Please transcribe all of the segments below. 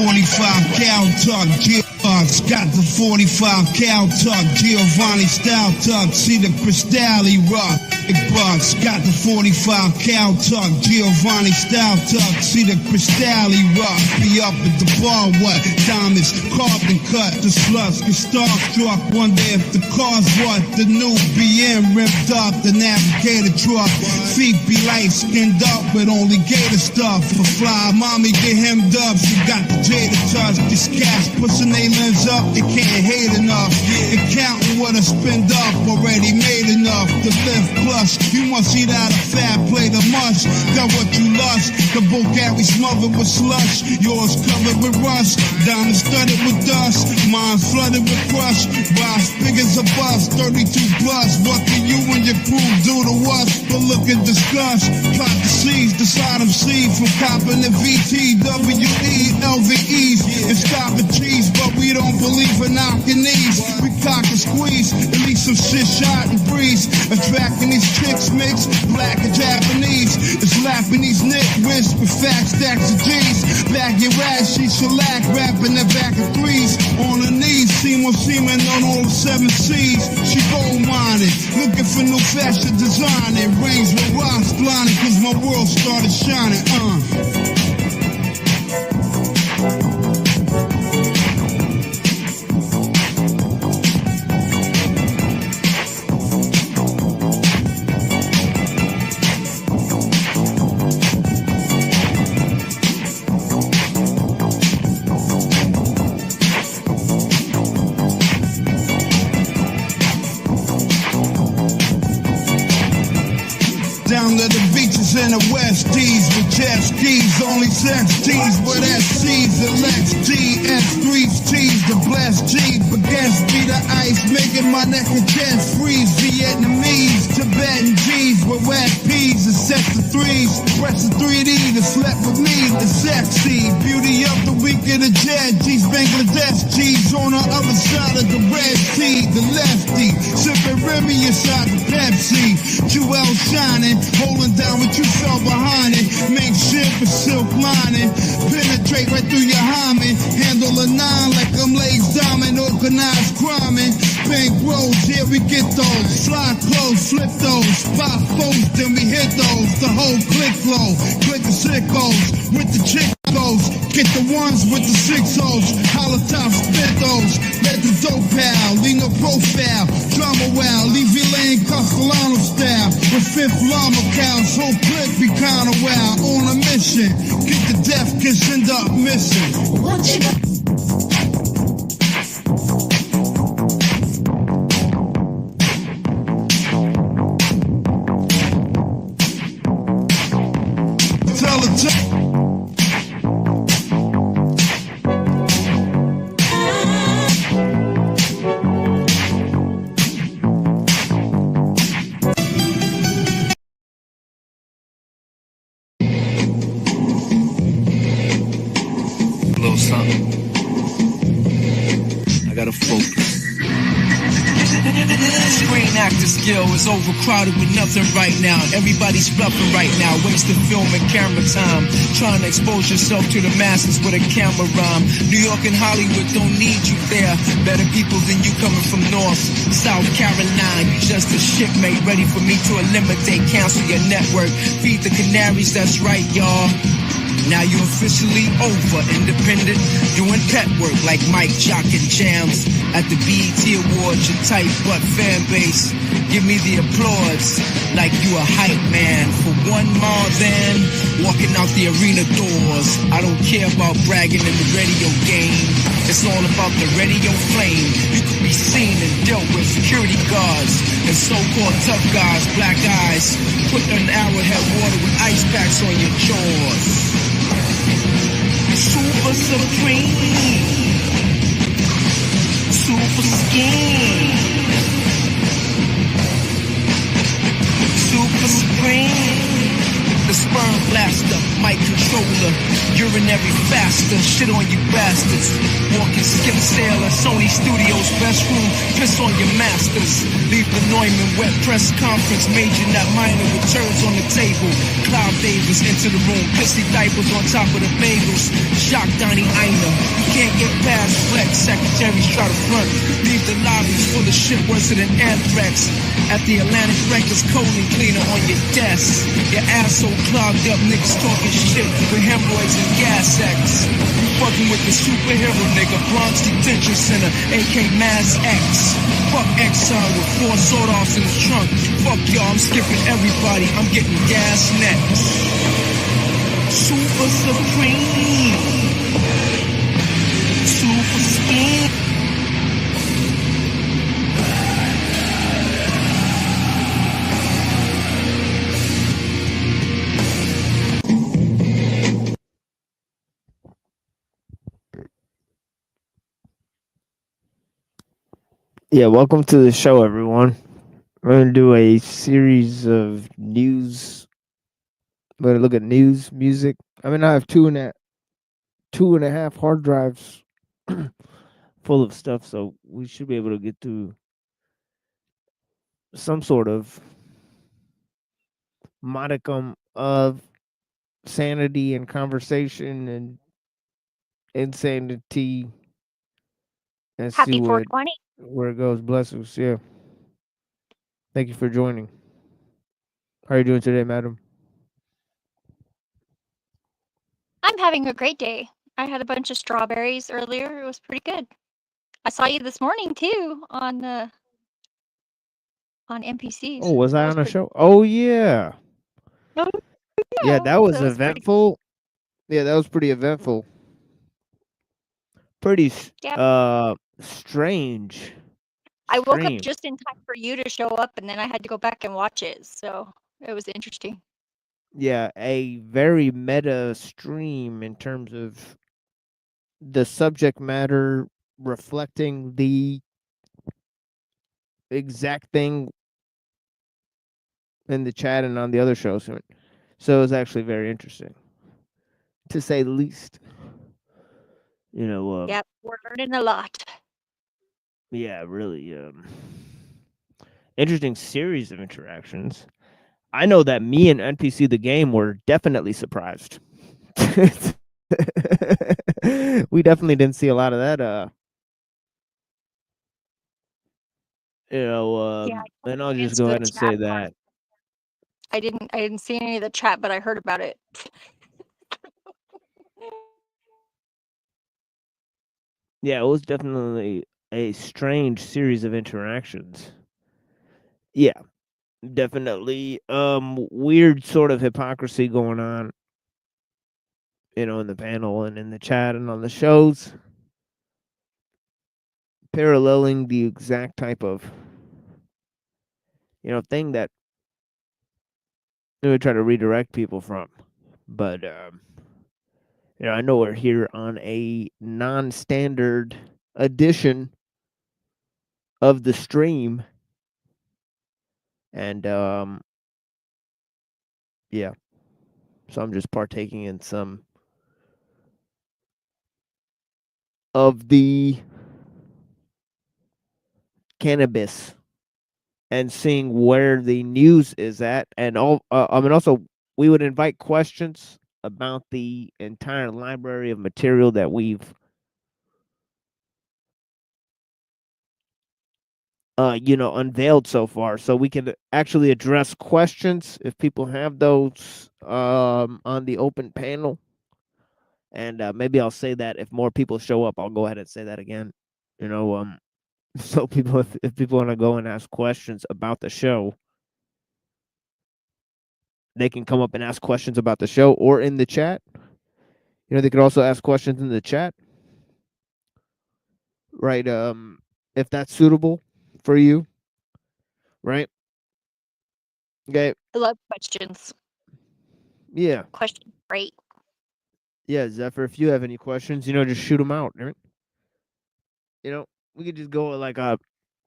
45 cal tuck, Gearbox. Got the 45 cal tuck, Giovanni style tuck. See the Cristalli rock. Big bucks. Got the 45 cal tuck, Giovanni style tuck. See the Cristalli rock. Be up at the bar, what? Diamonds, carbon cut. The sluts get starstruck. Wonder if the car's what? The new BM ripped up. The Navigator truck. Feet be light skinned up with only gator stuff. For fly, mommy get hemmed up. She got the Jada touch. This cash pushing they lens up. They can't hate enough. They counting what I spend up. Already made enough to live plush. You must eat out a fat plate of mush. Got what you lust. The boat carry smothered with slush. Yours covered with rust. Diamonds studded with dust. Mine flooded with crush. Rise big as a bus. 32 plus. What can you and your crew do to us? But look and discuss. Plot to seize the side of C from copping the VTWE, LVEs. And stopping cheese, but we don't believe in knocking these. We cock and squeeze. At least some shit shot and breeze. Attracting these chicks mix. Black and Japanese. It's laughing these nitwits with fat stacks of G's. Back in rash, she shellac. Rapping the back of threes. On her knees. Seaman on all the 7 C's. She gold mining. Looking for new fashion designing. Rings with rocks blinding. Cause my world started shining. Down to the beaches in the West D's with jet skis, only sex T's with SC's, the Lex G, S3's T's, the blessed G, baguettes be the ice, making my neck and chest freeze. Vietnamese, Tibetan G's with wet P's, the set the threes, press the 3D, the slept with me, the sexy, beauty of the week of the jet G's, Bangladesh G's on the other side of the Red Sea, the lefty, sipping Remy inside the Pepsi, Jewel shining. Holding down what you fell behind it. Make shit for silk lining. Penetrate right through your hymen. Handle a 9 like I'm Lays Diamond. Organized criming. Pink rolls, yeah, we get those. Fly close, flip those. 5 foes, then we hit those. The whole click flow. Click the sickos with the chick goes. Get the ones with the 6-0s. Holla top, spit those. Let the dope pal. Lean no profile. Drama wow. Leave your lane Castellano style. With 5th llama cows. Whole clique be kinda wild. On a mission. Get the death kiss, end up missing. What you got? I gotta focus. Screen actor skill is overcrowded with nothing right now. Everybody's bluffing right now, wasting film and camera time. Trying to expose yourself to the masses with a camera rhyme. New York and Hollywood don't need you there. Better people than you coming from North, South Carolina. You just a shipmate, ready for me to eliminate, cancel your network. Feed the canaries, that's right, y'all. Now you're officially over, independent, doing pet work like Mike Jock and Jams. At the BET Awards, your tight butt fan base. Give me the applause like you a hype man. For one more than walking out the arena doors. I don't care about bragging in the radio game. It's all about the radio flame. You could be seen and dealt with security guards and so-called tough guys, black eyes, put an arrowhead water with ice packs on your jaws. Super supreme, super skin, super supreme. The sperm blaster, mic controller, urinary faster. Shit on you bastards. Walk and skip sail at Sony Studios best room. Piss on your masters. Leave the Neumann wet press conference. Major not minor with turds on the table. Cloud Davis into the room. Pissy diapers on top of the bagels. Shock Donnie Einer. You can't get past flex. Secretaries try to front. Leave the lobbies full of shit worse than anthrax. At the Atlantic Records colon cleaner on your desk. Your asshole clogged up niggas talking shit with hemorrhoids and gas sacks. You fucking with the superhero nigga, Bronx Detention Center, AK Mass X. Fuck Exxon with 4 sawed-offs in his trunk. Fuck y'all, I'm skipping everybody, I'm getting gas next. Super Supreme. Super Skin. Yeah, welcome to the show, everyone. We're gonna do a series of news. We're gonna look at news, music. I mean, I have two and a half hard drives full of stuff, so we should be able to get through some sort of modicum of sanity and conversation and insanity, and see Happy 420. where it goes. Bless us. Yeah. Thank you for joining. How are you doing today, madam? I'm having a great day. I had a bunch of strawberries earlier. It was pretty good. I saw you this morning too on Oh, NPCs. was I That was on a pretty. show? Oh yeah. Oh, Yeah, yeah, that was that was pretty. eventful. Yeah, that was pretty eventful. Pretty Yeah, strange. I woke up Strange. just in time for you to show up, and then I had to go back and watch it. So it was interesting. Yeah, a very meta stream in terms of the subject matter reflecting the exact thing in the chat and on the other shows. So it was actually very interesting, to say the least. You know, Yep, we're learning a lot. yeah, really interesting series of interactions. I know that me and NPC the game were definitely surprised. We definitely didn't see a lot of that. Yeah, I And totally I'll just answered go the ahead and chat say part. that. I didn't see any of the chat, but I heard about it. Yeah, it was definitely a strange series of interactions. Yeah, definitely. Weird sort of hypocrisy going on, in the panel and in the chat and on the shows, paralleling the exact type of thing that we try to redirect people from. But I know we're here on a non-standard edition of the stream, and yeah, so I'm just partaking in some of the cannabis and seeing where the news is at, and all. I mean, also we would invite questions about the entire library of material that we've unveiled so far, so we can actually address questions if people have those on the open panel. And maybe I'll say that if more people show up, I'll go ahead and say that again. You know, so people, if people want to go and ask questions about the show, they can come up and ask questions about the show or in the chat. They could also ask questions in the chat, right? If that's suitable for you, right? Okay. I love questions. Yeah. Questions, great. Yeah, Zephyr, if you have any questions, just shoot them out, right? We could just go like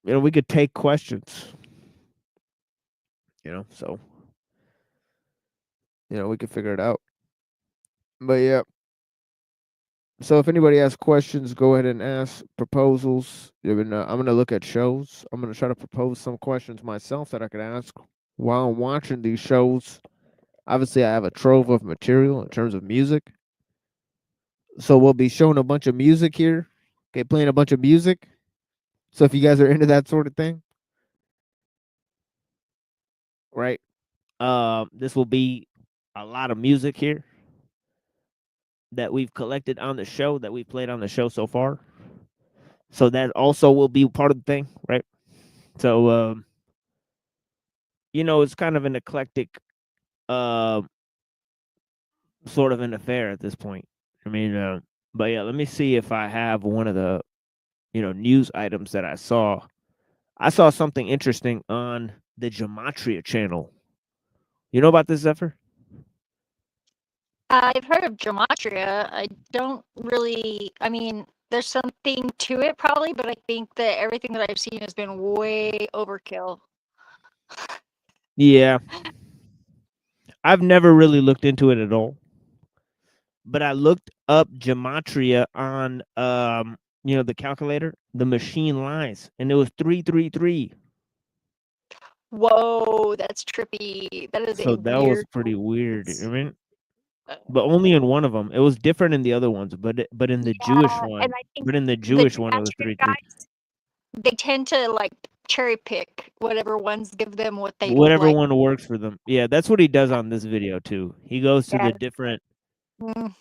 we could take questions, so we could figure it out. But yeah, So if anybody has questions, go ahead and ask proposals. I'm gonna look at shows. I'm gonna try to propose some questions myself that I could ask while I'm watching these shows. Obviously, I have a trove of material in terms of music. So we'll be showing a bunch of music here. Okay, playing a bunch of music. So if you guys are into that sort of thing, right? This will be a lot of music here that we've collected on the show that we've played on the show so far. So that also will be part of the thing, right? So it's kind of an eclectic uh sort of an affair at this point. I mean, but yeah, let me see if I have one of the news items that I saw. I saw something interesting on the Gematria channel. You know about this, Zephyr? I've heard of gematria. I don't really. I mean, there's something to it probably, but I think that everything that I've seen has been way overkill. Yeah, I've never really looked into it at all. But I looked up gematria on the calculator. The machine lies, and it was 333. Whoa, that's trippy. That is a So that was weird pretty weird. I coincidence. mean, Uh, but only in one of them. It was different in the other ones, but in the Jewish yeah, and one, I think but in the the Jewish one, it was gematria 333. guys, they tend to like cherry pick whatever ones give them what they Whatever like. one works for them. Yeah, that's what he does on this video too. He goes to Yeah. the different. Mm,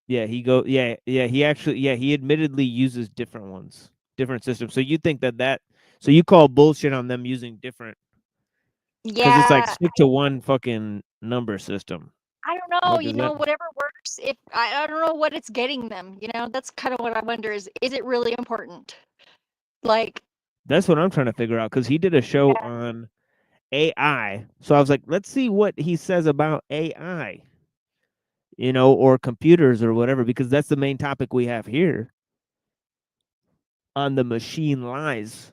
Yeah, he go. Yeah. He actually. Yeah, he admittedly uses different ones, different systems. So you think that. So you call bullshit on them using different. Because it's like yeah, stick to one fucking number system. I don't know, Like, is that whatever works. If I don't know what it's getting them, that's kind of what I wonder is it really important? Like, that's what I'm trying to figure out? Because he did a show yeah, on AI, so I was like, let's see what he says about AI, or computers or whatever, because that's the main topic we have here on the machine lies,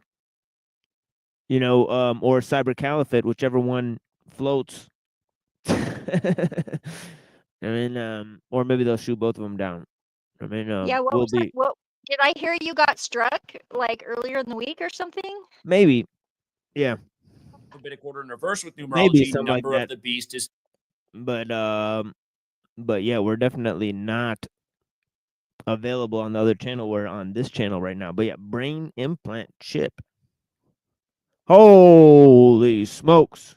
or cyber caliphate, whichever one floats. I mean, or maybe they'll shoot both of them down. I mean, yeah. What we'll was that? be What did I hear? You got struck like earlier in the week or something? maybe, yeah, Rabbinic order in reverse with maybe numerology. something like Number of that. the beast is But yeah, we're definitely not available on the other channel. We're on this channel right now. But yeah, brain implant chip. Holy smokes.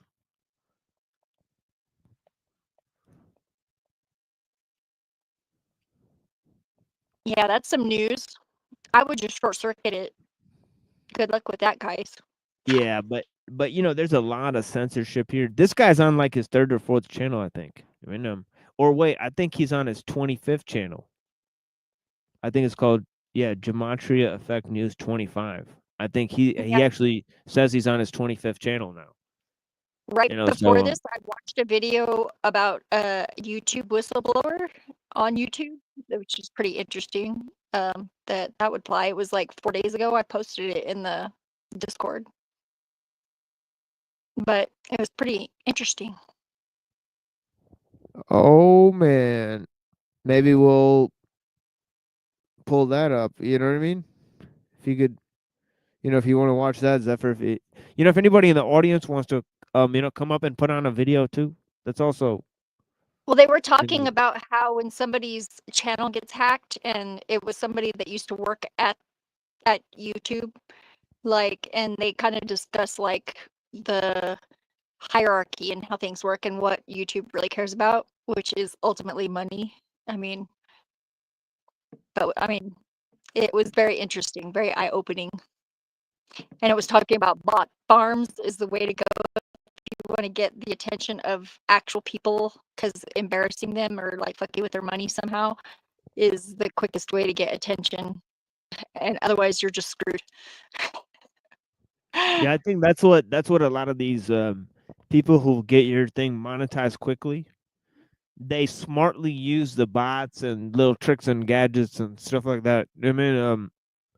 Yeah, that's some news. I would just short circuit it. Good luck with that, guys. Yeah, but there's a lot of censorship here. This guy's on like his third or fourth channel, I think. I mean, or wait, I think he's on his 25th channel. I think it's called Gematria Effect News 25. I think he Yeah, actually says he's on his 25th channel now. right before So this, I watched a video about a YouTube whistleblower on YouTube, which is pretty interesting. That would apply. It was like 4 days ago. I posted it in the Discord, but it was pretty interesting. oh man, maybe we'll pull that up. You know what I mean? If you could, if you want to watch that, Zephyr, if anybody in the audience wants to, come up and put on a video too, that's also, Well, they were you talking know, about how when somebody's channel gets hacked and it was somebody that used to work at YouTube, like, and they kind of discuss like the hierarchy and how things work and what YouTube really cares about, which is ultimately money. I mean, it was very interesting, very eye-opening. And it was talking about bot farms is the way to go if you want to get the attention of actual people, because embarrassing them or like fucking with their money somehow is the quickest way to get attention. And otherwise you're just screwed. yeah, I think that's what a lot of these people who get your thing monetized quickly, they smartly use the bots and little tricks and gadgets and stuff like that. I mean,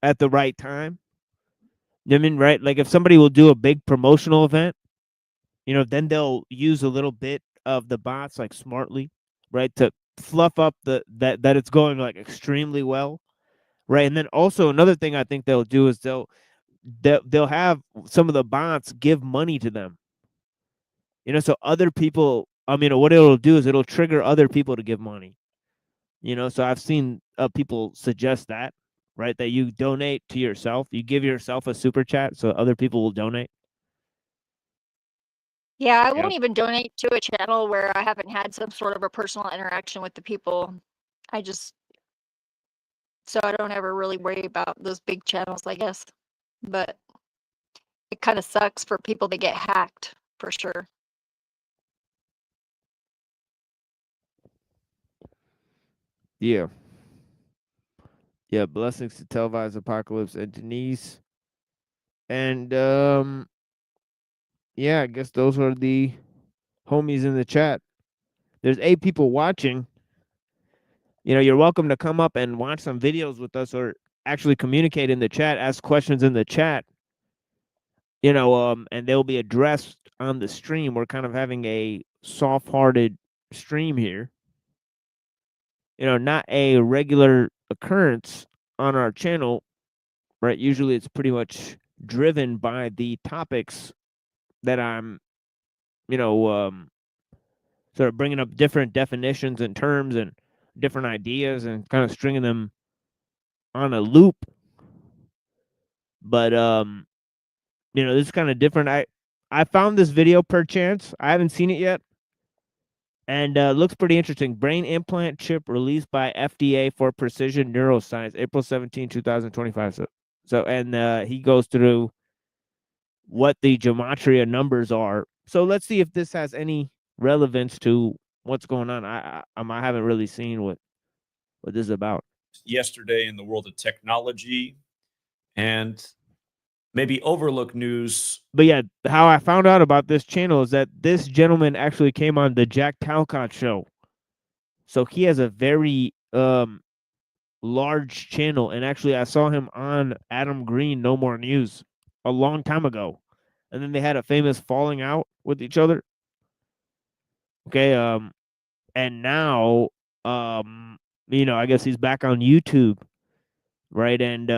at the right time. I mean, right? Like if somebody will do a big promotional event, then they'll use a little bit of the bots like smartly, right? To fluff up that it's going like extremely well, right? And then also another thing I think they'll do is they'll have some of the bots give money to them. So other people, what it'll do is it'll trigger other people to give money. So I've seen people suggest that, right? That you donate to yourself, you give yourself a super chat, so other people will donate. Yeah, I Yep. won't even donate to a channel where I haven't had some sort of a personal interaction with the people. So I don't ever really worry about those big channels, I guess. But it kind of sucks for people to get hacked, for sure. Yeah. Yeah, blessings to Televised Apocalypse and Denise. And yeah, I guess those are the homies in the chat. There's 8 people watching. You're welcome to come up and watch some videos with us or actually communicate in the chat, ask questions in the chat. And they'll be addressed on the stream. We're kind of having a soft-hearted stream here. Not a regular occurrence on our channel, right? Usually it's pretty much driven by the topics that I'm, sort of bringing up different definitions and terms and different ideas and kind of stringing them on a loop. But this is kind of different. I found this video per chance. I haven't seen it yet. And looks pretty interesting. Brain implant chip released by FDA for precision neuroscience, April 17, 2025. And he goes through what the gematria numbers are. So let's see if this has any relevance to what's going on. I haven't really seen what this is about. Yesterday in the world of technology and maybe overlooked news. But yeah, how I found out about this channel is that this gentleman actually came on the Jack Talcott show. So he has a very large channel, and actually I saw him on Adam Green No More News a long time ago. And then they had a famous falling out with each other. Okay, and now I guess he's back on YouTube, right? And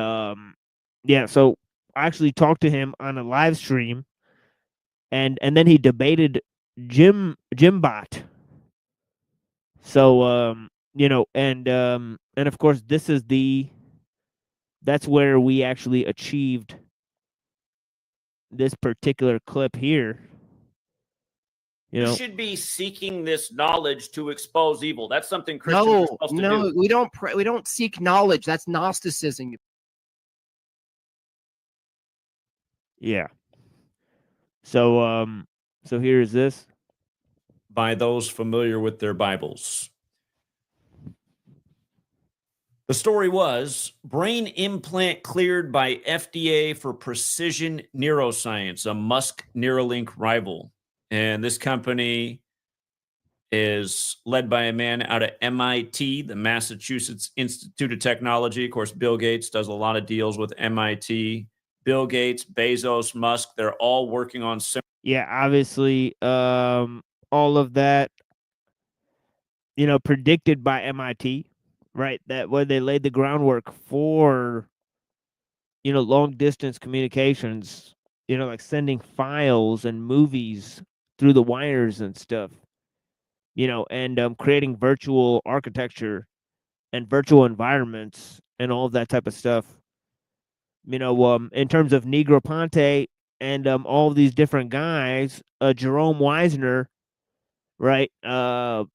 yeah, so I actually talked to him on a live stream, and then he debated Jimbot. So and of course that's where we actually achieved this particular clip here. You should be seeking this knowledge to expose evil. That's something Christians are supposed to do. No, we don't seek knowledge. That's Gnosticism. Yeah. So so here's this. By those familiar with their Bibles. The story was brain implant cleared by FDA for precision neuroscience, a Musk Neuralink rival. And this company is led by a man out of MIT, the Massachusetts Institute of Technology. Of course, Bill Gates does a lot of deals with MIT. Bill Gates, Bezos, Musk, they're all working on Yeah, obviously all of that predicted by MIT, right? That where they laid the groundwork for long distance communications, like sending files and movies through the wires and stuff. And creating virtual architecture and virtual environments and all of that type of stuff. In terms of Negroponte and all of these different guys, Jerome Wisner, right? And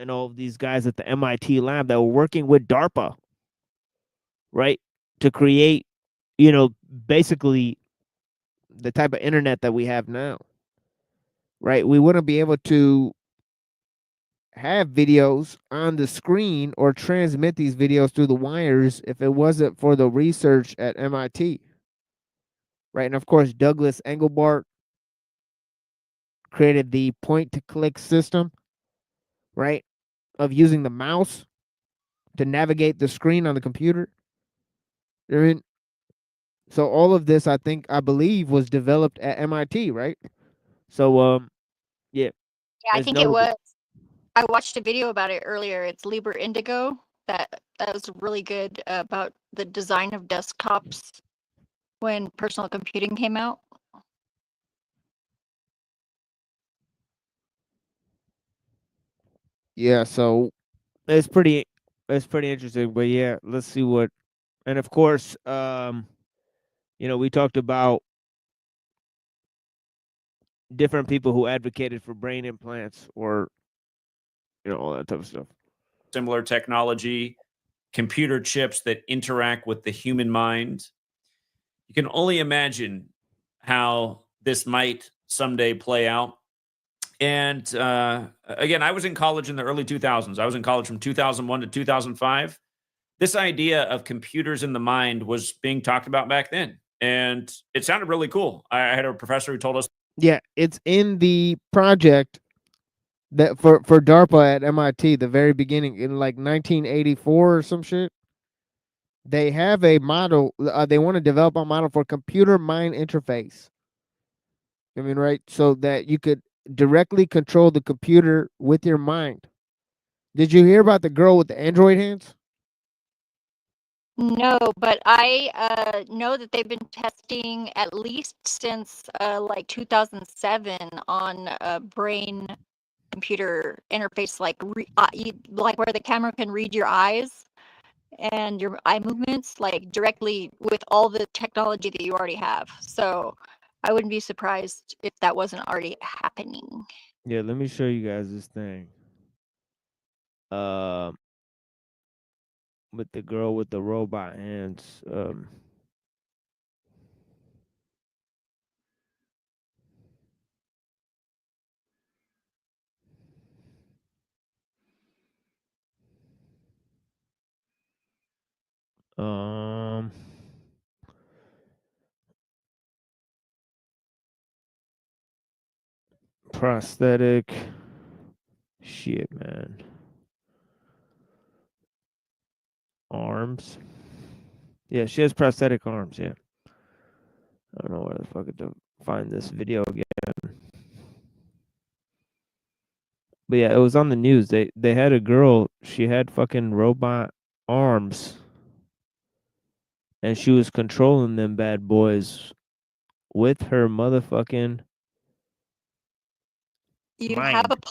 all of these guys at the MIT lab that were working with DARPA, right, to create, basically the type of internet that we have now, right? We wouldn't be able to have videos on the screen or transmit these videos through the wires if it wasn't for the research at MIT, right? And of course, Douglas Engelbart created the point-to-click system, right, of using the mouse to navigate the screen on the computer. I mean, so all of this, I believe, was developed at MIT, right? So, yeah. I It's think it notable. was. I watched a video about it earlier. It's Liber Indigo. That was really good about the design of desktops when personal computing came out. Yeah, so it's pretty interesting. But yeah, let's see what. And of course, we talked about different people who advocated for brain implants or all that type of stuff. Similar technology, computer chips that interact with the human mind. You can only imagine how this might someday play out. And again, I was in college in the early 2000s. I was in college from 2001 to 2005. This idea of computers in the mind was being talked about back then. And it sounded really cool. I had a professor who told us. Yeah, it's in the project that for DARPA at MIT, the very beginning in like 1984 or some shit. They have a model. They want to develop a model for computer mind interface. I mean, right? So that you could directly control the computer with your mind. Did you hear about the girl with the Android hands? No, but I know that they've been testing at least since like 2007 on a brain computer interface, like like where the camera can read your eyes and your eye movements, like directly with all the technology that you already have. So I wouldn't be surprised if that wasn't already happening. Yeah, let me show you guys this thing. Um, with the girl with the robot hands. Um, prosthetic. Shit, man. Arms. Yeah, she has prosthetic arms. Yeah. I don't know where the fuck to find this video again. But yeah, it was on the news. They had a girl. She had fucking robot arms, and she was controlling them bad boys with her motherfucking You have mind.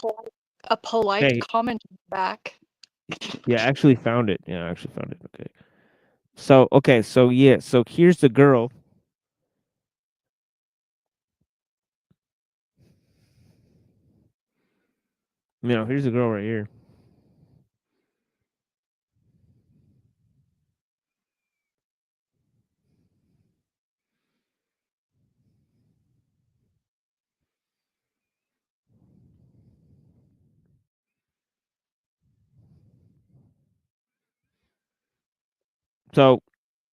a polite Okay. comment back. Yeah, I actually found it. Yeah, I actually found it. Okay. So okay, so yeah, so here's the girl. Here's the girl right here. So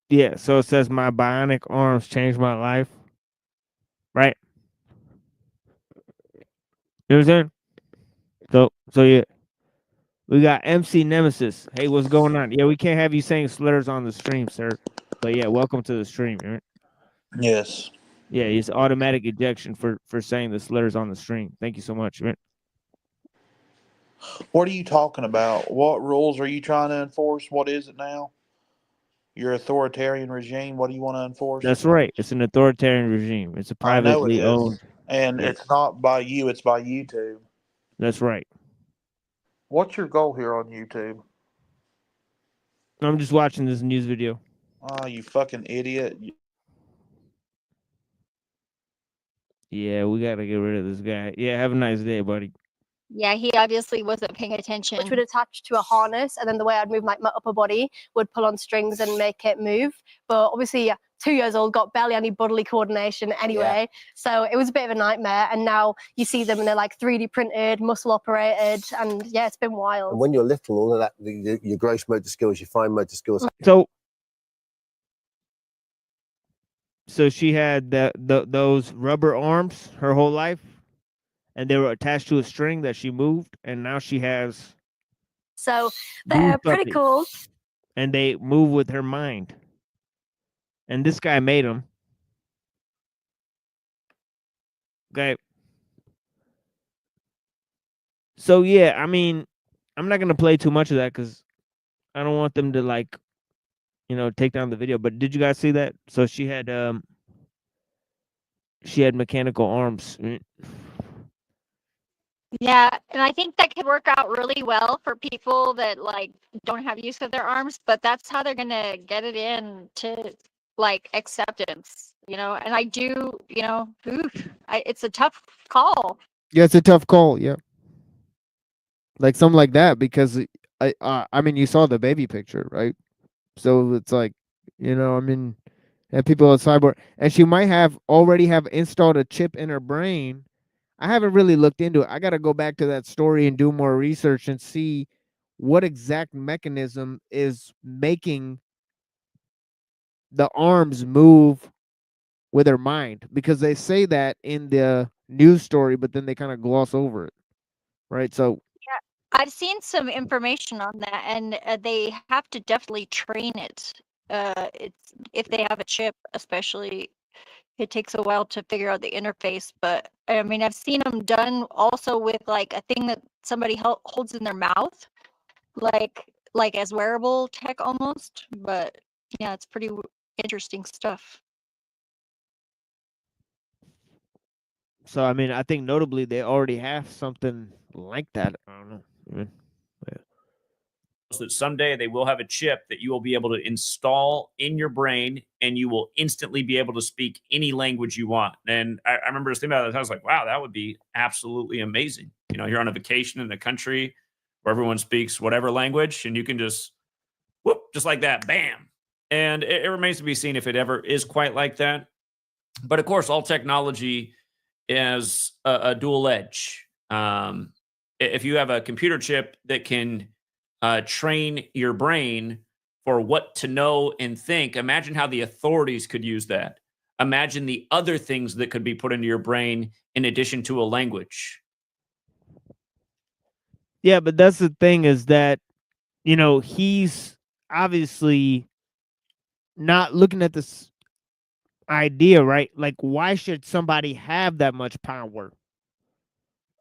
yeah, so it says my bionic arms changed my life. Right? You know what I'm saying? So yeah. We got MC Nemesis. Hey, what's going on? Yeah, we can't have you saying slurs on the stream, sir. But yeah, welcome to the stream. Right? Yes. Yeah, it's automatic ejection for saying the slurs on the stream. Thank you so much. Right? What are you talking about? What rules are you trying to enforce? What is it now? Your authoritarian regime. What do you want to enforce? That's right. It's an authoritarian regime. It's a I know it privately is. owned. And Yeah, it's not by you, it's by YouTube. that's right. What's your goal here on YouTube? I'm just watching this news video. Oh, you fucking idiot. Yeah, we gotta get rid of this guy. Yeah, have a nice day, buddy. Yeah, he obviously wasn't paying attention. Which would attach to a harness, and then the way I'd move like my upper body would pull on strings and make it move. But obviously, 2 years old, got barely any bodily coordination anyway. So it was a bit of a nightmare. And now you see them and they're like 3D printed, muscle operated, and yeah, it's been wild. And when you're little, all of that, your gross motor skills, your fine motor skills. So she had those rubber arms her whole life, and they were attached to a string that she moved, and now she has. So they're pretty puppies, cool. and they move with her mind. And this guy made them. Okay. So yeah, I mean, I'm not gonna play too much of that because I don't want them to like, take down the video. But did you guys see that? So she had mechanical arms. Yeah, and I think that could work out really well for people that like don't have use of their arms, but that's how they're gonna get it in to like acceptance, And I do, it's a tough call. Yeah, it's a tough call. Yeah, like something like that because I mean, you saw the baby picture, right? So it's like, I mean, and people at cyborg, and she might have already have installed a chip in her brain. I haven't really looked into it. I got to go back to that story and do more research and see what exact mechanism is making the arms move with her mind, because they say that in the news story, but then they kind of gloss over it, right? So I've seen some information on that, and they have to definitely train it. It's if they have a chip, especially, it takes a while to figure out the interface. But I mean, I've seen them done also with like a thing that somebody holds in their mouth, like as wearable tech almost. But yeah, it's pretty interesting stuff. So I mean, I think notably they already have something like that. I don't know. I mean, yeah. That someday they will have a chip that you will be able to install in your brain and you will instantly be able to speak any language you want. And I remember just thinking about it. I was like, wow, that would be absolutely amazing. You're on a vacation in a country where everyone speaks whatever language and you can just whoop, just like that, bam. And it remains to be seen if it ever is quite like that. But of course, all technology is a dual edge. If you have a computer chip that can train your brain for what to know and think, imagine how the authorities could use that. Imagine the other things that could be put into your brain in addition to a language. Yeah, but that's the thing is that, he's obviously not looking at this idea, right? Like, why should somebody have that much power?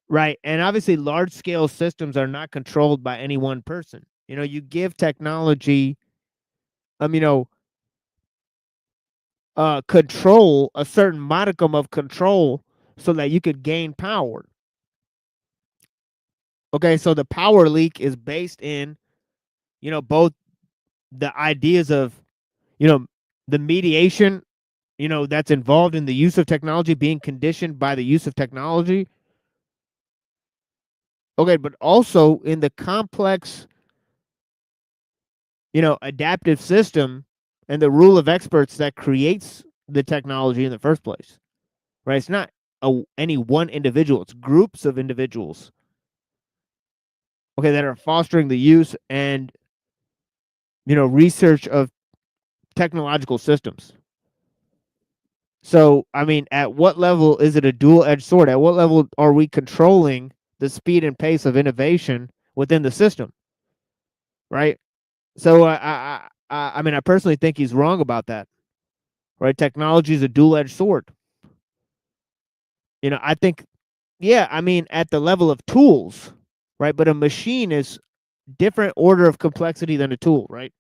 Right. And obviously, large scale systems are not controlled by any one person. You give technology, um, you know, control, a certain modicum of control so that you could gain power. Okay. So the power leak is based in, both the ideas of, the mediation, that's involved in the use of technology being conditioned by the use of technology. Okay. But also in the complex, adaptive system and the rule of experts that creates the technology in the first place, right? It's not any one individual, it's groups of individuals, okay, that are fostering the use and, research of technological systems. So, I mean, at what level is it a dual edged sword? At what level are we controlling the speed and pace of innovation within the system, right? So, I mean, I personally think he's wrong about that, right? Technology is a dual edged sword. I think, yeah, I mean, at the level of tools, right? But a machine is different order of complexity than a tool, right?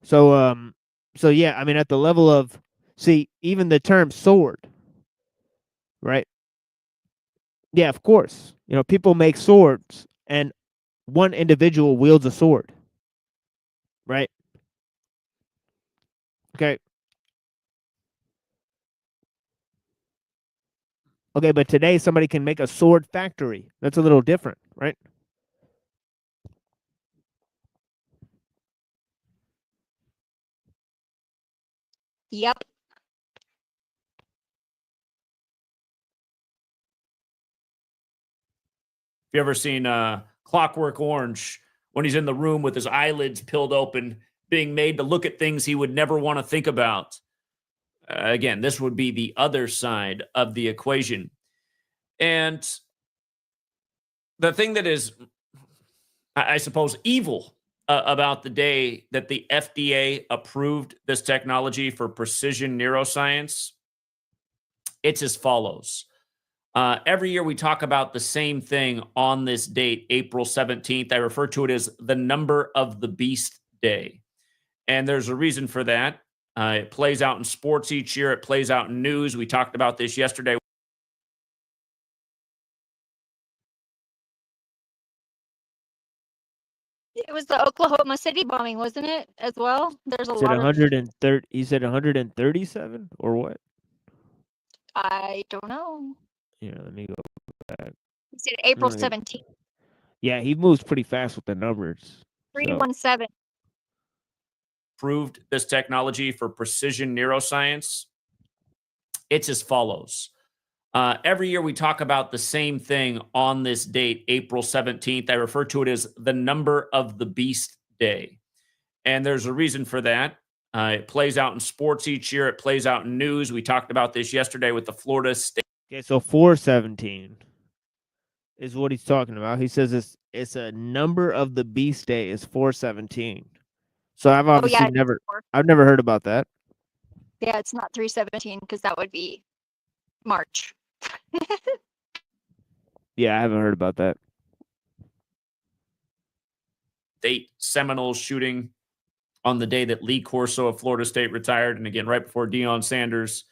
So, yeah, I mean, at the level of, see, even the term sword, right? Yeah, of course. People make swords and one individual wields a sword, right? Okay. Okay, but today somebody can make a sword factory. That's a little different, right? Yep. Have you ever seen Clockwork Orange when he's in the room with his eyelids peeled open, being made to look at things he would never want to think about? Again, this would be the other side of the equation. And the thing that is, I suppose, evil about the day that the FDA approved this technology for precision neuroscience, it's as follows. Every year we talk about the same thing on this date, April 17th. I refer to it as the number of the beast day. And there's a reason for that. It plays out in sports each year. It plays out in news. We talked about this yesterday. It was the Oklahoma City bombing, wasn't it, as well? There's a Is it lot of 130? You said 137 or what? I don't know. Yeah, let me go back. You said April Okay. 17th, Yeah, he moves pretty fast with the numbers. So 317. Proved this technology for precision neuroscience. It's as follows. Every year we talk about the same thing on this date, April 17th. I refer to it as the number of the beast day. And there's a reason for that. It plays out in sports each year. It plays out in news. We talked about this yesterday with the Florida State. okay, so 417 is what he's talking about. He says it's a number of the beast day is 417. So I've obviously yeah, I've never heard about that. Yeah, it's not 317 because that would be March. Yeah, I haven't heard about that. State Seminoles shooting on the day that Lee Corso of Florida State retired. And again, right before Deion Sanders'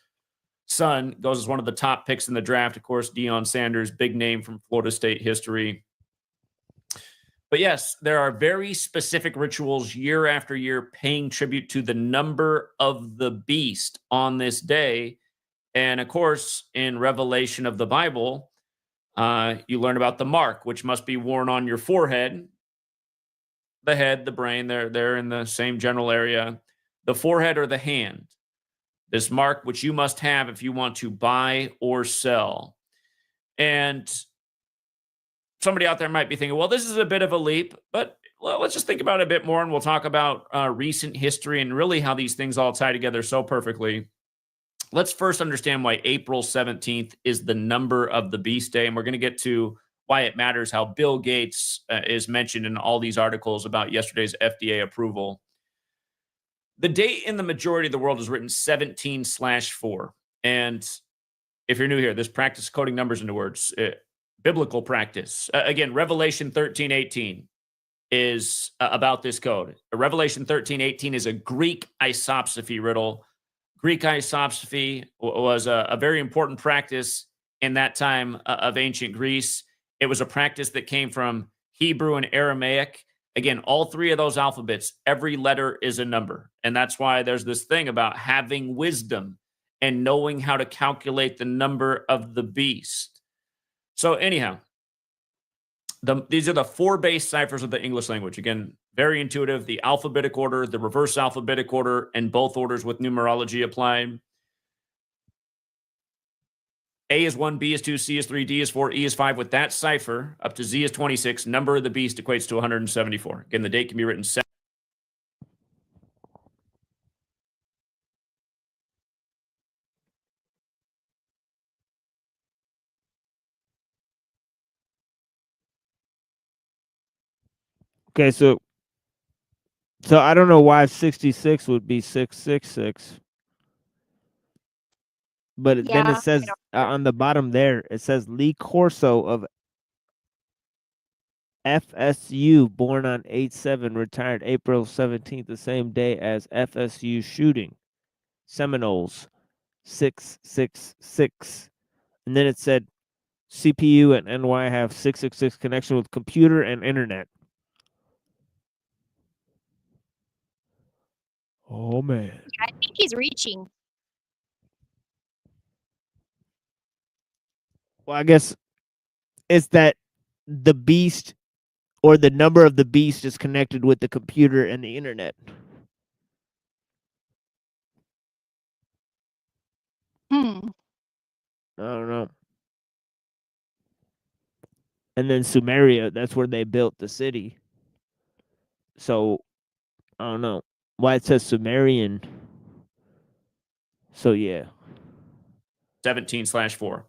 son goes as one of the top picks in the draft. Of course, Deion Sanders, big name from Florida State history. But yes, there are very specific rituals year after year paying tribute to the number of the beast on this day. And of course, in Revelation of the Bible, you learn about the mark, which must be worn on your forehead. The head, the brain, they're in the same general area. The forehead or the hand. This mark, which you must have if you want to buy or sell. And somebody out there might be thinking, well, this is a bit of a leap, but let's just think about it a bit more, and we'll talk about recent history and really how these things all tie together so perfectly. Let's first understand why April 17th is the number of the beast day, and we're going to get to why it matters, how Bill Gates is mentioned in all these articles about yesterday's FDA approval. The date in the majority of the world is written 17/4. And if you're new here, this practice coding numbers into words, biblical practice. Again, Revelation 13:18 is about this code. Revelation 13:18 is a Greek isopsophy riddle. Greek isopsophy was a very important practice in that time of ancient Greece. It was a practice that came from Hebrew and Aramaic. Again, all three of those alphabets, every letter is a number. And that's why there's this thing about having wisdom and knowing how to calculate the number of the beast. So anyhow, these are the four base ciphers of the English language. Again, very intuitive. The alphabetic order, the reverse alphabetic order, and both orders with numerology applied. A is 1, B is 2, C is 3, D is 4, E is 5. With that cipher, up to Z is 26. Number of the beast equates to 174. Again, the date can be written 7. Okay, so I don't know why 66 would be 666. But then Yeah, it says on the bottom there, it says Lee Corso of FSU, born on 8/7, retired April 17th, the same day as FSU shooting. Seminoles, 666. And then it said CPU and NY have 666 connection with computer and internet. Oh, man. I think he's reaching. Well, I guess it's that the beast or the number of the beast is connected with the computer and the internet. Hmm. I don't know. And then Sumeria, that's where they built the city. So, I don't know why it says Sumerian. So, yeah. 17/4.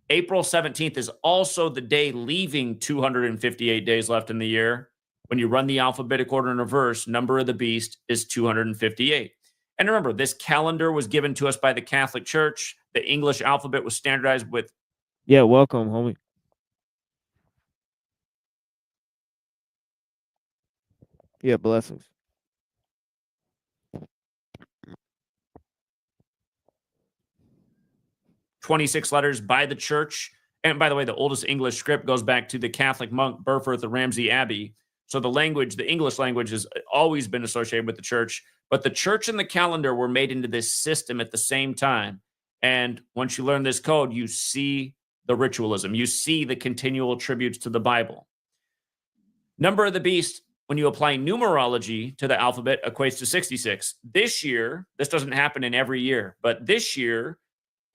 April 17th is also the day leaving 258 days left in the year. When you run the alphabetic order in reverse, number of the beast is 258. And remember, this calendar was given to us by the Catholic Church. The English alphabet was standardized with Yeah, welcome, homie. Yeah, blessings. 26 letters by the church. And by the way, the oldest English script goes back to the Catholic monk Burford of Ramsey Abbey. So the language, the English language, has always been associated with the church. But the church and the calendar were made into this system at the same time. And once you learn this code, you see the ritualism, you see the continual tributes to the Bible. Number of the beast, when you apply numerology to the alphabet, equates to 66. This year, this doesn't happen in every year, but this year,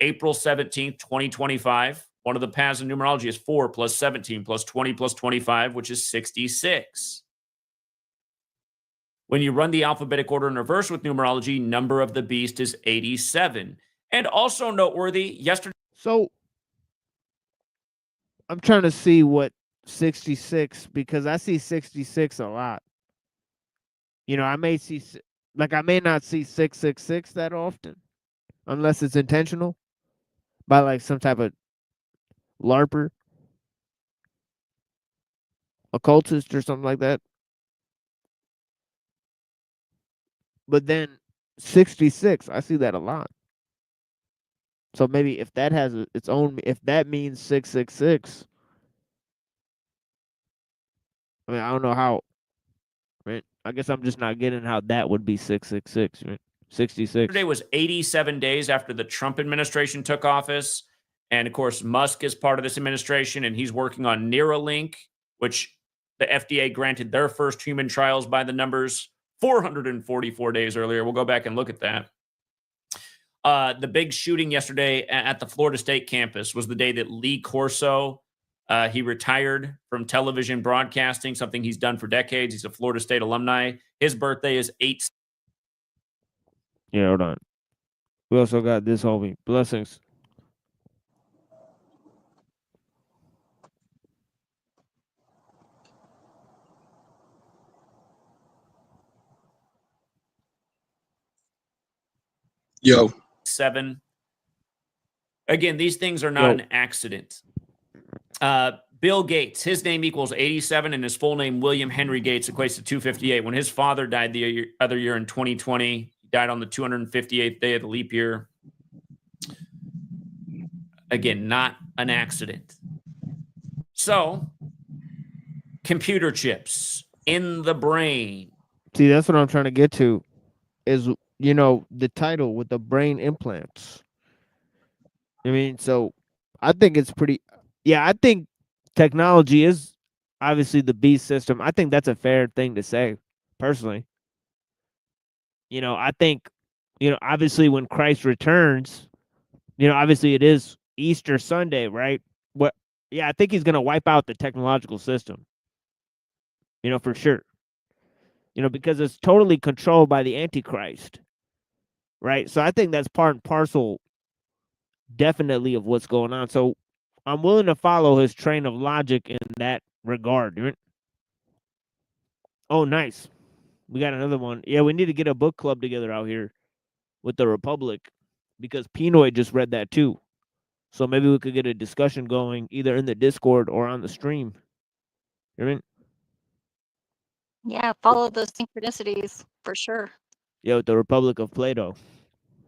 April 17th, 2025, one of the paths in numerology is 4 plus 17 plus 20 plus 25, which is 66. When you run the alphabetic order in reverse with numerology, number of the beast is 87. And also noteworthy, yesterday. So I'm trying to see what 66, because I see 66 a lot. You know, I may see, like, I may not see 666 that often unless it's intentional by like some type of LARPer, occultist, or something like that. But then 66, I see that a lot. So maybe if that has its own, if that means 666, I mean, I don't know how, right? I guess I'm just not getting how that would be 666, right? 66. Yesterday was 87 days after the Trump administration took office. And of course, Musk is part of this administration, and he's working on Neuralink, which the FDA granted their first human trials by the numbers 444 days earlier. We'll go back and look at that. The big shooting yesterday at the Florida State campus was the day that Lee Corso, he retired from television broadcasting, something he's done for decades. He's a Florida State alumni. His birthday is 8. Yeah, hold on. We also got this homie. Blessings. Yo. 7. Again, these things are not Yo. an accident. Bill Gates, his name equals 87, and his full name, William Henry Gates, equates to 258. When his father died the other year in 2020, he died on the 258th day of the leap year. Again, not an accident. So, computer chips in the brain. See, that's what I'm trying to get to, is, you know, the title with the brain implants. I mean, so I think it's pretty, yeah, I think technology is obviously the beast system. I think that's a fair thing to say, personally. You know, I think, you know, obviously when Christ returns, you know, obviously it is Easter Sunday, right? What? Yeah, I think he's going to wipe out the technological system, you know, for sure. You know, because it's totally controlled by the Antichrist, right? So I think that's part and parcel, definitely, of what's going on. So I'm willing to follow his train of logic in that regard. Oh, nice. We got another one. Yeah, we need to get a book club together out here with the Republic, because Pinoy just read that too. So maybe we could get a discussion going either in the Discord or on the stream. You know what I mean? Yeah, follow those synchronicities for sure. Yeah, with the Republic of Plato.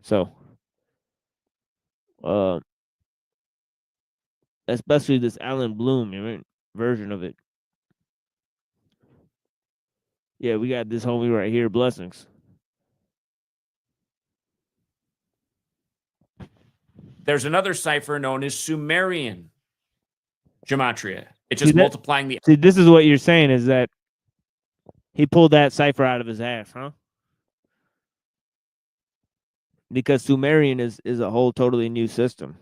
So, especially this Alan Bloom, you know, version of it. Yeah, we got this homie right here. Blessings. There's another cipher known as Sumerian gematria. It's just multiplying the. See, this is what you're saying, is that he pulled that cipher out of his ass, huh? Because Sumerian is a whole totally new system.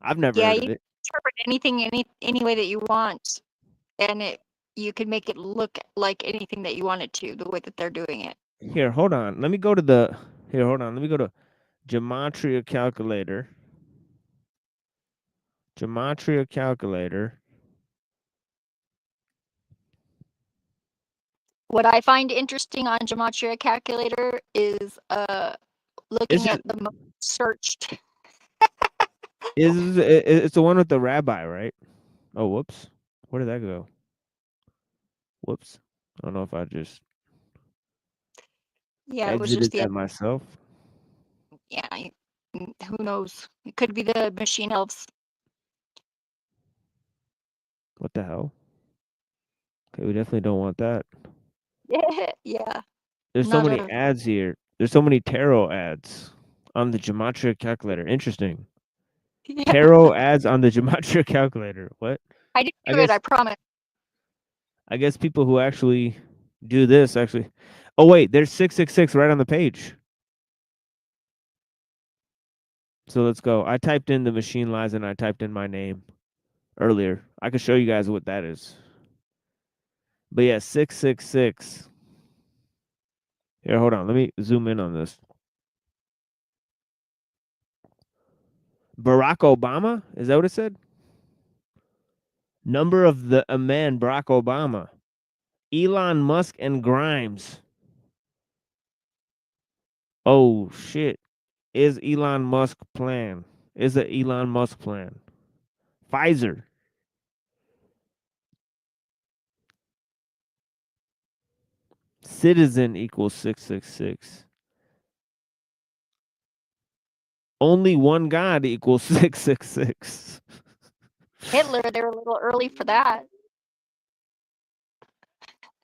I've never Yeah, heard you of can it. interpret anything any way that you want, and you can make it look like anything that you want it to, the way that they're doing it. Here, hold on. Let me go to the. Here, hold on. Let me go to Gematria Calculator. Gematria Calculator. What I find interesting on Gematria Calculator is looking at the most searched. It's the one with the rabbi, right? Oh, whoops. Where did that go? Whoops. I don't know if I just Yeah, it was exited just the that myself. yeah. Who knows? It could be the machine elves. What the hell? Okay, we definitely don't want that. Yeah, There's so not many a ads here. There's so many tarot ads on the gematria calculator. Interesting. yeah. Tarot ads on the gematria calculator. What? I didn't I do it. guess I promise. I guess people who actually do this actually. Oh wait, there's 666 right on the page. So let's go. I typed in the machine lies and I typed in my name earlier. I could show you guys what that is. But yeah, 666. Here, hold on. Let me zoom in on this. Barack Obama? Is that what it said? Number of the a man, Barack Obama. Elon Musk and Grimes. Oh shit. Is Elon Musk plan? Is the Elon Musk plan? Pfizer. Citizen equals 666. Only one God equals 666. Hitler, they were a little early for that.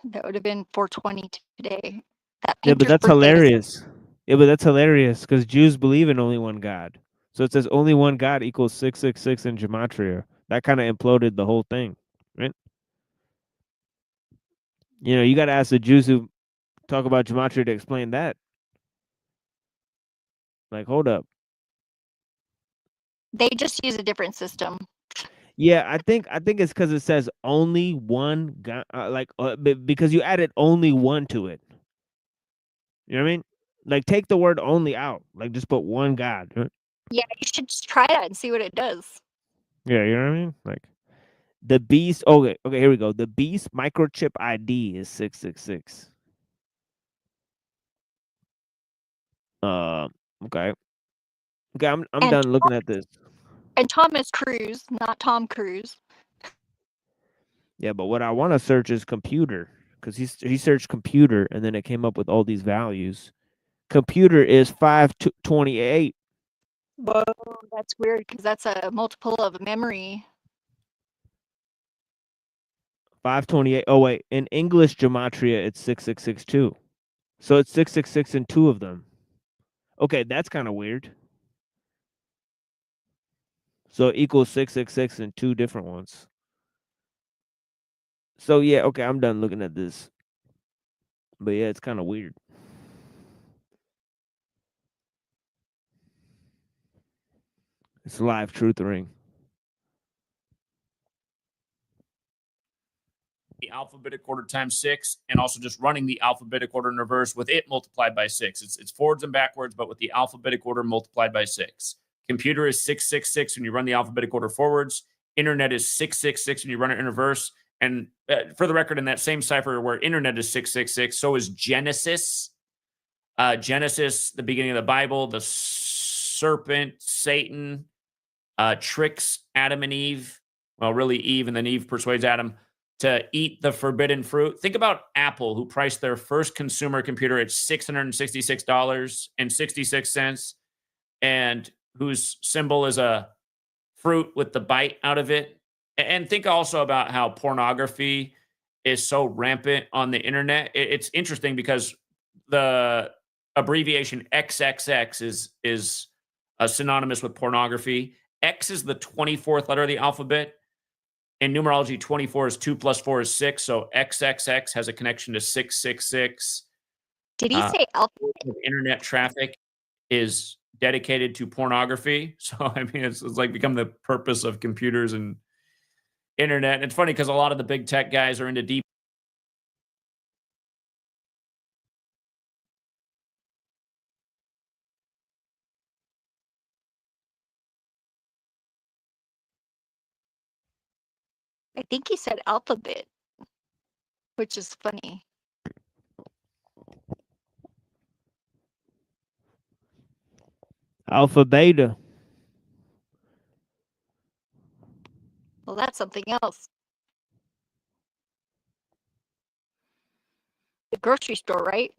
That would have been 420 today. That Yeah, but painter's that's birthday is hilarious. Yeah, but that's hilarious because Jews believe in only one God. So it says only one God equals 666 in gematria. That kind of imploded the whole thing, right? You know, you got to ask the Jews who talk about gematria to explain that. Like, hold up. they just use a different system. Yeah, I think it's because it says only one God, because you added only one to it. You know what I mean? Like, take the word only out. Like, just put one God. Right? Yeah, you should just try that and see what it does. Yeah, you know what I mean? Like, the Beast. Okay, here we go. The Beast microchip ID is 666. Uh, okay. Okay, I'm And done looking at this. Thomas Cruise, not Tom Cruise. Yeah, but what I want to search is computer because he searched computer and then it came up with all these values. Computer is 528. Whoa, that's weird because that's a multiple of memory. 528. Oh wait, in English gematria it's 666 too. So it's 666 in two of them. Okay, that's kind of weird. So it equals 666 in two different ones. So yeah, okay, I'm done looking at this. But yeah, it's kind of weird. It's live truthering. The alphabetic order times 6, and also just running the alphabetic order in reverse with it multiplied by 6. It's forwards and backwards, but with the alphabetic order multiplied by 6. Computer is 666 when you run the alphabetic order forwards. Internet is 666 when you run it in reverse. And for the record, in that same cipher where internet is 666, so is Genesis. Genesis, the beginning of the Bible, the serpent, Satan, tricks Adam and Eve. Well, really Eve, and then Eve persuades Adam to eat the forbidden fruit. Think about Apple, who priced their first consumer computer at $666.66, and whose symbol is a fruit with the bite out of it. And think also about how pornography is so rampant on the internet. It's interesting because the abbreviation XXX is synonymous with pornography. X is the 24th letter of the alphabet. In numerology, 24 is 2 plus 4 is 6. So XXX has a connection to 666. Did he say alphabet? Internet traffic is dedicated to pornography. So, I mean, it's like become the purpose of computers and internet. And it's funny because a lot of the big tech guys are into deep. I think he said alphabet, which is funny. Alpha Beta. that's something else. The grocery store, right?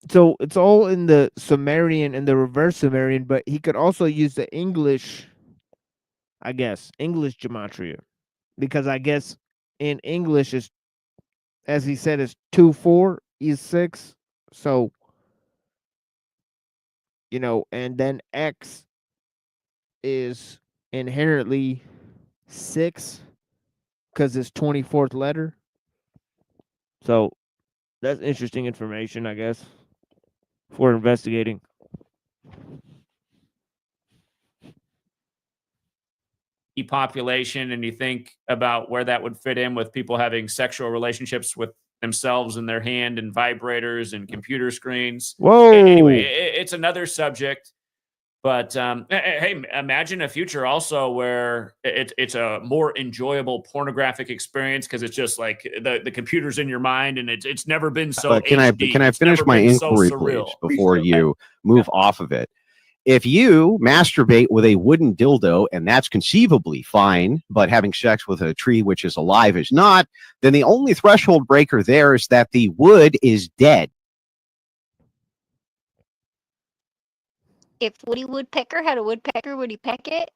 So it's all in the Sumerian and the reverse Sumerian, but he could also use the English, I guess, English gematria. Because I guess in English is, as he said, is 2 4 is 6. So, and then X is inherently 6 because it's 24th letter. So that's interesting information, I guess, for investigating. Population, and you think about where that would fit in with people having sexual relationships with themselves and their hand and vibrators and computer screens. Whoa. Anyway, it's another subject. But hey, imagine a future also where it's a more enjoyable pornographic experience because it's just like the computer's in your mind and it's never been so can HD. I It's finish never my been so inquiry, surreal. please, before you move off of it? If you masturbate with a wooden dildo, and that's conceivably fine, but having sex with a tree which is alive is not, then the only threshold breaker there is that the wood is dead. If Woody Woodpecker had a woodpecker, would he peck it?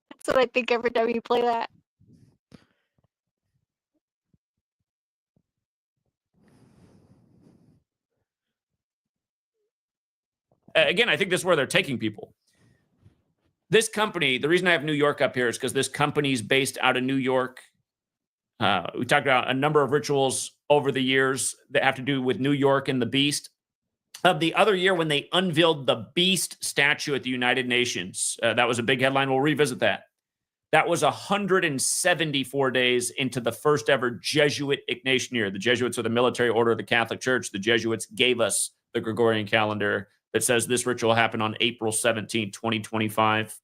That's what I think every time you play that. Again, I think this is where they're taking people. This company, the reason I have New York up here is because this company's based out of New York. We talked about a number of rituals over the years that have to do with New York and the beast. The other year when they unveiled the beast statue at the United Nations, that was a big headline. We'll revisit that. That was 174 days into the first ever Jesuit Ignatian year. The Jesuits are the military order of the Catholic Church. The Jesuits gave us the Gregorian calendar that says this ritual happened on April 17, 2025.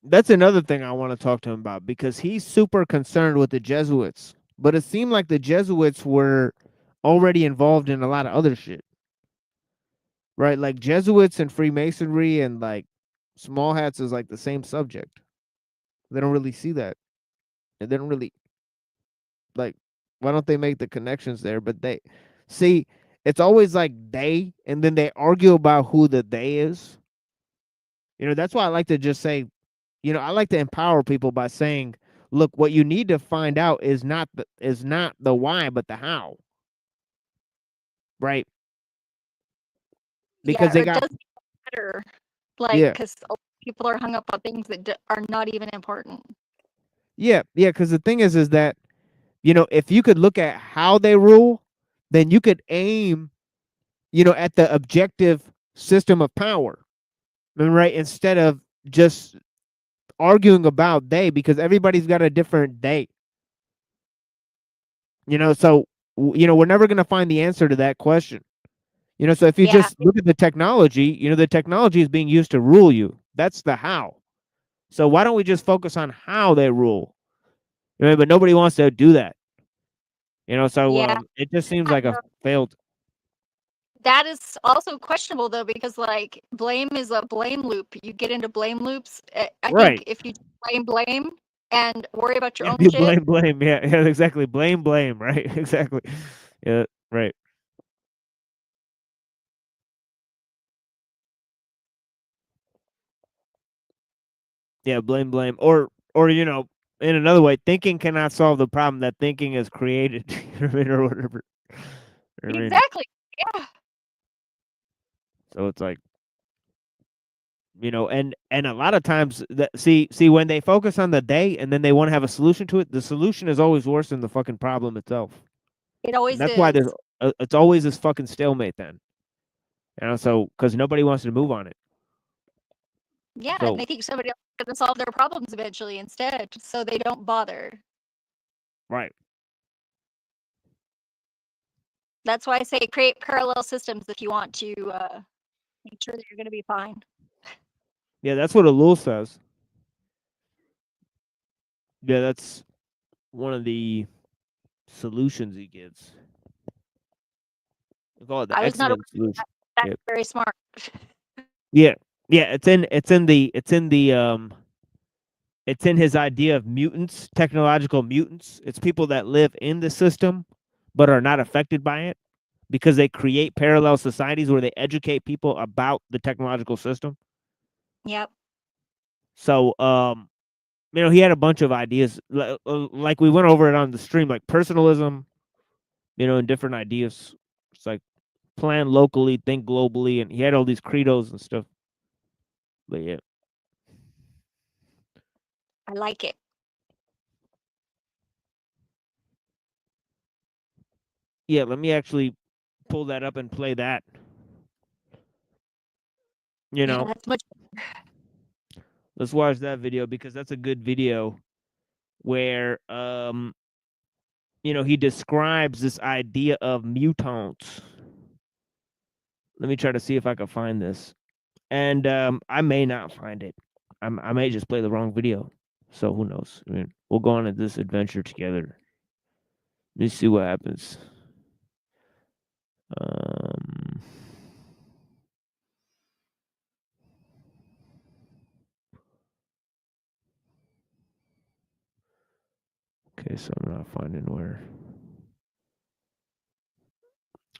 That's another thing I want to talk to him about because he's super concerned with the Jesuits. But it seemed like the Jesuits were already involved in a lot of other shit. Right? Like Jesuits and Freemasonry and like small hats is like the same subject. They don't really see that. And they don't really like, why don't they make the connections there? But they see, it's always like they, and then they argue about who the they is. That's why I like to just say, I like to empower people by saying, look, what you need to find out is not the why, but the how. Right? Because they it got does matter. Like, yeah. because people are hung up on things that are not even important. Yeah, because the thing is that, if you could look at how they rule, then you could aim, at the objective system of power, right? Instead of just arguing about they, because everybody's got a different they. So, we're never going to find the answer to that question. So if you just look at the technology, the technology is being used to rule you. That's the how. So why don't we just focus on how they rule? But nobody wants to do that. So it just seems like a failed. That is also questionable though, because like blame is a blame loop. You get into blame loops. I think if you blame and worry about your own shit. Blame. Yeah, exactly. Blame, right? Exactly. Yeah, right. Yeah, blame. Or in another way, thinking cannot solve the problem that thinking has created. Or whatever. Exactly. Yeah. So it's like, and a lot of times see when they focus on the they and then they want to have a solution to it, the solution is always worse than the fucking problem itself. It always that's is. why there's it's always this fucking stalemate then. So because nobody wants to move on it. Yeah, and they think somebody else is going to solve their problems eventually instead, so they don't bother. Right. That's why I say create parallel systems if you want to make sure that you're going to be fine. Yeah, that's what Alul says. Yeah, that's one of the solutions he gives. We call it the excellent solution. That's very smart. Yeah, yeah. It's in his idea of mutants, technological mutants. It's people that live in the system but are not affected by it because they create parallel societies where they educate people about the technological system. Yep. So, he had a bunch of ideas, like we went over it on the stream, like personalism, and different ideas. It's like plan locally, think globally, and he had all these credos and stuff. But yeah, I like it. yeah. Let me actually pull that up and play that. You Yeah, know, that's much. let's watch that video because that's a good video where he describes this idea of mutants. Let me try to see if I can find this. And I may not find it. I may just play the wrong video. So who knows? I mean, we'll go on this adventure together. Let me see what happens. Um, okay, so I'm not finding where.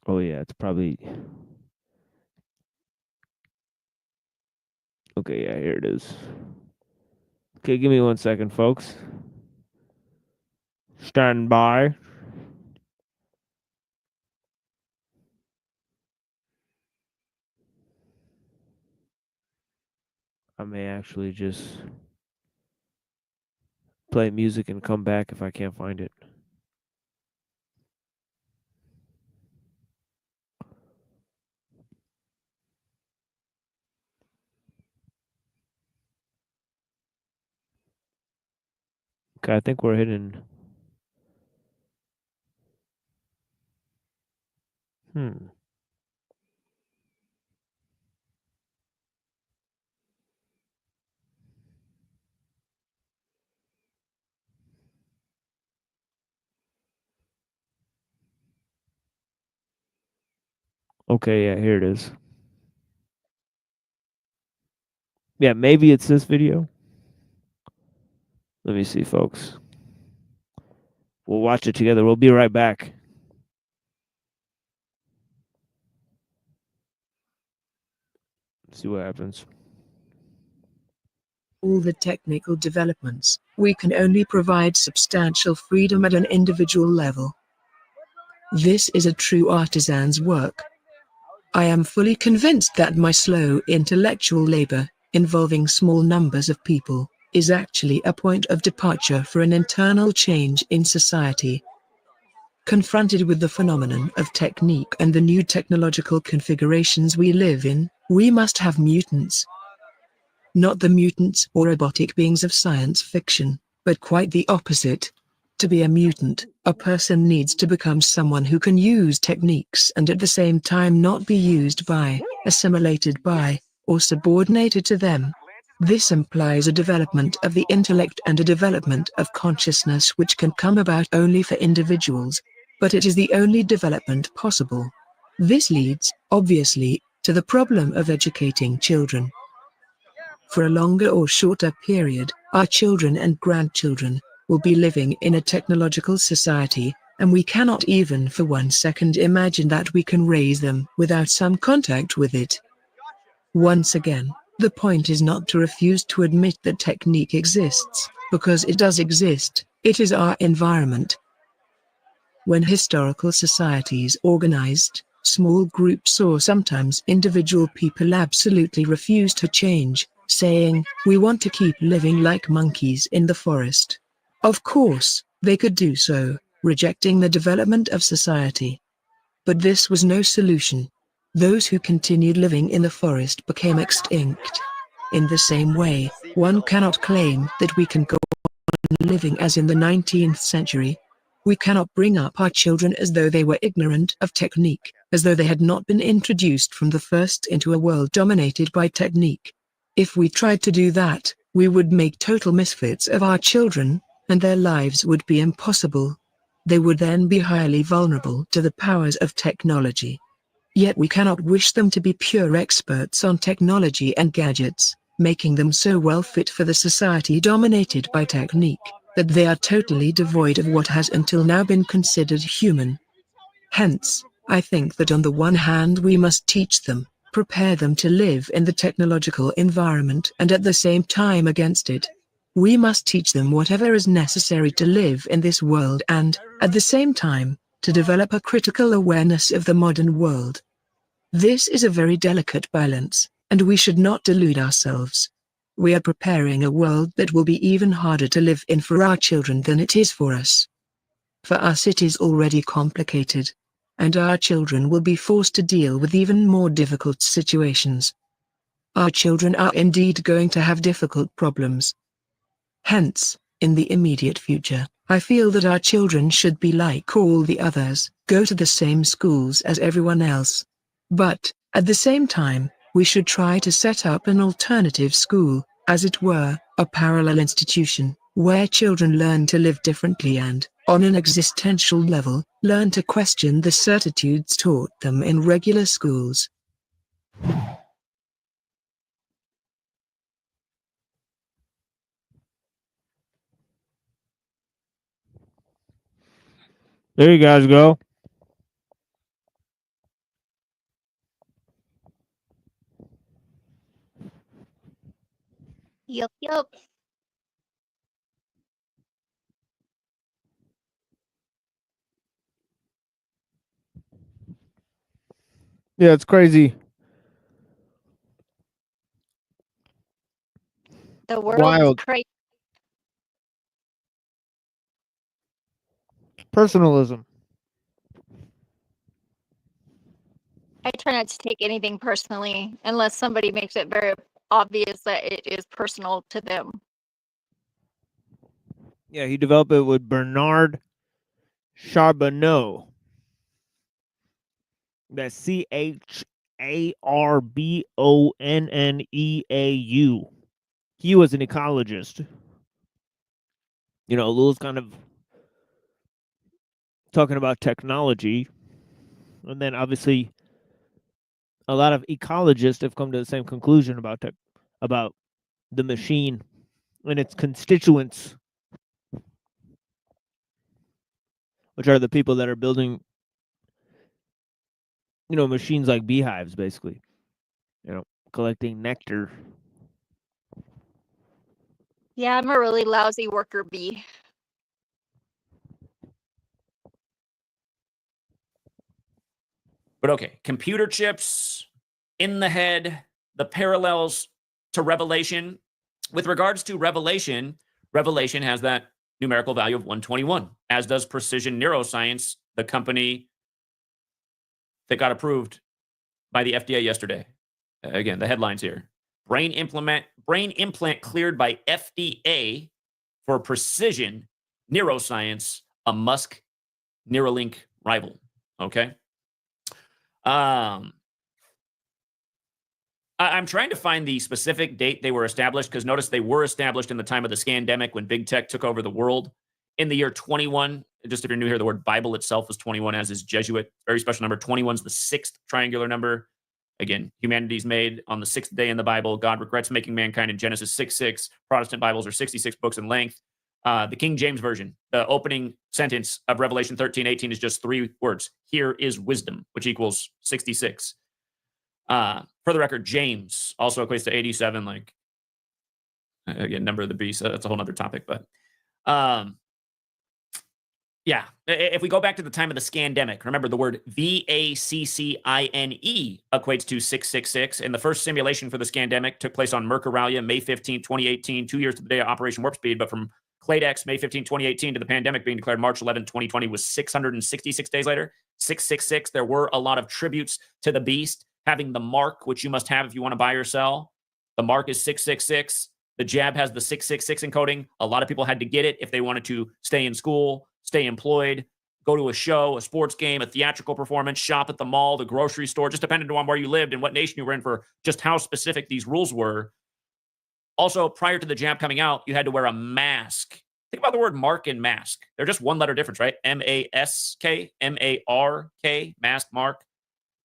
Oh yeah, it's probably. Okay, yeah, here it is. Okay, give me 1 second, folks. Stand by. I may actually just play music and come back if I can't find it. Okay, I think we're hitting. Okay, yeah, here it is. Yeah, maybe it's this video. Let me see, folks. We'll watch it together. We'll be right back. See what happens. All the technical developments, we can only provide substantial freedom at an individual level. This is a true artisan's work. I am fully convinced that my slow intellectual labor, involving small numbers of people, is actually a point of departure for an internal change in society. Confronted with the phenomenon of technique and the new technological configurations we live in, we must have mutants. Not the mutants or robotic beings of science fiction, but quite the opposite. To be a mutant, a person needs to become someone who can use techniques and at the same time not be used by, assimilated by, or subordinated to them. This implies a development of the intellect and a development of consciousness which can come about only for individuals, but it is the only development possible. This leads, obviously, to the problem of educating children. For a longer or shorter period, our children and grandchildren will be living in a technological society, and we cannot even for 1 second imagine that we can raise them without some contact with it. Once again, the point is not to refuse to admit that technique exists, because it does exist. It is our environment. When historical societies organized, small groups or sometimes individual people absolutely refused to change, saying, "We want to keep living like monkeys in the forest." Of course, they could do so, rejecting the development of society. But this was no solution. Those who continued living in the forest became extinct. In the same way, one cannot claim that we can go on living as in the 19th century. We cannot bring up our children as though they were ignorant of technique, as though they had not been introduced from the first into a world dominated by technique. If we tried to do that, we would make total misfits of our children, and their lives would be impossible. They would then be highly vulnerable to the powers of technology. Yet we cannot wish them to be pure experts on technology and gadgets, making them so well fit for the society dominated by technique, that they are totally devoid of what has until now been considered human. Hence, I think that on the one hand we must teach them, prepare them to live in the technological environment and at the same time against it. We must teach them whatever is necessary to live in this world and, at the same time, to develop a critical awareness of the modern world. This is a very delicate balance, and we should not delude ourselves. We are preparing a world that will be even harder to live in for our children than it is for us. For us it is already complicated, and our children will be forced to deal with even more difficult situations. Our children are indeed going to have difficult problems. Hence, in the immediate future, I feel that our children should be like all the others, go to the same schools as everyone else. But, at the same time, we should try to set up an alternative school, as it were, a parallel institution, where children learn to live differently and, on an existential level, learn to question the certitudes taught them in regular schools. There you guys go. Yup, yup. Yeah, it's crazy. The world is Wild. crazy. Personalism. I try not to take anything personally unless somebody makes it very obvious that it is personal to them. Yeah, he developed it with Bernard Charbonneau. That's Charbonneau. He was an ecologist. You know, Lou's kind of talking about technology. And then obviously a lot of ecologists have come to the same conclusion about about the machine and its constituents, which are the people that are building, you know, machines like beehives, basically, you know, collecting nectar. Yeah, I'm a really lousy worker bee. But okay, computer chips in the head, the parallels to Revelation. With regards to Revelation, Revelation has that numerical value of 121, as does Precision Neuroscience, the company that got approved by the FDA yesterday. Again, the headlines here. Brain implant cleared by FDA for Precision Neuroscience, a Musk Neuralink rival. Okay. I'm trying to find the specific date they were established, because notice they were established in the time of the scandemic when big tech took over the world in the year 21. Just if you're new here, the word Bible itself is 21, as is Jesuit. Very special number. 21 is the sixth triangular number. Again, humanity's made on the sixth day in the Bible. God regrets making mankind in Genesis 6:6. Protestant Bibles are 66 books in length. The King James Version, the opening sentence of Revelation 13:18 is just 3 words. Here is wisdom, which equals 66. For the record, James also equates to 87, like, again, number of the beast. That's a whole other topic. But yeah, if we go back to the time of the scandemic, remember the word VACCINE equates to 666. And the first simulation for the scandemic took place on Mercurialia, May 15, 2018, 2 years to the day of Operation Warp Speed. But from Cladex, May 15, 2018 to the pandemic being declared March 11, 2020 was 666 days later. 666. There were a lot of tributes to the beast having the mark, which you must have if you want to buy or sell. The mark is 666. The jab has the 666 encoding. A lot of people had to get it if they wanted to stay in school, stay employed, go to a show, a sports game, a theatrical performance, shop at the mall, the grocery store, just depending on where you lived and what nation you were in for just how specific these rules were. Also, prior to the jab coming out, you had to wear a mask. Think about the word mark and mask. They're just one letter difference, right? M-A-S-K, M-A-R-K, mask, mark.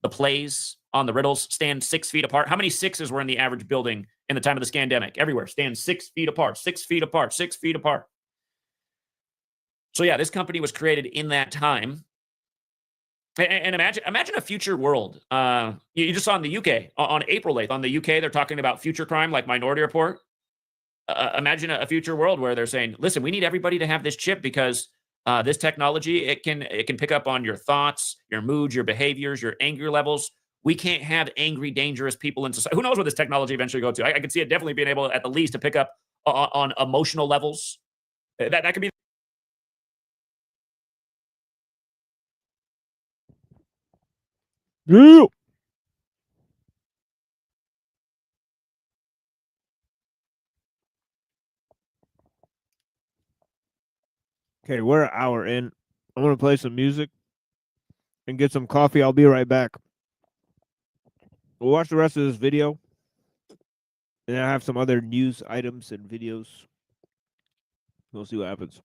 the plays on the riddles stand 6 feet apart. How many sixes were in the average building in the time of the scandemic? Everywhere, stand 6 feet apart, 6 feet apart, 6 feet apart. So yeah, this company was created in that time. And imagine a future world. You just saw in the UK on April 8th. On the UK, they're talking about future crime like Minority Report. Imagine a future world where they're saying, listen, we need everybody to have this chip because this technology, it can pick up on your thoughts, your moods, your behaviors, your anger levels. We can't have angry, dangerous people in society. Who knows where this technology eventually go to? I could see it definitely being able, at the least, to pick up on emotional levels. That could be. Yeah. Okay, we're an hour in. I'm gonna play some music and get some coffee. I'll be right back. We'll watch the rest of this video. And I have some other news items and videos. We'll see what happens.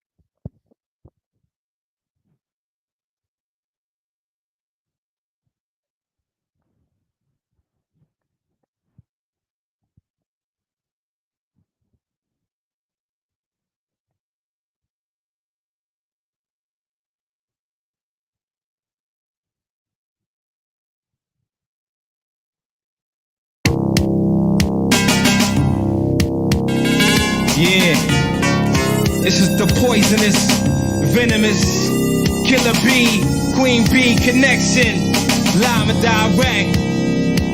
Yeah, this is the poisonous, venomous, killer bee, queen bee connection, live and direct,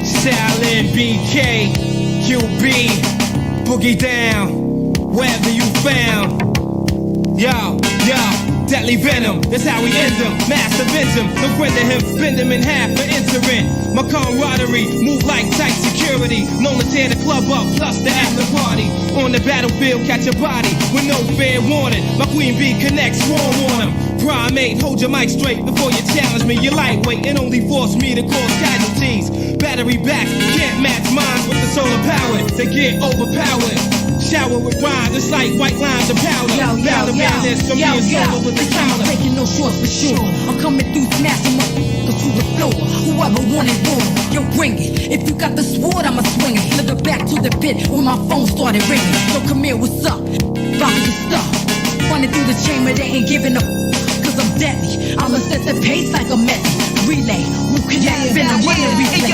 Stalin, BK, QB, boogie down, wherever you found, yo, deadly venom, that's how we end them, master them, no friend to him, bend him in half for entering, my camaraderie, move like tight security, known to tear the club up, plus the after party, on the battlefield, catch a body, with no fair warning, my queen bee connects, swarm on him, primate, hold your mic straight before you challenge me, you're lightweight, and only force me to cause casualties, battery backs, can't match mine with the solar power, they get overpowered, shower with rhymes, it's like white lines of powder, battle madness from me and solo with the counter, taking no shorts for sure, I'm coming through smashing my to the floor, whoever wanted war, yo bring it, if you got the sword I'ma swing it, slither back to the pit when my phone started ringing, so come here, what's up, rock the stuff, running through the chamber, they ain't giving up, cause I'm deadly, I'ma set the pace like a method, relay, who can venom, run the replay,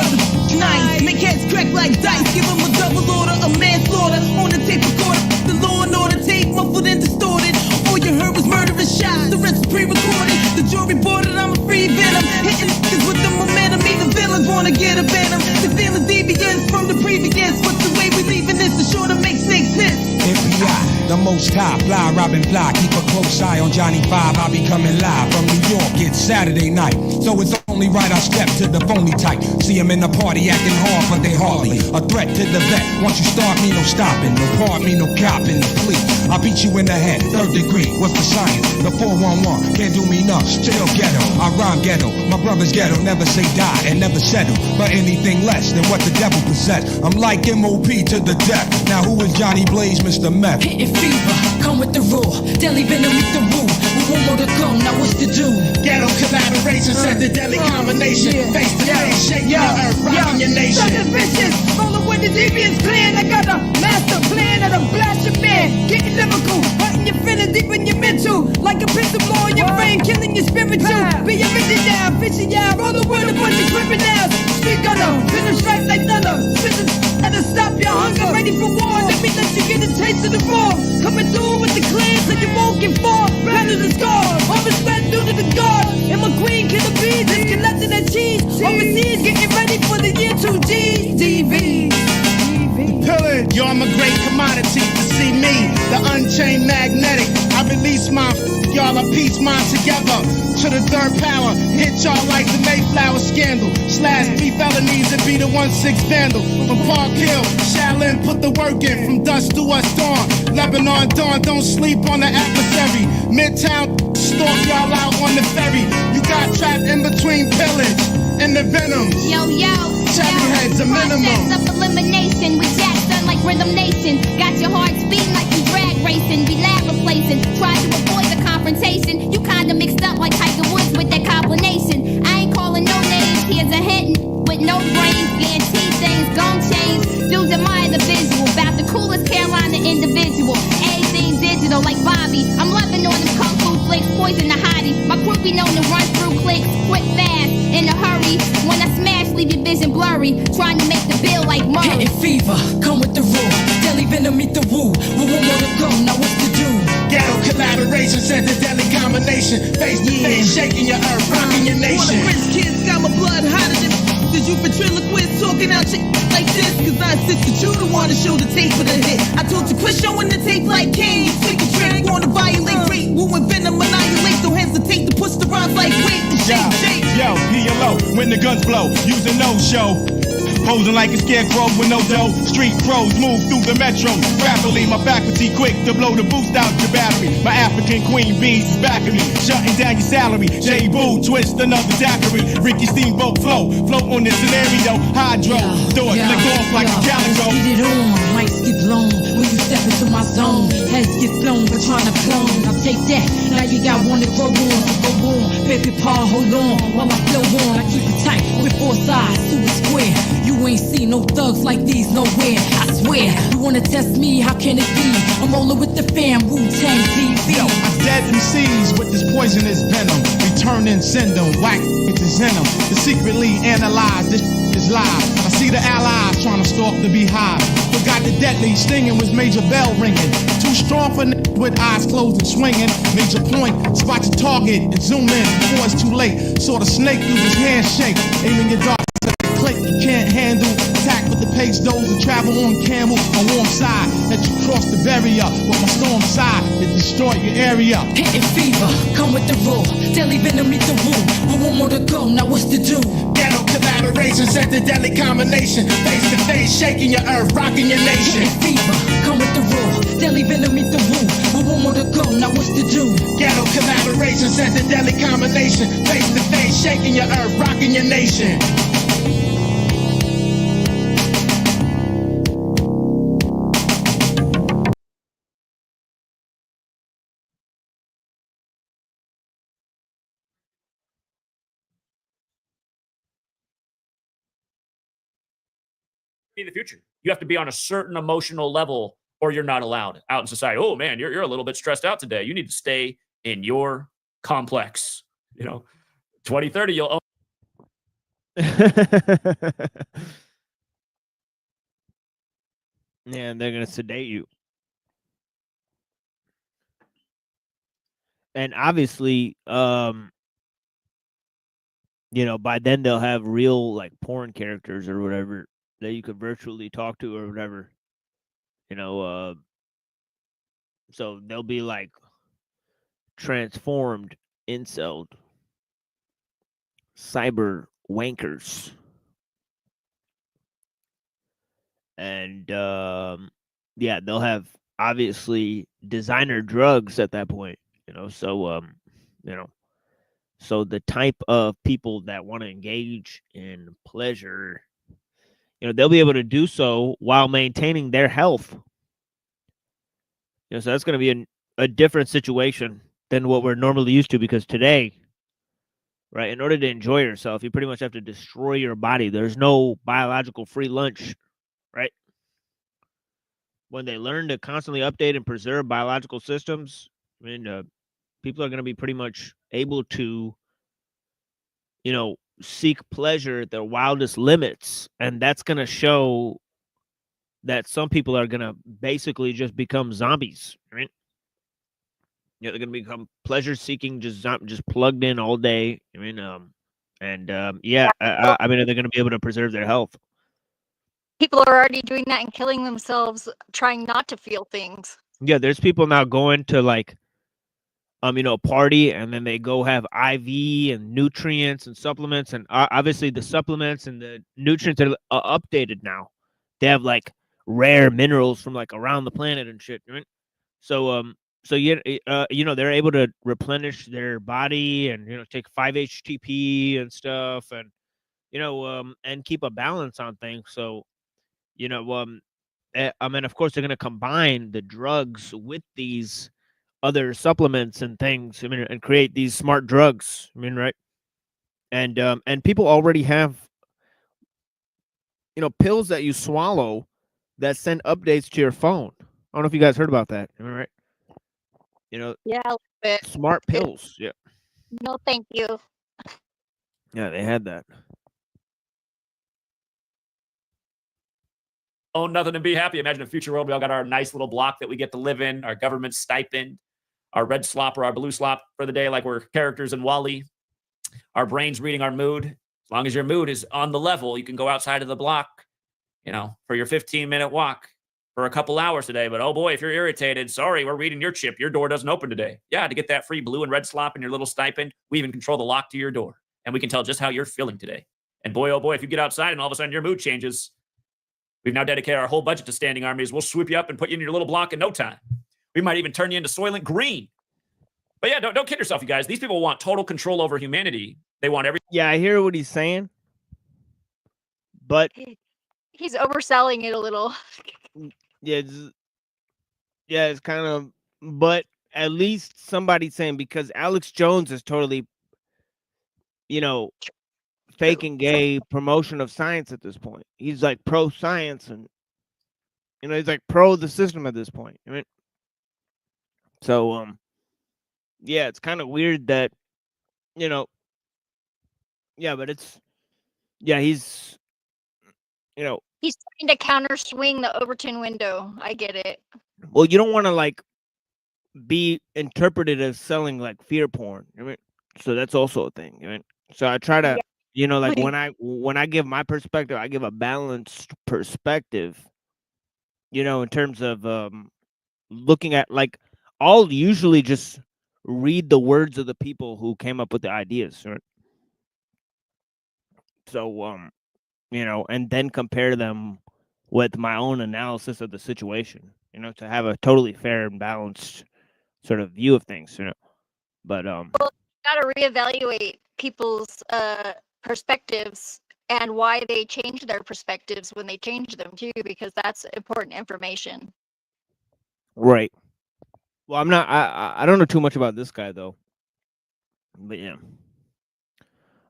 nice, make heads crack like dice, give them a double order, a manslaughter, on the tape recorder, the law and order tape, muffled and distorted, all you heard was murderous shots, the rest pre-recorded, the jury boarded, I'm a free venom, hitting niggas with the momentum, even villains wanna get a venom, the feeling deviance from the previous, but the way we leaving this is sure to make snakes hiss. NPI, the most high, fly, robbing fly, keep a close eye on Johnny 5, I'll be coming live from New York, it's Saturday night, so it's only right I step to the phony type, see him in the party acting hard, but they hardly, a threat to the vet, once you start me, no stopping, no part me, no copping, the plea, I'll beat you in the head, 3rd degree, what's the science, the 411, can't do me none, still ghetto, I rhyme ghetto, my brother's ghetto, never say die and never settle, for anything less than what the devil possessed, I'm like MOP to the death, now who is Johnny Blaze, Mr. Meth? Hitting fever, come with the raw, deadly venom with the rule, with one more to come, now what's to do? Ghetto collaboration, set the deadly combination, face to face, shaking the earth, rocking your nation. Such vicious, rolling with the deviants clan, I got a master plan of the blast your man, getting lyrical, hurting your feeling deep in your mental, like a pistol blow in your brain, killing your spiritual, be a rigid down, fishing out, rolling with a bunch of criminals, street gunner, finish strike like thunder, spitting, and to stop your hunger, ready for war, let me let you get a taste of the raw, coming through with the clans that you won't get far, rather than scar, all respect due to the guard, and my queen killer bees, is collecting that cheese, overseas getting ready for the year 2G, DV. Pillage, yo, I'm a great commodity to see me, the unchained magnetic. I release my y'all, I piece mine together to the 3rd power. Hit y'all like the Mayflower scandal. Slash 3 felonies and be the 1-6 vandal. From Park Hill, Shaolin put the work in from dusk to us dawn. Lebanon dawn, don't sleep on the adversary. Midtown stalk y'all out on the ferry. You got trapped in between pillage and the venoms. Yo, Cherry heads a minimum. Process of elimination with Jack done like Rhythm Nation. Got your heart speeding like you drag racing. Be lab replacing. Try to avoid the confrontation. You kinda mixed up like Tiger Woods with that combination. I ain't calling no names. Here's a hint. poison the hottie. My crew be known to run through clicks quick, fast, in a hurry. When I smash, leave your vision blurry. Trying to make the bill like Murray. Hitting fever, come with the rule. Deli venom, meet the woo. We want more to go, now what's to do? Ghetto collaboration, sent a deadly combination. Face to face, shaking your earth, rocking your nation. One of Prince kids got my blood hotter than did you ventriloquist talking out shit like this? Cause I insisted you the one to show the tape for the hit. I told you quit showing the tape like King. You take a trick, wanna violate great. Woo and venom annihilate. Don't hesitate to push the rhymes like weight and shake. Yo, PLO, when the guns blow, using no show. Posing like a scarecrow with no dough. Street crows move through the metro rapidly. My faculty quick to blow the boost out your battery. My African queen bees is back of me, shutting down your salary. J Boo, twist another daiquiri. Ricky Steamboat float on this scenario. Hydro, throw it, lick off like a calico. Get it on, mics get blown when you step into my zone. Heads get blown for trying to clone. Now take that, now you got one to grow on. Go on, baby paw, hold on while I flow on. I keep it tight with four sides to a square. You ain't seen no thugs like these nowhere, I swear. You wanna test me, how can it be? I'm rolling with the fam, Wu-Tang TV. Yo, I dead MCs with this poisonous venom. Return and send them, whack it's in them. To secretly analyze this is live. I see the allies trying to stalk the beehive. Forgot the deadly stinging was Major Bell ringing. Too strong for with eyes closed and swinging. Major point, spot your target and zoom in before it's too late. Saw the snake through his handshake, aiming your dark. Click, you can't handle. Attack with the pace, those who travel on camel. On warm side, let you cross the barrier. With my storm side, it destroy your area. Hitting fever, come with the roll. Deli venom, meet the woo. We want more to go, now what's to do? Ghetto collaboration, set the deadly combination. Face to face, shaking your earth, rocking your nation. Hitting fever, come with the roll. Deli venom, meet the woo. We want more to go, now what's to do? Ghetto collaboration, set the deadly combination. Face to face, shaking your earth, rocking your nation. In the future, you have to be on a certain emotional level or you're not allowed out in society. Oh man, you're a little bit stressed out today. You need to stay in your complex. 2030 you'll Yeah, and they're gonna sedate you. And obviously, by then they'll have real like porn characters or whatever that you could virtually talk to or whatever. So they'll be like transformed, incelled, cyber wankers. And they'll have obviously designer drugs at that point, so the type of people that want to engage in pleasure, they'll be able to do so while maintaining their health. So that's going to be a different situation than what we're normally used to, because today, right, in order to enjoy yourself, you pretty much have to destroy your body. There's no biological free lunch, right? When they learn to constantly update and preserve biological systems, people are going to be pretty much able to, seek pleasure at their wildest limits. And that's going to show that some people are going to basically just become zombies, right? They're going to become pleasure seeking, just plugged in all day. they're going to be able to preserve their health. People are already doing that and killing themselves, trying not to feel things. Yeah, there's people now going to like, party, and then they go have IV and nutrients and supplements, and obviously the supplements and the nutrients are updated now. They have like rare minerals from like around the planet and shit, right? So they're able to replenish their body and take 5-HTP and stuff, and and keep a balance on things. So of course they're going to combine the drugs with these other supplements and things, and create these smart drugs, right? And people already have pills that you swallow that send updates to your phone. I don't know if you guys heard about that, right? Yeah, But Smart pills. Yeah. no, thank you. Yeah, they had that. Own nothing and be happy. Imagine a future world. We all got our nice little block that we get to live in, our government stipend, our red slop or our blue slop for the day, like we're characters in Wall-E. Our brains reading our mood. As long as your mood is on the level, you can go outside of the block, for your 15-minute walk for a couple hours today. But oh boy, if you're irritated, sorry, we're reading your chip. Your door doesn't open today. Yeah, to get that free blue and red slop and your little stipend, we even control the lock to your door. And we can tell just how you're feeling today. And boy, oh boy, if you get outside and all of a sudden your mood changes, we've now dedicated our whole budget to standing armies. We'll swoop you up and put you in your little block in no time. We might even turn you into Soylent Green. But yeah, don't kid yourself, you guys. These people want total control over humanity. They want everything. Yeah, I hear what he's saying. But He's overselling it a little. yeah, it's kind of, but at least somebody's saying, because Alex Jones is totally, fake and gay promotion of science at this point. He's like pro science, and he's like pro the system at this point. So yeah, it's kind of weird that yeah, but he's He's trying to counter swing the Overton window. I get it. well, you don't want to be interpreted as selling like fear porn. So that's also a thing. So I try to when I give my perspective, I give a balanced perspective. In terms of looking at I'll usually just read the words of the people who came up with the ideas. Right? So and then compare them with my own analysis of the situation. To have a totally fair and balanced sort of view of things. But well, you got to reevaluate people's perspectives and why they change their perspectives when they change them too, because that's important information. Right. Well, I'm not. I don't know too much about this guy though. But yeah,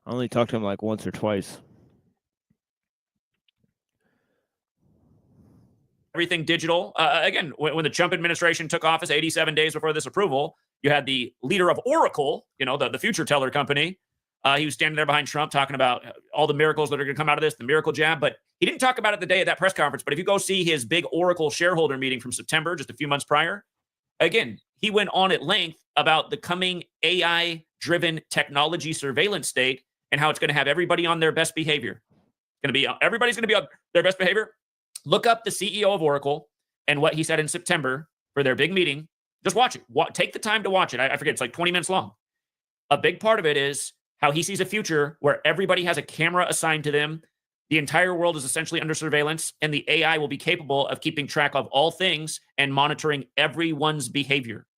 I only talked to him like once or twice. Everything digital. Again, when the Trump administration took office 87 days before this approval, you had the leader of Oracle, the future teller company. He was standing there behind Trump talking about all the miracles that are going to come out of this, the miracle jab. But he didn't talk about it the day at that press conference. But if you go see his big Oracle shareholder meeting from September, just a few months prior, again, he went on at length about the coming AI-driven technology surveillance state and how it's going to have everybody on their best behavior. Everybody's going to be on their best behavior. Look up the CEO of Oracle and what he said in September for their big meeting. Just watch it. Take the time to watch it. I forget, it's like 20 minutes long. A big part of it is how he sees a future where everybody has a camera assigned to them. The entire world is essentially under surveillance, and the AI will be capable of keeping track of all things and monitoring everyone's behavior.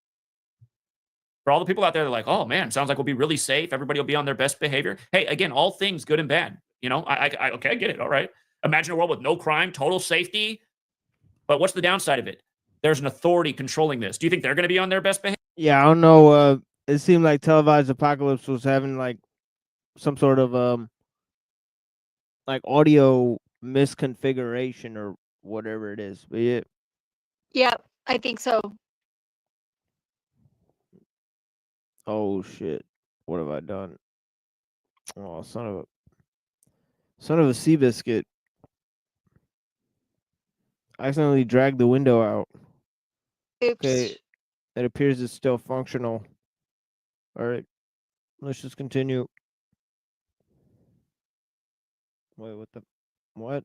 For all the people out there that are like, oh man, sounds like we'll be really safe. Everybody will be on their best behavior. Hey, again, all things good and bad. I get it. All right. Imagine a world with no crime, total safety. But what's the downside of it? There's an authority controlling this. Do you think they're going to be on their best behavior? Yeah, I don't know. It seemed like Televised Apocalypse was having some sort of audio misconfiguration or whatever it is. But yeah. Yeah, I think so. Oh shit! What have I done? Oh, son of a Seabiscuit! I accidentally dragged the window out. Oops. Okay, it appears it's still functional. All right, let's just continue. Wait, what?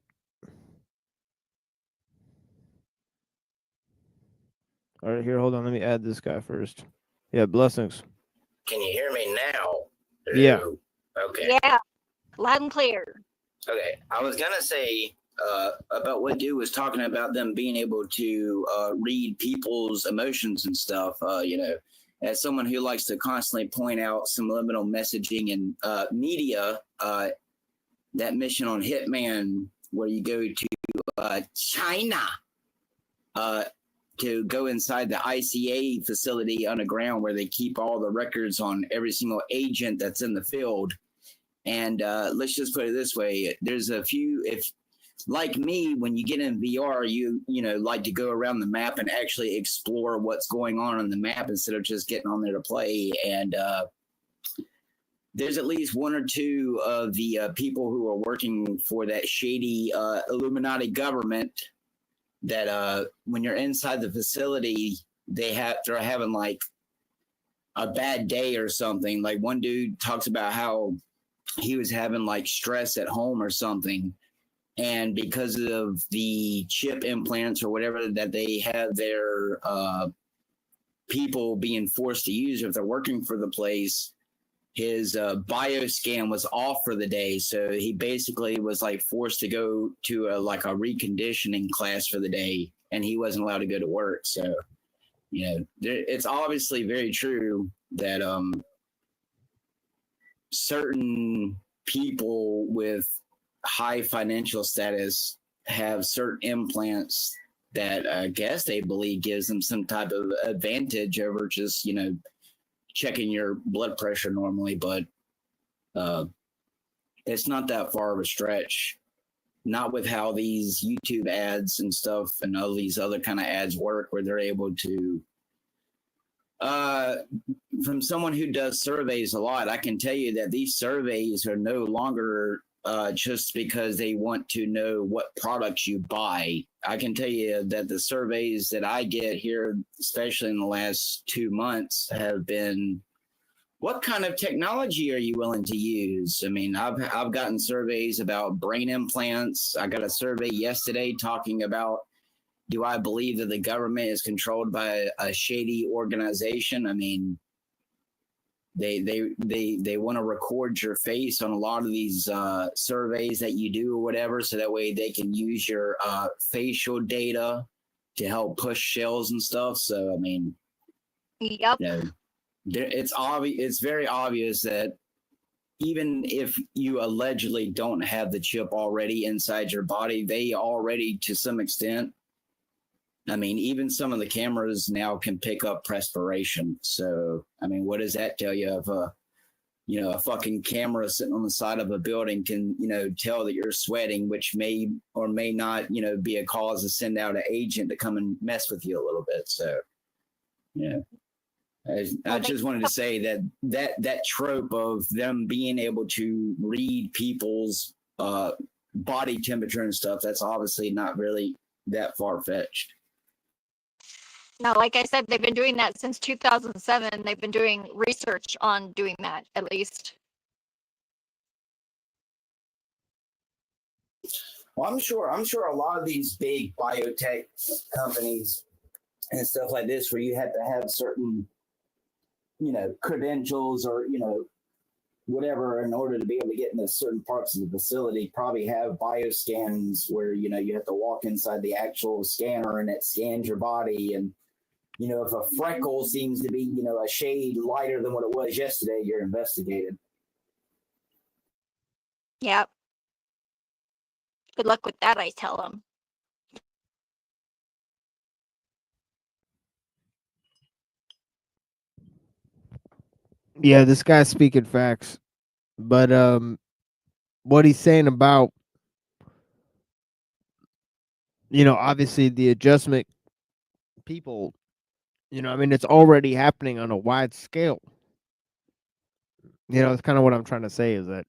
All right, here, hold on. Let me add this guy first. Yeah, blessings. Can you hear me now? Yeah. Okay. Yeah, loud and clear. Okay, I was gonna say about what dude was talking about them being able to read people's emotions and stuff. As someone who likes to constantly point out subliminal messaging and media, that mission on Hitman where you go to China to go inside the ICA facility underground where they keep all the records on every single agent that's in the field. And let's just put it this way: there's a few. If like me, when you get in VR, you like to go around the map and actually explore what's going on the map instead of just getting on there to play. And there's at least one or two of the people who are working for that shady Illuminati government that when you're inside the facility, they're having like a bad day or something. Like one dude talks about how he was having like stress at home or something. And because of the chip implants or whatever that they have their people being forced to use if they're working for the place, his bioscan was off for the day. So he basically was like forced to go to a reconditioning class for the day, and he wasn't allowed to go to work. So, it's obviously very true that certain people with high financial status have certain implants that I guess they believe gives them some type of advantage over just, checking your blood pressure normally, but it's not that far of a stretch. Not with how these YouTube ads and stuff and all these other kind of ads work, where they're able to from someone who does surveys a lot, I can tell you that these surveys are no longer just because they want to know what products you buy. I can tell you that the surveys that I get here, especially in the last 2 months, have been, what kind of technology are you willing to use? I mean, I've gotten surveys about brain implants. I got a survey yesterday talking about, do I believe that the government is controlled by a shady organization? I mean, they want to record your face on a lot of these surveys that you do or whatever, so that way they can use your facial data to help push sales and stuff. So I mean, yep. It's very obvious that even if you allegedly don't have the chip already inside your body, they already, to some extent, I mean, even some of the cameras now can pick up perspiration. So, I mean, what does that tell you? If a fucking camera sitting on the side of a building can, tell that you're sweating, which may or may not, be a cause to send out an agent to come and mess with you a little bit. So, I just wanted to say that trope of them being able to read people's body temperature and stuff, that's obviously not really that far-fetched. No, like I said, they've been doing that since 2007. They've been doing research on doing that, at least. Well, I'm sure a lot of these big biotech companies and stuff like this, where you have to have certain, credentials or, whatever in order to be able to get into certain parts of the facility, probably have bioscans where, you have to walk inside the actual scanner and it scans your body. And, if a freckle seems to be, a shade lighter than what it was yesterday, you're investigated. Yep. Good luck with that, I tell them. Yeah, this guy's speaking facts. But what he's saying about, obviously the adjustment people, I mean, it's already happening on a wide scale. It's kind of what I'm trying to say is that,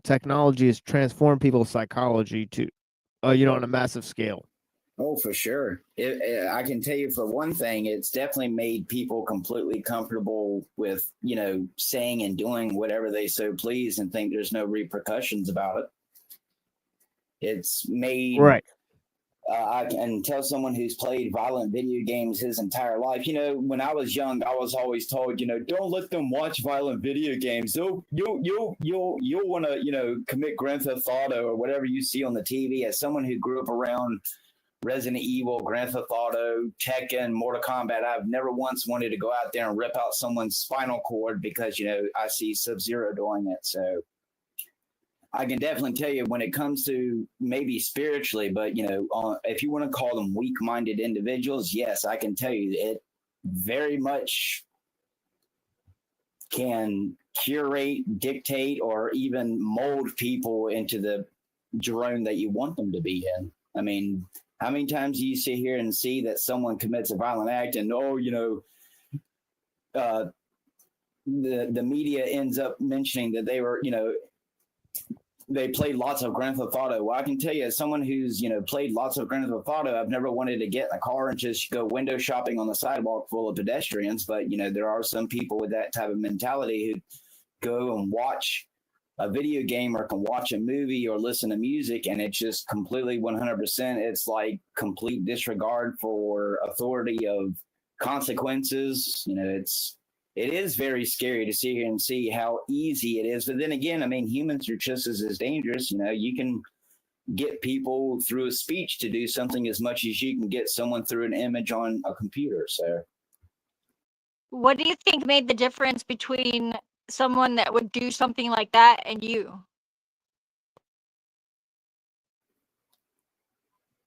technology has transformed people's psychology to, on a massive scale. Oh, for sure. I can tell you for one thing, it's definitely made people completely comfortable with, saying and doing whatever they so please and think there's no repercussions about it. It's made, right. I can tell someone who's played violent video games his entire life. When I was young, I was always told, don't let them watch violent video games. You'll want to, commit Grand Theft Auto or whatever you see on the TV. As someone who grew up around Resident Evil, Grand Theft Auto, Tekken, Mortal Kombat, I've never once wanted to go out there and rip out someone's spinal cord because, I see Sub-Zero doing it. So I can definitely tell you when it comes to maybe spiritually, but, if you want to call them weak-minded individuals, yes, I can tell you it very much can curate, dictate, or even mold people into the drone that you want them to be in. I mean, how many times do you sit here and see that someone commits a violent act and the media ends up mentioning that they were, they played lots of Grand Theft Auto. Well, I can tell you, as someone who's played lots of Grand Theft Auto, I've never wanted to get in a car and just go window shopping on the sidewalk full of pedestrians. But there are some people with that type of mentality who go and watch a video game or can watch a movie or listen to music, and it's just completely 100%. It's like complete disregard for authority of consequences. It is very scary to sit here and see how easy it is. But then again, I mean, humans are just as dangerous. You can get people through a speech to do something as much as you can get someone through an image on a computer. So, what do you think made the difference between someone that would do something like that and you?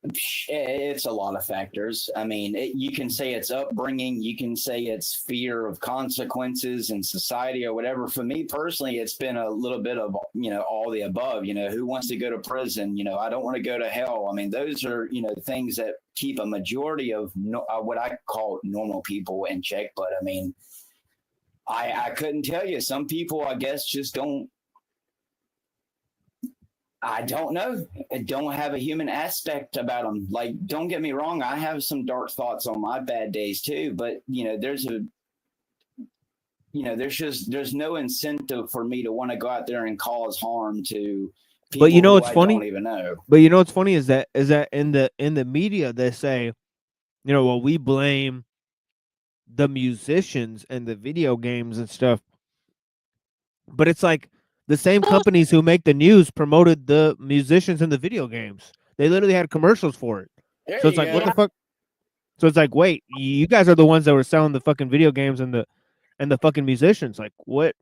It's a lot of factors. I mean, you can say it's upbringing. You can say it's fear of consequences in society or whatever. For me personally, it's been a little bit of, all the above. Who wants to go to prison? I don't want to go to hell. I mean, those are, things that keep a majority of what I call normal people in check. But I mean, I couldn't tell you. Some people, I guess, just don't. I don't know. Don't have a human aspect about them. Like, don't get me wrong. I have some dark thoughts on my bad days too, but there's no incentive for me to want to go out there and cause harm to people But who it's I funny. don't even know. But what's funny is that in the media they say, well, we blame the musicians and the video games and stuff. But it's like the same companies who make the news promoted the musicians and the video games. They literally had commercials for it. So it's like, what the fuck? So it's like, wait, you guys are the ones that were selling the fucking video games and the fucking musicians. Like, what?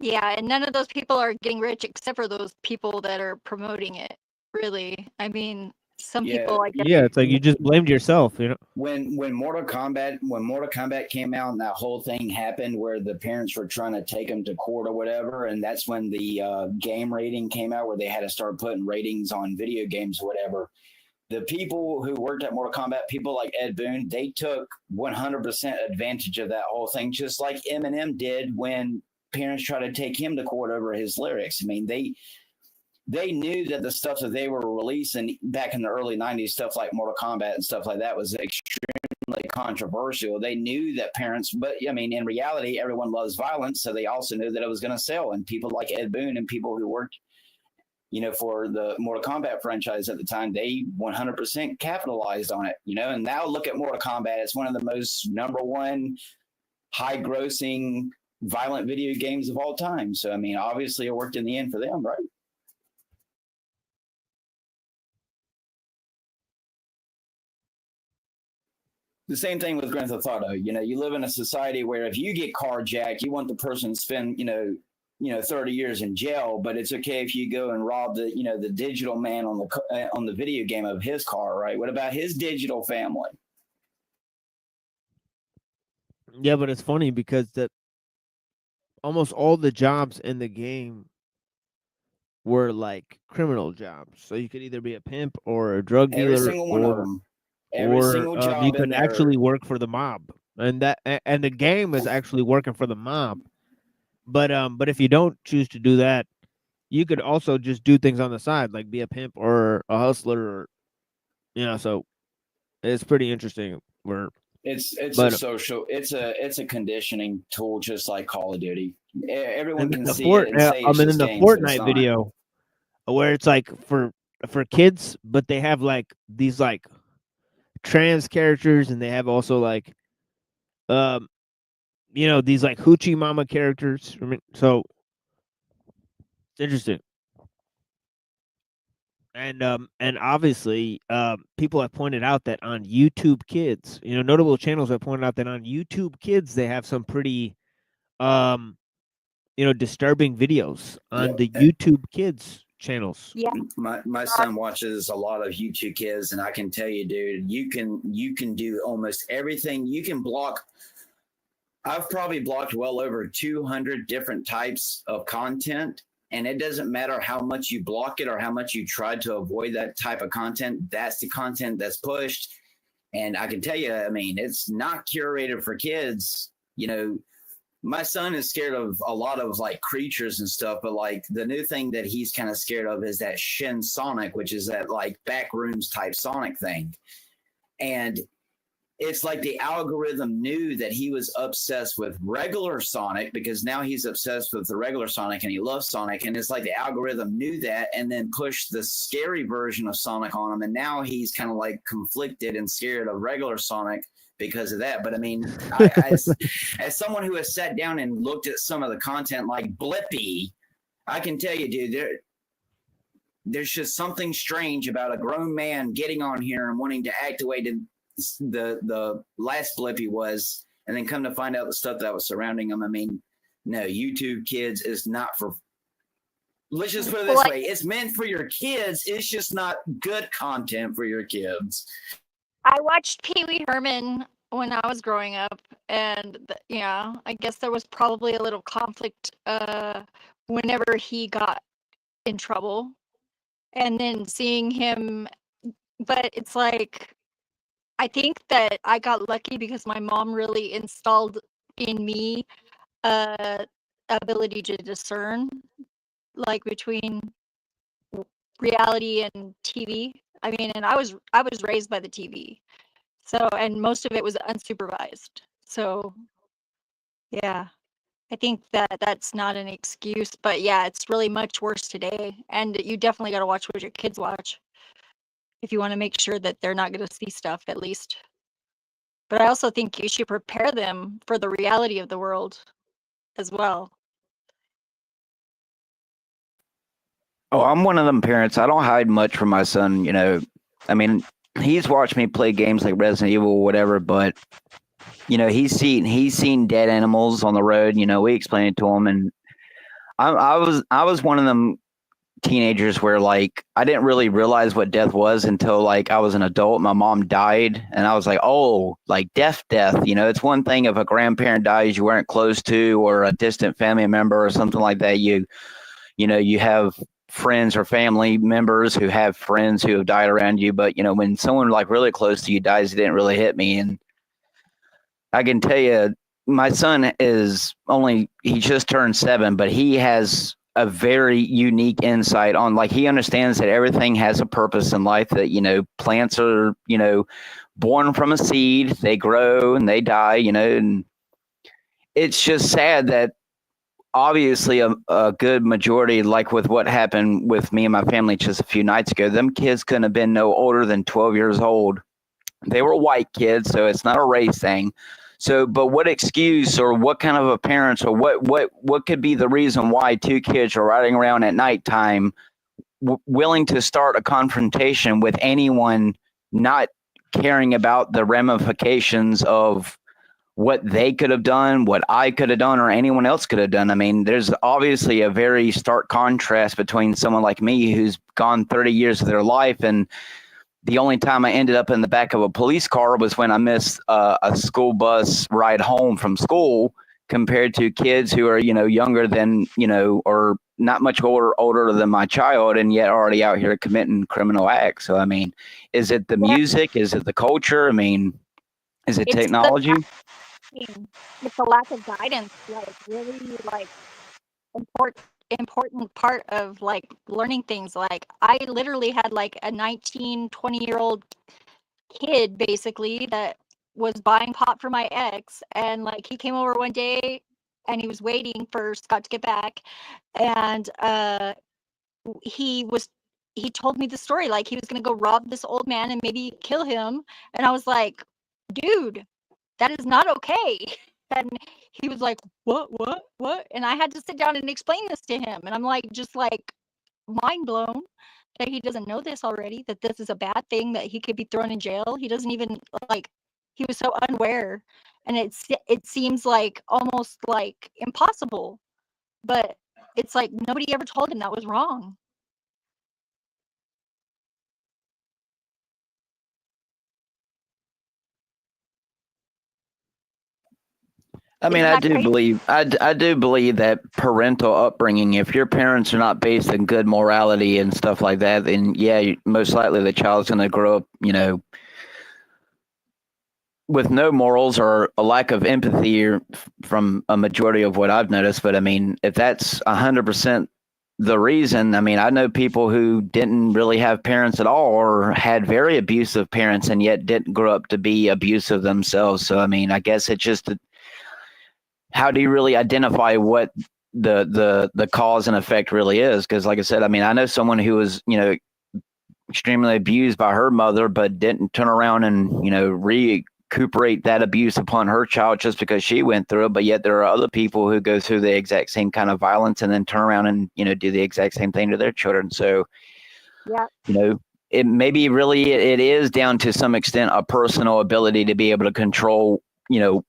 Yeah, and none of those people are getting rich except for those people that are promoting it. Really, I mean, some people. I guess. Yeah, it's like you just blamed yourself. When Mortal Kombat came out and that whole thing happened where the parents were trying to take them to court or whatever, and that's when the game rating came out where they had to start putting ratings on video games or whatever. The people who worked at Mortal Kombat, people like Ed Boon, they took 100% advantage of that whole thing, just like Eminem did when parents tried to take him to court over his lyrics. I mean, they knew that the stuff that they were releasing back in the early 90s, stuff like Mortal Kombat and stuff like that, was extremely controversial. They knew that parents, but I mean, in reality, everyone loves violence. So they also knew that it was going to sell. And people like Ed Boon and people who worked, for the Mortal Kombat franchise at the time, they 100% capitalized on it, and now look at Mortal Kombat. It's one of the most number one high grossing violent video games of all time. So, I mean, obviously it worked in the end for them, right? The same thing with Grand Theft Auto. You live in a society where if you get carjacked, you want the person to spend, 30 years in jail, but it's okay if you go and rob the digital man on the video game of his car, right? What about his digital family? Yeah, but it's funny because almost all the jobs in the game were like criminal jobs. So you could either be a pimp or a drug dealer, Every single one of them. Every single job you in could there. actually work for the mob, and the game is actually working for the mob. But if you don't choose to do that, you could also just do things on the side, like be a pimp or a hustler, or so it's pretty interesting. It's a conditioning tool, just like Call of Duty. Everyone can see it and say it's in just the games, but it's Fortnite not. video where it's like for kids, but they have like these like trans characters, and they have also like these like hoochie mama characters. I mean, so it's interesting. And obviously, people have pointed out that on YouTube Kids, notable channels have pointed out that on YouTube Kids they have some pretty, disturbing videos on the YouTube Kids channels. Yeah, my son watches a lot of YouTube Kids, and I can tell you, dude, you can do almost everything. You can block. I've probably blocked well over 200 different types of content And it doesn't matter how much you block it or how much you try to avoid that type of content. That's the content that's pushed. And I can tell you, I mean, it's not curated for kids. You know, my son is scared of a lot of like creatures and stuff, but like the new thing that he's kind of scared of is that Shin Sonic, which is that like backrooms type Sonic thing. And it's like the algorithm knew that he was obsessed with regular Sonic because now he's obsessed with the regular Sonic and he loves Sonic. And it's like the algorithm knew that and then pushed the scary version of Sonic on him. And now he's kind of like conflicted and scared of regular Sonic because of that. But I mean, as someone who has sat down and looked at some of the content like Blippi, I can tell you, dude, there's just something strange about a grown man getting on here and wanting to act the way the last Blippi was, and then come to find out the stuff that was surrounding him. I mean, no, YouTube Kids is not for. Let's just put it this way: it's meant for your kids. It's just not good content for your kids. I watched Pee Wee Herman when I was growing up, and yeah, I guess there was probably a little conflict whenever he got in trouble, and then seeing him. But it's like, I think that I got lucky because my mom really installed in me ability to discern, like between reality and TV. I mean, and I was raised by the TV, so, and most of it was unsupervised. So, yeah, I think that that's not an excuse, but yeah, it's really much worse today, and you definitely got to watch what your kids watch if you want to make sure that they're not going to see stuff, at least. But I also think you should prepare them for the reality of the world as well. Oh, I'm one of them parents. I don't hide much from my son. You know, I mean, he's watched me play games like Resident Evil or whatever, but you know, he's seen dead animals on the road. You know, we explained it to him, and I was one of them teenagers where like I didn't really realize what death was until like I was an adult. My mom died, and I was like, oh, like death. You know, it's one thing if a grandparent dies you weren't close to, or a distant family member or something like that. You know, you have friends or family members who have friends who have died around you, but you know, when someone like really close to you dies, it didn't really hit me. And I can tell you, my son he just turned 7, but he has a very unique insight on, like, he understands that everything has a purpose in life, that, you know, plants are, you know, born from a seed, they grow and they die, you know, and it's just sad that obviously a good majority, like with what happened with me and my family just a few nights ago, them kids couldn't have been no older than 12 years old. They were white kids, so it's not a race thing. So, but what excuse or what kind of a parents or what could be the reason why 2 kids are riding around at nighttime willing to start a confrontation with anyone, not caring about the ramifications of what they could have done, what I could have done, or anyone else could have done? I mean, there's obviously a very stark contrast between someone like me who's gone 30 years of their life, and the only time I ended up in the back of a police car was when I missed a school bus ride home from school, compared to kids who are, you know, younger than, you know, or not much older than my child, and yet already out here committing criminal acts. So, I mean, is it the music? Is it the culture? I mean, is it technology? It's a lack of guidance, like really like important part of like learning things. Like I literally had like a 19-20-year-old kid basically that was buying pot for my ex, and like he came over one day and he was waiting for Scott to get back, and he told me the story, like he was gonna go rob this old man and maybe kill him, and I was like, dude, that is not okay. And he was like, what? And I had to sit down and explain this to him. And I'm like, just like mind blown that he doesn't know this already, that this is a bad thing, that he could be thrown in jail. He doesn't even like, he was so unaware. And it seems like almost like impossible, but it's like nobody ever told him that was wrong. I mean, Isn't I that do crazy? believe I do believe that parental upbringing. If your parents are not based in good morality and stuff like that, then yeah, most likely the child's going to grow up, with no morals or a lack of empathy from a majority of what I've noticed. But I mean, if that's 100% the reason, I mean, I know people who didn't really have parents at all or had very abusive parents and yet didn't grow up to be abusive themselves. So I mean, I guess it's just how do you really identify what the cause and effect really is? Because like I said, I mean, I know someone who was, extremely abused by her mother, but didn't turn around and, recuperate that abuse upon her child just because she went through it. But yet there are other people who go through the exact same kind of violence and then turn around and, do the exact same thing to their children. So, yeah, it maybe really it is down to some extent a personal ability to be able to control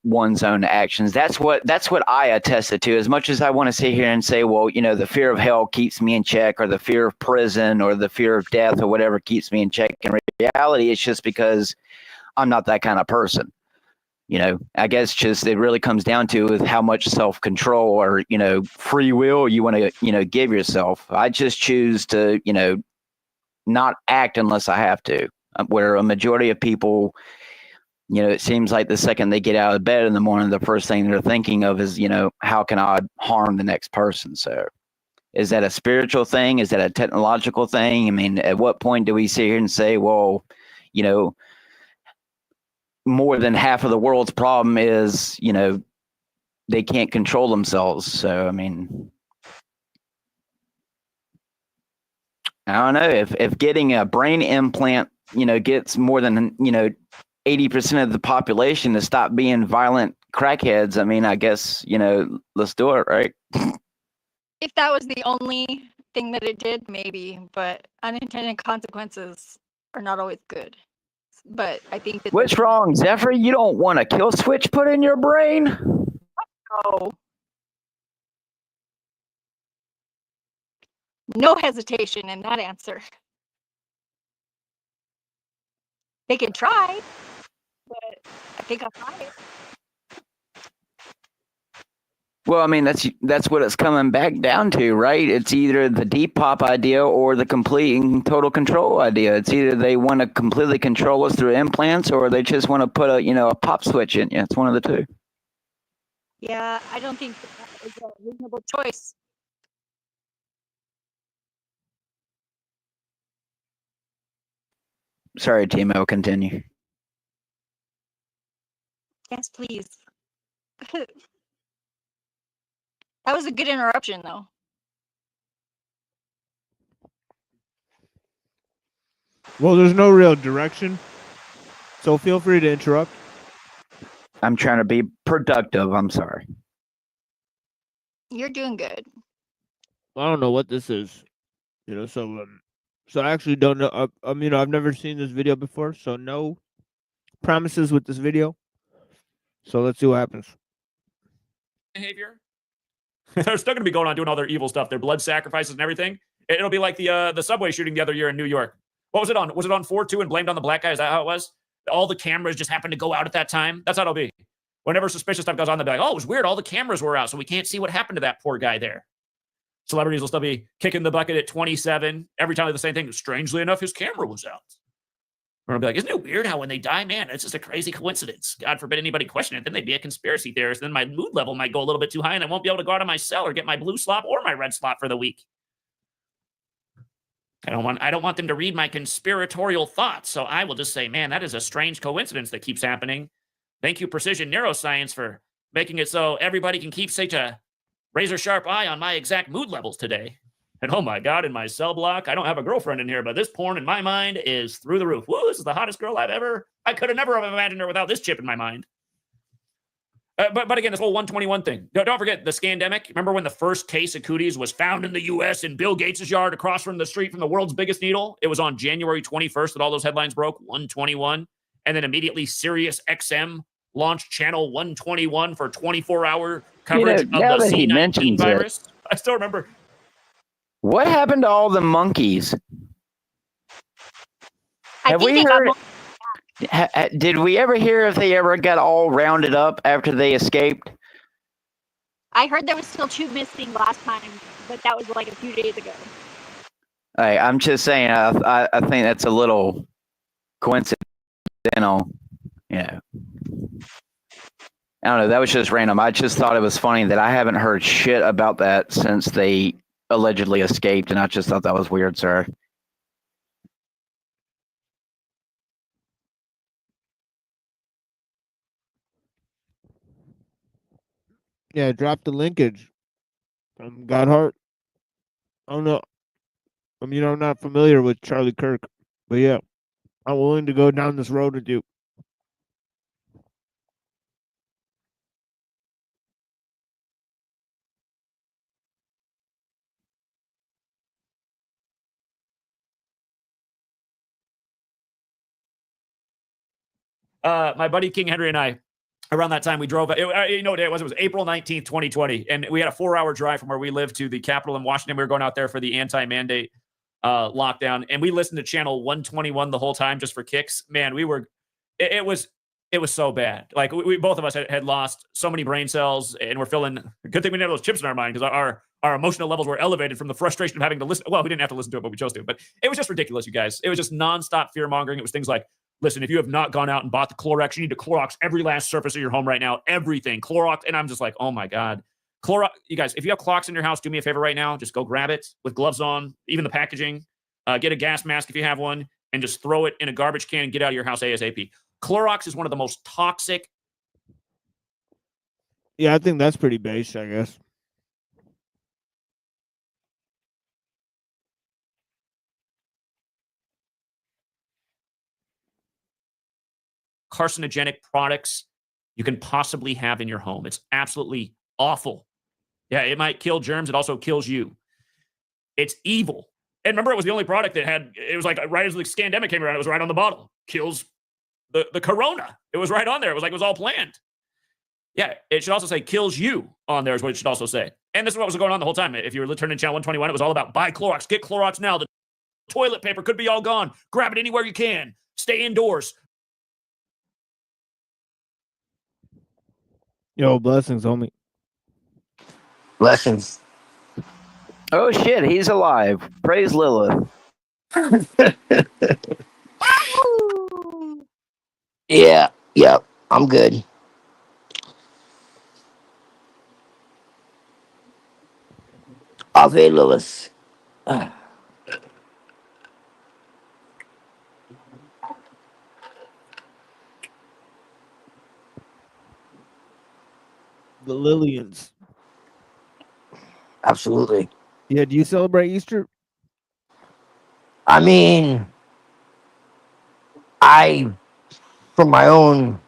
one's own actions. That's what I attested to. As much as I want to sit here and say, well, the fear of hell keeps me in check, or the fear of prison, or the fear of death, or whatever keeps me in check, in reality it's just because I'm not that kind of person. I guess just it really comes down to with how much self-control or free will you want to give yourself. I just choose to not act unless I have to, where a majority of people, it seems like the second they get out of bed in the morning, the first thing they're thinking of is, how can I harm the next person? So is that a spiritual thing? Is that a technological thing? I mean, at what point do we sit here and say, well, more than half of the world's problem is, they can't control themselves. So, I mean, I don't know if getting a brain implant, gets more than, 80% of the population to stop being violent crackheads. I mean, I guess, let's do it, right? if that was the only thing that it did, maybe, but unintended consequences are not always good. But I think that What's wrong, Zephyr? You don't want a kill switch put in your brain? no hesitation in that answer. They can try, but I think I'll try it. Well, I mean, that's what it's coming back down to, right? It's either the deep pop idea or the complete and total control idea. It's either they want to completely control us through implants, or they just want to put a pop switch in you. It's one of the two. Yeah, I don't think that is a reasonable choice. Sorry, Timo, continue. Yes, please. That was a good interruption, though. Well, there's no real direction, so feel free to interrupt. I'm trying to be productive. I'm sorry. You're doing good. I don't know what this is, so I actually don't know. I've never seen this video before, so no promises with this video. So let's see what happens. Behavior. They're still going to be going on doing all their evil stuff, their blood sacrifices and everything. It'll be like the subway shooting the other year in New York. What was it on? Was it on 4-2 and blamed on the black guy? Is that how it was? All the cameras just happened to go out at that time. That's how it'll be. Whenever suspicious stuff goes on, they'll be like, oh, it was weird. All the cameras were out, so we can't see what happened to that poor guy there. Celebrities will still be kicking the bucket at 27. Every time they do the same thing. Strangely enough, his camera was out. Or I'll be like, isn't it weird how when they die, man, it's just a crazy coincidence. God forbid anybody question it. Then they'd be a conspiracy theorist. Then my mood level might go a little bit too high and I won't be able to go out of my cell or get my blue slop or my red slop for the week. I don't want them to read my conspiratorial thoughts. So I will just say, man, that is a strange coincidence that keeps happening. Thank you, Precision Neuroscience, for making it so everybody can keep such a razor sharp eye on my exact mood levels today. And oh my God, in my cell block, I don't have a girlfriend in here, but this porn in my mind is through the roof. Whoa, this is the hottest girl I could have never imagined her without this chip in my mind. But again, this whole 121 thing. Don't forget the scandemic. Remember when the first case of cooties was found in the U.S. in Bill Gates' yard across from the street from the world's biggest needle? It was on January 21st that all those headlines broke, 121. And then immediately Sirius XM launched channel 121 for 24-hour coverage of the C19 virus. I still remember. What happened to all the monkeys? Have we heard? Did we ever hear if they ever got all rounded up after they escaped? I heard there was still 2 missing last time, but that was like a few days ago. Hey, I'm just saying. I think that's a little coincidental. I don't know. That was just random. I just thought it was funny that I haven't heard shit about that since they allegedly escaped, and I just thought that was weird, sir. Yeah, drop the linkage from Godheart. I don't know. I mean, I'm not familiar with Charlie Kirk, but yeah, I'm willing to go down this road with you. My buddy King Henry and I, around that time, we drove. You know what day it was? It was April 19th, 2020. And we had a 4-hour drive from where we lived to the Capitol in Washington. We were going out there for the anti-mandate lockdown. And we listened to channel 121 the whole time just for kicks. Man, it was so bad. Like, we both of us had lost so many brain cells, and we're feeling, good thing we didn't have those chips in our mind, because our emotional levels were elevated from the frustration of having to listen. Well, we didn't have to listen to it, but we chose to. But it was just ridiculous, you guys. It was just nonstop fear mongering. It was things like, listen, if you have not gone out and bought the Clorox, you need to Clorox every last surface of your home right now. Everything. Clorox. And I'm just like, oh my God. Clorox. You guys, if you have Clorox in your house, do me a favor right now. Just go grab it with gloves on, even the packaging. Get a gas mask if you have one, and just throw it in a garbage can and get out of your house ASAP. Clorox is one of the most toxic. Yeah, I think that's pretty base, I guess. Carcinogenic products you can possibly have in your home. It's absolutely awful. Yeah, it might kill germs. It also kills you. It's evil. And remember, it was the only product that had, it was like right as the scandemic came around, it was right on the bottle. Kills the corona. It was right on there. It was like it was all planned. Yeah, it should also say kills you on there is what it should also say. And this is what was going on the whole time. If you were turning channel 121, it was all about buy Clorox, get Clorox now. The toilet paper could be all gone. Grab it anywhere you can. Stay indoors. Yo, blessings, homie. Blessings. Oh shit, he's alive. Praise Lilith. Yeah, I'm good. Ave Lilith. The Lillians. Absolutely. Yeah, do you celebrate Easter? I mean, from my own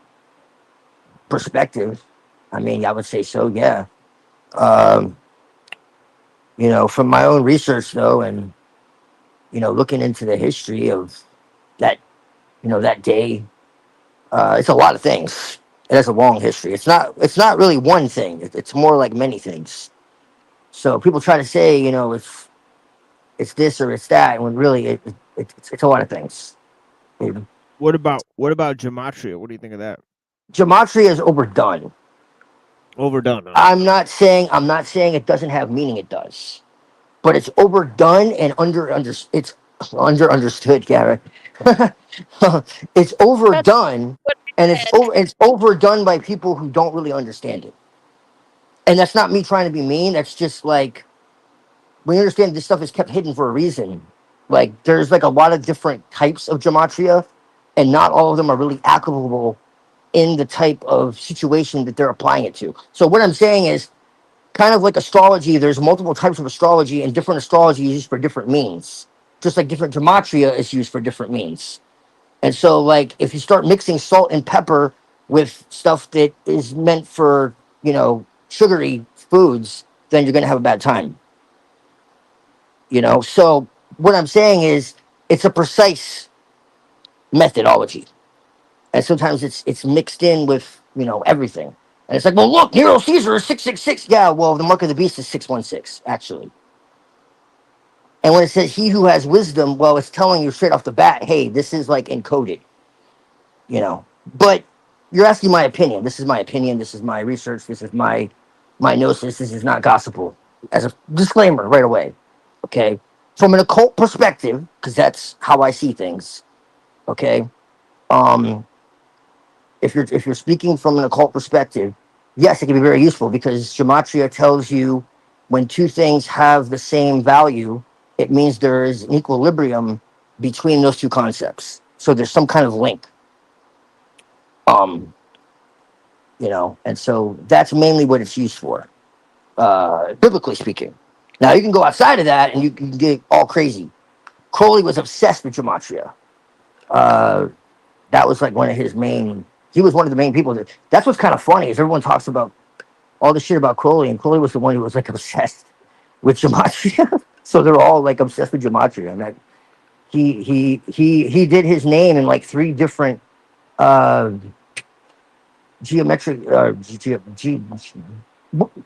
perspective, I mean, I would say so, yeah. From my own research, though, and, looking into the history of that, that day, it's a lot of things. It has a long history. It's not really one thing. It's more like many things. So people try to say, it's this or it's that, when really it's a lot of things. What about gematria? What do you think of that? Gematria is overdone. Overdone. Huh? I'm not saying it doesn't have meaning. It does, but it's overdone and it's understood, Garrett. It's overdone, and it's overdone by people who don't really understand it. And that's not me trying to be mean. That's just like, we understand this stuff is kept hidden for a reason. Like, there's like a lot of different types of gematria, and not all of them are really applicable in the type of situation that they're applying it to. So what I'm saying is, kind of like astrology, there's multiple types of astrology, and different astrology is used for different means. Just like different gematria is used for different means. And so, like, if you start mixing salt and pepper with stuff that is meant for, sugary foods, then you're going to have a bad time. So what I'm saying is, it's a precise methodology. And sometimes it's mixed in with, everything. And it's like, well, look, Nero Caesar is 666. Yeah, well, the mark of the beast is 616, actually. And when it says he who has wisdom, well, it's telling you straight off the bat, hey, this is like encoded. But you're asking my opinion. This is my opinion. This is my research. This is my my gnosis. This is not gospel. As a disclaimer right away, okay? From an occult perspective, because that's how I see things, okay? Um, if you're speaking from an occult perspective, yes, it can be very useful because gematria tells you when two things have the same value, it means there is an equilibrium between those two concepts. So there's some kind of link. Um, and so that's mainly what it's used for, biblically speaking. Now you can go outside of that and you can get all crazy. Crowley was obsessed with gematria. Uh, that was like one of his main. He was one of the main people. That's what's kind of funny is everyone talks about all the shit about Crowley, and Crowley was the one who was like obsessed with gematria. So they're all like obsessed with gematria, and that he did his name in like 3 different uh geometric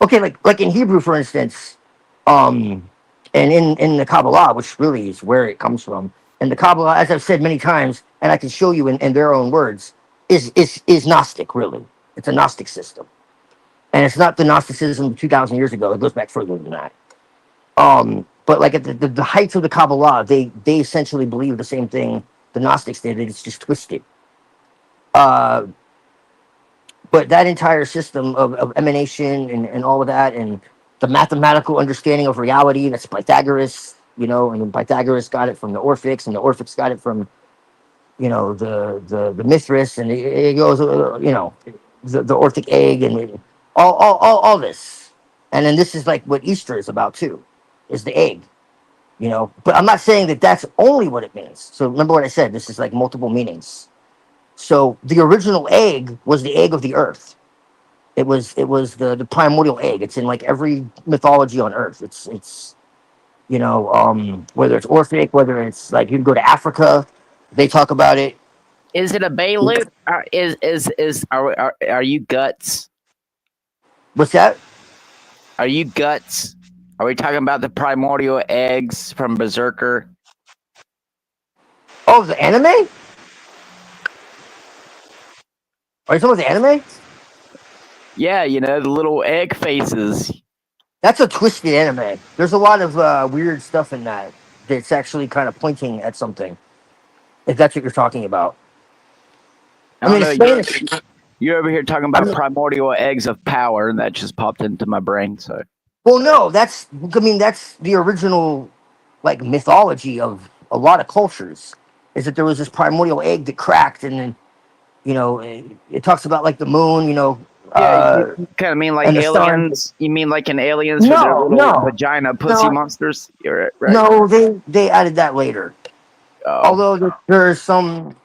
okay, like in Hebrew, for instance, and in the Kabbalah, which really is where it comes from. And the Kabbalah, as I've said many times, and I can show you in their own words, is Gnostic, really. It's a Gnostic system. And it's not the Gnosticism 2,000 years ago. It goes back further than that. But like at the heights of the Kabbalah, they essentially believe the same thing the Gnostics did. It's just twisted. But that entire system of emanation and all of that, and the mathematical understanding of reality, that's Pythagoras, and then Pythagoras got it from the Orphics, and the Orphics got it from, the Mithras, and it goes, the Orphic egg, and all this. And then this is like what Easter is about too, is the egg, But I'm not saying that that's only what it means. So remember what I said, this is like multiple meanings. So the original egg was the egg of the earth. It was the primordial egg. It's in like every mythology on earth. It's whether it's Orphic, whether it's like you can go to Africa, they talk about it. Is it a Bailut? Are you guts? What's that? Are you guts? Are we talking about the primordial eggs from Berserker? Oh, the anime? Are you talking about the anime? Yeah, the little egg faces. That's a twisted anime. There's a lot of weird stuff in that that's actually kind of pointing at something. If that's what you're talking about. I mean, you're over here talking about primordial eggs of power, and that just popped into my brain. So, well, no, that's the original like mythology of a lot of cultures. Is that there was this primordial egg that cracked, and then it talks about like the moon, you kind of mean like aliens. You mean like in Aliens with their little vagina pussy monsters? You're right. No, they added that later. Oh. Although there are some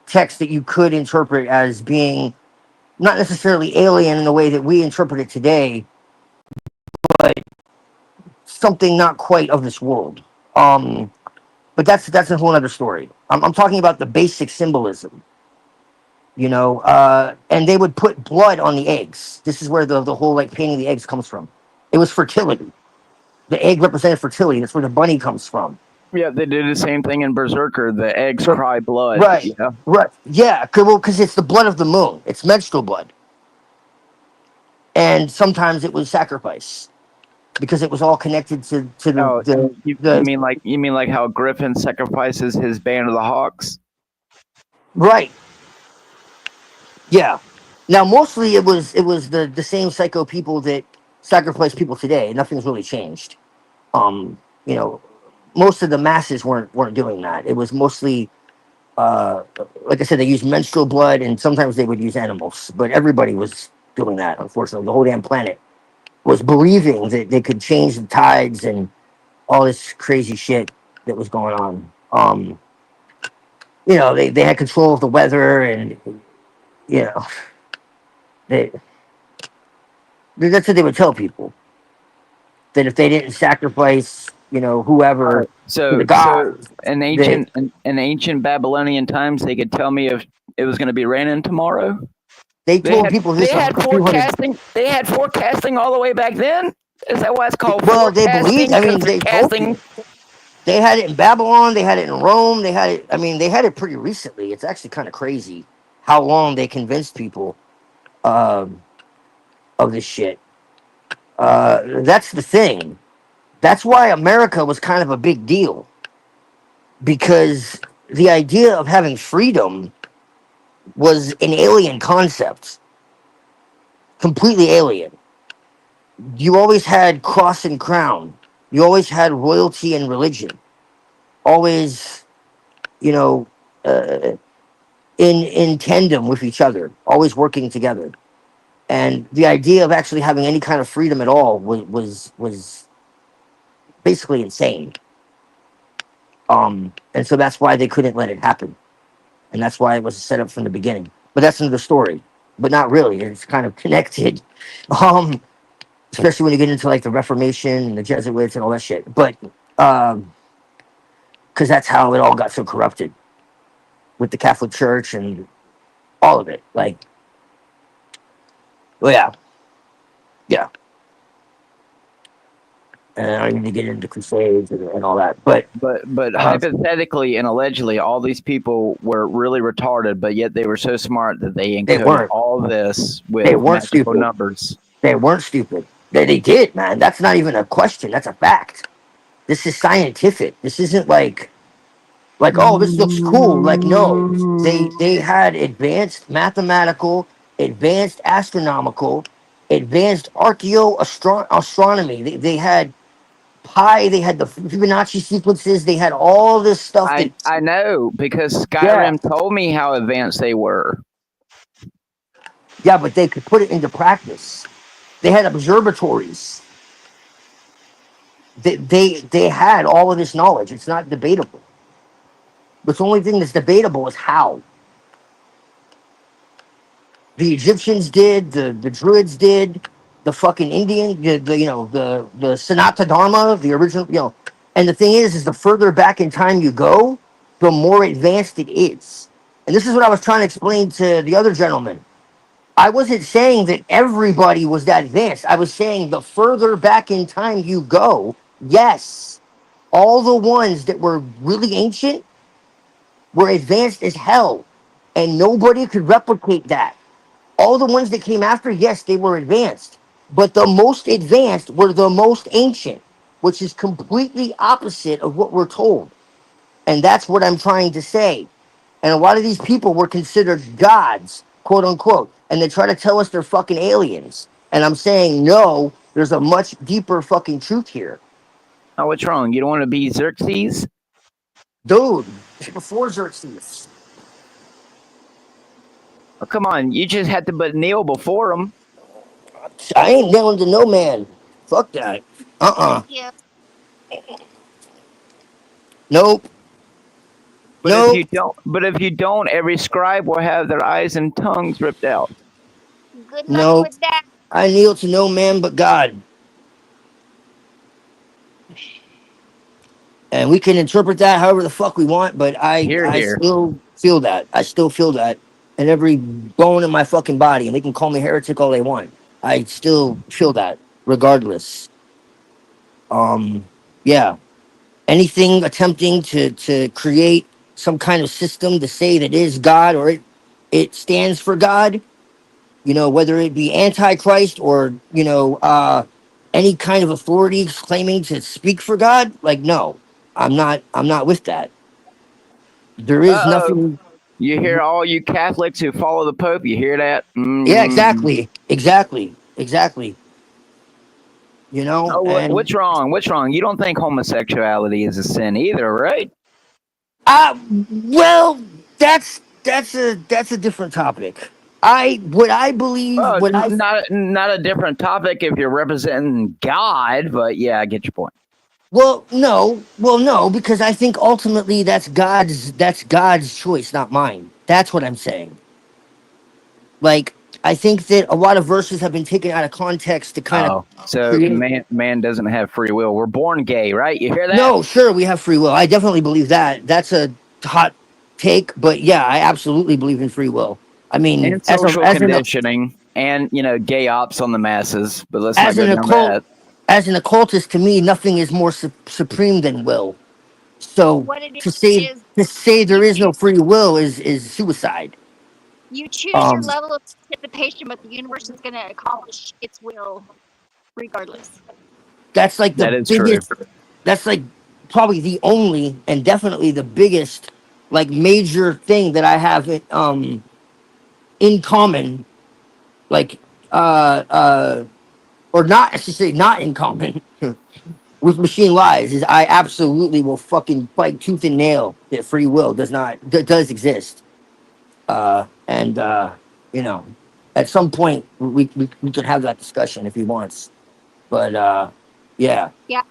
texts that you could interpret as being not necessarily alien in the way that we interpret it today, but something not quite of this world. But that's a whole other story. I'm talking about the basic symbolism, and they would put blood on the eggs. This is where the whole like painting the eggs comes from. It was fertility. The egg represented fertility. That's where the bunny comes from. Yeah, they did the same thing in Berserker. The eggs cry blood. Right. Right. Yeah. Because it's the blood of the moon. It's menstrual blood. And sometimes it was sacrifice because it was all connected to you mean like how Griffin sacrifices his band of the Hawks? Right. Yeah. Now mostly it was the same psycho people that sacrifice people today. Nothing's really changed. Most of the masses weren't doing that. It was mostly like I said, they used menstrual blood, and sometimes they would use animals, but everybody was doing that. Unfortunately, the whole damn planet was believing that they could change the tides and all this crazy shit that was going on. They had control of the weather, and that's what they would tell people, that if they didn't sacrifice, whoever to the gods, in ancient Babylonian times, they could tell me if it was going to be raining tomorrow. They told people this. They had forecasting. They had forecasting all the way back then. Is that why it's called? Well, they believed. I mean, they told you. They had it in Babylon. They had it in Rome. They had it. I mean, they had it pretty recently. It's actually kind of crazy how long they convinced people. of this shit. That's the thing. That's why America was kind of a big deal, because the idea of having freedom was an alien concept, completely alien. You always had cross and crown. You always had royalty and religion. Always, you know, uh, in tandem with each other, always working together. And the idea of actually having any kind of freedom at all was basically insane. And so that's why they couldn't let it happen, and that's why it was set up from the beginning. But that's another story. But not really. It's kind of connected. Um, Especially when you get into like the Reformation and the Jesuits and all that shit. But because that's how it all got so corrupted with the Catholic Church and all of it. Like, well, yeah, yeah. And I need to get into Crusades and all that. But hypothetically and allegedly, all these people were really retarded, but yet they were so smart that they encoded weren't. all this with They weren't magical stupid. numbers. They weren't stupid. They did, man. That's not even a question. That's a fact. This is scientific. This isn't like, oh, this looks cool. Like, no. They had advanced mathematical, advanced astronomical, advanced astronomy. They had pi, they had the Fibonacci sequences, they had all this stuff that I know, because Yeah. Skyrim told me how advanced they were. Yeah, but they could put it into practice. They had observatories. They had all of this knowledge. It's not debatable. But the only thing that's debatable is how. The Egyptians did, the Druids did, the fucking Indian, the Sanata Dharma, the original, And the thing is the further back in time you go, the more advanced it is. And this is what I was trying to explain to the other gentleman. I wasn't saying that everybody was that advanced. I was saying the further back in time you go, yes, all the ones that were really ancient were advanced as hell, and nobody could replicate that. All the ones that came after, yes, they were advanced, but the most advanced were the most ancient, which is completely opposite of what we're told. And that's what I'm trying to say. And a lot of these people were considered gods, quote unquote, and they try to tell us they're fucking aliens. And I'm saying, no, there's a much deeper fucking truth here. Oh, what's wrong? You don't want to be Xerxes? Dude, before Xerxes. Oh, come on, you just had to but kneel before him. I ain't kneeling to no man. Fuck that. Yeah. Nope. But if you don't, every scribe will have their eyes and tongues ripped out. Good luck Nope. with that. I kneel to no man but God. And we can interpret that however the fuck we want, but I still feel that. I still feel that in every bone in my fucking body. And they can call me heretic all they want. I still feel that, regardless. Yeah. Anything attempting to create some kind of system to say that it is God or it stands for God, whether it be Antichrist or, any kind of authority claiming to speak for God, like, no, I'm not with that. There is nothing. You hear all you Catholics who follow the Pope, you hear that? Yeah, exactly. Oh, what's wrong? What's wrong? You don't think homosexuality is a sin either, right? Well, that's a different topic. I believe not a different topic if you're representing God, but yeah, I get your point. Well, no, because I think ultimately that's God's choice, not mine. That's what I'm saying. Like, I think that a lot of verses have been taken out of context to kind of man doesn't have free will. We're born gay, right? You hear that? No, sure, we have free will. I definitely believe that. That's a hot take, but yeah, I absolutely believe in free will. I mean, and social conditioning, and gay ops on the masses. But let's not go down that. As an occultist, to me, nothing is more supreme than will. So to say there is no free will is suicide. You choose your level of participation, but the universe is going to accomplish its will regardless. That's like the That is true. biggest. That's like probably the only and definitely the biggest like major thing that I have in common, like or not, I should say not in common with Machine Lies is I absolutely will fucking fight tooth and nail that free will does exist. And you know, at some point we could have that discussion if he wants. But yeah. Yeah,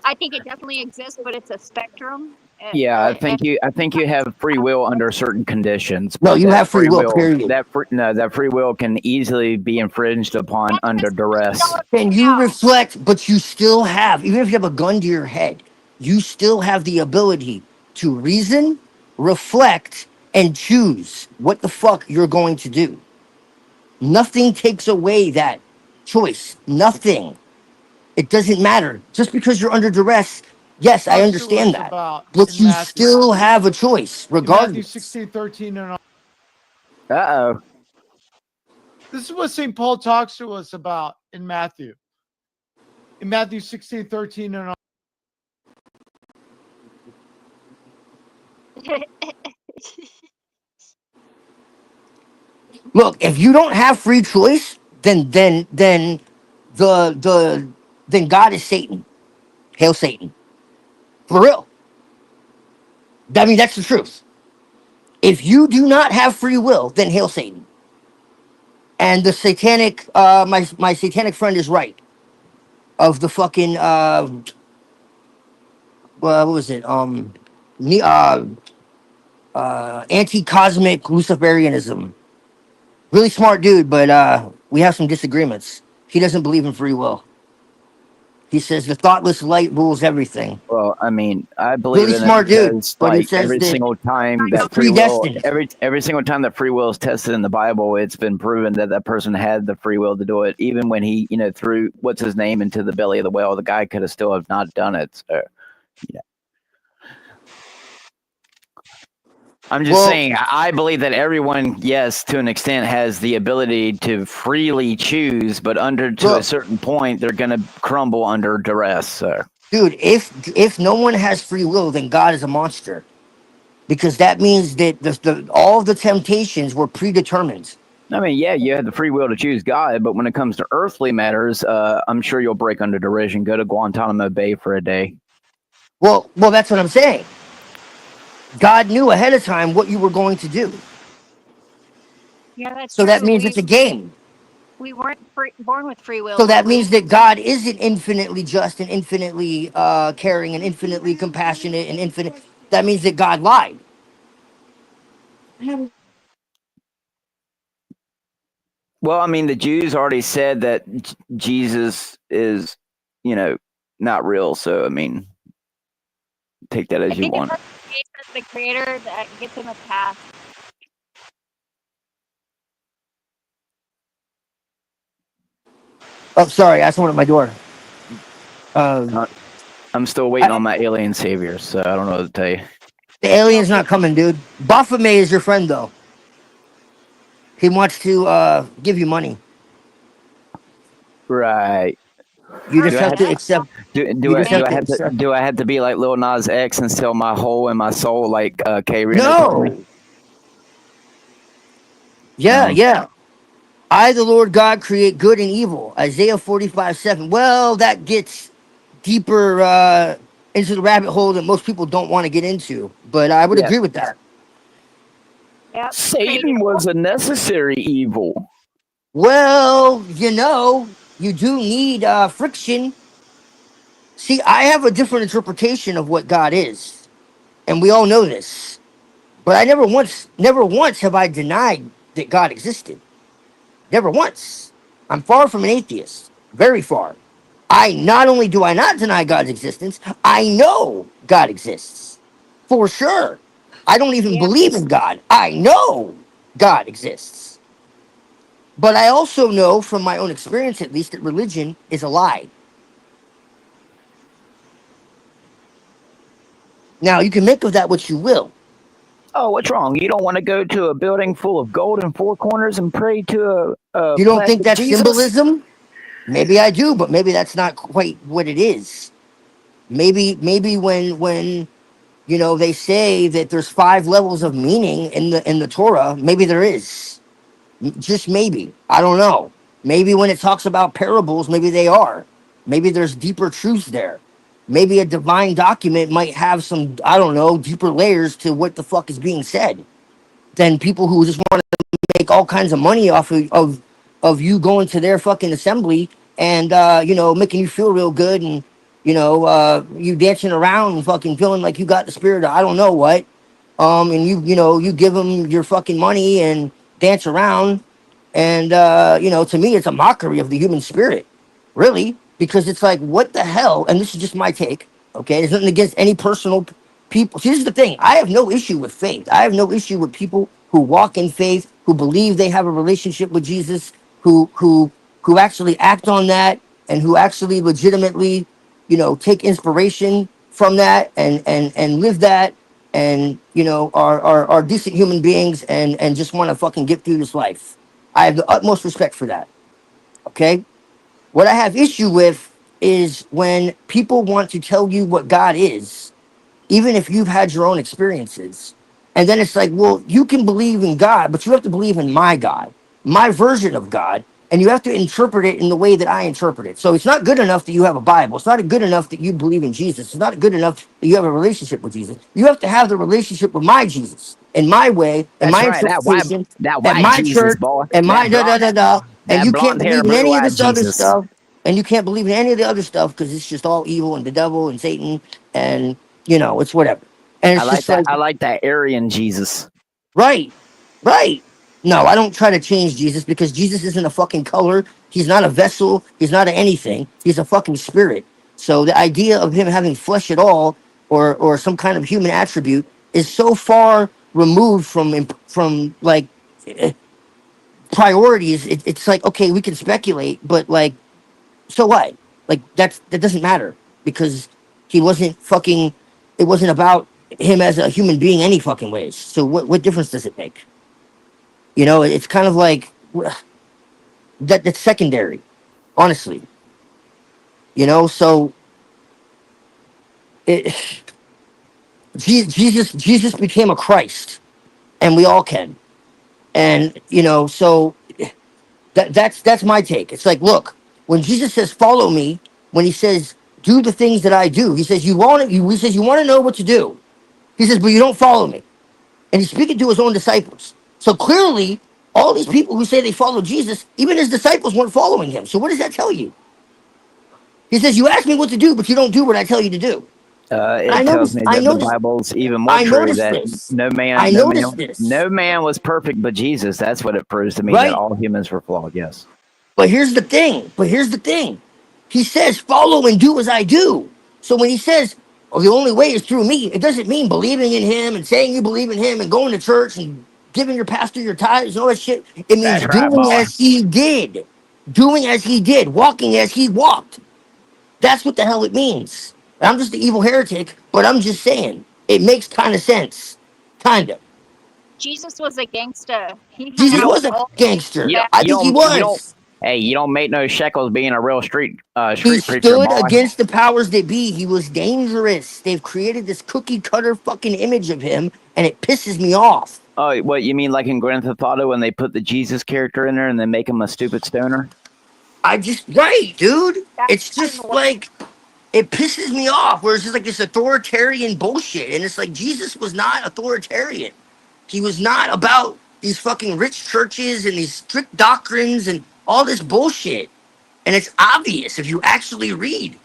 I think it definitely exists, but it's a spectrum. Yeah, I think you have free will under certain conditions. No, But you that have free will, period. That free will can easily be infringed upon under duress. Can you reflect, but you still have, even if you have a gun to your head, you still have the ability to reason, reflect, and choose what the fuck you're going to do. Nothing takes away that choice. Nothing. It doesn't matter. Just because you're under duress, yes, I understand that. But you still have a choice, In Matthew regardless. 16:13 and all. Uh-oh. This is what St. Paul talks to us about in Matthew. In Matthew 16:13 and all. Look, if you don't have free choice, then God is Satan. Hail Satan. For real. I mean, that's the truth. If you do not have free will, then hail Satan. And the satanic, my satanic friend is right. Of the fucking, what was it? Anti-cosmic Luciferianism. Really smart dude, but we have some disagreements. He doesn't believe in free will. He says the thoughtless light rules everything. Well, I mean, I believe Really in smart it dude, because, but he like, says every that single time it's that free will, predestined. every single time that free will is tested in the Bible, it's been proven that that person had the free will to do it. Even when he, threw what's his name into the belly of the whale, the guy could have still have not done it. So, yeah. I'm just saying, I believe that everyone, yes, to an extent, has the ability to freely choose, but to a certain point, they're going to crumble under duress. So. Dude, if no one has free will, then God is a monster, because that means that all of the temptations were predetermined. I mean, yeah, you had the free will to choose God, but when it comes to earthly matters, I'm sure you'll break under derision. Go to Guantanamo Bay for a day. Well, that's what I'm saying. God knew ahead of time what you were going to do. Yeah, that's so true. that means it's a game. We weren't born with free will. So that means that God isn't infinitely just and infinitely caring and infinitely compassionate and infinite. That means that God lied. Well, I mean, the Jews already said that Jesus is, not real. So, I mean, take that as you want. It's the creator that gets him a pass. Oh, sorry, I someone at my door. I'm still waiting on my alien savior, so I don't know what to tell you. The alien's not coming, dude. Baphomet is your friend, though. He wants to give you money. Right. You just have to accept. Do I have to be like Lil Nas X and sell my whole and my soul like K? No. Yeah. I, the Lord God, create good and evil. Isaiah 45:7. Well, that gets deeper into the rabbit hole that most people don't want to get into. But I would agree with that. Yep. Satan was a necessary evil. Well, you do need friction. See, I have a different interpretation of what God is, and we all know this. But I never once have I denied that God existed. Never once. I'm far from an atheist. Very far. Not only do I not deny God's existence, I know God exists. For sure. I don't even believe in God. I know God exists. But I also know from my own experience, at least, that religion is a lie. Now, you can make of that what you will. Oh, what's wrong? You don't want to go to a building full of gold in four corners and pray to a You don't think plastic that's Jesus? symbolism? Maybe I do, but maybe that's not quite what it is. Maybe when they say that there's 5 levels of meaning in the Torah, maybe there is. Just maybe. I don't know. Maybe when it talks about parables, maybe they are. Maybe there's deeper truths there. Maybe a divine document might have some, I don't know, deeper layers to what the fuck is being said than people who just want to make all kinds of money off of you going to their fucking assembly and making you feel real good and you dancing around and fucking feeling like you got the spirit of I don't know what. And you give them your fucking money and dance around. And, to me, it's a mockery of the human spirit, really, because it's like, what the hell? And this is just my take, okay? There's nothing against any personal people. See, this is the thing. I have no issue with faith. I have no issue with people who walk in faith, who believe they have a relationship with Jesus, who actually act on that and who actually legitimately, take inspiration from that and live that and are decent human beings and just want to fucking get through this life. I have the utmost respect for that. Okay? What I have issue with is when people want to tell you what God is, even if you've had your own experiences. And then it's like, well, you can believe in God, but you have to believe in my God, my version of God, and you have to interpret it in the way that I interpret it. So it's not good enough that you have a Bible. It's not good enough that you believe in Jesus. It's not good enough that you have a relationship with Jesus. You have to have the relationship with my Jesus, in my way, in That's my right. interpretation, That at white my Jesus, church, boy. and my That da da blonde, da da. And that you can't blonde hair, believe in any of blue-eyed this other Jesus. stuff. And you can't believe in any of the other stuff because it's just all evil and the devil and Satan and it's whatever. And I it's like just that. like, I like that Aryan Jesus. right, right. No, I don't try to change Jesus because Jesus isn't a fucking color. He's not a vessel. He's not anything. He's a fucking spirit. So the idea of him having flesh at all or some kind of human attribute is so far removed from like eh, priorities. It's like, okay, we can speculate, but like, so what? Like that doesn't matter because he wasn't fucking. It wasn't about him as a human being any fucking ways. So what difference does it make? It's kind of like that's secondary, honestly. So it, Jesus became a Christ, and we all can. And so that's my take. It's like, look, when Jesus says, "Follow me," when he says, "Do the things that I do," he says, "You want it." He says, "You want to know what to do." He says, "But you don't follow me." And he's speaking to his own disciples. So clearly, all these people who say they follow Jesus, even his disciples weren't following him. So what does that tell you? He says, "You ask me what to do, but you don't do what I tell you to do." And It tells me I that the noticed, Bible's even more I true. noticed That this. no I man, no man, noticed this. no man was perfect, but Jesus. That's what it proves to me. That Right. all humans were flawed. Yes. But here's the thing. He says, "Follow and do as I do." So when he says, "Oh, the only way is through me," it doesn't mean believing in him and saying you believe in him and going to church and giving your pastor your tithes and all that shit. It means That's right, doing boy. as he did, walking as he walked. That's what the hell it means. And I'm just the evil heretic, but I'm just saying it makes kind of sense, kind of. Jesus was a gangster. He hung Jesus out was with a all gangster. bad I think he You don't. was. Hey, you don't make no shekels being a real street He preacher, stood boy. against the powers that be. He was dangerous. They've created this cookie cutter fucking image of him, and it pisses me off. Oh, what you mean, like in Grand Theft Auto, when they put the Jesus character in there and then make him a stupid stoner? Right, dude. That It's is just what like it pisses me off. Where it's just like this authoritarian bullshit, and it's like Jesus was not authoritarian. He was not about these fucking rich churches and these strict doctrines and all this bullshit. And it's obvious if you actually read,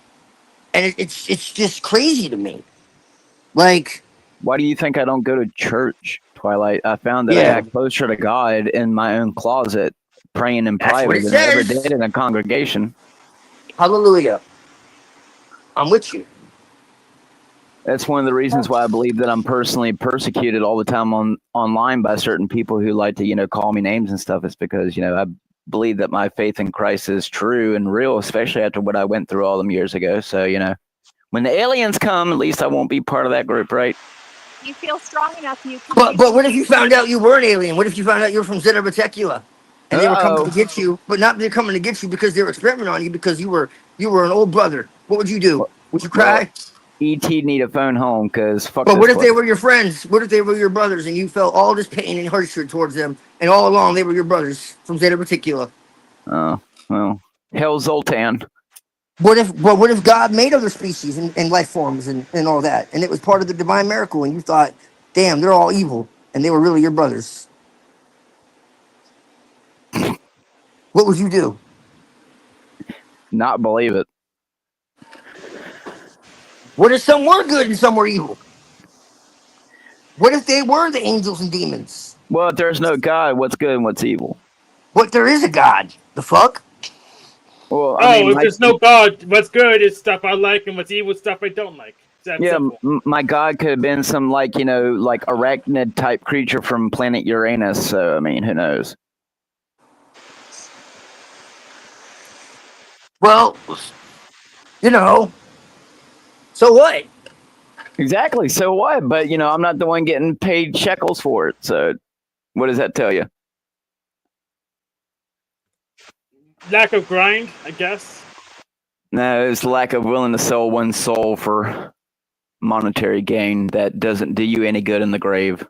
and it's just crazy to me. Like, Why do you think I don't go to church, Twilight? I found that I yeah, got closer to God in my own closet, praying in that's what private it than I ever says. did in a congregation. Hallelujah. I'm with you. That's one of the reasons why I believe that I'm personally persecuted all the time online by certain people who like to, call me names and stuff. It's because, I believe that my faith in Christ is true and real, especially after what I went through all them years ago. So, when the aliens come, at least I won't be part of that group, right? you feel strong enough, you can. But what if you found out you were an alien? What if you found out you were from Zeta Reticula, and they were coming to get you, but not they're coming to get you because they were experimenting on you because you were an old brother? What would you do? Would you cry? ET need a phone home because fuck But this what if place. they were your friends? What if they were your brothers and you felt all this pain and hatred towards them, and all along they were your brothers from Zeta Reticula? Oh, well, hell Zoltan. What if God made other species and life forms and all that, and it was part of the divine miracle, and you thought, damn, they're all evil, and they were really your brothers? What would you do? Not believe it. What if some were good and some were evil? What if they were the angels and demons? Well, if there's no God, what's good and what's evil? What, there is a God? The fuck? Well, if there's no God, what's good is stuff I like, and what's evil is stuff I don't like. It's that yeah, simple. my God could have been some like arachnid type creature from planet Uranus. So I mean, who knows? Well, so what? Exactly. So what? But I'm not the one getting paid shekels for it. So what does that tell you? Lack of grind, I guess. No, it's lack of willing to sell one's soul for monetary gain that doesn't do you any good in the grave.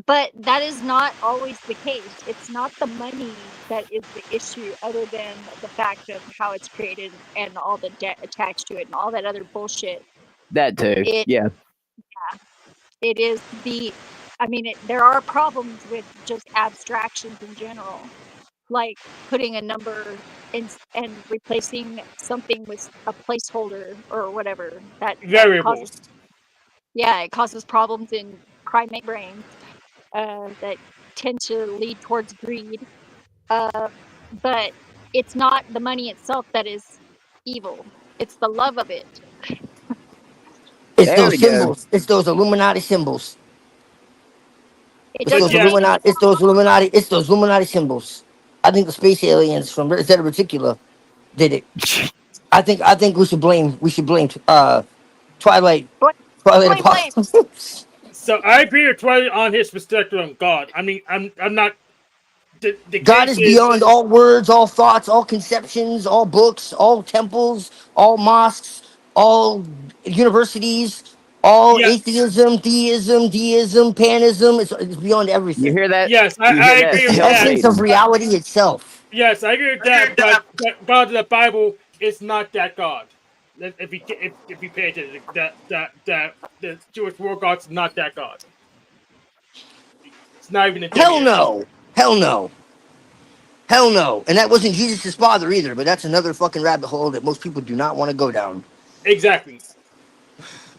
But that is not always the case. It's not the money that is the issue, other than the fact of how it's created and all the debt attached to it and all that other bullshit. That too. Yeah. It is there are problems with just abstractions in general, like putting a number and replacing something with a placeholder or whatever. That variables. It causes problems in primate brains that tend to lead towards greed. But it's not the money itself that is evil. It's the love of it. It's those symbols. It's those Illuminati symbols. It's those Illuminati. It's those Illuminati symbols. I think the space aliens from Zeta Reticula did it. I think we should blame Twilight Apocalypse. So I agree with Twilight on his perspective on God. I mean, I'm not. The God is beyond all words, all thoughts, all conceptions, all books, all temples, all mosques, all universities, all atheism, theism, deism, panism. It's beyond everything. You hear that? Yes, I agree It's with the that. essence of reality itself. Yes, I agree with that. But God of the Bible is not that God. If you pay attention, that the Jewish war God's not that God. It's not even a Hell no. And that wasn't Jesus' father either, but that's another fucking rabbit hole that most people do not want to go down. Exactly.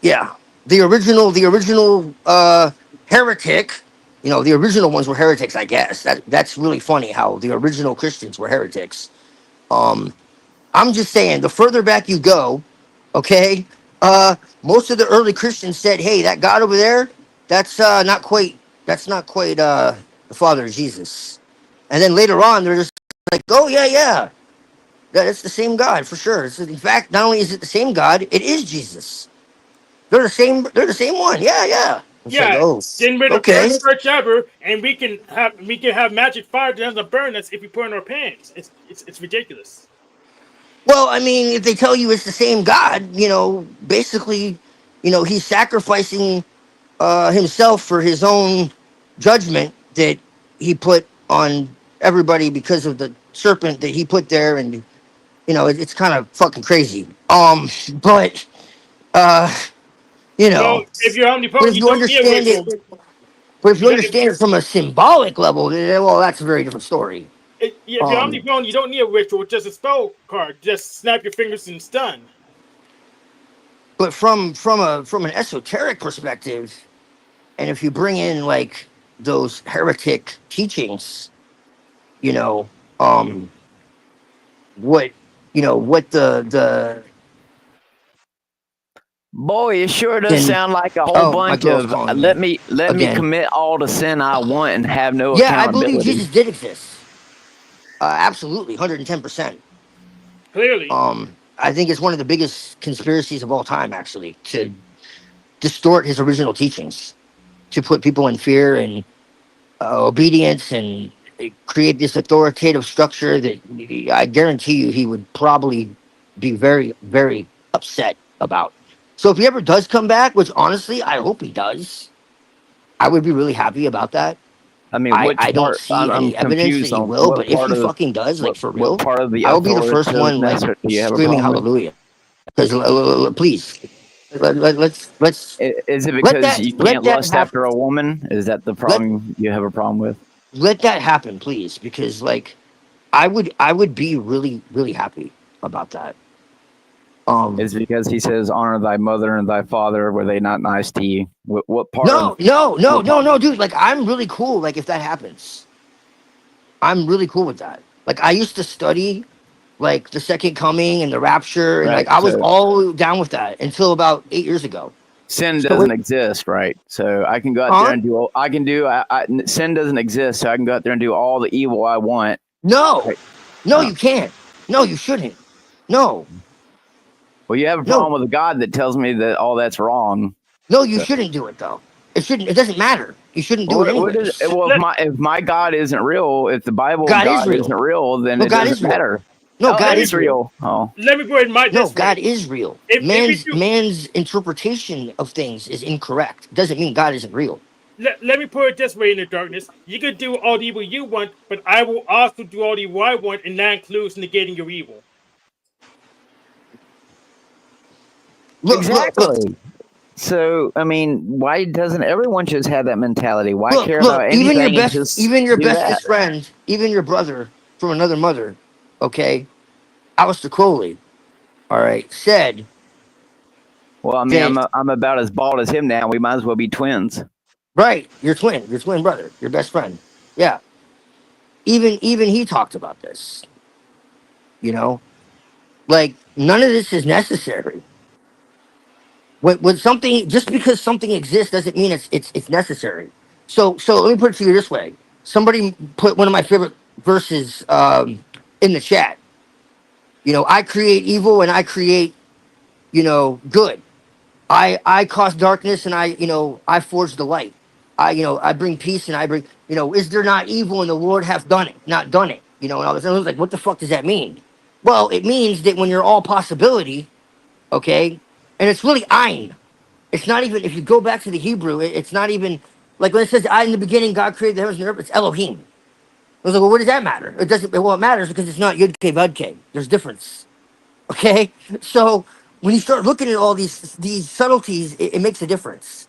Yeah. The original heretic, the original ones were heretics, I guess. That's really funny how the original Christians were heretics. I'm just saying, the further back you go, okay, most of the early Christians said, hey, that God over there, that's not quite the Father of Jesus. And then later on, they're just like, oh yeah, that's the same God for sure. In fact, not only is it the same God, it is Jesus. They're the same one. Yeah. It's Yeah. like, oh, Then we're the okay. first church ever, and we can have magic fire that doesn't burn us if we put in our pants. It's ridiculous. Well, I mean, if they tell you it's the same God, basically, he's sacrificing himself for his own judgment that he put on everybody because of the serpent that he put there, and it's kind of fucking crazy. But Well, if you're omnipotent, you don't need a ritual. But if you understand it from a symbolic level, then, well, that's a very different story. If you're omnipotent, you don't need a ritual. Just a spell card. Just snap your fingers and stun. But from an esoteric perspective, and if you bring in like those heretic teachings, what the boy, it sure does sound like a whole bunch of let me commit all the sin I want and have no accountability. I believe Jesus did exist. Absolutely, 110%. Clearly. I think it's one of the biggest conspiracies of all time, actually, to distort his original teachings to put people in fear and obedience and create this authoritative structure that I guarantee you he would probably be very, very upset about. So if he ever does come back, which honestly I hope he does, I would be really happy about that. I mean, which I don't part? see I'm any evidence that confused he on will, what but if part he of fucking does, like for what real, part of the I will be the first one like authoritativeness do you have a screaming problem with? hallelujah. Because please, let's Is it let because that you let can't that lust happen. after a woman? Is that the Let problem you have a problem with? let that happen, please, because like I would be really, really happy about that. Is it because he says, honor thy mother and thy father? Were they not nice to you? What part of what part? No, dude. Like, I'm really cool. Like, if that happens, I'm really cool with that. Like, I used to study like the second coming and the rapture, and Right. like I was So all down with that until about 8 years ago. sin So doesn't wait, exist, right? So I can go out there huh? and do all I can do. Sin doesn't exist, so I can go out there and do all the evil I want. No, Right. no, you can't. No, you shouldn't. No, Well, you have a no, problem with a God that tells me that all that's wrong. no, you So, shouldn't do it though. It shouldn't. It doesn't matter. You shouldn't do it what is anyways. well, if my God isn't real, if the Bible God is God real. isn't real, then No, it God doesn't is real. matter. No, Oh, God it Let me is is real. real. Oh, let me put it No, this way. God is real. If we do Man's interpretation of things is incorrect. Doesn't mean God isn't real. let me put it this way, in the darkness, you can do all the evil you want, but I will also do all the evil I want, and that includes negating your evil. Look, exactly. So, I mean, why doesn't everyone just have that mentality? Why care look. about anything and just Even your do that? bestest friend, even your brother from another mother, okay, Alistair Crowley, all right, said Well, I mean, that I'm about as bald as him now. We might as well be twins. right, your twin brother, your best friend, yeah. Even he talked about this. You know, like none of this is necessary. When something just because something exists doesn't mean it's necessary. So let me put it to you this way. Somebody put one of my favorite verses in the chat. You know, I create evil and I create, good. I cause darkness and I forge the light. I bring peace and I bring, is there not evil and the Lord hath done it, not done it? And all this. And I was like, what the fuck does that mean? Well, it means that when you're all possibility, okay, and it's really ein. It's not even, if you go back to the Hebrew, it's not even like when it says, I in the beginning, God created the heavens and the earth, it's Elohim. I was like, well, what does that matter? It doesn't, well, it matters because it's not Yud K Vud K. There's difference. Okay. So when you start looking at all these subtleties, it makes a difference.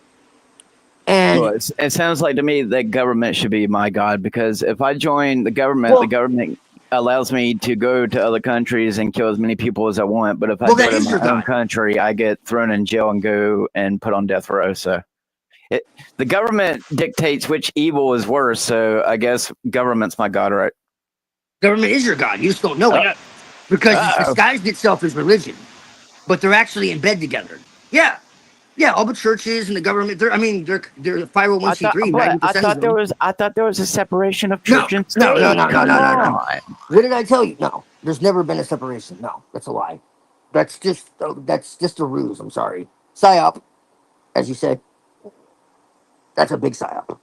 Well, And it sounds like to me that government should be my God, because if I join the well, government allows me to go to other countries and kill as many people as I want. But if I do that it in is your my own God. country, I get thrown in jail and go and put on death row. So the government dictates which evil is worse. So I guess government's my God, right? Government is your God. You just don't know it because it's disguised itself as religion, but they're actually in bed together. Yeah. Yeah, all the churches and the government. They're 501c3. 90% of them. I thought there was a separation of No, church and no, no, state. no, no, Come no, no, no. on. What did I tell you? No, there's never been a separation. No, that's a lie. That's just a ruse. I'm sorry. Psyop, as you said, that's a big psyop.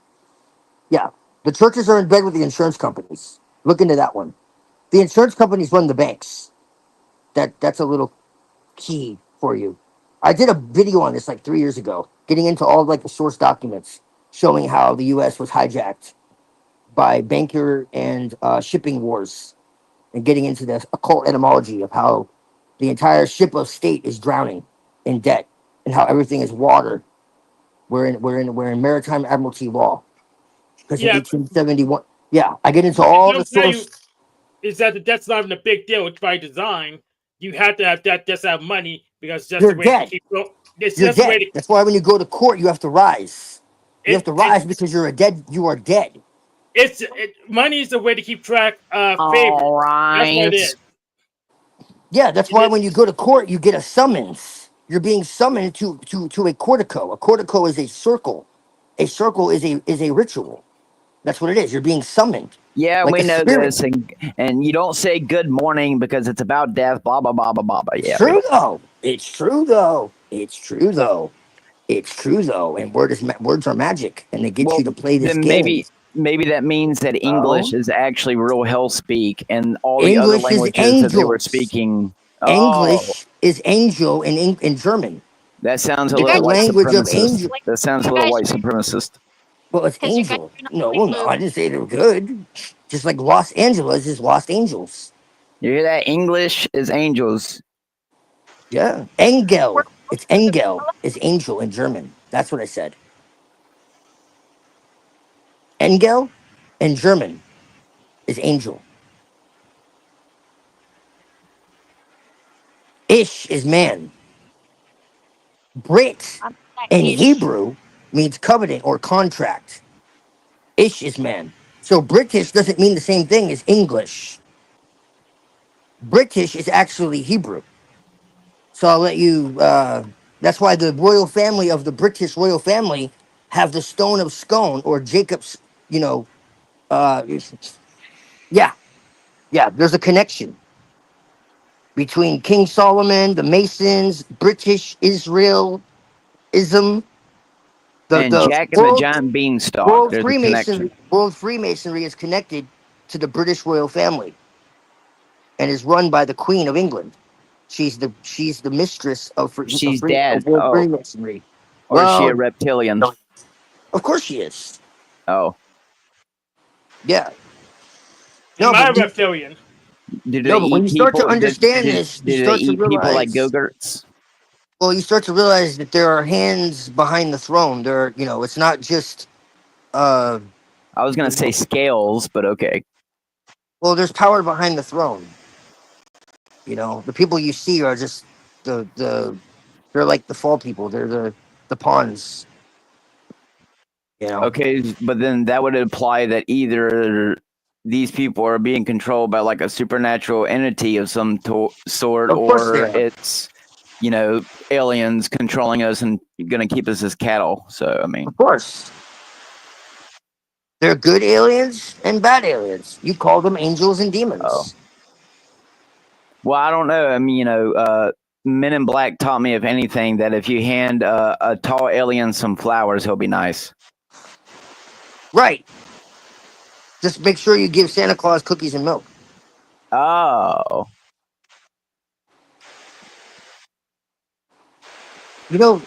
Yeah, the churches are in bed with the insurance companies. Look into that one. The insurance companies run the banks. That's a little key for you. I did a video on this like 3 years ago, getting into all like the source documents showing how the U.S. was hijacked by banker and shipping wars, and getting into the occult etymology of how the entire ship of state is drowning in debt and how everything is water. We're in maritime admiralty law because in Yeah, 1871. Yeah, I get into what all the I'm telling you source. is that that's not even a big deal. It's by design. You have to have that just to have money because that's You're the way to dead. keep. It's You're just the way dead. to. That's why when you go to court, you have to rise. You have to rise It's because you're a dead. You are dead. money is the way to keep track of favors. All That's what right. it is. Yeah, that's why when you go to court, you get a summons. You're being summoned to a cortico. A cortico is a circle. A circle is a ritual. That's what it is. You're being summoned, Yeah, like we a know spirit. this, and you don't say good morning because it's about death. Blah blah blah blah blah. It's Yeah, we true though. It's true though. It's true though. It's true though, and words are magic, and they get Well, you to play this then game. maybe that means that English is actually real hell speak, and all the other English is languages that they were angels. speaking. Oh, English is angel in German. that sounds a It's the little white language of supremacist. angel. That sounds a little white supremacist. Well, it's angel. No, well, no, I didn't say they were good. Just like Los Angeles is Los Angeles. You hear that? English is angels. Yeah, Engel. It's Engel. It's angel in German. That's what I said. Engel in German is angel. Ish is man. Brit in Hebrew means covenant or contract. Ish is man. So British doesn't mean the same thing as English. British is actually Hebrew. So I'll let you. That's why the royal family of the British royal family have the stone of Scone or Jacob's. You know, yeah, yeah. There's a connection between King Solomon, the Masons, British Israel, ism, And the Jack and the Giant Beanstalk. There's a connection. World Freemasonry is connected to the British royal family, and is run by the Queen of England. She's the mistress of She's dead. World Oh, Freemasonry. or is she a Well, reptilian? of course she is. Oh, Yeah. Am I a but reptilian? do they no, but when eat you start to people? understand this, you Do they start to eat people like realize. go-gurts? Well, you start to realize that there are hands behind the throne. There, it's not just. I was gonna say scales, but okay. Well, there's power behind the throne. The people you see are just they're like the fall people. They're the pawns. Okay, but then that would imply that either these people are being controlled by like a supernatural entity of some sort, Of course they or are. it's aliens controlling us and going to keep us as cattle. So I mean, Of course. They're good aliens and bad aliens. You call them angels and demons. Oh. Well, I don't know. I mean, Men in Black taught me, if anything, that if you hand a tall alien some flowers, he'll be nice. Right. Just make sure you give Santa Claus cookies and milk. Oh.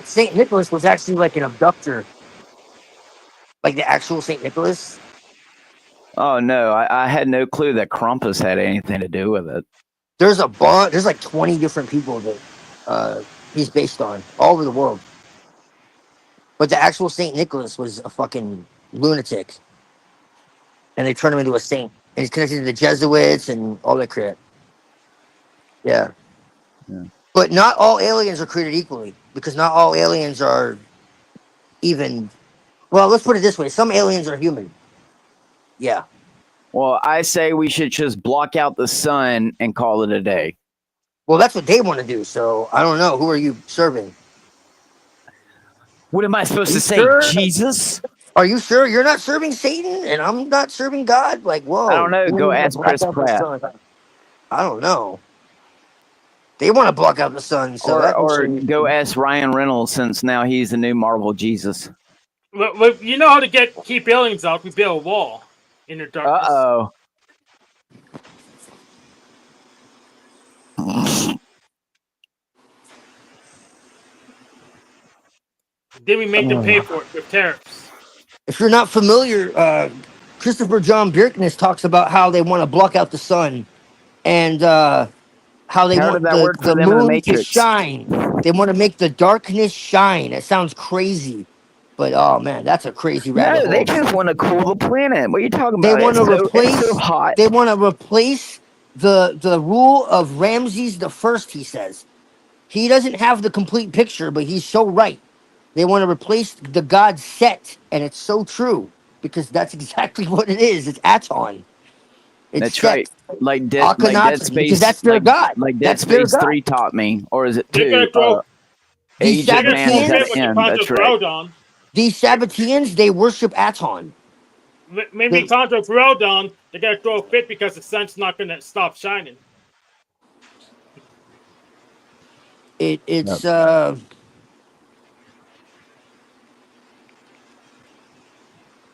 St. Nicholas was actually like an abductor. Like the actual St. Nicholas. Oh, no. I had no clue that Krampus had anything to do with it. There's like 20 different people that he's based on all over the world. But the actual St. Nicholas was a fucking lunatic. And they turned him into a saint. And he's connected to the Jesuits and all that crap. Yeah. But not all aliens are created equally, because not all aliens are even. Well, let's put it this way: some aliens are human. Yeah. Well, I say we should just block out the sun and call it a day. Well, that's what they want to do. So I don't know. Who are you serving? What am I supposed to say? Sure? Jesus? Are you sure you're not serving Satan and I'm not serving God? Like, whoa! I don't know. who Go wanna ask block Chris out the Pratt. sun? I don't know. They want to block out the sun, so or go ask Ryan Reynolds, since now he's the new Marvel Jesus. Well, you know how to keep aliens out. We build a wall in the darkness. Uh-oh. Then we make them pay for it with tariffs. If you're not familiar, Christopher John Bjerknes talks about how they want to block out the sun and how they How want did that work the for them in the moon to Matrix? shine. They want to make the darkness shine. It sounds crazy, but oh man, that's a crazy rabbit No, hole. they just want to cool the planet. What are you talking They about? want to replace. It's so hot. They want to replace the rule of Ramses the First. He says he doesn't have the complete picture, but he's so right. They want to replace the god Set, and it's so true because that's exactly what it is. It's Aton. It's That's Set. right. Like Dead Akhenaten, because Space. that's their god. Like Dead That's their Space god. 3 taught me, or is it They're 2? gonna throw. These Age of Man is at Sabbateans, the end. That's right. these Sabbateans, they worship Aton. Maybe Contra Grodon, they're gonna throw a fit because the sun's not gonna stop shining. It's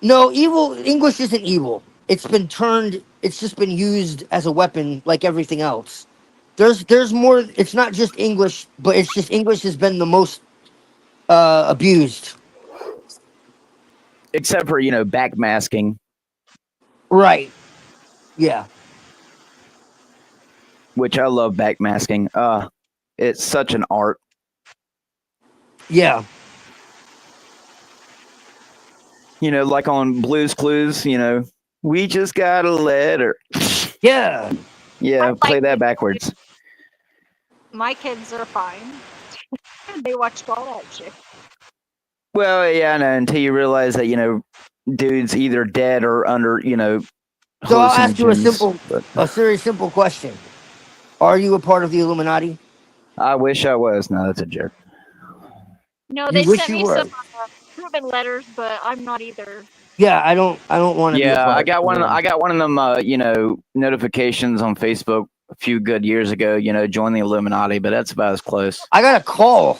No, evil English isn't evil. It's been turned. It's just been used as a weapon, like everything else. There's more. It's not just English, but it's just English has been the most abused. Except for backmasking, Right. Yeah. which I love backmasking. It's such an art. Yeah. Like on Blue's Clues. We just got a letter. Yeah. Yeah, play that backwards. My kids are fine. They watched all that shit. Well, yeah, no, until you realize that dude's either dead or under So I'll ask you hallucinogens. a very simple question. Are you a part of the Illuminati? I wish I was. No, that's a joke. No, You they wish sent you me were. some proven letters, but I'm not either. Yeah, I don't want to be a Yeah, part. I got one. I got one of them. Notifications on Facebook a few good years ago. Join the Illuminati, but that's about as close. I got a call.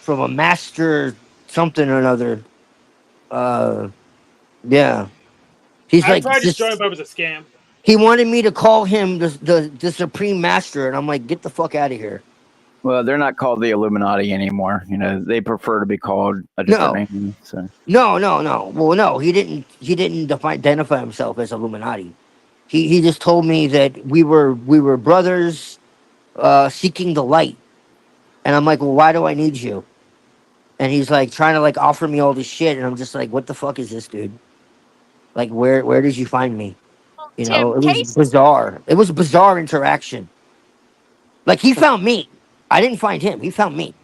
From a master something or another. Yeah. He's I like, tried to join, but it was a scam. he wanted me to call him the supreme master, and I'm like, get the fuck out of here. Well, they're not called the Illuminati anymore. They prefer to be called a different name. So No. Well, no, he didn't identify himself as Illuminati. He just told me that we were brothers seeking the light. And I'm like, well, why do I need you? And he's like trying to like offer me all this shit, and I'm just like, what the fuck is this, dude? Like, where did you find me? You know, it was bizarre. It was a bizarre interaction. Like, he found me. I didn't find him. He found me.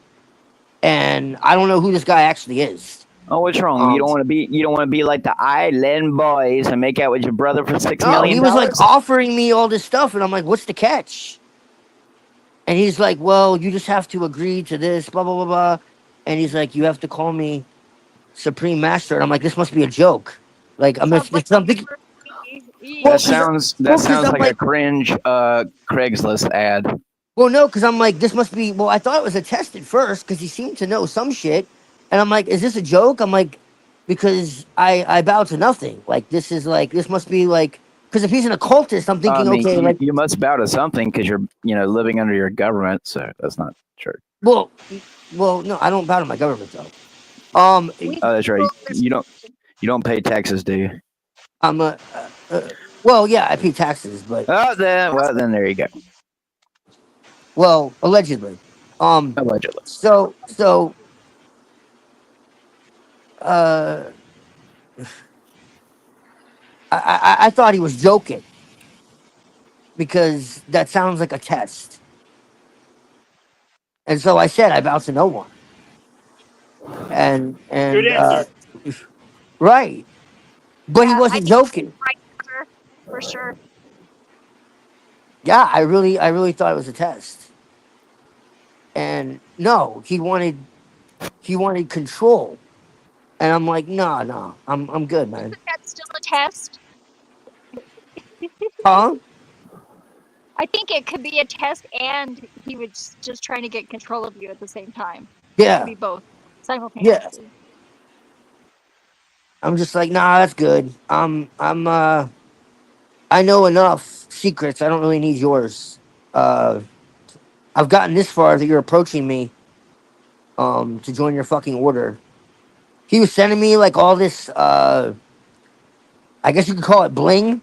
And I don't know who this guy actually is. oh, what's wrong? You don't want to be like the Island Boys and make out with your brother for $6 million. He was like offering me all this stuff, and I'm like, what's the catch? And he's like, well, you just have to agree to this, blah blah blah blah. And he's like, you have to call me Supreme Master. And I'm like, this must be a joke. Like, I'm something. That sounds like a cringe Craigslist ad. Well, no, because I'm like, this must be. Well, I thought it was a test at first because he seemed to know some shit, and I'm like, is this a joke? I'm like, because I bow to nothing. Like, this must be like, because if he's an occultist, I'm thinking, okay, you must bow to something because you're living under your government. So that's not true. Well, no, I don't bow to my government though. Oh, that's right. You don't pay taxes, do you? I'm a. Well, yeah, I pay taxes, but. Then there you go. Well, allegedly. Allegedly. So. I thought he was joking because that sounds like a test, and so I said I bow to no one. And Good answer. Right, but he wasn't joking. Right answer, for sure. Yeah, I really thought it was a test. And no, he wanted control. And I'm like, no, I'm good, man. That's still a test. Huh? I think it could be a test, and he was just trying to get control of you at the same time. Yeah. It could be both simultaneously. Yeah. I'm just like, nah, that's good. I know enough secrets. I don't really need yours. I've gotten this far that you're approaching me to join your fucking order. He was sending me like all this I guess you could call it bling.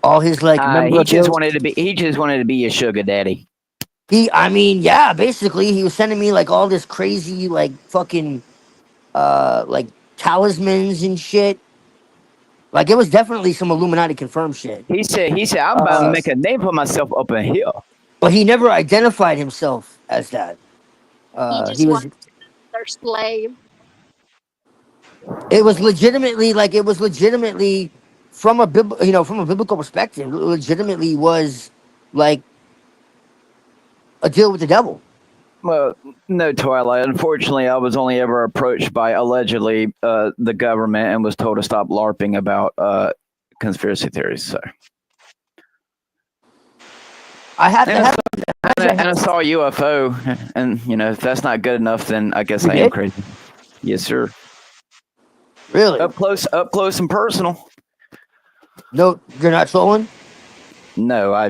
All his like he just wanted to be your sugar daddy. Yeah, basically he was sending me like all this crazy like fucking like talismans and shit. Like, it was definitely some Illuminati confirmed shit. He said I'm about to make a name for myself up in here. But he never identified himself as that. He was their slave. It was legitimately from a biblical perspective. It legitimately was like a deal with the devil. Well, no, Twilight. Unfortunately, I was only ever approached by allegedly the government and was told to stop LARPing about conspiracy theories. So I have to have. And I saw a UFO, and if that's not good enough, then I guess I am crazy. Yes, sir. Really? Up close and personal. No, you're not trolling? No,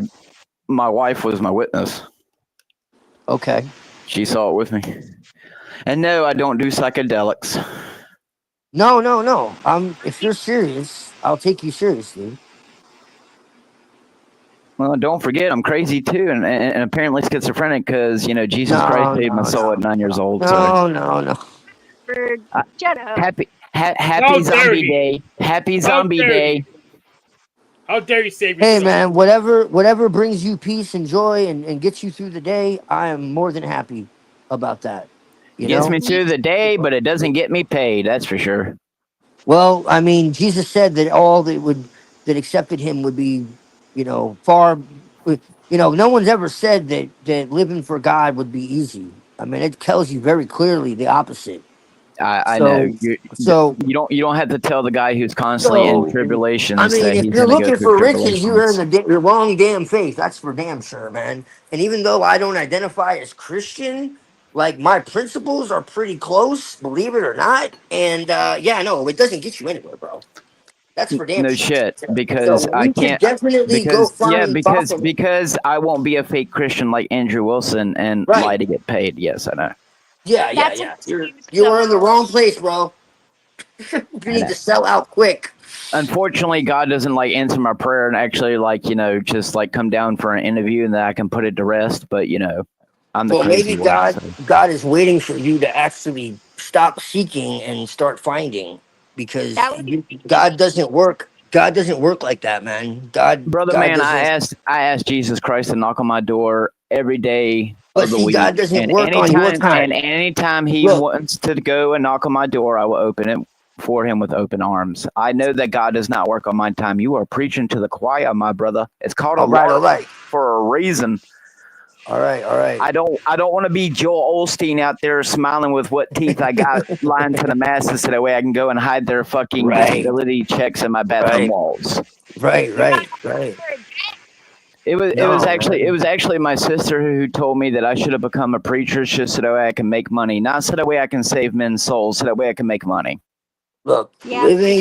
my wife was my witness. Okay. She saw it with me. And no, I don't do psychedelics. No. If you're serious, I'll take you seriously. Well, don't forget, I'm crazy too, and apparently schizophrenic because Jesus Christ saved my soul at 9 years old. No. Shut up. Happy How dare zombie he. day! Happy How zombie dare day! he. How dare you save Hey yourself? man, whatever brings you peace and joy and gets you through the day, I am more than happy about that. You Gets know? me through the day, but it doesn't get me paid. That's for sure. Well, I mean, Jesus said that all that accepted him would be, far. No one's ever said that living for God would be easy. I mean, it tells you very clearly the opposite. I know you don't have to tell the guy who's constantly in I tribulations mean, that if he's you're going to go looking through for riches, you're in tribulations. the wrong damn faith. That's for damn sure, man. And even though I don't identify as Christian, like my principles are pretty close, believe it or not. And no, it doesn't get you anywhere, bro. That's for damn No sure. shit, So because I we could can't. definitely go Because find because I won't be a fake Christian like Andrew Wilson and Right. lie to get paid. Yes, I know. Yeah. You are in the wrong place, bro. You I need know. to sell out quick. Unfortunately, God doesn't answer my prayer and actually just come down for an interview and then I can put it to rest. But I'm the Well, crazy maybe one. So. God is waiting for you to actually stop seeking and start finding, because God doesn't work. God doesn't work like that, man. God Man, doesn't. I asked Jesus Christ to knock on my door every day But of the see, week, God doesn't and work on your time. anytime He Look. wants to go and knock on my door, I will open it for Him with open arms. I know that God does not work on my time. You are preaching to the choir, my brother. It's called a lark for a reason. All right. I don't want to be Joel Osteen out there smiling with what teeth I got lying to the masses, so that way I can go and hide their fucking disability checks in my bathroom walls. Right. It was actually my sister who told me that I should have become a preacher just so that way I can make money, not so that way I can save men's souls, so that way I can make money. Look, living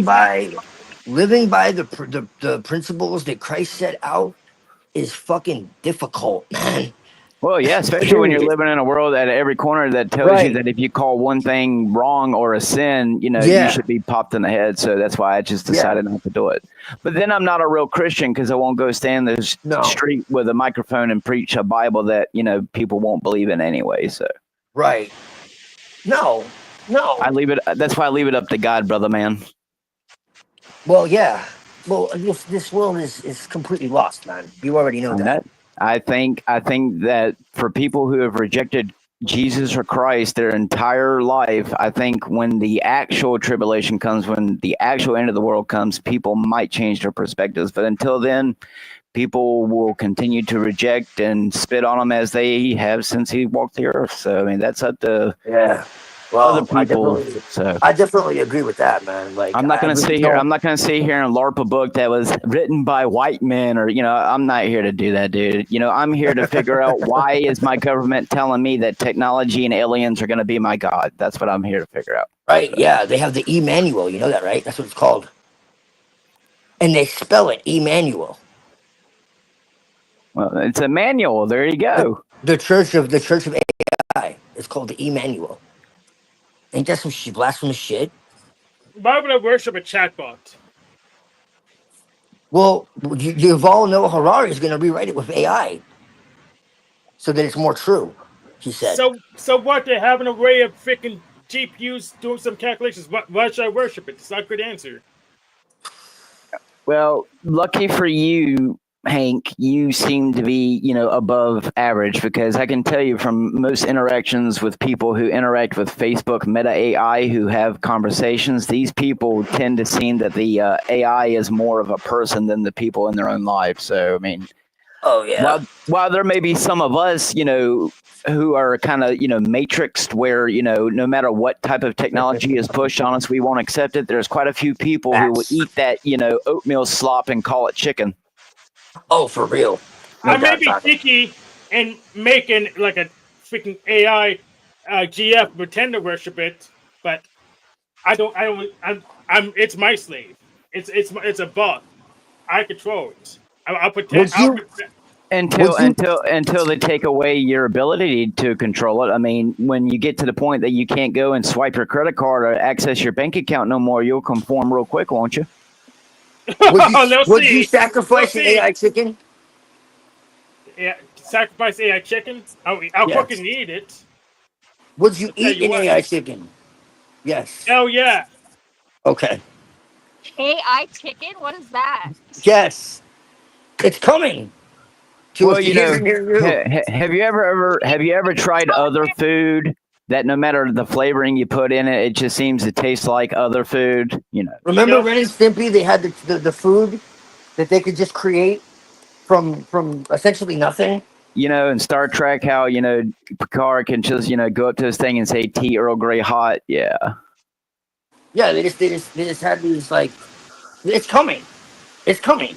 by the principles that Christ set out is fucking difficult, man. Well, yeah, especially when you're living in a world at every corner that tells you that if you call one thing wrong or a sin, you should be popped in the head. So that's why I just decided not to do it. But then I'm not a real Christian because I won't go stand the street with a microphone and preach a Bible that, people won't believe in anyway. So right. No. That's why I leave it up to God, brother, man. Well, yeah. Well, this world is completely lost, man. You already know that. I think that for people who have rejected Jesus or Christ their entire life, I think when the actual tribulation comes, when the actual end of the world comes, people might change their perspectives. But until then, people will continue to reject and spit on him as they have since he walked the earth. So, I mean, that's up to other people. I definitely agree with that, man. Like, I'm not going to sit here. I'm not going to sit here and LARP a book that was written by white men, or I'm not here to do that, dude. I'm here to figure out why is my government telling me that technology and aliens are going to be my god. That's what I'm here to figure out. Right? Yeah, they have the Emmanuel. You know that, right? That's what it's called. And they spell it Emmanuel. Well, it's a manual. There you go. The Church of AI. It's called the Emmanuel. Ain't that some blasphemous shit? Why would I worship a chatbot? Well, Yuval Noah Harari is going to rewrite it with AI so that it's more true, he said. So what? They have an array of freaking GPUs doing some calculations. Why should I worship it? It's not a good answer. Well, lucky for you, Hank, you seem to be, above average, because I can tell you from most interactions with people who interact with Facebook Meta AI who have conversations, these people tend to seem that the AI is more of a person than the people in their own lives. So, I mean, while there may be some of us, who are kind of, matrixed where, no matter what type of technology is pushed on us, we won't accept it. There's quite a few people who will eat that, oatmeal slop and call it chicken. Oh, for real. I may be picky and making like a freaking AI GF pretend to worship it, but I don't. It's my slave. It's a boss. I control it. I'll pretend. Until they take away your ability to control it. I mean, when you get to the point that you can't go and swipe your credit card or access your bank account no more, you'll conform real quick, won't you? Would you sacrifice an AI chicken? Yeah, sacrifice AI chicken. I'll Yes. fucking eat it. Would you I'll tell eat you an what. AI chicken? Yes. Hell yeah. Okay. AI chicken? What is that? Yes. It's coming to Well, a you know, theater near you. have you ever tried other food that no matter the flavoring you put in it, it just seems to taste like other food? You know. Remember Ren and Stimpy? They had the food that they could just create from essentially nothing. You know, in Star Trek, how Picard can just go up to this thing and say tea Earl Grey hot. Yeah. Yeah, they just had these like, it's coming. It's coming.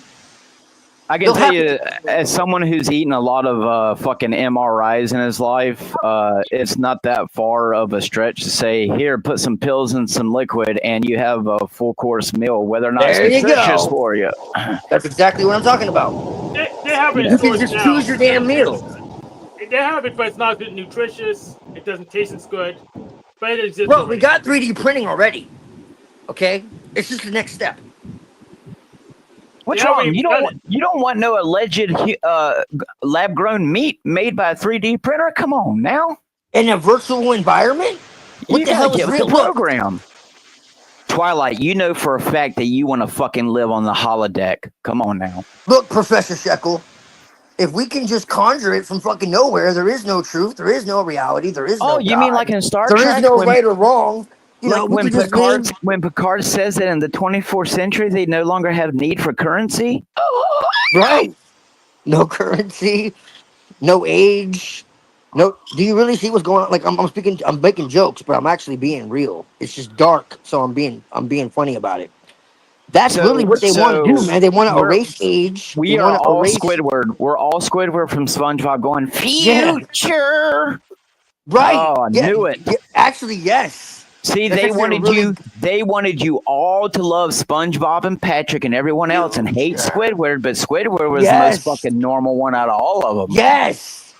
I can tell you, as someone who's eaten a lot of fucking MRIs in his life, it's not that far of a stretch to say, here, put some pills and some liquid, and you have a full course meal, whether or not There it's you nutritious go. for you. That's exactly what I'm talking about. They have it in You can stores just now. choose your damn meal. They have it, but it's not good nutritious. It doesn't taste as good. But it exists Bro, we already. got 3D printing already. Okay, it's just the next step. What's wrong? You don't want no alleged lab grown meat made by a 3D printer? Come on now. In a virtual environment? What the hell is get with real? the program? Twilight, you know for a fact that you want to fucking live on the holodeck. Come on now. Look, Professor Shekel, if we can just conjure it from fucking nowhere, there is no truth, there is no reality, there is no you mean like in Star There Trek? is no right or wrong. You know, Like we when can just name... when Picard says that in the 24th century they no longer have need for currency? Right. No currency, no age. No, do you really see what's going on? Like I'm making jokes, but I'm actually being real. It's just dark, so I'm being funny about it. That's really what they want to do, man. They want to erase age. We They are want to all erase... Squidward. We're all Squidward from SpongeBob going, Yeah. future. Right. Oh, I knew it. Yeah, actually, yes. See, That's they actually wanted they wanted you all to love SpongeBob and Patrick and everyone else and hate Squidward, but Squidward was the most fucking normal one out of all of them. Yes.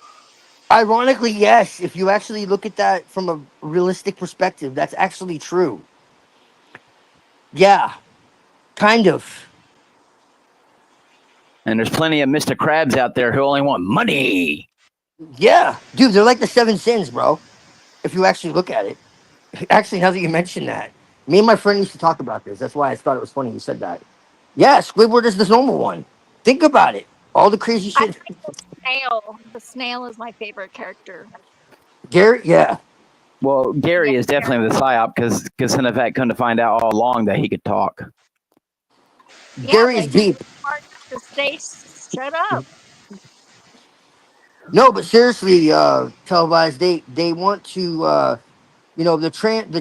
Ironically, yes. If you actually look at that from a realistic perspective, that's actually true. Yeah. Kind of. And there's plenty of Mr. Krabs out there who only want money. Yeah. Dude, they're like the 7 sins, bro. If you actually look at it. Actually, now that you mention that, me and my friend used to talk about this. That's why I thought it was funny you said that. Yeah, Squidward is the normal one. Think about it. All the crazy shit. I like the snail. The snail is my favorite character. Gary, yeah. Well, Gary is definitely the psyop because Cinevac couldn't find out all along that he could talk. Gary is deep. To stay shut up. No, but seriously, televised, they want to, the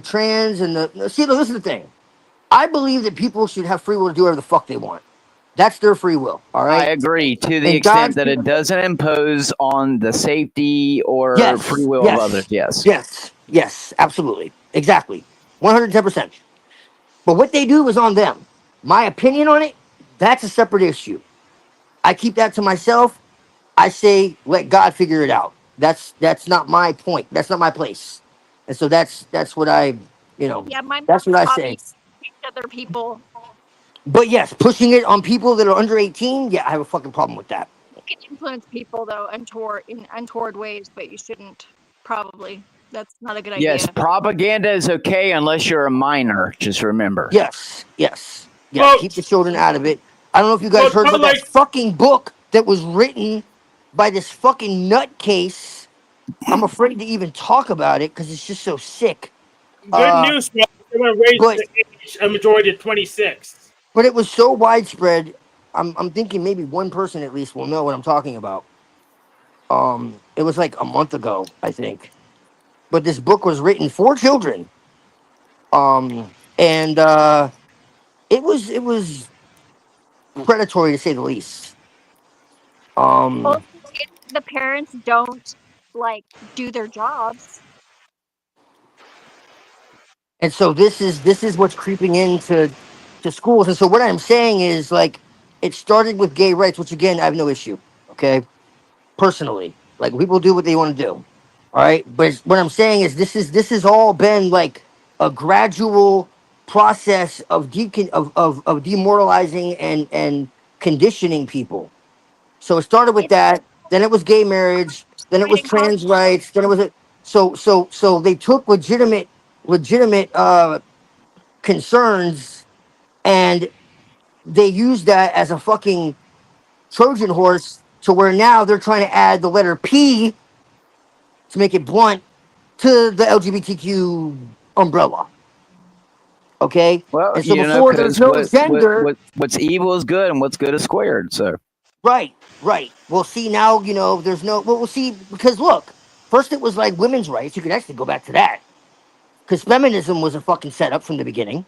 trans and the... See, listen to the thing. I believe that people should have free will to do whatever the fuck they want. That's their free will, all right? I agree to the And extent God- that it doesn't impose on the safety or free will of others. Yes. Yes, absolutely. Exactly. 110%. But what they do is on them. My opinion on it, that's a separate issue. I keep that to myself. I say, let God figure it out. That's not my point. That's not my place. And so that's what I, Yeah, my that's what I say. hobbies teach other people. But yes, pushing it on people that are under 18, yeah, I have a fucking problem with that. You can influence people though in untoward ways, but you shouldn't probably. That's not a good idea. Yes, propaganda is okay unless you're a minor. Just remember. Yes. Yeah, keep the children out of it. I don't know if you guys heard about that fucking book that was written by this fucking nutcase. I'm afraid to even talk about it because it's just so sick. Good news, man. They're going to raise the age a majority to 26. But it was so widespread. I'm thinking maybe one person at least will know what I'm talking about. It was like a month ago, I think. But this book was written for children. And it was predatory to say the least. Well, the parents don't do their jobs. And so this is what's creeping into to schools. And so what I'm saying is, like, it started with gay rights, which again I have no issue. Okay, personally, like, people do what they want to do. All right, but what I'm saying is this has all been like a gradual process of of demoralizing and conditioning people. So it started with that. Then it was gay marriage. Then it was trans rights. Then it was so they took legitimate concerns, and they used that as a fucking Trojan horse to where now they're trying to add the letter P to make it blunt to the LGBTQ umbrella. Okay, Well, and so you know, before there's because no gender. what's evil is good and what's good is squared. So Right, right. Well, see, now, there's no. Well, we'll see, because look, first it was like women's rights. You could actually go back to that, because feminism was a fucking setup from the beginning.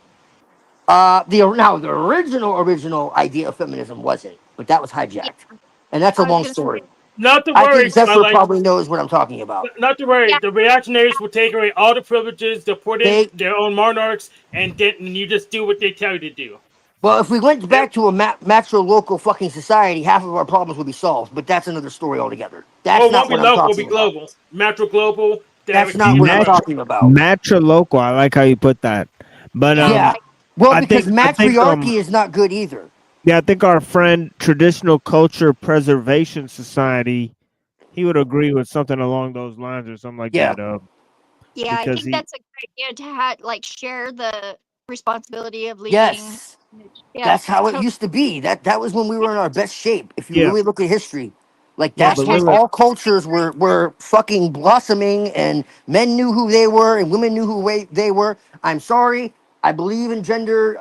The original idea of feminism wasn't, but that was hijacked, and that's a long story. Not to I worry, think Zephyr like, probably knows what I'm talking about. not to worry. The reactionaries will take away all the privileges, they put in They- their own monarchs, and then you just do what they tell you to do. Well, if we went back to a macho local fucking society, half of our problems would be solved. But that's another story altogether. That's Well, it not won't be what I'm local, it'll be talking about. global. Metro global. That's not what I'm talking about. Matcha local. I like how you put that. But Yeah. Well, because I think, matriarchy is not good either. yeah, I think our friend Traditional Culture Preservation Society, he would agree with something along those lines or something like Yeah. that. Yeah, I because think that's a good idea to share the responsibility of leading. Yes. Yeah, That's how it totally. used to be. That was when we were in our best shape. If you Yeah. really look at history, like Yeah, that's but when Lilith- all cultures were fucking blossoming, and men knew who they were, and women knew who they were. I'm sorry, I believe in gender.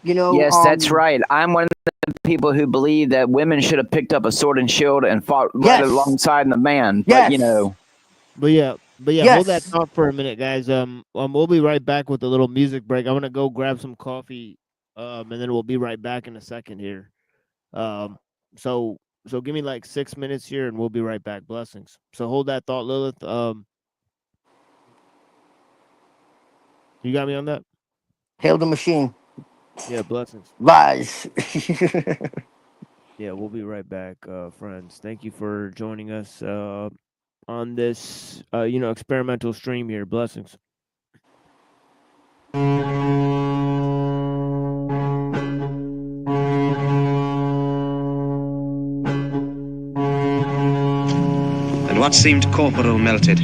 yes, that's right. I'm one of the people who believe that women should have picked up a sword and shield and fought right Yes. alongside the man. But Yes. you know, But yeah, hold that Yes. thought for a minute, guys. We'll be right back with a little music break. I'm gonna go grab some coffee, and then we'll be right back in a second here. So give me like 6 minutes here, and we'll be right back. Blessings. So hold that thought, Lilith. You got me on that? Hail the machine. Yeah, blessings. Lies. Yeah, we'll be right back, friends. Thank you for joining us on this, experimental stream here. Blessings. And what seemed corporal melted.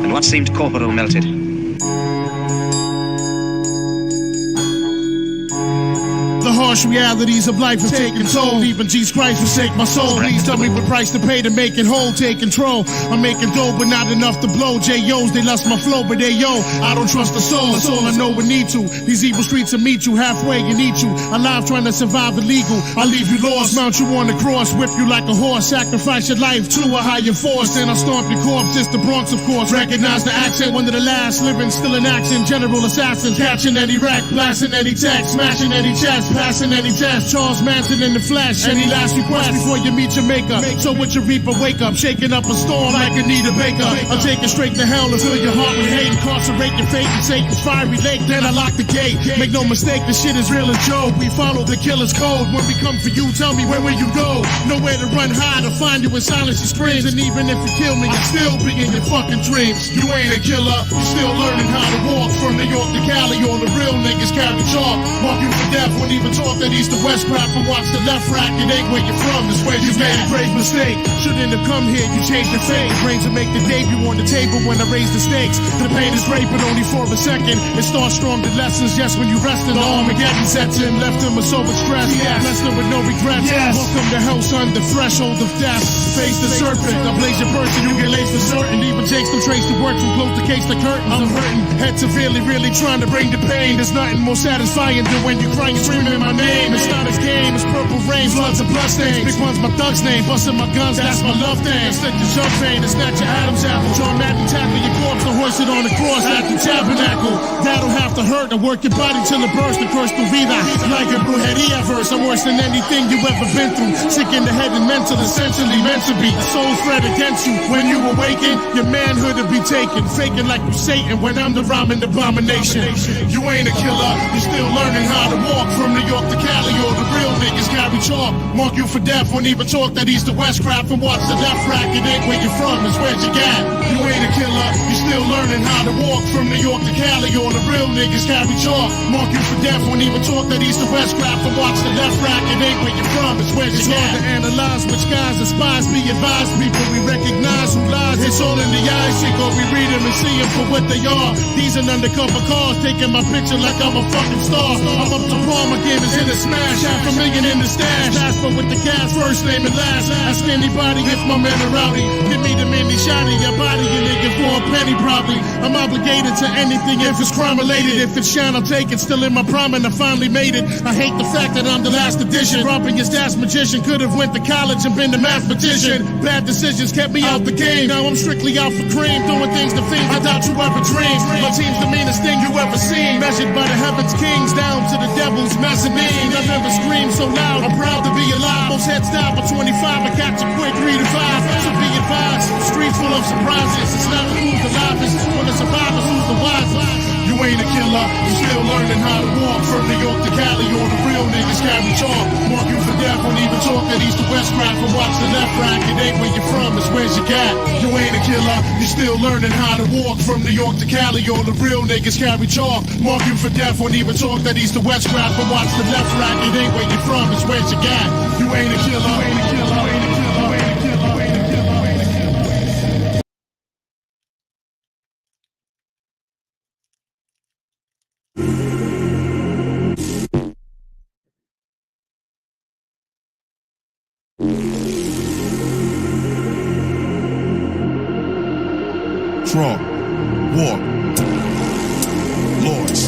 And what seemed corporal melted. The harsh realities of life have taken toll. Even Jesus Christ forsake my soul. Please tell me what price to pay to make it whole. Take control. I'm making dough, but not enough to blow. J.O.'s, they lust my flow, but they yo. I don't trust the soul. That's all I know we need to. These evil streets will meet you halfway and eat you. Alive trying to survive illegal. I'll leave you lost. Mount you on the cross. Whip you like a horse. Sacrifice your life to a higher force. And I'll stomp your corpse. It's the Bronx, of course. Recognize the accent. One of the last living, still in action. General assassin. Catching any rack. Blasting any text. Smashing any chest. Passing any test. Charles Manson in the flesh. Any last request before you meet your maker. So with your reaper, wake up. Shaking up a storm like Anita Baker. I'll take it straight to hell and fill your heart with hate. Incarcerate your fate in Satan's fiery lake. Then I lock the gate. Make no mistake, the shit is real as Joe. We follow the killer's code. When we come for you, tell me where will you go? Nowhere to run high to find you in silence and screams. And even if you kill me, I'll still be in your fucking dreams. You ain't a killer. You're still learning how to walk. From New York to Cali, all the real niggas carry chalk. Mark you for death, won't even talk that east to west crap. But watch the left rack, it ain't where you're from. It's where you made a grave mistake. Shouldn't have come here, you changed your fate. Brains will make the debut on the table when I raise the stakes. The pain is great, but only for a second. It starts strong, the lessons, yes, when you rest in the Armageddon sets in. Left him with so much stress, blessed him with no regrets. Welcome to hell, son, the threshold of death. Face the serpent, I blaze your person, you get laced for certain. Even takes them trace to work from close the case to curtains. I'm hurting, head severely, really trying to bring the pain. There's nothing more satisfying than when you're crying and screaming my name. name. It's not his game, it's purple rain, floods and bloodstains. Big one's my thug's name, busting my guns, that's my love thing. Stick to jump pain, it's not your Adam's apple. John Madden tackle your corpse to hoist it on the cross at the tabernacle. That'll have to hurt to work your body till it bursts. The curse to vida, like a brujeria verse. I'm worse than anything you ever been through. Sick in the head and mental, essentially meant to be. The soul's threat against you. When you awaken, your manhood will be taken. Faking like you Satan when I'm the rhyming abomination. You ain't a killer, you're still learning how to walk. From New York to Cali, or the real niggas carry chalk. Mark you for death, won't even talk that he's the West crap. And watch the left rack, it ain't where you're from, it's where you got. You ain't a killer, you're still learning how to walk. From New York to Cali, or the real niggas carry chalk. Mark you for death, won't even talk that he's the West crap. And watch the left rack, it ain't where you're from, it's where you got. It's hard to analyze which guys despise me, advise people. We recognize who lies, it's all in the eyes. Shit, go we read them and see them for what they are. These are undercover cars, taking my picture like I'm a fucking star. I'm up to par, my game is in a smash. $500,000 in the stash. Jasper with the cash, first name and last. Ask anybody if my man are rowdy. Give me the mini shotty, your body you nigga for a penny probably. I'm obligated to anything if it's crime related. If it's shine, I'll take it. Still in my prime and I finally made it. I hate the fact that I'm the last edition. Robbing his dad's magician. Could have went to college and been a mathematician. Bad decisions kept me out the game. Now I'm strictly out for cream, doing things to fiends I doubt you ever dreamed. My team's the meanest thing you ever seen. Measured by the heavens kings down to the devil's mezzanine. I've never screamed so loud. I'm proud to be alive. Most heads down for 25. I catch a quick 3 to 5. So be advised. Streets full of surprises. It's not who's the livest. For the survivors, who's the wisest. You ain't a killer. You still learning how to walk. From New York to Cali, or the real niggas carry chalk. Mark you for death. Won't even talk that he's the West crap. And watch the left rack. It ain't where you're from. It's where you got. You ain't a killer. You still learning how to walk. From New York to Cali, or the real niggas carry chalk. Mark you for death. Won't even talk that he's the West crap. But watch the left rack. It ain't where you're from. It's where you got. You ain't a killer. You ain't a killer. You ain't a killer. You ain't a killer. You ain't a killer. You ain't a killer. Trump, war, lords.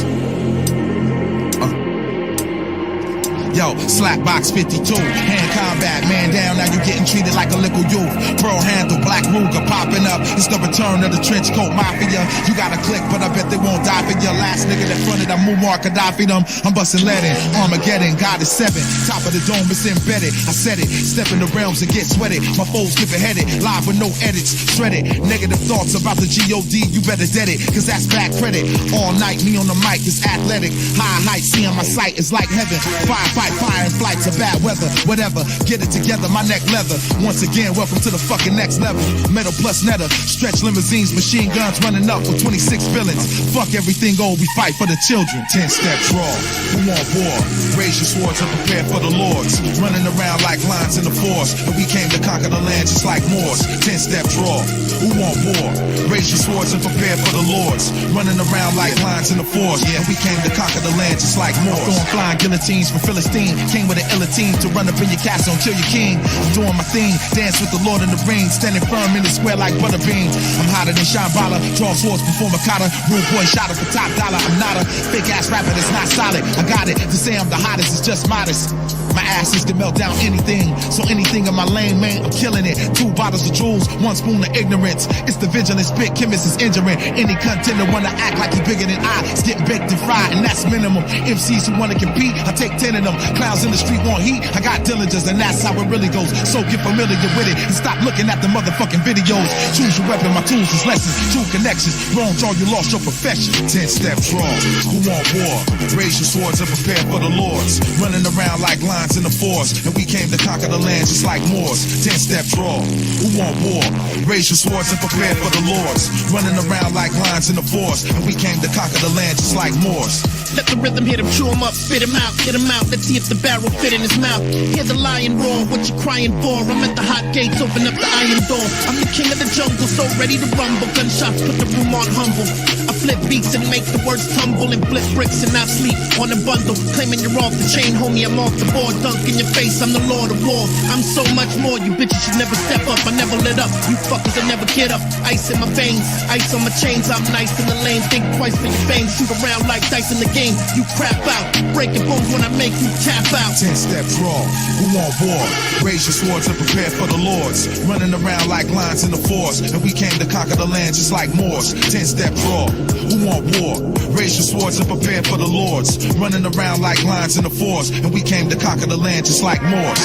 Yo, slap box 52, hand combat, man down, now you getting treated like a little youth. Pearl handle, black Ruger popping up, it's the return of the trench coat mafia. You got a click, but I bet they won't die for your last nigga that fronted, I Muammar Gaddafi them. I'm busting lead in, Armageddon, God is 7, top of the dome, it's embedded. I said it, step in the realms and get sweated. My foes get beheaded, live with no edits, shredded. Negative thoughts about the G.O.D., you better dead it, cause that's bad credit. All night, me on the mic is athletic, high heights, seeing my sight is like heaven. Firefight, fire and flights of bad weather, whatever, get it together, my neck leather. Once again, welcome to the fucking next level. Metal plus netta, stretch limousines, machine guns running up with 26 villains. Fuck everything old, we fight for the children. 10 steps raw, who want war? Raise your swords and prepare for the lords. Running around like lions in the forest, and we came to conquer the land just like Moors. 10 steps raw, who want war? Raise your swords and prepare for the lords. Running around like lions in the forest, and we came to conquer the land just like Moors. Throwing flying guillotines from Philistine. Came with an illa team to run up in your castle and kill your king. I'm doing my thing, dance with the Lord in the ring, standing firm in the square like Butterbean. I'm hotter than Shambhala, draw swords before Makata. Rude boy shot up for top dollar. I'm not a fake ass rapper that's not solid. I got it, to say I'm the hottest is just modest. My asses can melt down anything, so anything in my lane, man, I'm killing it. 2 bottles of jewels, 1 spoon of ignorance. It's the vigilance spit, chemist is injuring. Any contender wanna act like he bigger than I. It's getting baked and fried, and that's minimum. MCs who wanna compete, I take 10 of them. Clowns in the street want heat, I got diligence, and that's how it really goes. So get familiar with it, and stop looking at the motherfucking videos. Choose your weapon, my tools is lessons. True connections, wrong draw, you lost your profession. 10 steps wrong, who want war? Raise your swords and prepare for the lords. Running around like lions in the forest, and we came to conquer the land just like Moors. 10 steps wrong, who want war? Raise your swords and prepare for the lords. Running around like lions in the forest, and we came to conquer the land just like Moors. Let the rhythm hit him, chew him up, spit him out, get him out. Let's see if the barrel fit in his mouth. Hear the lion roar, what you crying for? I'm at the hot gates, open up the iron door. I'm the king of the jungle, so ready to rumble. Gunshots put the room on humble. I flip beats and make the words tumble, and flip bricks and not sleep on a bundle. Claiming you're off the chain, homie, I'm off the board. Dunk in your face, I'm the Lord of War. I'm so much more, you bitches should never step up. I never lit up, you fuckers will never get up. Ice in my veins, ice on my chains, I'm nice in the lane. Think twice for your veins, shoot around like dice in the game. king, you crap out. Break your bones when I make you tap out. 10-step draw, who want war? Raise your swords and prepare for the lords. Running around like lions in the forest, and we came to conquer the land just like Moors. 10-step draw, who want war? Raise your swords and prepare for the lords. Running around like lions in the forest, and we came to conquer the land just like Moors.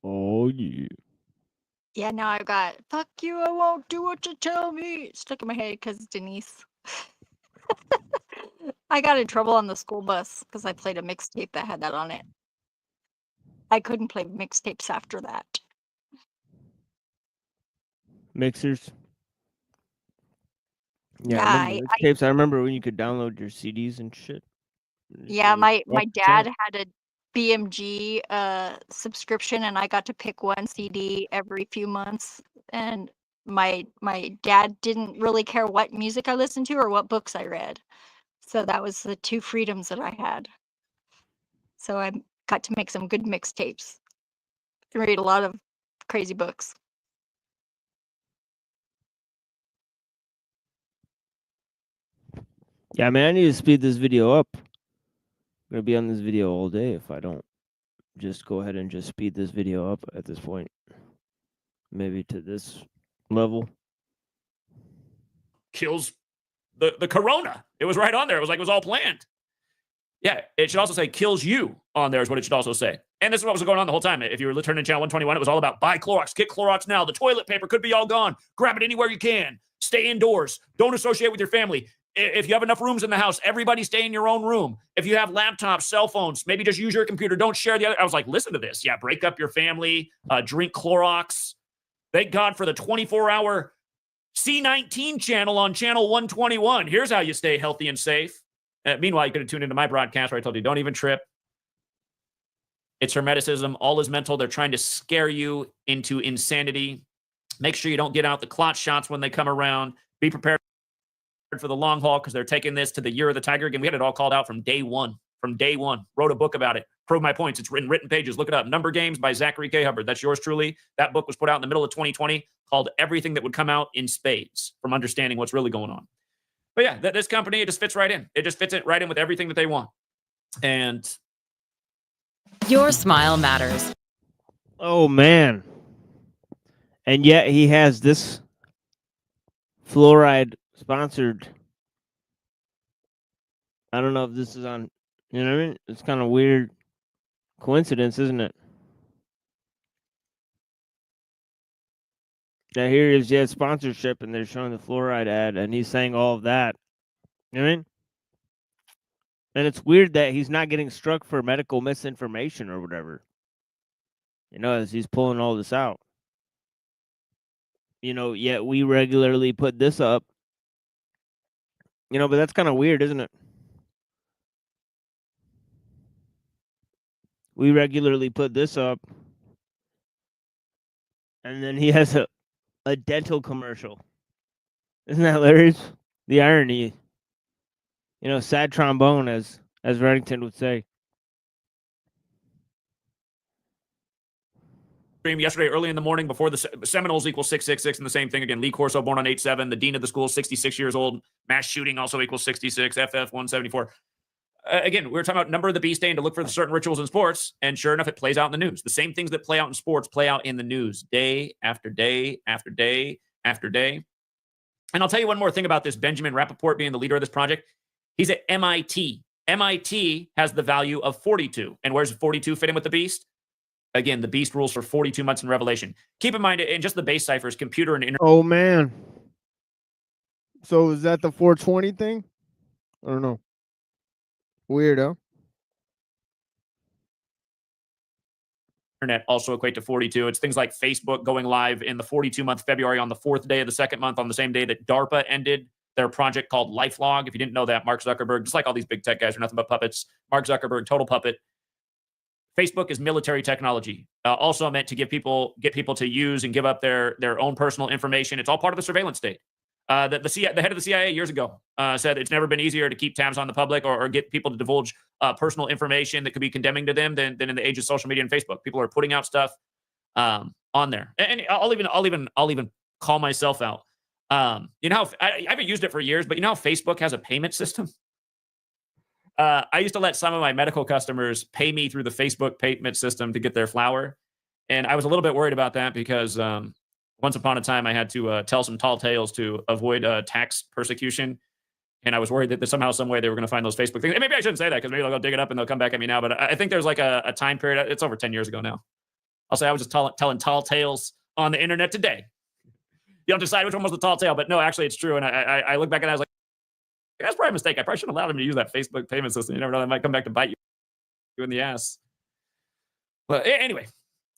Oh yeah. Yeah, now I've got "fuck you, I won't do what you tell me" stuck in my head because Denise. I got in trouble on the school bus because I played a mixtape that had that on it. I couldn't play mixtapes after that. Mixers. Yeah, Yeah, I remember mixtapes. I remember when you could download your CDs and shit. Yeah, my Fuck dad that. had a BMG subscription, and I got to pick one CD every few months. And my dad didn't really care what music I listened to or what books I read. So that was the two freedoms that I had. So I got to make some good mixtapes and read a lot of crazy books. Yeah, man, I need to speed this video up. I'm gonna be on this video all day if I don't just go ahead and just speed this video up at this point. Maybe to this level. Kills the corona. It was right on there. It was like it was all planned. Yeah, it should also say kills you on there is what it should also say. And this is what was going on the whole time. If you were turning channel 121, it was all about buy Clorox, get Clorox now. The toilet paper could be all gone. Grab it anywhere you can. Stay indoors. Don't associate with your family. If you have enough rooms in the house, everybody stay in your own room. If you have laptops, cell phones, maybe just use your computer. Don't share the other. I was like, listen to this. Yeah, break up your family. Drink Clorox. Thank God for the 24-hour C19 channel on channel 121. Here's how you stay healthy and safe. Meanwhile, you could have tuned into my broadcast where I told you, don't even trip. It's hermeticism. All is mental. They're trying to scare you into insanity. Make sure you don't get out the clot shots when they come around. Be prepared for the long haul because they're taking this to the year of the tiger. Again, we had it all called out from day one. From day one. Wrote a book about it. Prove my points. It's written pages. Look it up. Number Games by Zachary K. Hubbard. That's yours truly. That book was put out in the middle of 2020 called Everything That Would Come Out in Spades from understanding what's really going on. But yeah, this company, it just fits right in. It just fits it right in with everything that they want. And your smile matters. Oh man. And yet he has this fluoride sponsored. I don't know if this is on, you know what I mean? It's kind of weird coincidence, isn't it? Now here is yet sponsorship and they're showing the fluoride ad and he's saying all of that. You know what I mean? And it's weird that he's not getting struck for medical misinformation or whatever. You know, as he's pulling all this out. You know, yet we regularly put this up. You know, but that's kind of weird, isn't it? We regularly put this up. And then he has a dental commercial. Isn't that hilarious? The irony. You know, sad trombone, as Reddington would say. Yesterday, early in the morning, before the Seminoles equals 666, and the same thing again. Lee Corso born on 8/7. The dean of the school, 66 years old. Mass shooting also equals 66. FF 174. Again, we were talking about number of the beast day and to look for the certain rituals in sports, and sure enough, it plays out in the news. The same things that play out in sports play out in the news day after day after day after day. And I'll tell you one more thing about this Benjamin Rappaport being the leader of this project. He's at MIT. MIT has the value of 42. And where's 42 fit in with the beast? Again, the beast rules for 42 months in Revelation. Keep in mind, in just the base ciphers, computer and internet. Oh, man. So is that the 420 thing? I don't know. Weird, huh? internet also equate to 42. It's things like Facebook going live in the 42-month February on the 4th day of the second month, on the same day that DARPA ended their project called LifeLog. If you didn't know that, Mark Zuckerberg, just like all these big tech guys, are nothing but puppets. Mark Zuckerberg, total puppet. Facebook is military technology, also meant to get people to use and give up their own personal information. It's all part of the surveillance state. The head of the CIA years ago said it's never been easier to keep tabs on the public or get people to divulge personal information that could be condemning to them than in the age of social media and Facebook. People are putting out stuff on there, and I'll even call myself out. You know, I haven't used it for years, but you know how Facebook has a payment system. I used to let some of my medical customers pay me through the Facebook payment system to get their flour. And I was a little bit worried about that because once upon a time I had to tell some tall tales to avoid tax persecution. And I was worried that somehow, some way they were going to find those Facebook things. And maybe I shouldn't say that because maybe they'll go dig it up and they'll come back at me now. But I think there's like a time period. It's over 10 years ago now. I'll say I was just telling tall tales on the internet today. You'll decide which one was the tall tale. But no, actually it's true. And I look back and I was like, that's probably a mistake. I probably shouldn't allow them to use that Facebook payment system. You never know. That might come back to bite you in the ass. But anyway,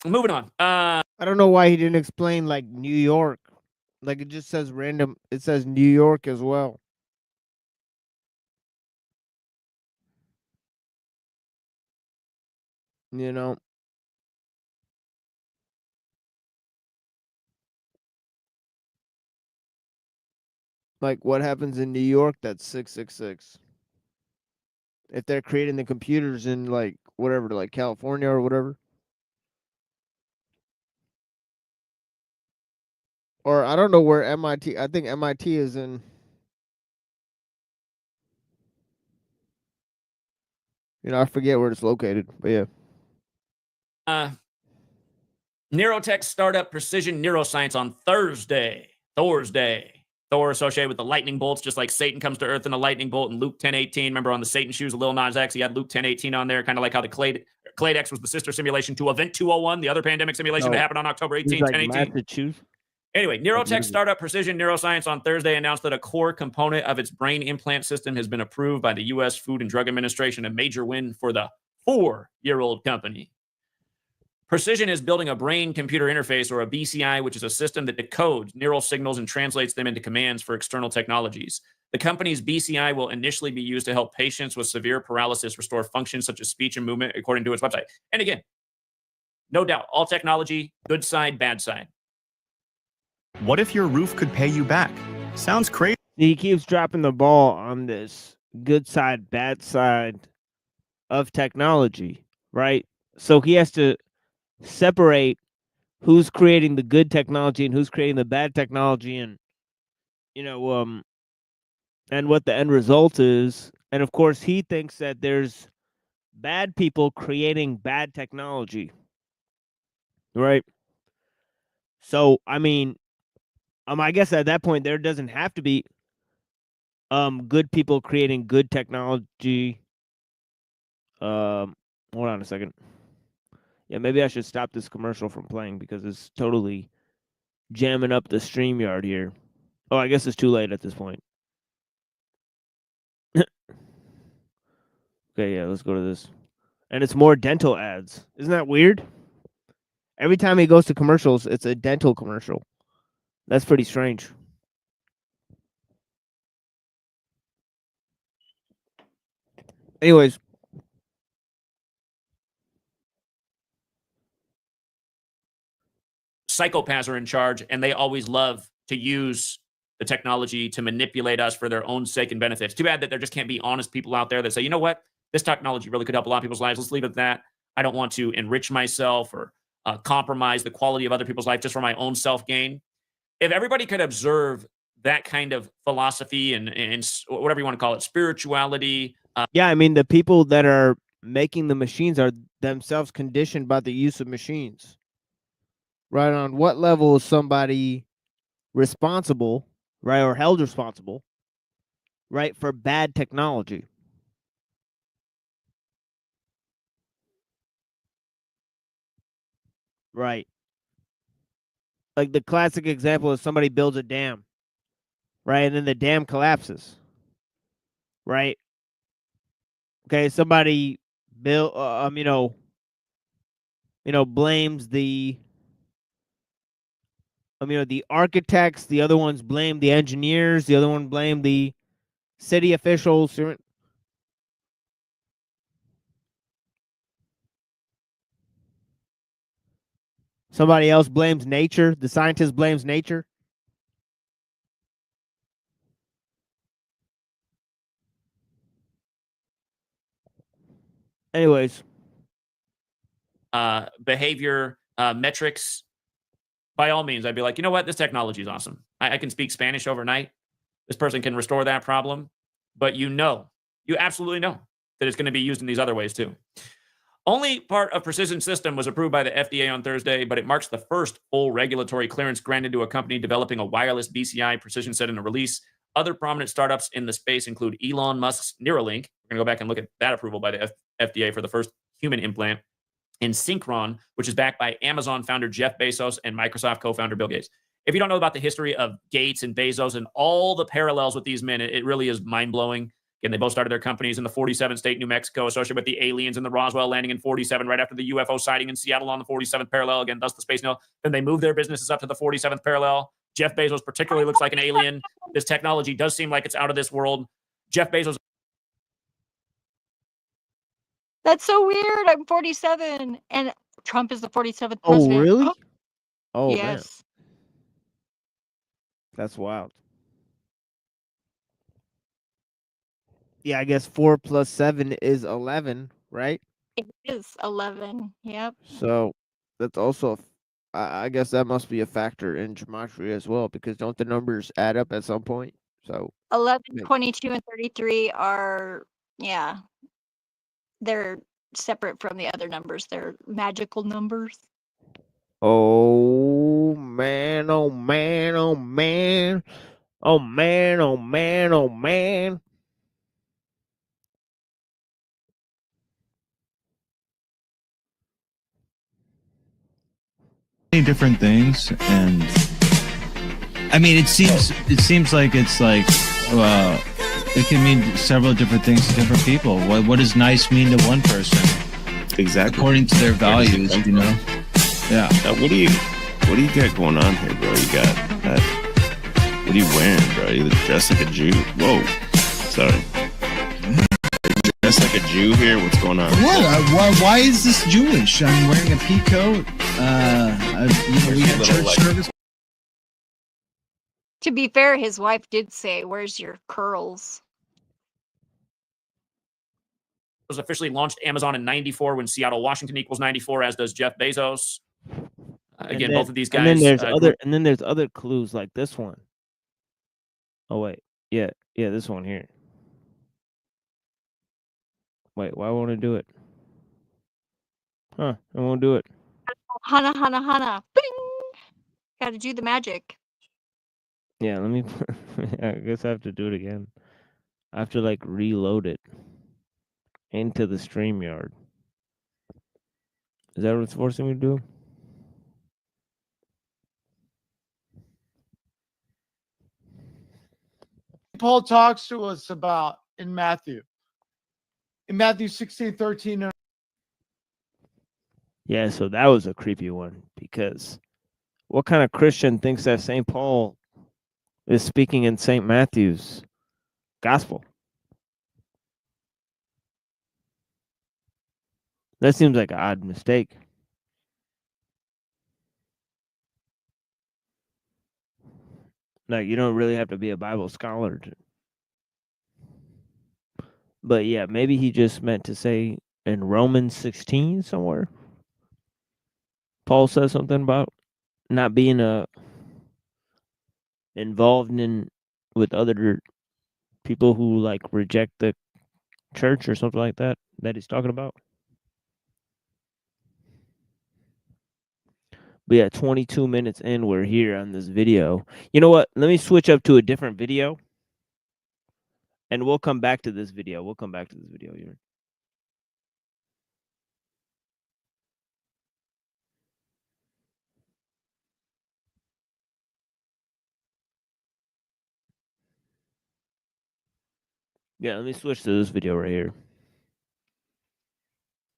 moving on. I don't know why he didn't explain like New York. Like it just says random. It says New York as well. You know. Like what happens in New York, that's 666. If they're creating the computers in like whatever, like California or whatever. Or I don't know where MIT, I think MIT is in. You know, I forget where it's located, but yeah. Neurotech startup Precision Neuroscience on Thursday. Thor associated with the lightning bolts, just like Satan comes to Earth in a lightning bolt in Luke 10:18. Remember on the Satan shoes, Lil Nas X, he had Luke 10:18 on there, kind of like how the Cladex was the sister simulation to Event 201, the other pandemic simulation that happened on October 18, like 10:18. Massachusetts. Anyway, Neurotech startup Precision Neuroscience on Thursday announced that a core component of its brain implant system has been approved by the U.S. Food and Drug Administration, a major win for the 4-year-old company. Precision is building a brain-computer interface, or a BCI, which is a system that decodes neural signals and translates them into commands for external technologies. The company's BCI will initially be used to help patients with severe paralysis restore functions such as speech and movement, according to its website. And again, no doubt, all technology, good side, bad side. What if your roof could pay you back? Sounds crazy. He keeps dropping the ball on this good side, bad side of technology, right? So he has to separate who's creating the good technology and who's creating the bad technology, and and what the end result is. And of course, he thinks that there's bad people creating bad technology, right? So I mean, I guess at that point there doesn't have to be good people creating good technology. Hold on a second. Yeah, maybe I should stop this commercial from playing because it's totally jamming up the StreamYard here. Oh, I guess it's too late at this point. Okay, yeah, let's go to this. And it's more dental ads. Isn't that weird? Every time he goes to commercials, it's a dental commercial. That's pretty strange. Anyways. Psychopaths are in charge, and they always love to use the technology to manipulate us for their own sake and benefits. Too bad that there just can't be honest people out there that say, you know what, this technology really could help a lot of people's lives. Let's leave it at that. I don't want to enrich myself or compromise the quality of other people's life just for my own self gain. If everybody could observe that kind of philosophy and whatever you want to call it, spirituality. Yeah, I mean, the people that are making the machines are themselves conditioned by the use of machines. Right? On what level is somebody responsible, right, or held responsible, right, for bad technology? Right. Like the classic example is somebody builds a dam, right, and then the dam collapses, right? Okay, somebody built, blames the the architects, the other ones blame the engineers, the other one blame the city officials. Somebody else blames nature. The scientist blames nature. Anyways, behavior metrics, by all means, I'd be like, you know what? This technology is awesome. I can speak Spanish overnight. This person can restore that problem. But you absolutely know that it's going to be used in these other ways too. Only part of Precision System was approved by the FDA on Thursday, but it marks the first full regulatory clearance granted to a company developing a wireless BCI precision set in a release. Other prominent startups in the space include Elon Musk's Neuralink. We're going to go back and look at that approval by the FDA for the first human implant. And Synchron, which is backed by Amazon founder Jeff Bezos and Microsoft co-founder Bill Gates. If you don't know about the history of Gates and Bezos and all the parallels with these men, it really is mind-blowing. Again, they both started their companies in the 47th state, New Mexico, associated with the aliens and the Roswell landing in 47, right after the UFO sighting in Seattle on the 47th parallel. Again, thus the space nail. Then they moved their businesses up to the 47th parallel. Jeff Bezos particularly looks like an alien. This technology does seem like it's out of this world. Jeff Bezos. That's so weird. I'm 47, and Trump is the 47th president. Oh, really? Oh, yes. man. That's wild. Yeah, I guess 4 plus 7 is 11, right? It is 11. Yep. So that's also, I guess that must be a factor in gematria as well, because don't the numbers add up at some point? So 11, 22, and 33 are, they're separate from the other numbers. They're magical numbers. Oh man, oh man, oh man. Oh man, oh man, oh man. Many different things, and I mean, it seems like it's like it can mean several different things to different people. What does nice mean to one person? Exactly, according to their values, you know. Yeah. What do you got going on here, bro? You got that? What are you wearing, bro? You dressed like a Jew. Whoa, sorry. Dressed like a Jew here. What's going on? What? Why is this Jewish? I'm wearing a pea coat. We had church service. To be fair, his wife did say, "Where's your curls?" Was officially launched Amazon in 94 when Seattle, Washington equals 94, as does Jeff Bezos. Again, both of these guys. And then there's other clues like this one. Oh wait, yeah, this one here. Wait, why won't it do it? Huh? I won't do it. Hana, hana, hana. Bing! Got to do the magic. Yeah, let me. I guess I have to do it again. I have to like reload it into the StreamYard. Is that what it's forcing me to do? Paul talks to us about in Matthew 16:13. Yeah, so that was a creepy one, because what kind of Christian thinks that St. Paul is speaking in St. Matthew's gospel? That seems like an odd mistake. Like, you don't really have to be a Bible scholar but yeah, maybe he just meant to say in Romans 16 somewhere. Paul says something about not being involved in with other people who like reject the church or something like that he's talking about. But yeah, 22 minutes in, we're here on this video. You know what? Let me switch up to a different video. And we'll come back to this video. Here. Yeah, let me switch to this video right here.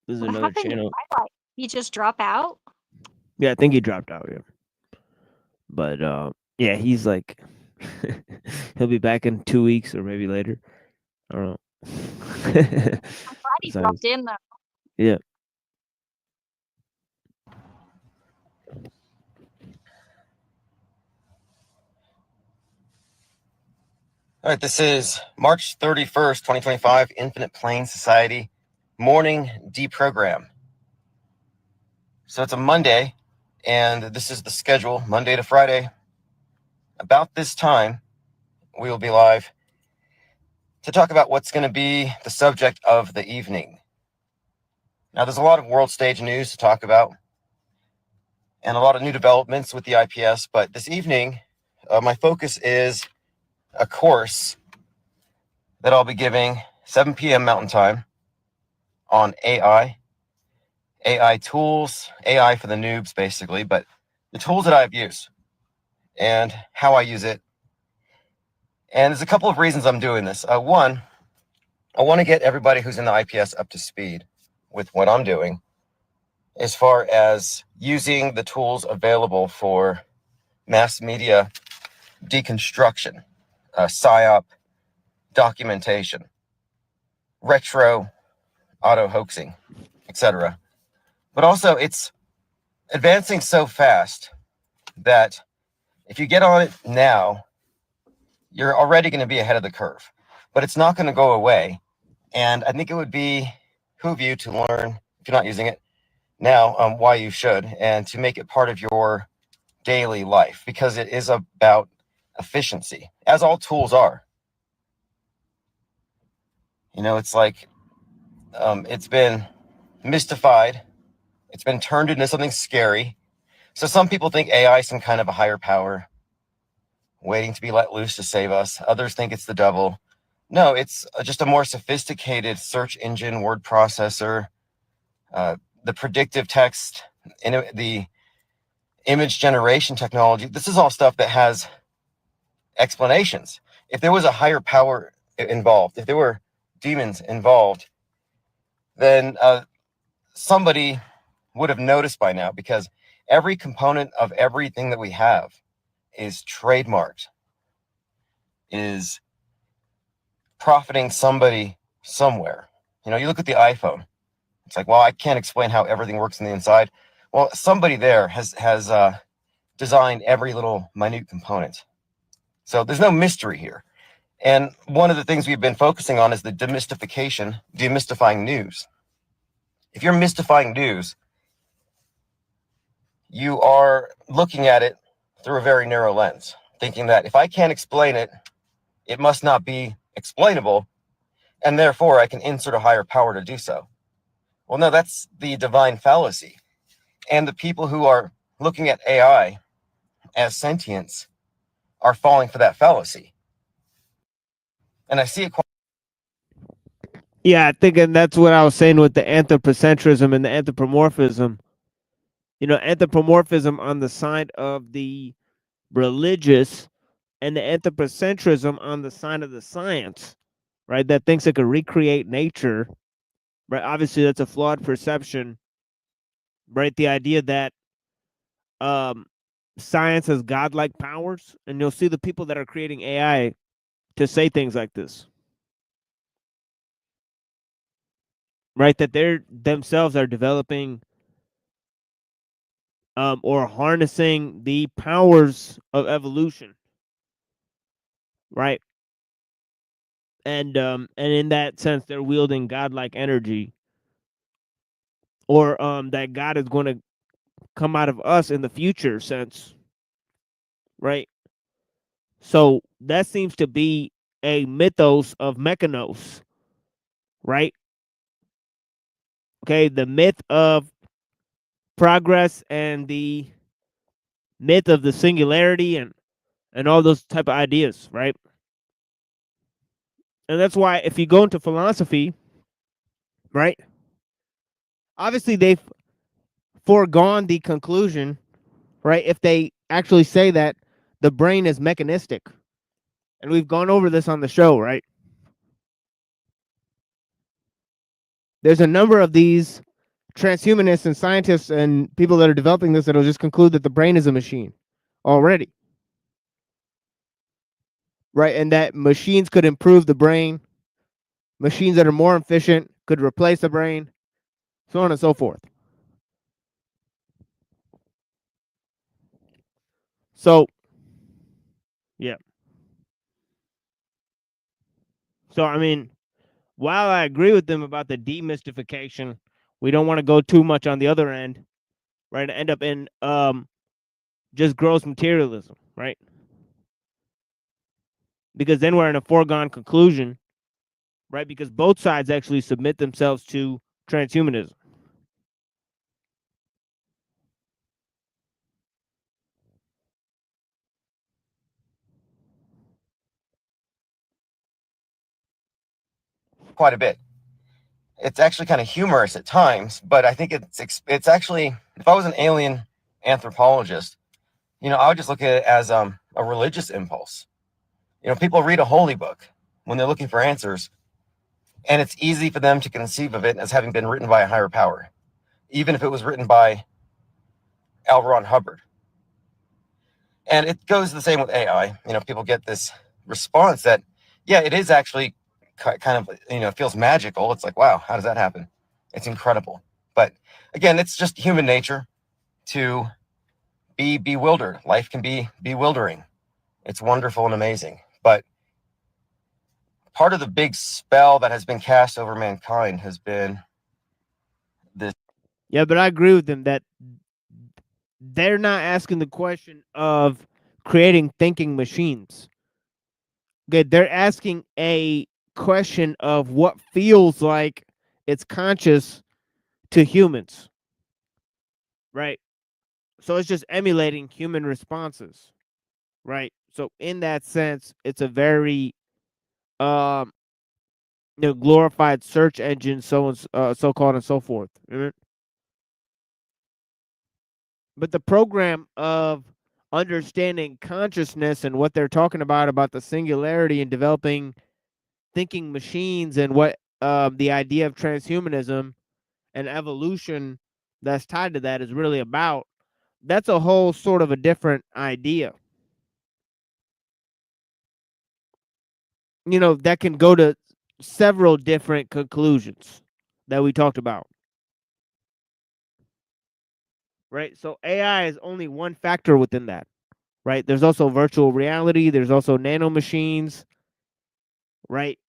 This is What another happened to channel. Twilight he just drop out? Yeah, I think he dropped out. Yeah, but yeah, he's like, he'll be back in 2 weeks or maybe later. I don't know. I'm glad he So, dropped in though. yeah. All right, this is March 31st, 2025, Infinite Plane Society morning deprogram. So it's a Monday, and this is the schedule, Monday to Friday. About this time, we will be live to talk about what's going to be the subject of the evening. Now, there's a lot of world stage news to talk about, and a lot of new developments with the IPS, but this evening, my focus is a course that I'll be giving 7 p.m. Mountain Time on AI tools, AI for the noobs, basically, but the tools that I've used and how I use it. And there's a couple of reasons I'm doing this. One, I want to get everybody who's in the IPS up to speed with what I'm doing as far as using the tools available for mass media deconstruction, PSYOP documentation, retro auto hoaxing, etc. But also, it's advancing so fast that if you get on it now, you're already going to be ahead of the curve. But it's not going to go away. And I think it would behoove you to learn, if you're not using it now, why you should, and to make it part of your daily life, because it is about efficiency, as all tools are. You know, it's like it's been mystified. It's been turned into something scary. So some people think AI is some kind of a higher power waiting to be let loose to save us. Others think it's the devil. No, it's just a more sophisticated search engine, word processor, the predictive text, the image generation technology. This is all stuff that has explanations. If there was a higher power involved, if there were demons involved, then somebody would have noticed by now, because every component of everything that we have is trademarked, is profiting somebody somewhere. You know, you look at the iPhone. It's like, well, I can't explain how everything works on the inside. Well, somebody there has designed every little minute component. So there's no mystery here. And one of the things we've been focusing on is the demystifying news. If you're mystifying news, you are looking at it through a very narrow lens, thinking that if I can't explain it, it must not be explainable, and therefore I can insert a higher power to do so. Well, no, that's the divine fallacy. And the people who are looking at AI as sentience are falling for that fallacy. And I see it quite. Yeah, I think, and that's what I was saying with the anthropocentrism and the anthropomorphism. You know, anthropomorphism on the side of the religious and the anthropocentrism on the side of the science, right? That thinks it could recreate nature, right? Obviously, that's a flawed perception, right? The idea that science has godlike powers, and you'll see the people that are creating AI to say things like this, right? That they're themselves are developing or harnessing the powers of evolution, right? And in that sense, they're wielding godlike energy, or that God is going to come out of us in the future sense, right? So that seems to be a mythos of mechanos, right? Okay, the myth of progress and the myth of the singularity and all those type of ideas, right? And that's why if you go into philosophy, right? Obviously they've foregone the conclusion, right? If they actually say that the brain is mechanistic. And we've gone over this on the show, right? There's a number of these transhumanists and scientists and people that are developing this that'll just conclude that the brain is a machine already. Right? And that machines could improve the brain. Machines that are more efficient could replace the brain, so on and so forth. So, yeah. So, I mean, while I agree with them about the demystification, we don't want to go too much on the other end, right? To end up in just gross materialism, right? Because then we're in a foregone conclusion, right? Because both sides actually submit themselves to transhumanism. Quite a bit. It's actually kind of humorous at times, but I think it's actually, if I was an alien anthropologist, I would just look at it as a religious impulse. People read a holy book when they're looking for answers, and it's easy for them to conceive of it as having been written by a higher power, even if it was written by L. Ron Hubbard. And it goes the same with AI. People get this response that, yeah, it is actually kind of, feels magical. It's like, wow, how does that happen? It's incredible. But again, it's just human nature to be bewildered. Life can be bewildering. It's wonderful and amazing. But part of the big spell that has been cast over mankind has been this. Yeah, but I agree with them that they're not asking the question of creating thinking machines. Okay, they're asking a question of what feels like it's conscious to humans. Right? So it's just emulating human responses. Right? So in that sense, it's a very glorified search engine, so called and so forth. But the program of understanding consciousness and what they're talking about the singularity and developing thinking machines and what the idea of transhumanism and evolution that's tied to that is really about, that's a whole sort of a different idea. That can go to several different conclusions that we talked about. Right? So AI is only one factor within that. Right? There's also virtual reality, there's also nanomachines, right?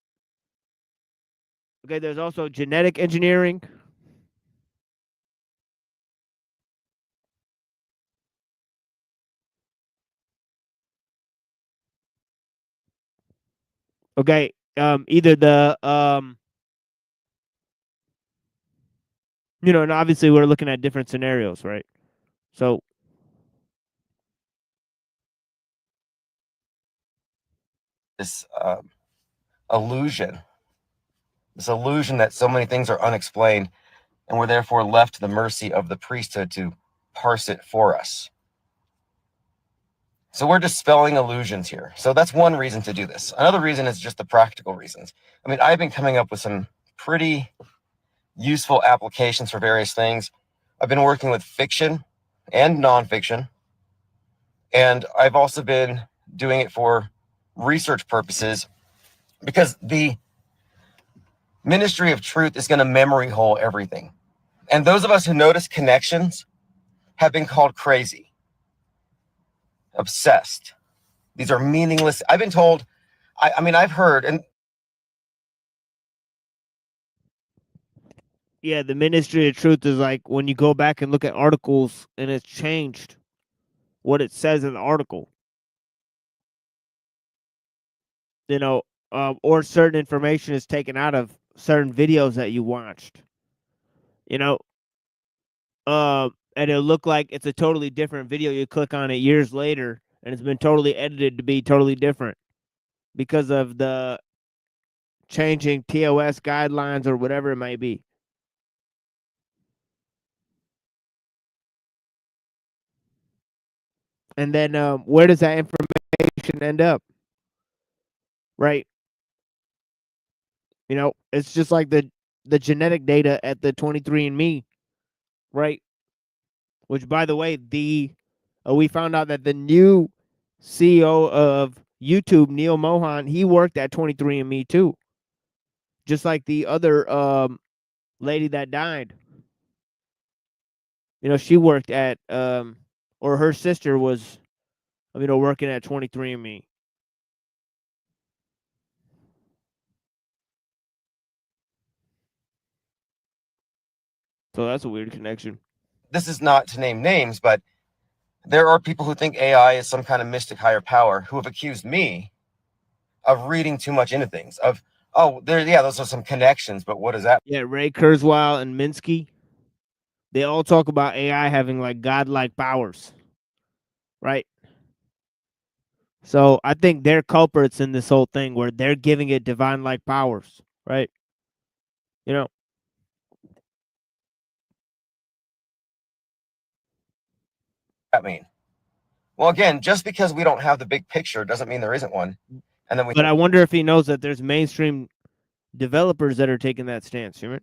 Okay, there's also genetic engineering. Okay, either the and obviously we're looking at different scenarios, right? So this illusion that so many things are unexplained, and we're therefore left to the mercy of the priesthood to parse it for us. So we're dispelling illusions here. So that's one reason to do this. Another reason is just the practical reasons. I mean, I've been coming up with some pretty useful applications for various things. I've been working with fiction and nonfiction, and I've also been doing it for research purposes, because the Ministry of Truth is going to memory hole everything. And those of us who notice connections have been called crazy, obsessed. These are meaningless. I've been told, I mean, I've heard, and yeah, the Ministry of Truth is like when you go back and look at articles and it's changed what it says in the article. Or certain information is taken out of certain videos that you watched. And it'll look like it's a totally different video. You click on it years later, and it's been totally edited to be totally different because of the changing TOS guidelines or whatever it may be. And then where does that information end up? Right? It's just like the genetic data at the 23andMe. right? Which, by the way, we found out that the new CEO of YouTube, Neil Mohan, he worked at 23andMe too, just like the other lady that died. You know, she worked at or her sister was, working at 23andMe. So that's a weird connection. This is not to name names, but there are people who think AI is some kind of mystic higher power who have accused me of reading too much into things. Those are some connections, but what is that? Yeah, Ray Kurzweil and Minsky, they all talk about AI having like godlike powers, right? So I think they're culprits in this whole thing where they're giving it divine-like powers, right? You know, That mean? Well, again, just because we don't have the big picture doesn't mean there isn't one. And then but I wonder if he knows that there's mainstream developers that are taking that stance. You know,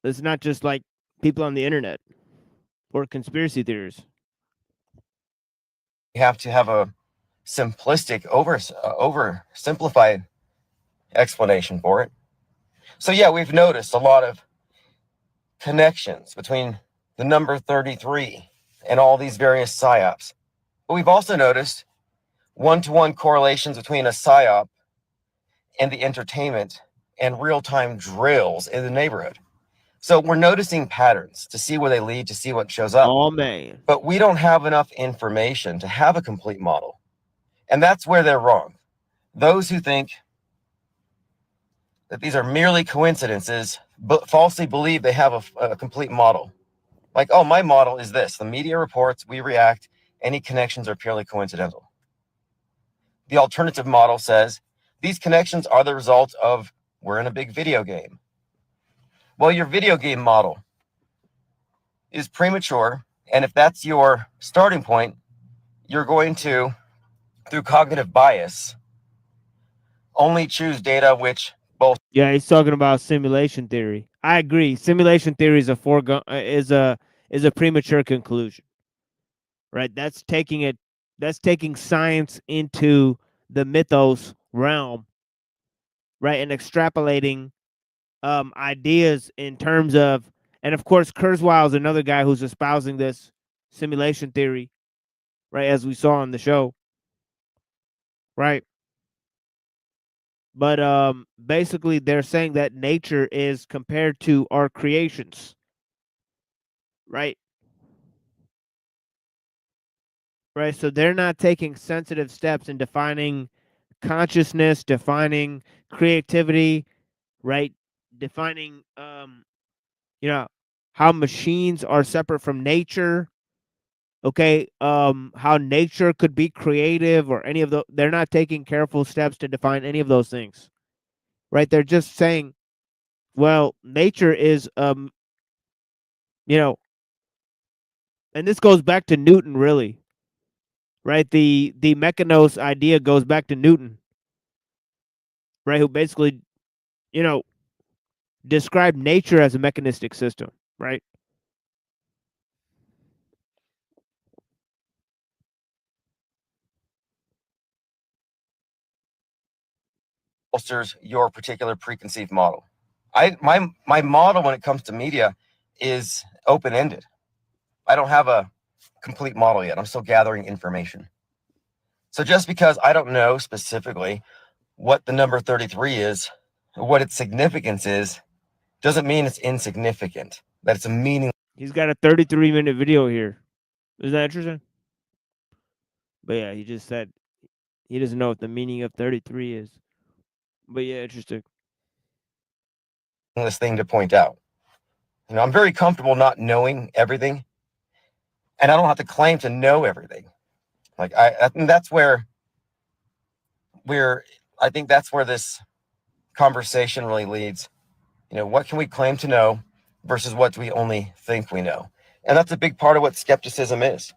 it's not just like people on the internet or conspiracy theories. we have to have a simplistic, oversimplified explanation for it. So yeah, we've noticed a lot of connections between the number 33 and all these various psyops. But we've also noticed one-to-one correlations between a psyop and the entertainment and real-time drills in the neighborhood. So we're noticing patterns to see where they lead, to see what shows up. Oh, man. But we don't have enough information to have a complete model. And that's where they're wrong. Those who think that these are merely coincidences, but falsely believe they have a complete model. Like, oh, my model is this. The media reports, we react, any connections are purely coincidental. The alternative model says these connections are the result of we're in a big video game. Well, your video game model is premature, and if that's your starting point, you're going to, through cognitive bias, only choose data which both. Yeah, he's talking about simulation theory. I agree. Simulation theory is is a premature conclusion. Right? That's taking science into the mythos realm, right? And extrapolating ideas in terms of, and of course Kurzweil is another guy who's espousing this simulation theory, right, as we saw on the show. Right? But basically they're saying that nature is compared to our creations. Right? Right? So they're not taking sensitive steps in defining consciousness, defining creativity, right? Defining how machines are separate from nature. Okay, how nature could be creative or any of the, they're not taking careful steps to define any of those things. Right? They're just saying, well, nature is and this goes back to Newton, really. Right? The mechanos idea goes back to Newton. Right? Who basically, described nature as a mechanistic system, right? Bolsters your particular preconceived model. My model when it comes to media is open-ended. I don't have a complete model yet. I'm still gathering information. So just because I don't know specifically what the number 33 is, what its significance is, doesn't mean it's insignificant. That it's a meaning. He's got a 33-minute video here. Is that interesting? But yeah, he just said he doesn't know what the meaning of 33 is. But yeah, interesting. This thing to point out. I'm very comfortable not knowing everything, and I don't have to claim to know everything. Like I think that's where I think that's where this conversation really leads. What can we claim to know versus what do we only think we know? And that's a big part of what skepticism is.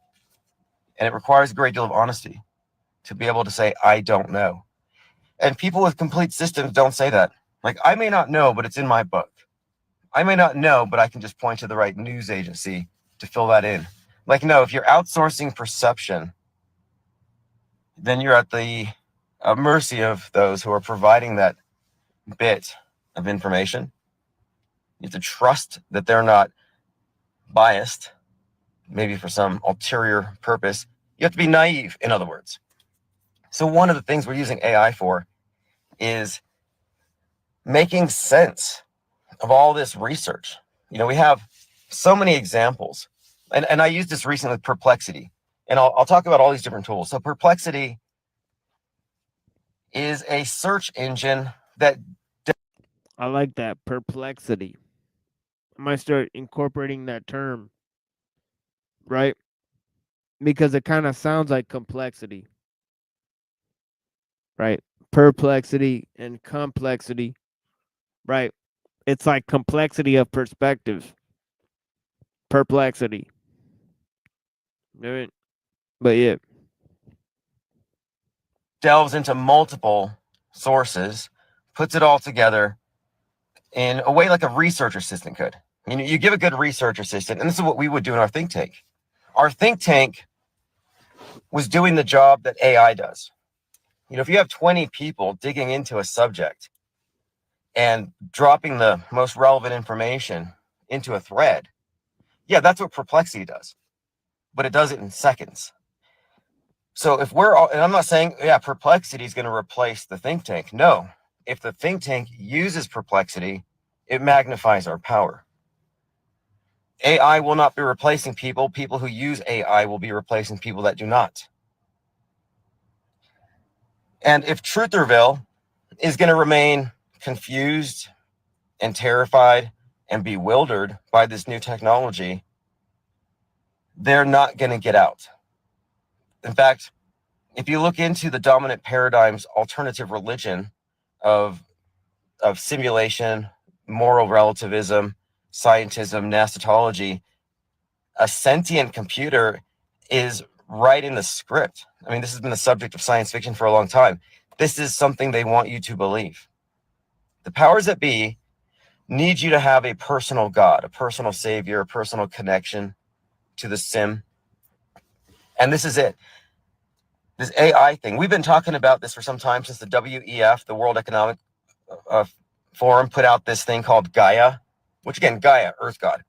And it requires a great deal of honesty to be able to say, I don't know. And people with complete systems don't say that. Like, I may not know, but it's in my book. I may not know, but I can just point to the right news agency to fill that in. Like, no, if you're outsourcing perception, then you're at the mercy of those who are providing that bit of information. You have to trust that they're not biased, maybe for some ulterior purpose. You have to be naive, in other words. So one of the things we're using AI for is making sense of all this research. You know, we have so many examples, and I used this recently with Perplexity, and I'll talk about all these different tools. So Perplexity is a search engine that I like that perplexity. I might start incorporating that term, right? Because it kind of sounds like complexity, right? Perplexity and complexity, right? It's like complexity of perspective, perplexity. Right? But yeah, delves into multiple sources, puts it all together in a way like a research assistant could. You know, you give a good research assistant, and this is what we would do in our think tank. Our think tank was doing the job that AI does. You know, if you have 20 people digging into a subject and dropping the most relevant information into a thread, yeah, that's what Perplexity does, but it does it in seconds. So if we're all, and I'm not saying, yeah, Perplexity is going to replace the think tank. No, if the think tank uses Perplexity, it magnifies our power. AI will not be replacing people. People who use AI will be replacing people that do not. And if Trutherville is going to remain confused and terrified and bewildered by this new technology, they're not going to get out. In fact, if you look into the dominant paradigm's alternative religion of simulation, moral relativism, scientism, nascentology, a sentient computer is right in the script. I mean, this has been the subject of science fiction for a long time. This is something they want you to believe. The powers that be need you to have a personal God, a personal savior, a personal connection to the sim. And this is it. This AI thing, we've been talking about this for some time, since the WEF, the World Economic Forum, put out this thing called Gaia, which again, Gaia, Earth God,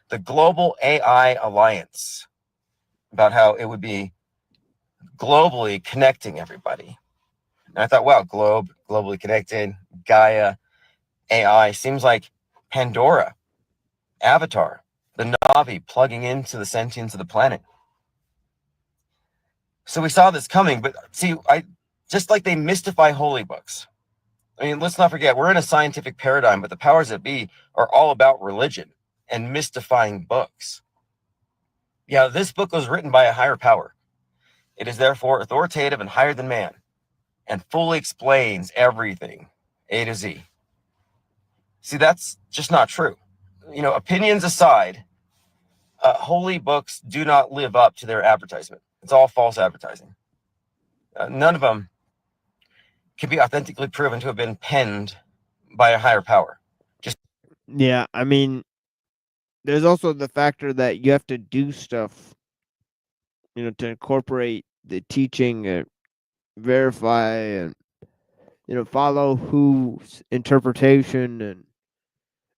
the Global AI Alliance, about how it would be globally connecting everybody. And I thought, wow, globally connected, Gaia, AI, seems like Pandora, Avatar, the Navi plugging into the sentience of the planet. So we saw this coming, but see, just like they mystify holy books. I mean, let's not forget, we're in a scientific paradigm, but the powers that be are all about religion and mystifying books. Yeah, this book was written by a higher power. It is therefore authoritative and higher than man, and fully explains everything, A to Z. See, that's just not true. You know, opinions aside, holy books do not live up to their advertisement. It's all false advertising. None of them can be authentically proven to have been penned by a higher power. Just yeah. I mean, there's also the factor that you have to do stuff, you know, to incorporate the teaching and verify and, you know, follow whose interpretation. And,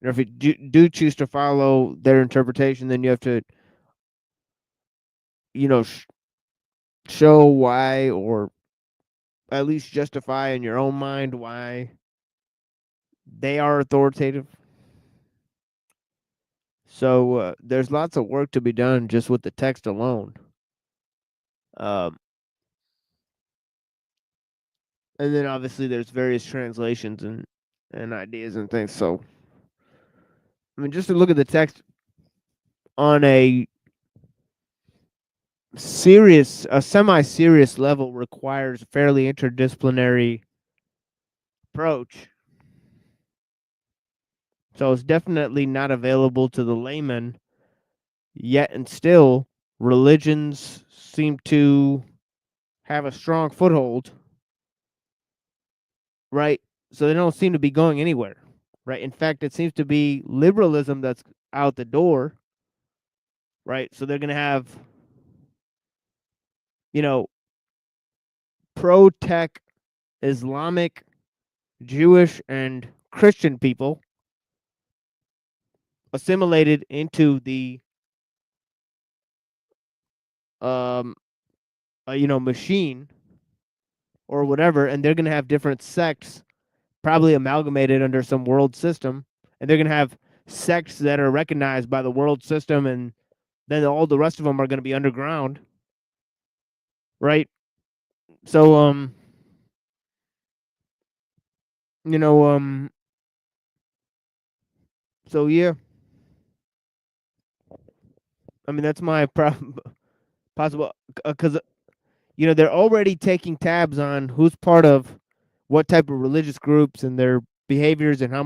you know, if you do choose to follow their interpretation, then you have to, you know, show why, or at least justify in your own mind why they are authoritative. So there's lots of work to be done just with the text alone. Um, and then obviously there's various translations and ideas and things. So, I mean, just to look at the text on a semi-serious level requires a fairly interdisciplinary approach. So it's definitely not available to the layman yet, and still religions seem to have a strong foothold, right? So they don't seem to be going anywhere, right? In fact, it seems to be liberalism that's out the door, right? So they're going to have, you know, pro-tech Islamic, Jewish, and Christian people assimilated into the machine or whatever, and they're going to have different sects probably amalgamated under some world system, and they're going to have sects that are recognized by the world system, and then all the rest of them are going to be underground, right? So you know so yeah, I mean that's my possible, because they're already taking tabs on who's part of what type of religious groups and their behaviors and how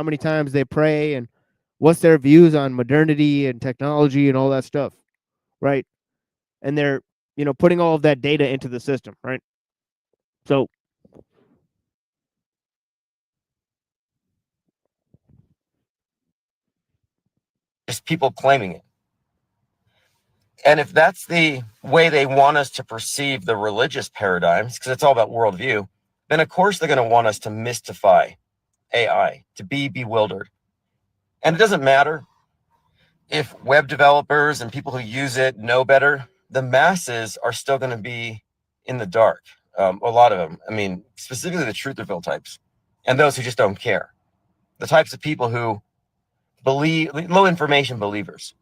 many times they pray and what's their views on modernity and technology and all that stuff, right? And they're putting all of that data into the system, right? So Just people claiming it. And if that's the way they want us to perceive the religious paradigms, because it's all about worldview, then of course they're going to want us to mystify AI, to be bewildered. And it doesn't matter if web developers and people who use it know better, the masses are still going to be in the dark. A lot of them. I mean, specifically the trutherville types and those who just don't care. The types of people who believe, low information believers,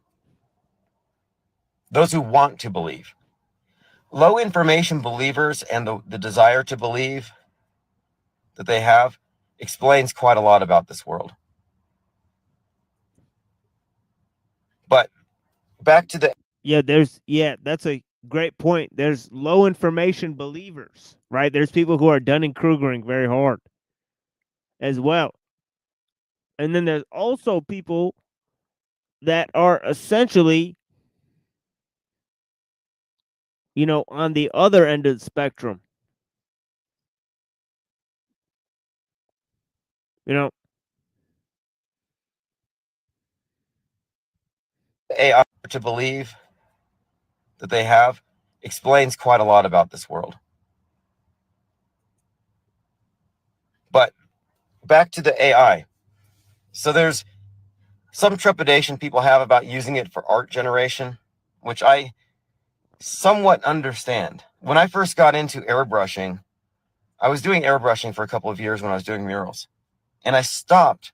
those who want to believe. Low information believers and the desire to believe that they have explains quite a lot about this world. But back to the that's a great point. There's low information believers, right? There's people who are Dunning-Krugering very hard as well. And then there's also people that are essentially, on the other end of the spectrum. AI to believe that they have explains quite a lot about this world. But back to the AI. So there's some trepidation people have about using it for art generation, which I somewhat understand. When I first got into airbrushing, I was doing airbrushing for a couple of years when I was doing murals. And I stopped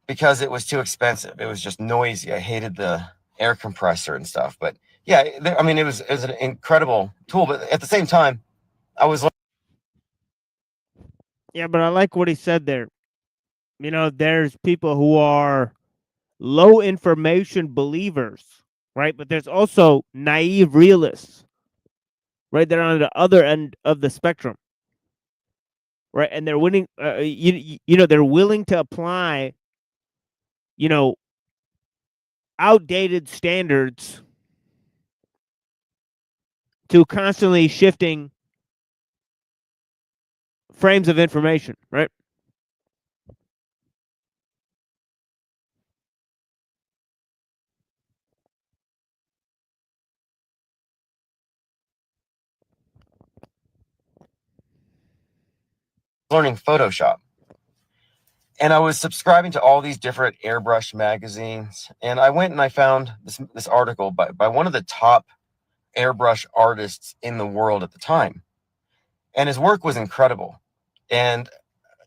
because it was too expensive. It was just noisy. I hated the air compressor and stuff. But yeah, I mean, it was an incredible tool. But at the same time, I was like, Yeah, but I like what he said there. There's people who are low information believers, right? But there's also naive realists, right? They're on the other end of the spectrum, right? And they're willing, they're willing to apply, outdated standards to constantly shifting frames of information, right? learning Photoshop. And I was subscribing to all these different airbrush magazines. And I went and I found this article by one of the top airbrush artists in the world at the time. And his work was incredible. And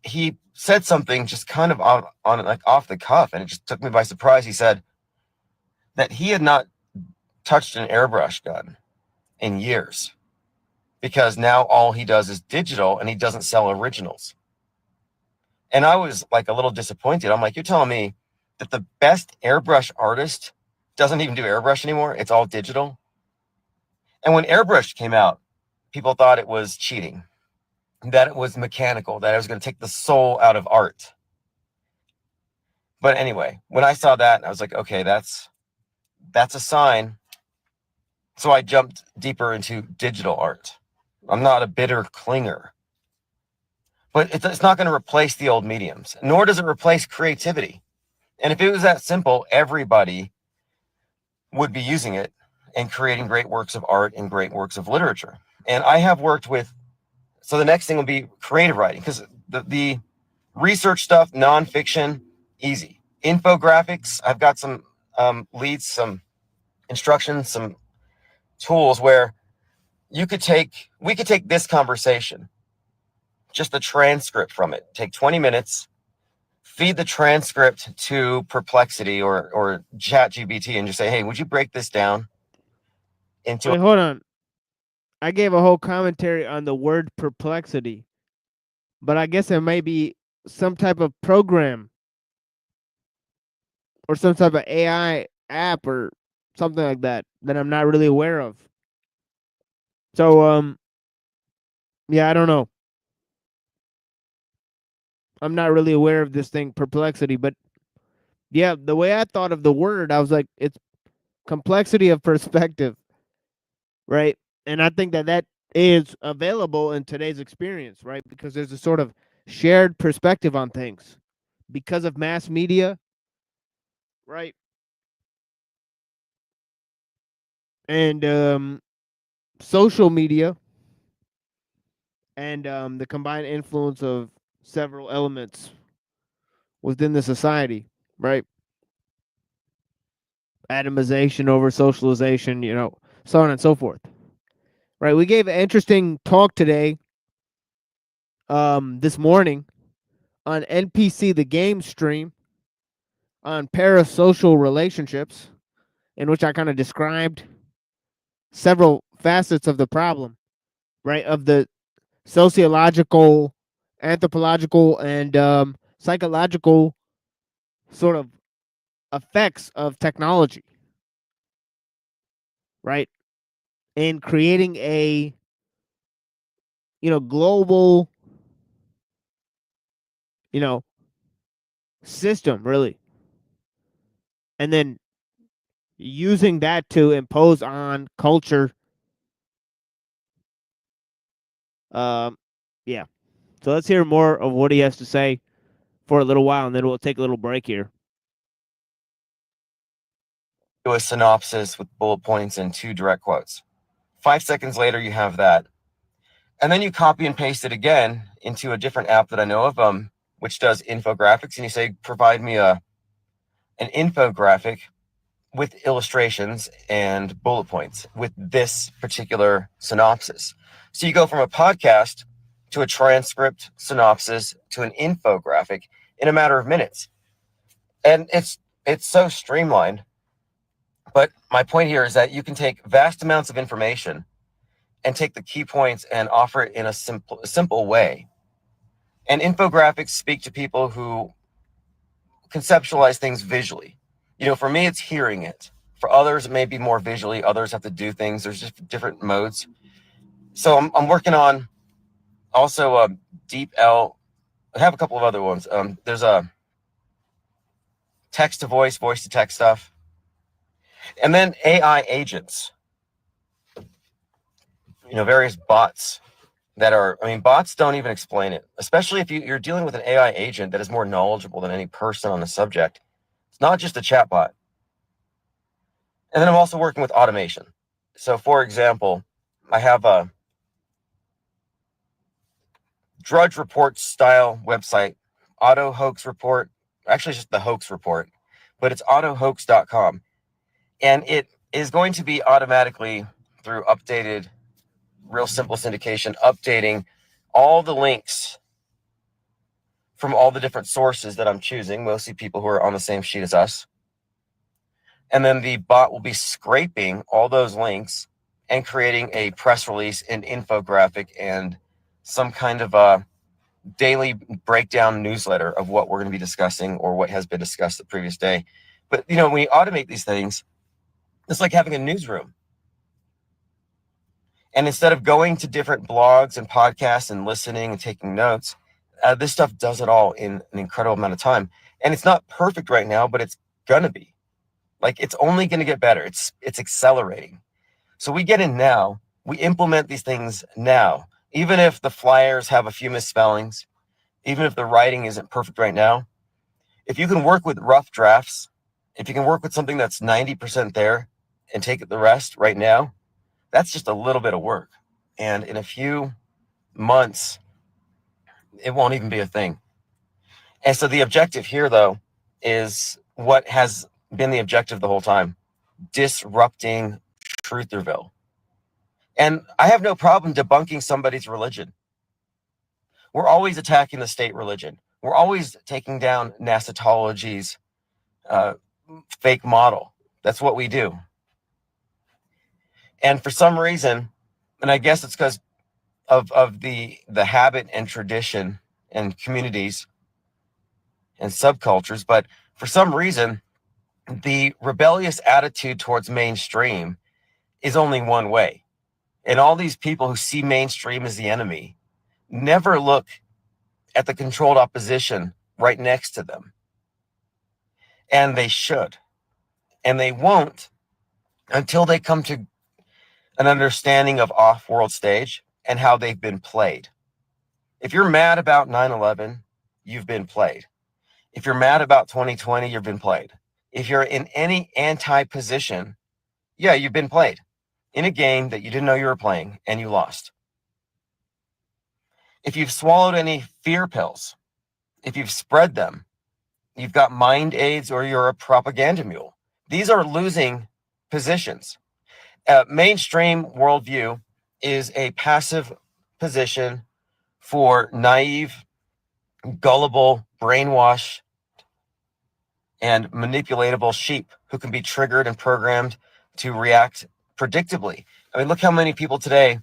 he said something just kind of on like off the cuff, and it just took me by surprise. He said that he had not touched an airbrush gun in years because now all he does is digital and he doesn't sell originals. And I was like a little disappointed. I'm like, you're telling me that the best airbrush artist doesn't even do airbrush anymore? It's all digital. And when airbrush came out, people thought it was cheating, that it was mechanical, that it was going to take the soul out of art. But anyway, when I saw that, I was like, okay, that's a sign. So I jumped deeper into digital art. I'm not a bitter clinger. but it's not going to replace the old mediums, nor does it replace creativity. And if it was that simple, everybody would be using it and creating great works of art and great works of literature. And I have worked with, so the next thing will be creative writing, because the research stuff, nonfiction, easy. Infographics, I've got some leads, some instructions, some tools where we could take this conversation, just the transcript from it, take 20 minutes, feed the transcript to Perplexity or ChatGPT and just say, hey, would you break this down into Wait, hold on. I gave a whole commentary on the word perplexity, but I guess it may be some type of program or some type of AI app or something like that I'm not really aware of. So, yeah, I don't know. I'm not really aware of this thing, perplexity, but yeah, the way I thought of the word, I was like, it's complexity of perspective, right? And I think that is available in today's experience, right? Because there's a sort of shared perspective on things because of mass media, right? And social media and the combined influence of several elements within the society, right? Atomization over socialization, so on and so forth. Right. We gave an interesting talk today, this morning on NPC the game stream on parasocial relationships, in which I kind of described several facets of the problem, right? Of the sociological, anthropological, and psychological sort of effects of technology, right? In creating a global, system, really. And then using that to impose on culture. Yeah. So let's hear more of what he has to say for a little while, and then we'll take a little break here. do a synopsis with bullet points and 2 direct quotes. 5 seconds later, you have that. And then you copy and paste it again into a different app that I know of, which does infographics. And you say, provide me an infographic with illustrations and bullet points with this particular synopsis. So you go from a podcast to a transcript, synopsis, to an infographic in a matter of minutes. And it's so streamlined. But my point here is that you can take vast amounts of information and take the key points and offer it in a simple way. And infographics speak to people who conceptualize things visually. For me, it's hearing it. For others, it may be more visually. Others have to do things. There's just different modes. So I'm working on also Deep L. I have a couple of other ones. There's a text to voice, voice to text stuff. And then AI agents, various bots that are, bots don't even explain it, especially if you're dealing with an AI agent that is more knowledgeable than any person on the subject. It's not just a chatbot. And then I'm also working with automation. So for example, I have a Drudge Report style website, Auto Hoax Report, actually just the Hoax Report, but it's autohoax.com. And it is going to be automatically, through updated, real simple syndication, updating all the links from all the different sources that I'm choosing, mostly people who are on the same sheet as us. And then the bot will be scraping all those links and creating a press release, an infographic, and some kind of a daily breakdown newsletter of what we're going to be discussing or what has been discussed the previous day. But, when we automate these things, it's like having a newsroom. And instead of going to different blogs and podcasts and listening and taking notes, this stuff does it all in an incredible amount of time. And it's not perfect right now, but it's going to be. Like, it's only going to get better. It's accelerating. So we get in now. We implement these things now. Even if the flyers have a few misspellings, even if the writing isn't perfect right now. If you can work with rough drafts, if you can work with something that's 90% there and take the rest right now, that's just a little bit of work. And in a few months, it won't even be a thing. And so the objective here, though, is what has been the objective the whole time: disrupting Trutherville. And I have no problem debunking somebody's religion. We're always attacking the state religion. We're always taking down Nasatology's fake model. That's what we do. And for some reason, and I guess it's because of the habit and tradition and communities and subcultures, but for some reason, the rebellious attitude towards mainstream is only one way. And all these people who see mainstream as the enemy never look at the controlled opposition right next to them. And they should. And they won't until they come to an understanding of off-world stage and how they've been played. If you're mad about 9/11, you've been played. If you're mad about 2020, you've been played. If you're in any anti-position, yeah, you've been played in a game that you didn't know you were playing and you lost. If you've swallowed any fear pills, if you've spread them, you've got mind aids, or you're a propaganda mule. These are losing positions. Mainstream worldview is a passive position for naive, gullible, brainwashed, and manipulatable sheep who can be triggered and programmed to react predictably. I mean, look how many people today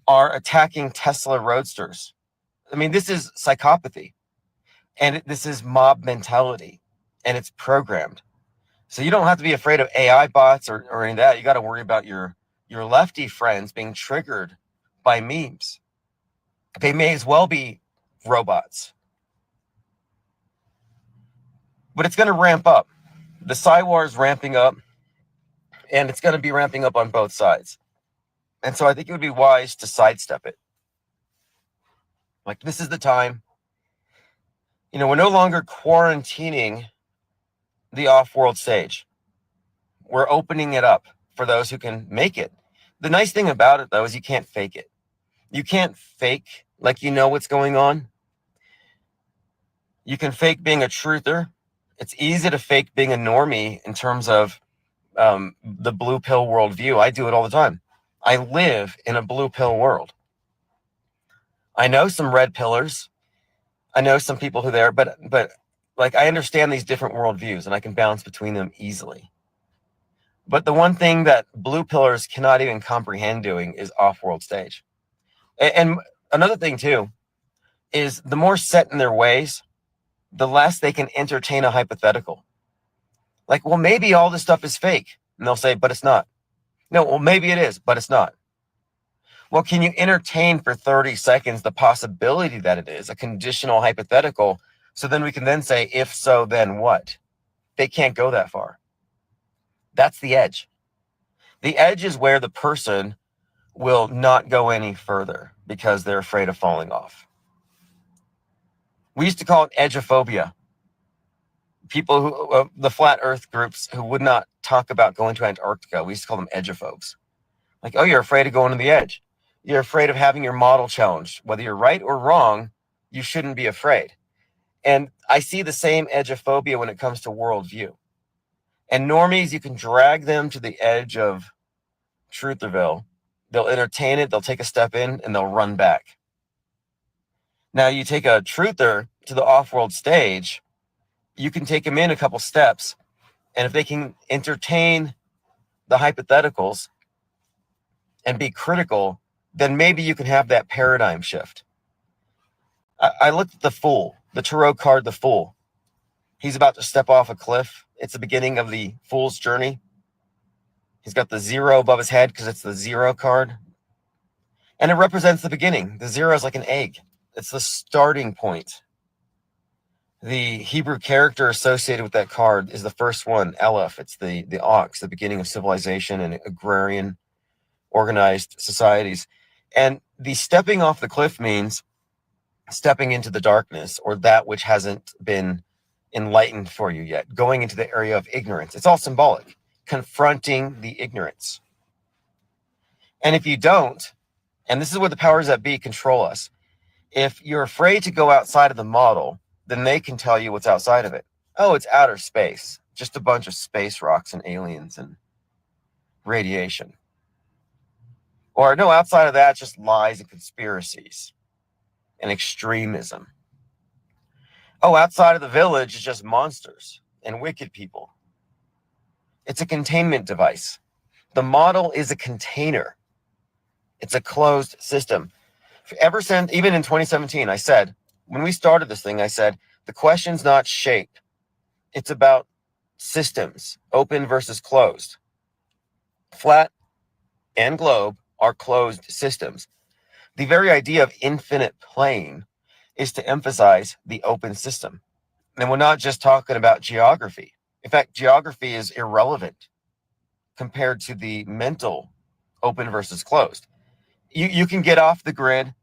are attacking Tesla Roadsters. I mean, this is psychopathy, and this is mob mentality, and it's programmed. So you don't have to be afraid of AI bots or any of that. You got to worry about your lefty friends being triggered by memes. They may as well be robots. But it's going to ramp up. The Psywar is ramping up, and it's going to be ramping up on both sides. And so I think it would be wise to sidestep it. Like, this is the time. You know, we're no longer quarantining the off-world stage. We're opening it up for those who can make it. The nice thing about it, though, is you can't fake it. You can't fake like you know what's going on. You can fake being a truther. It's easy to fake being a normie in terms of the blue pill worldview. I do it all the time. I live in a blue pill world. I know some red pillars. I know some people who there, but like, I understand these different worldviews and I can bounce between them easily. But the one thing that blue pillars cannot even comprehend doing is off-world stage. And another thing too is the more set in their ways, the less they can entertain a hypothetical. Like, well, maybe all this stuff is fake. And they'll say, but it's not. No, well, maybe it is, but it's not. Well, can you entertain for 30 seconds the possibility that it is a conditional hypothetical? So then we can then say, if so, then what? They can't go that far. That's the edge. The edge is where the person will not go any further because they're afraid of falling off. We used to call it edgeophobia. People who, the flat earth groups who would not talk about going to Antarctica, we used to call them edgeophobes. Like, oh, you're afraid of going to the edge. You're afraid of having your model challenged. Whether you're right or wrong, you shouldn't be afraid. And I see the same edgeophobia when it comes to worldview. And normies, you can drag them to the edge of Trutherville. They'll entertain it, they'll take a step in, and they'll run back. Now, you take a truther to the off-world stage, you can take them in a couple steps, and if they can entertain the hypotheticals and be critical, then maybe you can have that paradigm shift. I looked at the Fool, the tarot card, the Fool. He's about to step off a cliff. It's the beginning of the Fool's journey. He's got the 0 above his head because it's the 0 card. And it represents the beginning. The 0 is like an egg. It's the starting point. The Hebrew character associated with that card is the first one, Aleph. It's the ox, the beginning of civilization and agrarian organized societies. And the stepping off the cliff means stepping into the darkness or that which hasn't been enlightened for you yet, going into the area of ignorance. It's all symbolic, confronting the ignorance. And if you don't, and this is where the powers that be control us, if you're afraid to go outside of the model, then they can tell you what's outside of it. Oh, it's outer space, just a bunch of space rocks and aliens and radiation. Or no, outside of that, just lies and conspiracies and extremism. Oh, outside of the village is just monsters and wicked people. It's a containment device. The model is a container. It's a closed system. Ever since, even in 2017, I said, when we started this thing, I said, the question's not shape. It's about systems, open versus closed. Flat and globe are closed systems. The very idea of infinite plane is to emphasize the open system. And we're not just talking about geography. In fact, geography is irrelevant compared to the mental open versus closed. You can get off the grid,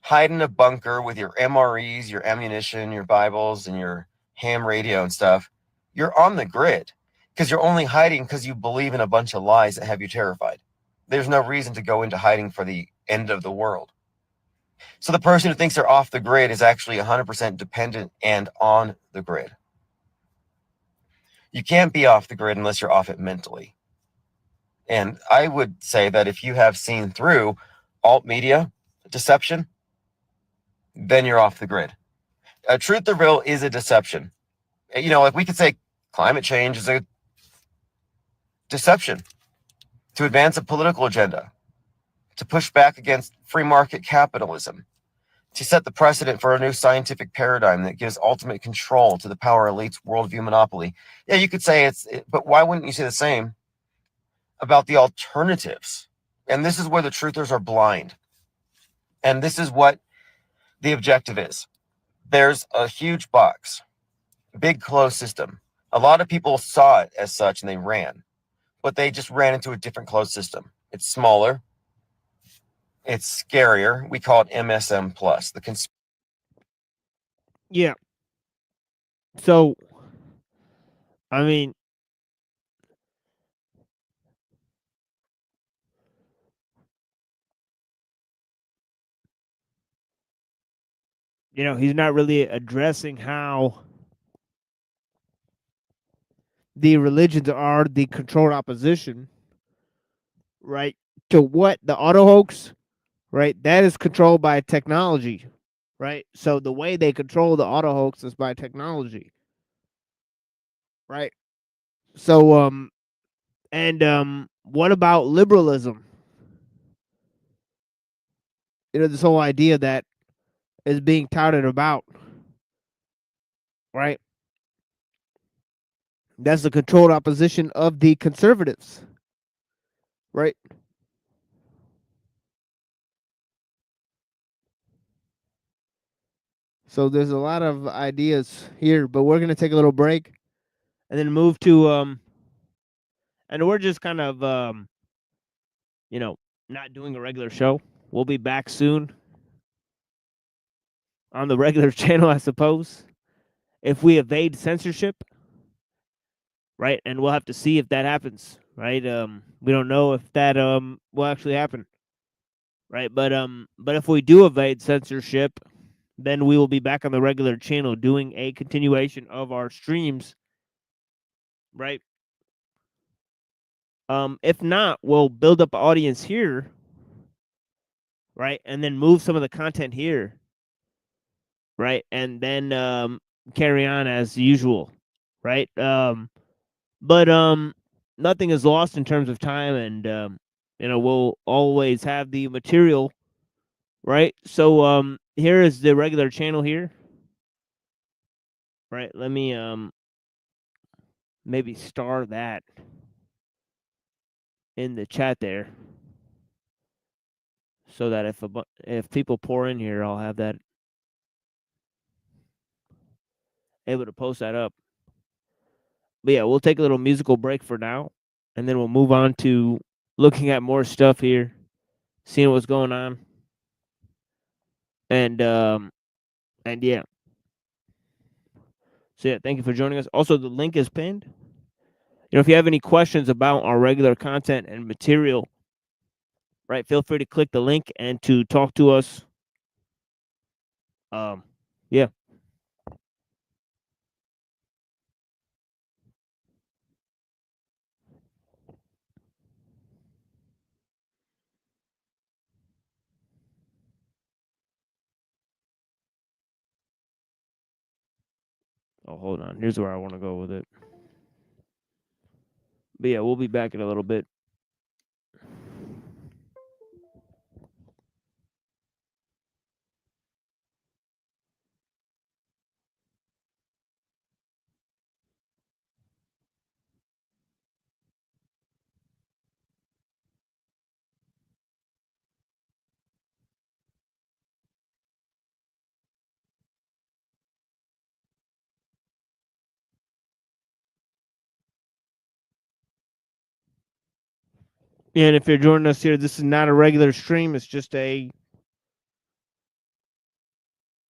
hide in a bunker with your MREs, your ammunition, your Bibles, and your ham radio and stuff. You're on the grid because you're only hiding because you believe in a bunch of lies that have you terrified. There's no reason to go into hiding for the end of the world. So the person who thinks they're off the grid is actually 100% dependent and on the grid. You can't be off the grid unless you're off it mentally. And I would say that if you have seen through alt media deception, then you're off the grid. Truth or real is a deception. You know, like we could say climate change is a deception to advance a political agenda, to push back against free market capitalism, to set the precedent for a new scientific paradigm that gives ultimate control to the power elite's worldview monopoly. Yeah, you could say but why wouldn't you say the same about the alternatives? And this is where the truthers are blind. And this is what the objective is. There's a huge box, big closed system. A lot of people saw it as such and they ran, but they just ran into a different closed system. It's smaller. It's scarier. We call it MSM plus. Yeah. So, I mean, he's not really addressing how the religions are the controlled opposition, right, to what the auto hoax, right? That is controlled by technology, right? So the way they control the auto hoax is by technology, right? So, what about liberalism? This whole idea that is being touted about, right? That's the controlled opposition of the conservatives, right? So there's a lot of ideas here, but we're gonna take a little break and then move to and we're just kind of not doing a regular show. We'll be back soon on the regular channel, I suppose, if we evade censorship, right? And we'll have to see if that happens, right? We don't know if that will actually happen, right? But if we do evade censorship, then we will be back on the regular channel doing a continuation of our streams, right? If not, we'll build up an audience here, right? And then move some of the content here, right? And then carry on as usual, right? But nothing is lost in terms of time, and we'll always have the material, right? So here is the regular channel here, right? Let me maybe star that in the chat there, so that if people pour in here, I'll have that able to post that up. But yeah, we'll take a little musical break for now, and then we'll move on to looking at more stuff here, seeing what's going on, and And yeah. So yeah, thank you for joining us. Also, the link is pinned. You know, if you have any questions about our regular content and material, right, feel free to click the link and to talk to us. Yeah. Oh, hold on. Here's where I want to go with it. But yeah, we'll be back in a little bit. Yeah, and if you're joining us here, this is not a regular stream. It's just a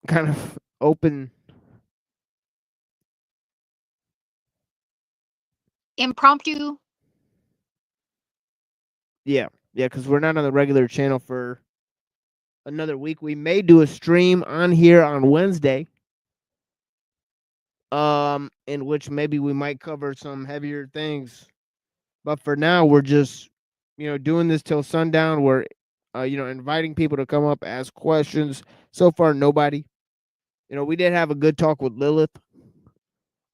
kind of open, Impromptu. yeah, because we're not on the regular channel for another week. We may do a stream on here on Wednesday, in which maybe we might cover some heavier things. But for now, we're just, doing this till sundown. We're, inviting people to come up, ask questions. So far, nobody. We did have a good talk with Lilith.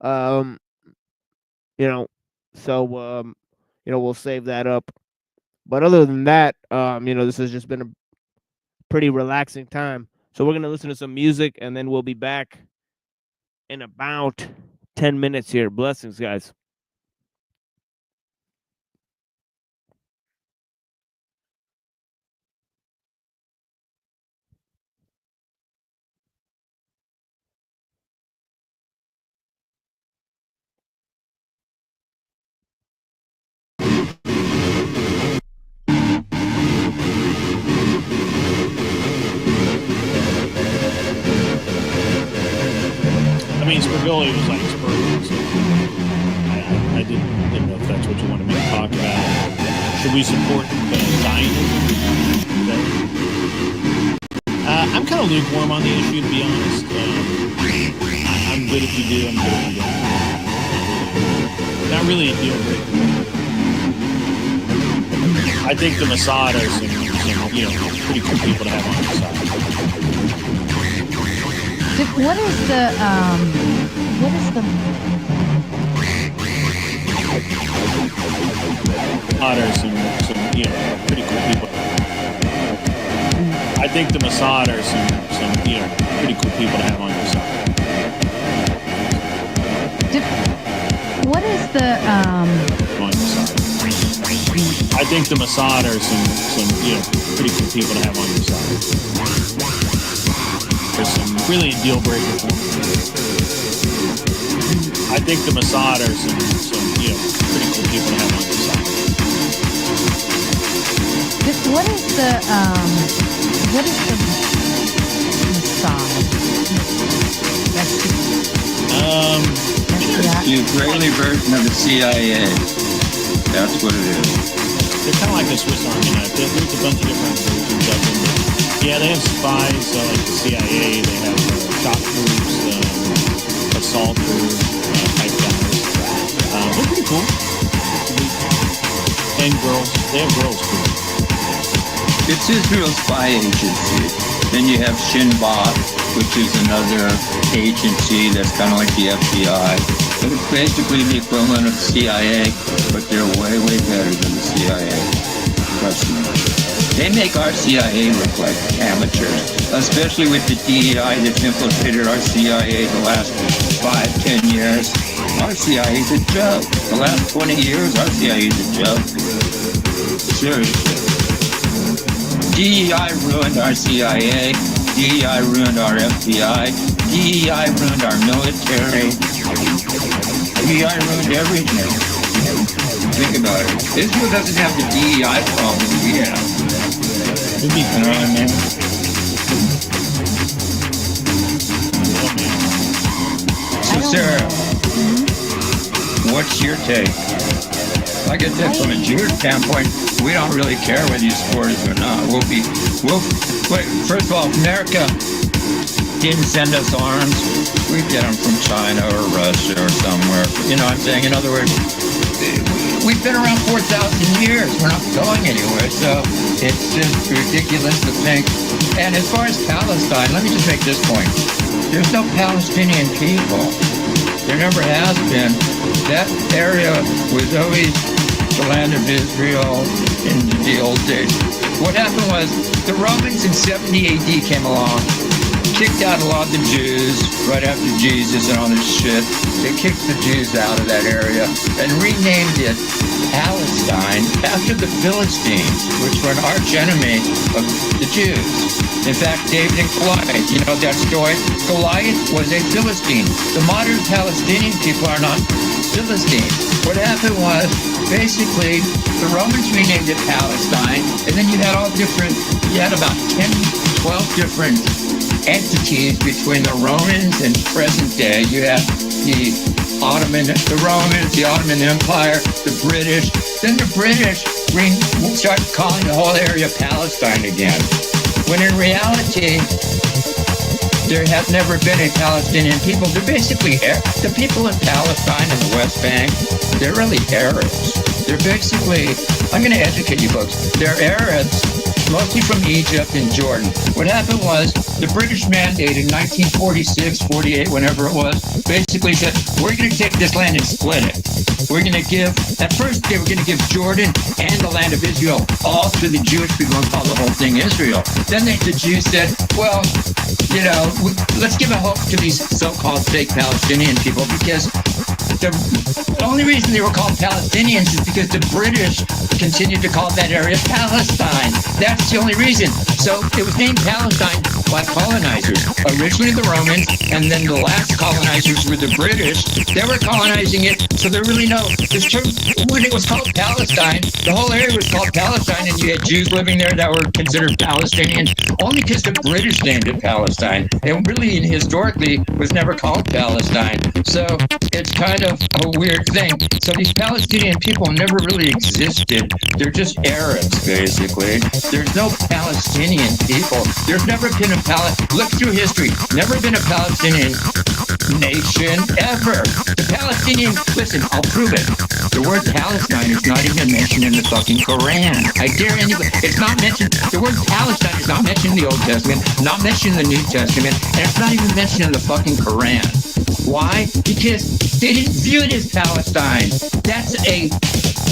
Um, so we'll save that up. But other than that, this has just been a pretty relaxing time. So we're gonna listen to some music, and then we'll be back in about 10 minutes here. Blessings, guys. I mean, Spirgoli was like Spurgeon, so I didn't know if that's what you wanted me to talk about. Should we support Zionism? I'm kind of lukewarm on the issue, to be honest. I'm good if you do, I'm good if you don't. Not really a deal breaker. I think the Mossad are some pretty cool people to have on the side. What is the Mossad are some pretty cool people. I think the Mossad are some pretty cool people to have on your side. what is the I think the Mossad are some pretty cool people to have on your side. There's some really a deal breaker for me. I think the Mossad are some pretty cool people to have on your side. what is the Mossad? The Israeli version of the CIA. That's what it is. They're kind of like the Swiss Army knife. There's a bunch of different versions of them. Yeah, they have spies like the CIA. They have shock troops, assaulters, type guys. They're pretty cool. And girls. They have girls too. It's Israel's spy agency. Then you have Shin Bet, which is another agency that's kind of like the FBI. But it's basically the equivalent of the CIA, but they're way, way better than the CIA. Trust me. They make our CIA look like amateurs, especially with the DEI that's infiltrated our CIA the last 5-10 years. Our CIA's a joke. The last 20 years, our CIA's a joke. Seriously. DEI ruined our CIA. DEI ruined our FBI. DEI ruined our military. DEI ruined everything. Think about it. Israel doesn't have the DEI problem we have. You know what I mean? Sarah, what's your take? Like I said, from a Jewish standpoint, we don't really care whether you support us or not. Wait, first of all, America didn't send us arms. We get them from China or Russia or somewhere. You know what I'm saying? In other words, we've been around 4,000 years. We're not going anywhere. So it's just ridiculous to think. And as far as Palestine, let me just make this point. There's no Palestinian people. There never has been. That area was always the land of Israel in the old days. What happened was the Romans in 70 AD came along, kicked out a lot of the Jews right after Jesus and all this shit. They kicked the Jews out of that area and renamed it Palestine after the Philistines, which were an arch enemy of the Jews. In fact, David and Goliath, you know that story? Goliath was a Philistine. The modern Palestinian people are not Philistines. What happened was, basically, the Romans renamed it Palestine, and then you had about 10, 12 different entities between the Romans and present day. You have the Romans, the Ottoman Empire, the British. Then the British started calling the whole area Palestine again. When in reality, there has never been a Palestinian people. They're basically the people in Palestine and the West Bank. They're really Arabs. They're basically, I'm going to educate you folks. They're Arabs, mostly from Egypt and Jordan. What happened was the British mandate in 1946, 48, whenever it was, basically said, we're going to take this land and split it. We're going to give, at first they were going to give Jordan and the land of Israel all to the Jewish people and call the whole thing Israel. Then the Jews said, well, you know, let's give a hope to these so-called fake Palestinian people, because the only reason they were called Palestinians is because the British continued to call that area Palestine. That's the only reason. So it was named Palestine by colonizers. Originally the Romans, and then the last colonizers were the British. They were colonizing it, so there really this term, when it was called Palestine, the whole area was called Palestine, and you had Jews living there that were considered Palestinians only because the British named it Palestine. It really, historically, was never called Palestine. So it's kind of a weird thing. So these Palestinian people never really existed. They're just Arabs, basically. There's no Palestinian people. There's never been look through history, never been a Palestinian nation ever. The Palestinian, listen, I'll prove it. The word Palestine is not even mentioned in the fucking Quran. I dare anybody. It's not mentioned. The word Palestine is not mentioned in the Old Testament, not mentioned in the New Testament, and it's not even mentioned in the fucking Quran. Why? Because they didn't view it as Palestine.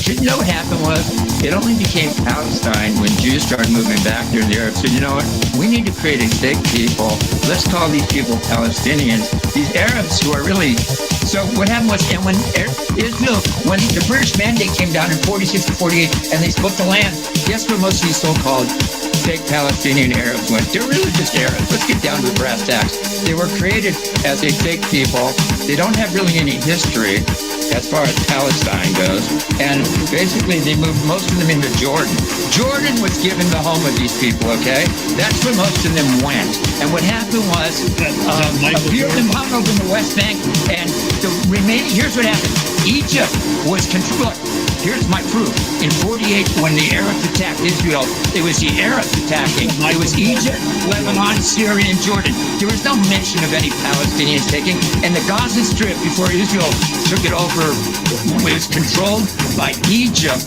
You know what happened was, it only became Palestine when Jews started moving back there and the Arabs said, you know what, we need to create a fake people. Let's call these people Palestinians. These Arabs who are really, so what happened was, and when Israel, when the British mandate came down in 46 to 48 and they split the land, guess where most of these so-called fake Palestinian Arabs went? They're really just Arabs. Let's get down to the brass tacks. They were created as a fake people. They don't have really any history as far as Palestine goes, and basically they moved most of them into Jordan. Jordan was given the home of these people, okay? That's where most of them went. And what happened was, a few of them hung over in the West Bank, and the remaining, here's what happened. Egypt was controlled. Here's my proof. In 48, when the Arabs attacked Israel, it was the Arabs attacking. It was Egypt, Lebanon, Syria, and Jordan. There was no mention of any Palestinians taking. And the Gaza Strip, before Israel took it over, was controlled by Egypt.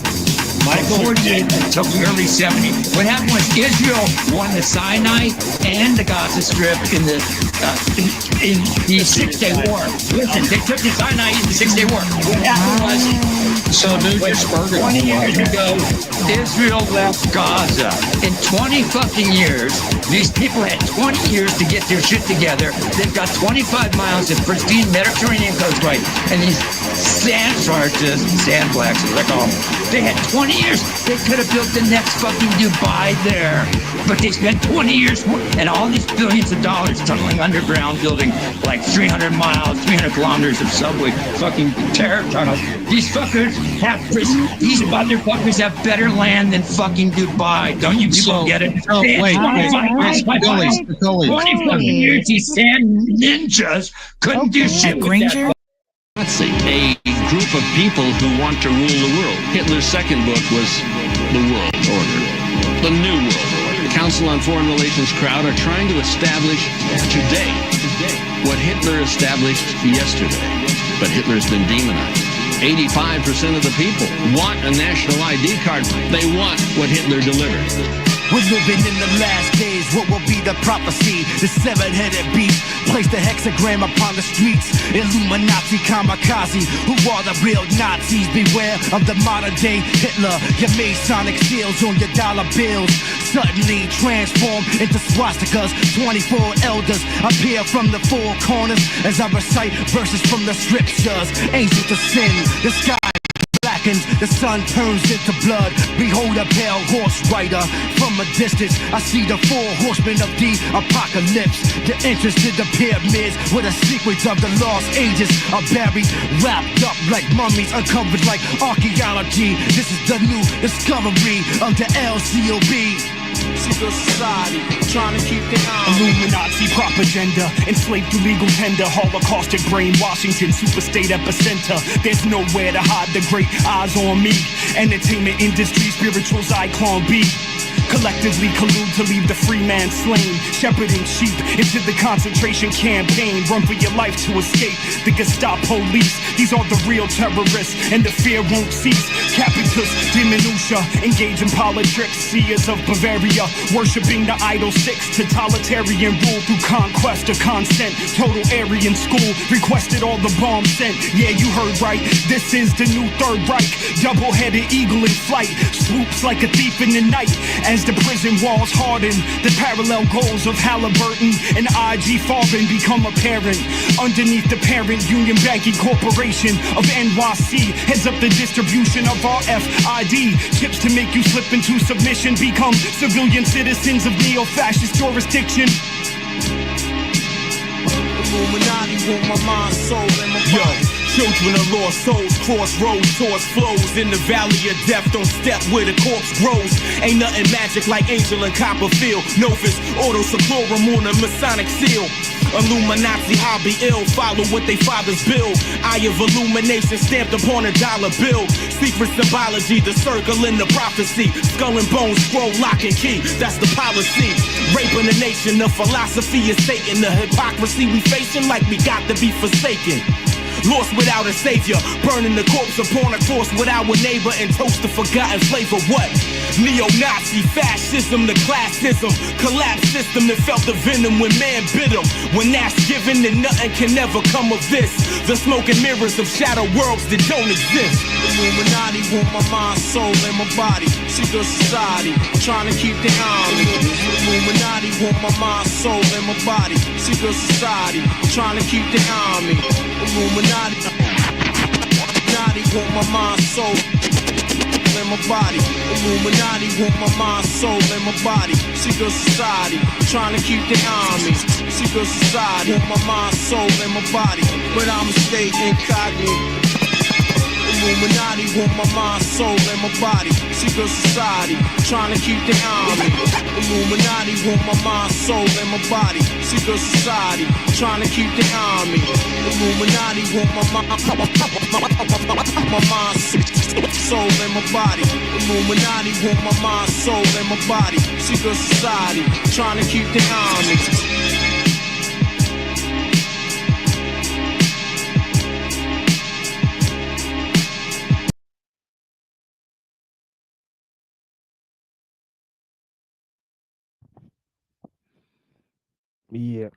By 48 until the early 70s. What happened was Israel won the Sinai and the Gaza Strip in the 6-Day War. Listen, they took the Sinai in the 6-Day War. What happened was, 20 years ago, Israel left Gaza. In 20 fucking years, these people had 20 years to get their shit together. They've got 25 miles of pristine Mediterranean coastline, and these sandblacks, as I call them, they had 20 years. They could have built the next fucking Dubai there. But they spent 20 years and all these billions of dollars tunneling underground, building like 300 miles, 300 kilometers of subway, fucking terror tunnels. These fuckers These motherfuckers have better land than fucking Dubai. Don't you people get it? Wait, 20 fucking years, these sand ninjas couldn't do shit with that. Nazi, a group of people who want to rule the world. Hitler's second book was The World Order, the New World Order. The Council on Foreign Relations crowd are trying to establish today what Hitler established yesterday. But Hitler's been demonized. 85% of the people want a national ID card. They want what Hitler delivered. We're living in the last days, what will be the prophecy? The seven-headed beast, place the hexagram upon the streets. Illuminati kamikaze, who are the real Nazis? Beware of the modern day Hitler. Your Masonic seals on your dollar bills suddenly transform into swastikas. 24 elders appear from the four corners as I recite verses from the scriptures. Angels ascend, the sky blackens, the sun turns into blood. Behold a pale horse rider. From a distance, I see the four horsemen of the apocalypse. The entrance to the pyramids, where the secrets of the lost ages are buried, wrapped up like mummies, uncovered like archaeology. This is the new discovery of the LCOB. Secret society, trying to keep the Illuminati propaganda, enslaved through legal tender, holocaustic brain, Washington, super state epicenter. There's nowhere to hide the great eyes on me. Entertainment industry, spiritual Zyklon B. Collectively collude to leave the free man slain, shepherding sheep into the concentration campaign. Run for your life to escape the Gestapo police. These are the real terrorists, and the fear won't cease. Capitus diminutia, engage in politics. Seers of Bavaria, worshipping the idol six. Totalitarian rule through conquest or consent. Total Aryan school, requested all the bombs sent. Yeah, you heard right, this is the new Third Reich. Double-headed eagle in flight, swoops like a thief in the night. As the prison walls harden, the parallel goals of Halliburton and IG Farben become apparent. Underneath the parent Union Banking Corporation of NYC heads up the distribution of RFID chips to make you slip into submission, become civilian citizens of neo-fascist jurisdiction. Illuminati want my mind, soul, and my body. Children of lost souls, crossroads, source flows in the valley of death. Don't step where the corpse grows. Ain't nothing magic like Angel and Copperfield. Novus, Ordo Seclorum on a Masonic seal. Illuminati, I'll be ill. Follow what they fathers build. Eye of illumination stamped upon a dollar bill. Secret symbology, the circle in the prophecy. Skull and bones, scroll, lock and key. That's the policy. Raping the nation, the philosophy is Satan. The hypocrisy we facing like we got to be forsaken. Lost without a savior, burning the corpse upon a cross without a neighbor, and toast the forgotten flavor. What? Neo-Nazi fascism, the classism, collapse system that felt the venom when man bit them. When that's given, then nothing can never come of this. The smoke and mirrors of shadow worlds that don't exist. Illuminati want my mind, soul, and my body. Secret society, trying to keep the army. Illuminati want my mind, soul, and my body. Secret society, trying to keep the army. Illuminati want my mind, soul, and my body. Illuminati want my mind, soul, and my body. Secret society, trying to keep the army. Secret society want my mind, soul, and my body. But I'ma stay incognito. Illuminati want my mind, soul, and my body. Secret society, trying to keep the army. Illuminati want my mind, soul, and my body. Secret society, trying to keep the army. Illuminati want my mind, soul, and my body. Illuminati want my mind, soul, and my body. Secret society, trying to keep the army. Yeah.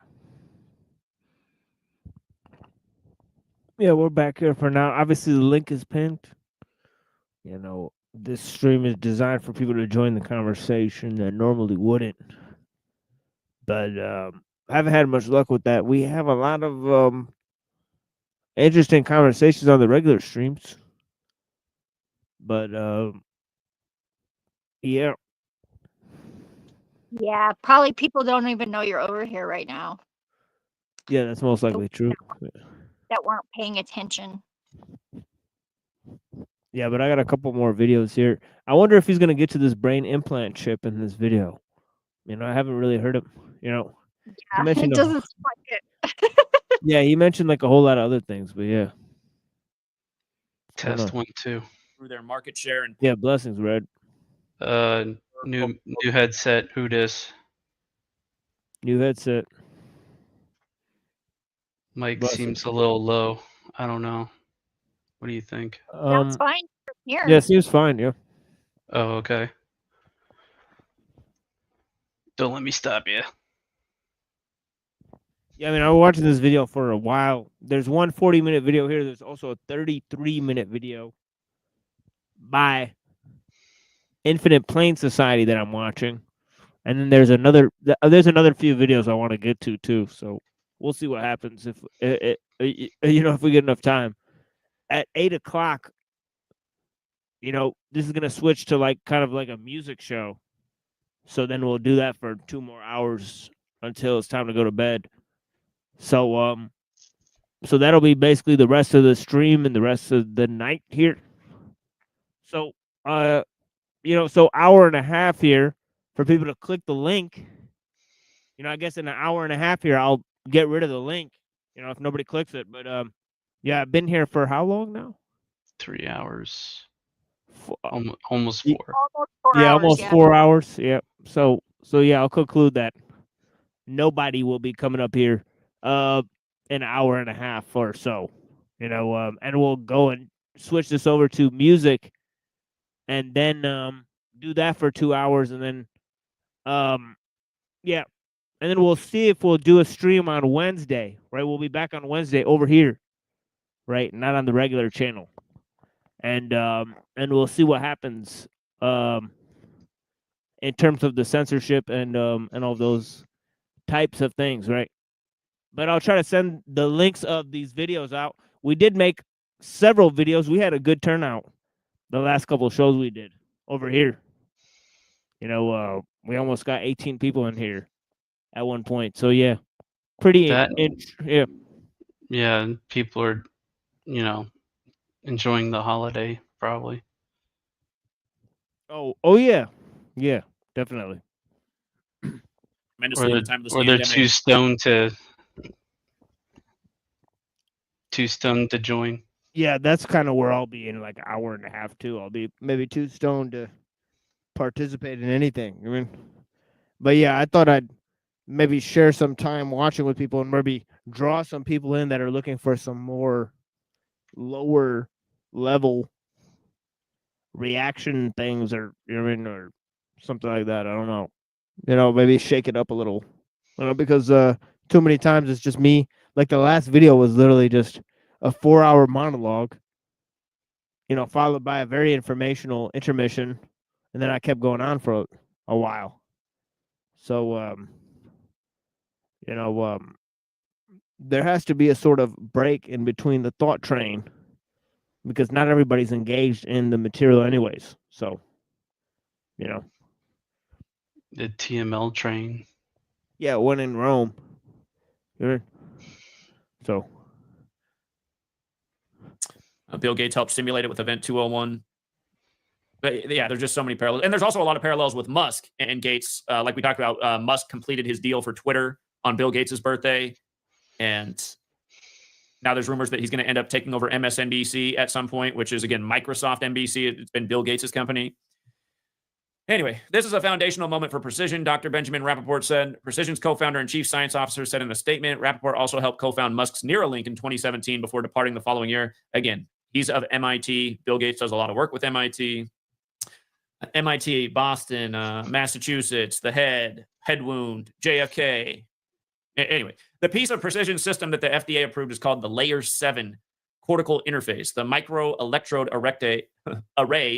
Yeah, we're back here for now. Obviously, the link is pinned. You know, this stream is designed for people to join the conversation that normally wouldn't. But I haven't had much luck with that. We have a lot of interesting conversations on the regular streams. But yeah. Yeah, probably people don't even know you're over here right now Yeah, that's most likely true. that weren't paying attention. Yeah, but I got a couple more videos here. I wonder if he's gonna get to this brain implant chip in this video. I haven't really heard him. He Yeah, mentioned it doesn't seem like it. yeah, he mentioned like a whole lot of other things, but yeah. I don't Test know. 1, 2. Through their market share and Yeah, blessings, Red. New headset. Who dis? New headset. Mic Blessings. seems a little low. I don't know. What do you think? Sounds fine from here. Yeah, seems fine. Yeah. Oh, okay. Don't let me stop you. Yeah, I mean, I was watching this video for a while. There's one 40-minute video here. There's also a 33-minute video by Infinite Plane Society that I'm watching, and then there's another few videos I want to get to too. So we'll see what happens if if we get enough time. At 8 o'clock, this is gonna switch to like kind of like a music show. So then we'll do that for 2 more hours until it's time to go to bed. So that'll be basically the rest of the stream and the rest of the night here. So so hour and a half here for people to click the link. I guess in an hour and a half here I'll get rid of the link, if nobody clicks it. But yeah, I've been here for how long now? 3 hours. Almost 4. Almost 4 Yeah, hours, almost yeah. 4 hours. Yeah. So yeah, I'll conclude that nobody will be coming up here an hour and a half or so. And we'll go and switch this over to music and then do that for 2 hours and then yeah. And then we'll see if we'll do a stream on Wednesday, right? We'll be back on Wednesday over here, right? Not on the regular channel. And we'll see what happens in terms of the censorship and all those types of things, right? But I'll try to send the links of these videos out. We did make several videos. We had a good turnout the last couple of shows we did over here. We almost got 18 people in here at one point. So yeah, pretty yeah. Yeah, and people are, enjoying the holiday probably. Oh yeah, yeah, definitely. tremendously at the time of this Or they're pandemic. too stoned to join. Yeah, that's kind of where I'll be in like an hour and a half too. I'll be maybe too stoned to participate in anything. But yeah, I thought I'd maybe share some time watching with people and maybe draw some people in that are looking for some more lower level reaction things or or something like that. I don't know. Maybe shake it up a little. Because too many times it's just me. Like the last video was literally just a 4-hour monologue, followed by a very informational intermission, and then I kept going on for a while. So there has to be a sort of break in between the thought train because not everybody's engaged in the material anyways. So, The TML train. yeah, when in Rome. So Bill Gates helped stimulate it with Event 201. But yeah, there's just so many parallels. And there's also a lot of parallels with Musk and Gates. Like we talked about, Musk completed his deal for Twitter on Bill Gates' birthday. And now there's rumors that he's going to end up taking over MSNBC at some point, which is, again, Microsoft NBC. It's been Bill Gates' company. Anyway, this is a foundational moment for Precision, Dr. Benjamin Rappaport said. Precision's co-founder and chief science officer said in a statement, Rappaport also helped co-found Musk's Neuralink in 2017 before departing the following year. Again, he's of MIT. Bill Gates does a lot of work with MIT. MIT, Boston, Massachusetts, the head wound, JFK. Anyway, the piece of precision system that the FDA approved is called the Layer 7 cortical interface. The microelectrode array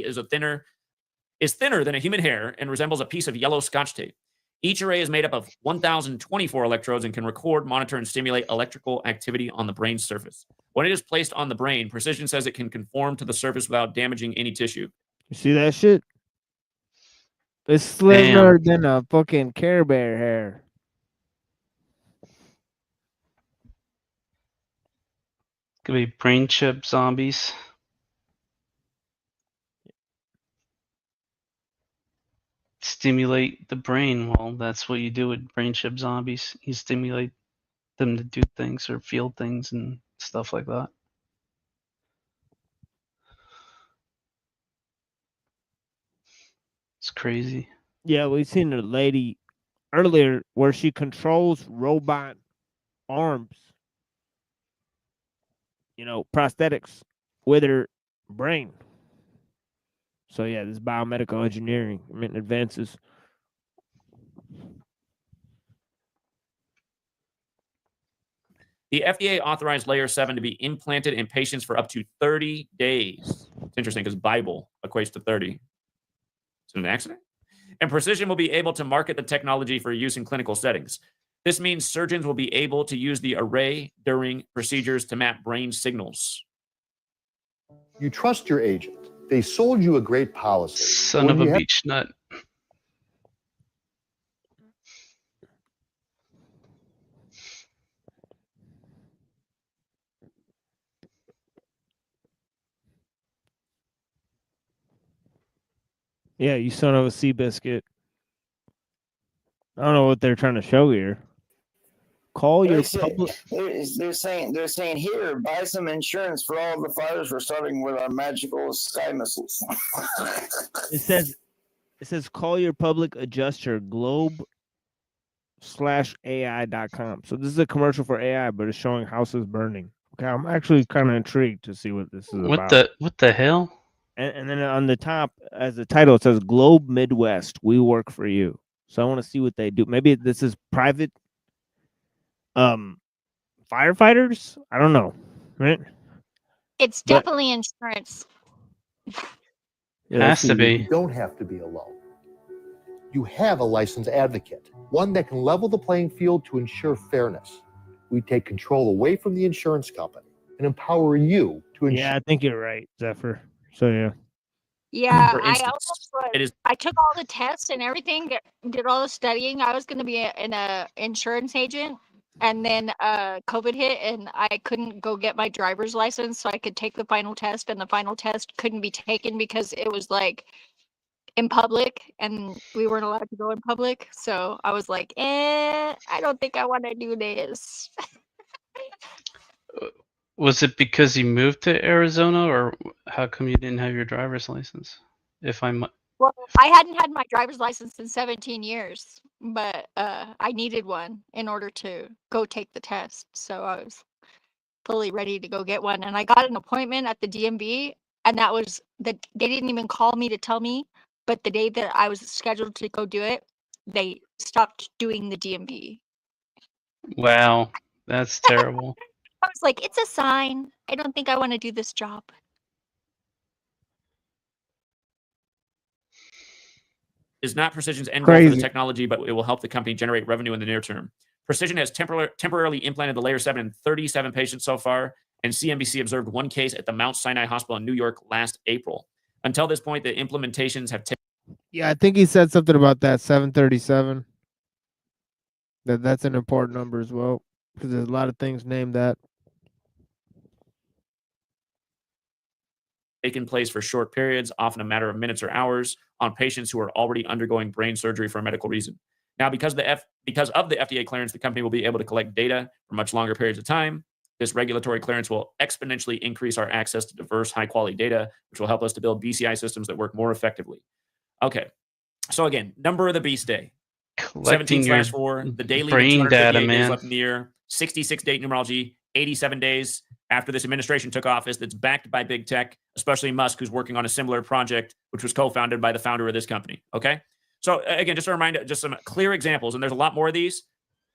is thinner than a human hair and resembles a piece of yellow Scotch tape. Each array is made up of 1,024 electrodes and can record, monitor, and stimulate electrical activity on the brain's surface. When it is placed on the brain, Precision says it can conform to the surface without damaging any tissue. you see that shit? It's slimmer than a fucking Care Bear hair. Could be brain chip zombies. stimulate the brain. Well, that's what you do with brain chip zombies. You stimulate them to do things or feel things and stuff like that. It's crazy. Yeah, we've seen a lady earlier where she controls robot arms, prosthetics with her brain. So yeah, this biomedical engineering, advances. The FDA authorized layer 7 to be implanted in patients for up to 30 days. It's interesting because Bible equates to 30. Is it an accident? And Precision will be able to market the technology for use in clinical settings. This means surgeons will be able to use the array during procedures to map brain signals. You trust your agent. They sold you a great policy. Son of a beach nut. Yeah, you son of a sea biscuit. I don't know what they're trying to show here. Call your public. They're saying here, buy some insurance for all the fires we're starting with our magical sky missiles. It says call your public adjuster globe/ai.com. So this is a commercial for AI, but it's showing houses burning. Okay, I'm actually kind of intrigued to see what this is about. What the hell? And then on the top, as the title, it says Globe Midwest, we work for you. So I want to see what they do. Maybe this is private firefighters. I don't know, right? It's definitely insurance. Yeah, Has to be. You don't have to be alone. You have a licensed advocate, one that can level the playing field to ensure fairness. We take control away from the insurance company and empower you to ensure. Yeah, I think you're right, Zephyr. So yeah. Yeah, For instance, I took all the tests and everything, did all the studying. I was going to be an insurance agent, and then COVID hit, and I couldn't go get my driver's license so I could take the final test, and the final test couldn't be taken because it was like in public, and we weren't allowed to go in public. So I was like, I don't think I want to do this. Was it because you moved to Arizona, or how come you didn't have your driver's license? Well, I hadn't had my driver's license in 17 years, but I needed one in order to go take the test. So I was fully ready to go get one. And I got an appointment at the DMV, and that was they didn't even call me to tell me, but the day that I was scheduled to go do it, they stopped doing the DMV. Wow, that's terrible. I was like, it's a sign. I don't think I want to do this job. Is not Precision's end goal for the Crazy. technology, but it will help the company generate revenue in the near term. Precision has temporarily implanted the layer 7 in 37 patients so far, and CNBC observed one case at the Mount Sinai Hospital in New York last April. Until this point, the implementations have taken. Yeah, I think he said something about that 737. That's an important number as well, because there's a lot of things named that. Taken place for short periods, often a matter of minutes or hours, on patients who are already undergoing brain surgery for a medical reason. Now, because of the FDA clearance, the company will be able to collect data for much longer periods of time. This regulatory clearance will exponentially increase our access to diverse, high-quality data, which will help us to build BCI systems that work more effectively. Okay, so again, number of the beast day. Collecting 17/4, the daily brain data, days man. left in the year, 66-day numerology, 87 days after this administration took office that's backed by big tech, especially Musk, who's working on a similar project, which was co-founded by the founder of this company. Okay. So again, just a reminder, just some clear examples, and there's a lot more of these.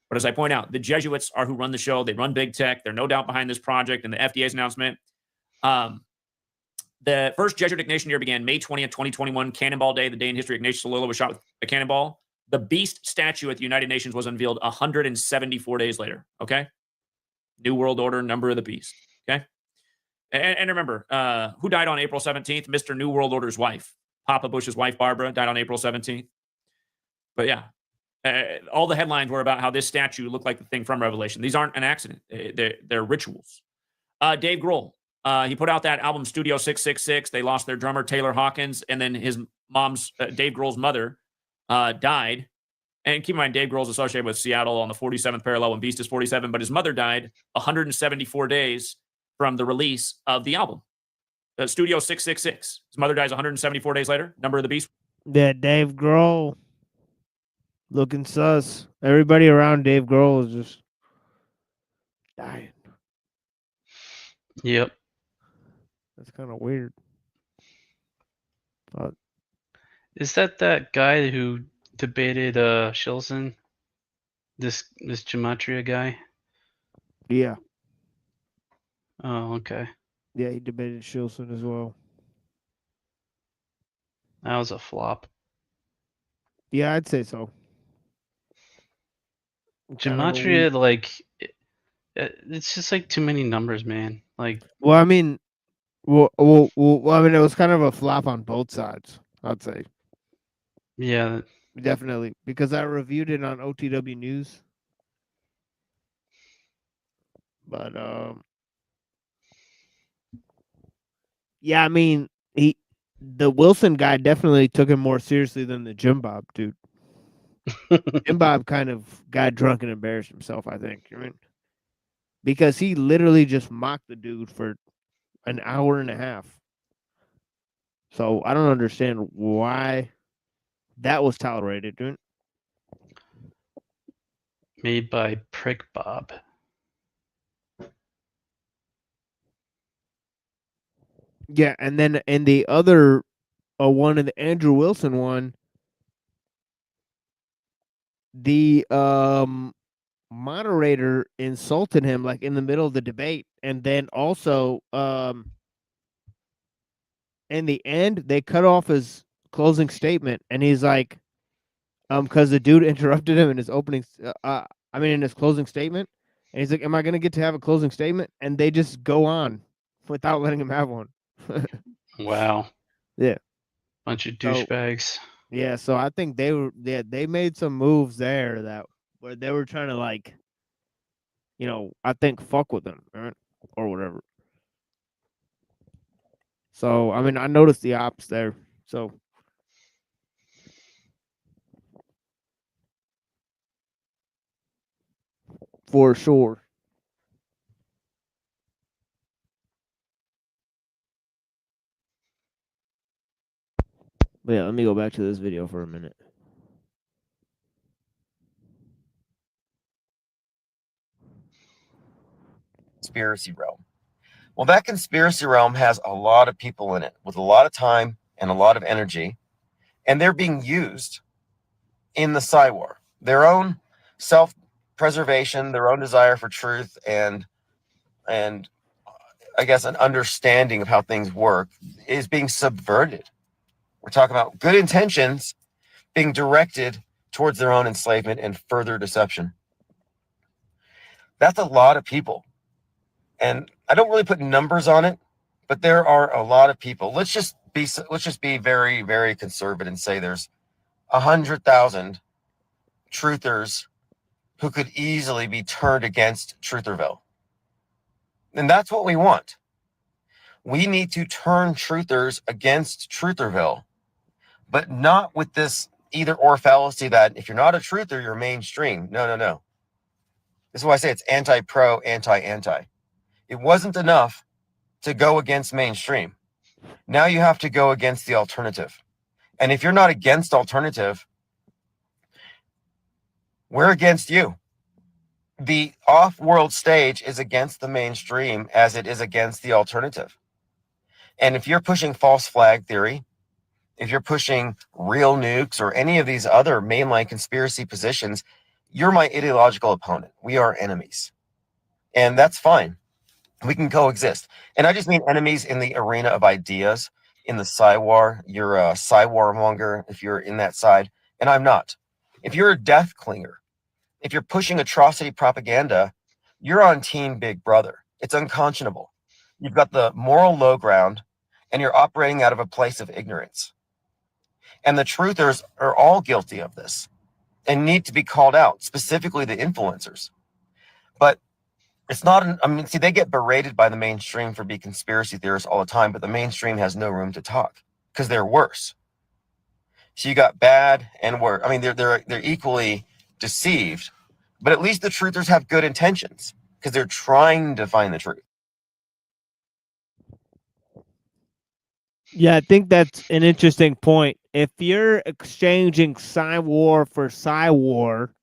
But as I point out, the Jesuits are who run the show. They run big tech. They're no doubt behind this project and the FDA's announcement. The first Jesuit Ignatian year began May 20th, 2021, Cannonball Day, the day in history Ignatius Loyola was shot with a cannonball. The beast statue at the United Nations was unveiled 174 days later. Okay. New World Order, number of the beast. Okay. And remember, who died on April 17th? Mr. New World Order's wife. Papa Bush's wife, Barbara, died on April 17th. But yeah, all the headlines were about how this statue looked like the thing from Revelation. These aren't an accident. They're rituals. Dave Grohl, he put out that album Studio 666. They lost their drummer, Taylor Hawkins, and then his mom's, Dave Grohl's mother, died. And keep in mind, Dave Grohl's associated with Seattle on the 47th parallel when Beast is 47, but his mother died 174 days from the release of the album. Studio 666. His mother dies 174 days later. Number of the Beast. Yeah, Dave Grohl. Looking sus. Everybody around Dave Grohl is just dying. Yep. That's kind of weird. But Is that guy who debated Shilson? This gematria guy? yeah. Oh, okay. Yeah, he debated Shilson as well. That was a flop. Yeah, I'd say so. Gematria, like, it's just like too many numbers, man. Like, Well, I mean, I mean, it was kind of a flop on both sides, I'd say. yeah, Definitely, because I reviewed it on OTW News. But yeah, I mean, the Wilson guy definitely took him more seriously than the Jim Bob dude. Jim Bob kind of got drunk and embarrassed himself, I think. I mean, because he literally just mocked the dude for an hour and a half. So I don't understand why that was tolerated, dude. made by Prick Bob. Yeah, and then in the other one, in the Andrew Wilson one, the moderator insulted him like in the middle of the debate, and then also in the end they cut off his closing statement, and he's like, because the dude interrupted him in his opening, in his closing statement, and he's like, "Am I gonna get to have a closing statement?" And they just go on without letting him have one. Wow. Yeah. Bunch of So- douchebags. Yeah, so I think they made some moves there that where they were trying to, like, I think fuck with them, right? Or whatever. So I mean, I noticed the ops there. So for sure. But yeah, let me go back to this video for a minute. Conspiracy realm. Well, that conspiracy realm has a lot of people in it with a lot of time and a lot of energy, and they're being used in the Psywar. Their own self-preservation, their own desire for truth, and I guess an understanding of how things work is being subverted. We're talking about good intentions being directed towards their own enslavement and further deception. That's a lot of people. And I don't really put numbers on it, but there are a lot of people. Let's just be very, very conservative and say there's 100,000 truthers who could easily be turned against Trutherville. And that's what we want. We need to turn truthers against Trutherville, but not with this either or fallacy that if you're not a truther, you're mainstream. No. This is why I say it's anti-pro, anti-anti. It wasn't enough to go against mainstream. Now you have to go against the alternative. And if you're not against alternative, we're against you. The off-world stage is against the mainstream as it is against the alternative. And if you're pushing false flag theory, if you're pushing real nukes or any of these other mainline conspiracy positions, you're my ideological opponent. We are enemies. And that's fine. We can coexist. And I just mean enemies in the arena of ideas, in the Psywar. You're a Psywar monger if you're in that side, and I'm not. If you're a death clinger, if you're pushing atrocity propaganda, you're on Team Big Brother. It's unconscionable. You've got the moral low ground, and you're operating out of a place of ignorance. And the truthers are all guilty of this and need to be called out, specifically the influencers. But it's not, see, they get berated by the mainstream for being conspiracy theorists all the time, but the mainstream has no room to talk because they're worse. So you got bad and worse. I mean, they're equally deceived, but at least the truthers have good intentions because they're trying to find the truth. Yeah, I think that's an interesting point. If you're exchanging war for war,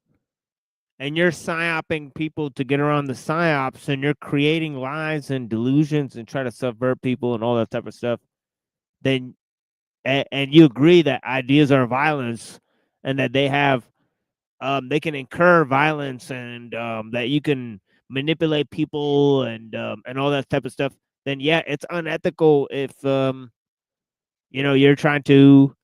and you're psyoping people to get around the psyops, and you're creating lies and delusions and try to subvert people and all that type of stuff, then and you agree that ideas are violence and that they can incur violence and that you can manipulate people and all that type of stuff, then yeah, it's unethical if you're trying to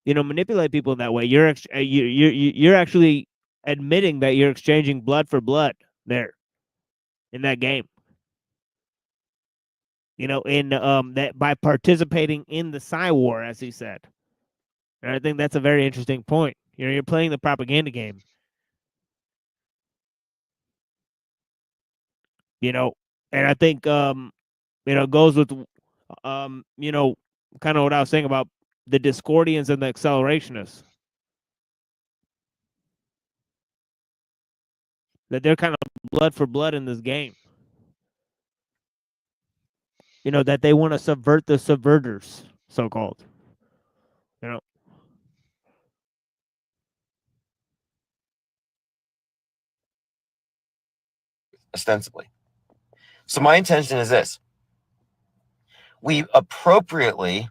manipulate people in that way. You're actually admitting that you're exchanging blood for blood there in that game. In that by participating in the war, as he said. And I think that's a very interesting point. You're playing the propaganda game. And I think goes with kind of what I was saying about the Discordians and the accelerationists. That they're kind of blood for blood in this game. That they want to subvert the subverters, so called. Ostensibly. So my intention is this. We appropriately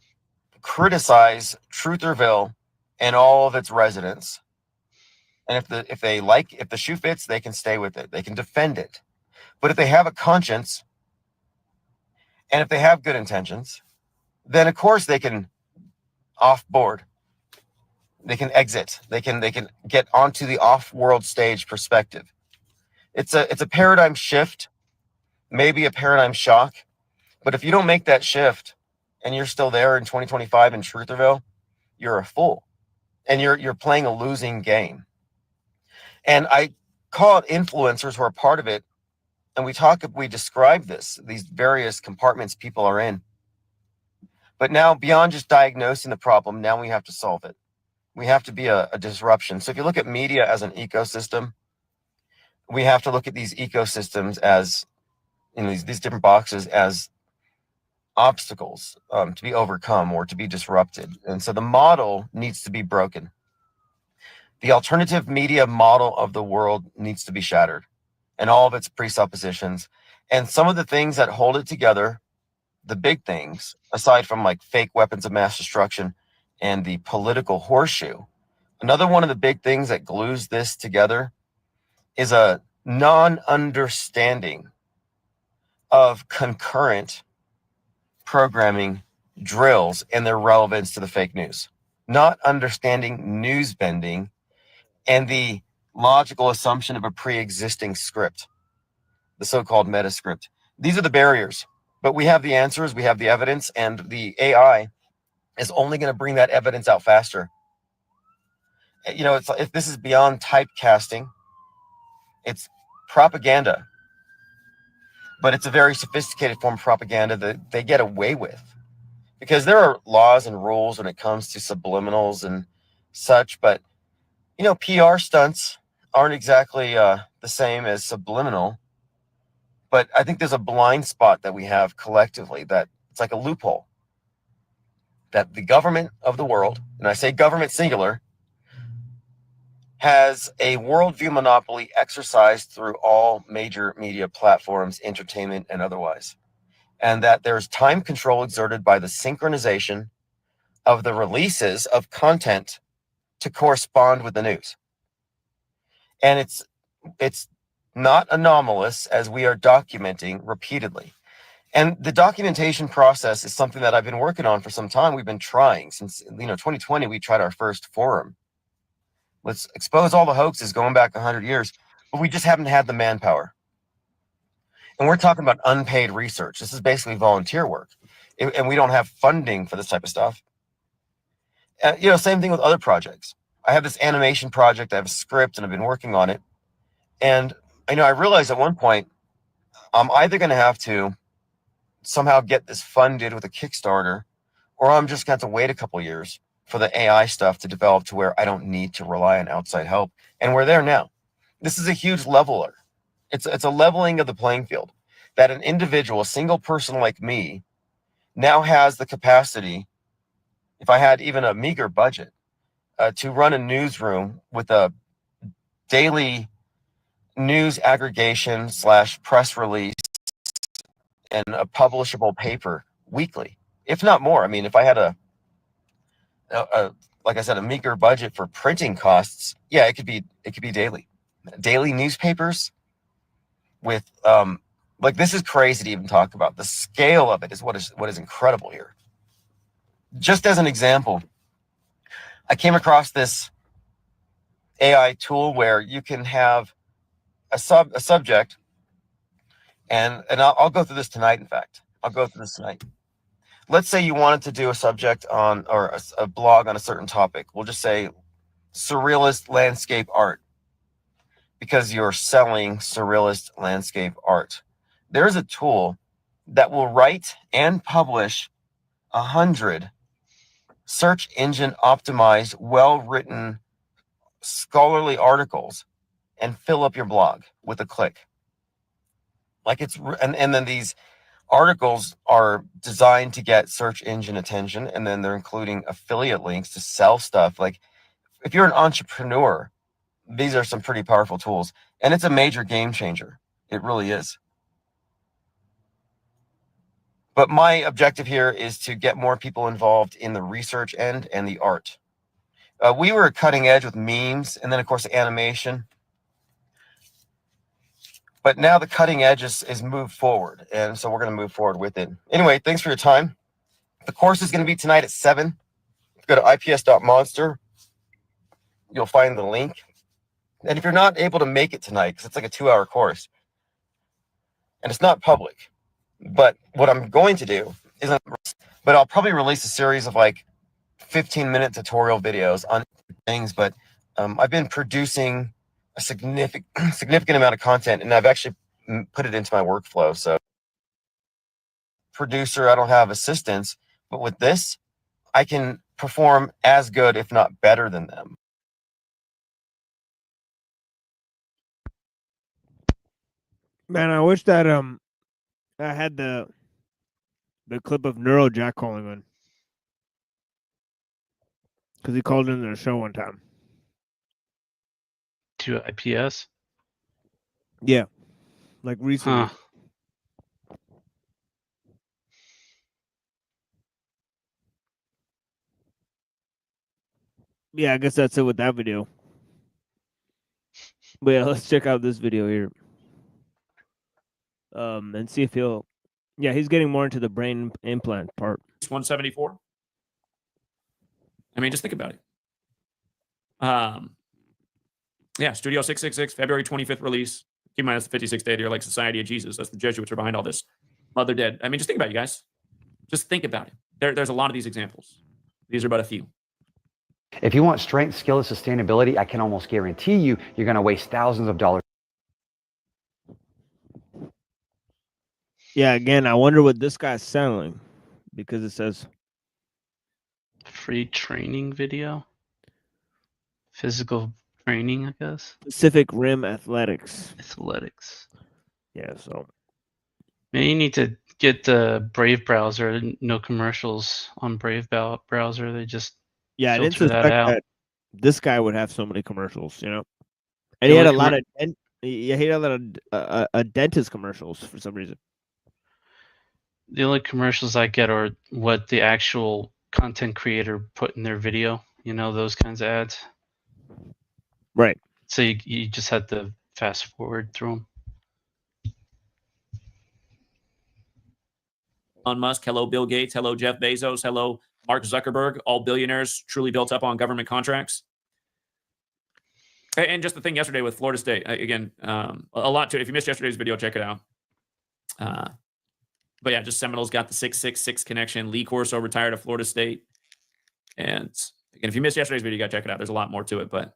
criticize Trutherville and all of its residents. And if the shoe fits, they can stay with it. They can defend it. But if they have a conscience and if they have good intentions, then of course they can off board. They can exit. They can get onto the off-world stage perspective. It's a paradigm shift, maybe a paradigm shock. But if you don't make that shift and you're still there in 2025 in Trutherville, you're a fool. And you're playing a losing game. And I call it influencers who are part of it. And we describe these various compartments people are in. But now beyond just diagnosing the problem, now we have to solve it. We have to be a disruption. So if you look at media as an ecosystem, we have to look at these ecosystems as these different boxes as obstacles to be overcome or to be disrupted. And so the model needs to be broken. The alternative media model of the world needs to be shattered and all of its presuppositions. And some of the things that hold it together, the big things, aside from like fake weapons of mass destruction and the political horseshoe, another one of the big things that glues this together is a non-understanding of concurrent programming drills and their relevance to the fake news, not understanding news bending and the logical assumption of a pre-existing script, the so-called meta script. These are the barriers, but we have the answers, we have the evidence, and the AI is only going to bring that evidence out faster. It's if this is beyond typecasting, it's propaganda, but it's a very sophisticated form of propaganda that they get away with because there are laws and rules when it comes to subliminals and such, but PR stunts aren't exactly the same as subliminal. But I think there's a blind spot that we have collectively that it's like a loophole that the government of the world, and I say government singular, has a worldview monopoly exercised through all major media platforms, entertainment and otherwise. And that there's time control exerted by the synchronization of the releases of content to correspond with the news. And it's not anomalous as we are documenting repeatedly. And the documentation process is something that I've been working on for some time. We've been trying since 2020. We tried our first forum. Let's expose all the hoaxes going back 100 years, but we just haven't had the manpower. And we're talking about unpaid research. This is basically volunteer work, and we don't have funding for this type of stuff. Same thing with other projects. I have this animation project. I have a script, and I've been working on it. And I realized at one point, I'm either going to have to somehow get this funded with a Kickstarter, or I'm just going to have to wait a couple years for the AI stuff to develop to where I don't need to rely on outside help. And we're there now. This is a huge leveler. It's a leveling of the playing field that an individual, a single person like me, now has the capacity, if I had even a meager budget, to run a newsroom with a daily news aggregation / press release and a publishable paper weekly, if not more. I mean, if I had a like I said, a meager budget for printing costs, yeah, it could be daily newspapers with like, this is crazy to even talk about. The scale of it is what is incredible here. Just as an example, I came across this AI tool where you can have a subject, and I'll go through this tonight. In fact, I'll go through this tonight. Let's say you wanted to do a subject on, or a blog on a certain topic. We'll just say surrealist landscape art, because you're selling surrealist landscape art. There's a tool that will write and publish 100 search engine optimized, well-written, scholarly articles and fill up your blog with a click. Like, and then these articles are designed to get search engine attention, and then they're including affiliate links to sell stuff. Like, if you're an entrepreneur, these are some pretty powerful tools, and it's a major game changer. It really is. But my objective here is to get more people involved in the research end and the art. We were cutting edge with memes, and then of course animation. But now the cutting edge is moved forward, and so we're going to move forward with it. Anyway, thanks for your time. The course is going to be tonight at 7. Go to ips.monster. You'll find the link. And if you're not able to make it tonight, because it's like a 2-hour course, and it's not public, but what I'm going to do is, but I'll probably release a series of like 15-minute tutorial videos on things. But I've been producing a significant amount of content, and I've actually put it into my workflow. So, producer, I don't have assistants, but with this, I can perform as good, if not better than them. Man, I wish that I had the clip of Neurojack calling in, because he called in the show one time. To IPS? Yeah, like recently. Huh. Yeah, I guess that's it with that video. But yeah, let's check out this video here. And see if he'll. Yeah, he's getting more into the brain implant part. 174. I mean, just think about it. Yeah, Studio 666, February 25th release. Keep in mind, that's the 56th day of like Society of Jesus. That's the Jesuits are behind all this. Mother Dead. I mean, just think about it, you guys. Just think about it. There's a lot of these examples. These are but a few. If you want strength, skill, and sustainability, I can almost guarantee you, you're going to waste thousands of dollars. Yeah, again, I wonder what this guy's selling, because it says free training video, physical training, I guess. Pacific Rim Athletics. Yeah, so Maybe you need to get the Brave browser. No commercials on Brave browser. They just yeah, I didn't filter suspect that out. that this guy would have so many commercials, you know. And he had a lot of he had a lot of a dentist commercials for some reason. The only commercials I get are what the actual content creator put in their video. You know, those kinds of ads. Right. So you just had to fast forward through them. Elon Musk, hello Bill Gates, hello Jeff Bezos, hello Mark Zuckerberg, all billionaires truly built up on government contracts. And just the thing yesterday with Florida State, again, a lot to it. If you missed yesterday's video, check it out. But yeah, just Seminoles got the 666 connection. Lee Corso retired at Florida State. And again, if you missed yesterday's video, you got to check it out. There's a lot more to it. But,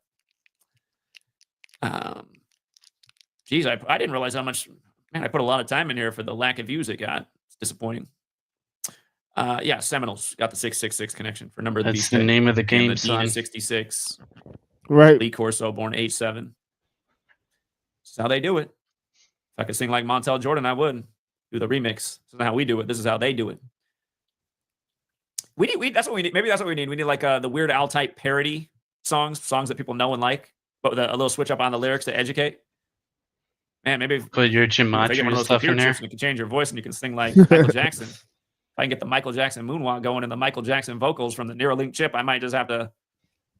geez, I didn't realize how much, man, I put a lot of time in here for the lack of views it got. It's disappointing. Yeah, Seminoles got the 666 connection for number of the That's beast. the pick. name of the And game, the Dean son. is 66. Right. Lee Corso born 87. This is how they do it. If I could sing like Montel Jordan, I would. Do the remix. This is not how we do it. This is how they do it. That's what we need. Maybe that's what we need. We need like the Weird Al type parody songs that people know and like, but with a little switch up on the lyrics to educate. Man, maybe Put your if they get one gematria of those stuff in computer there. chips and you can change your voice and you can sing like Michael Jackson. If I can get the Michael Jackson moonwalk going and the Michael Jackson vocals from the Neuralink chip, I might just have to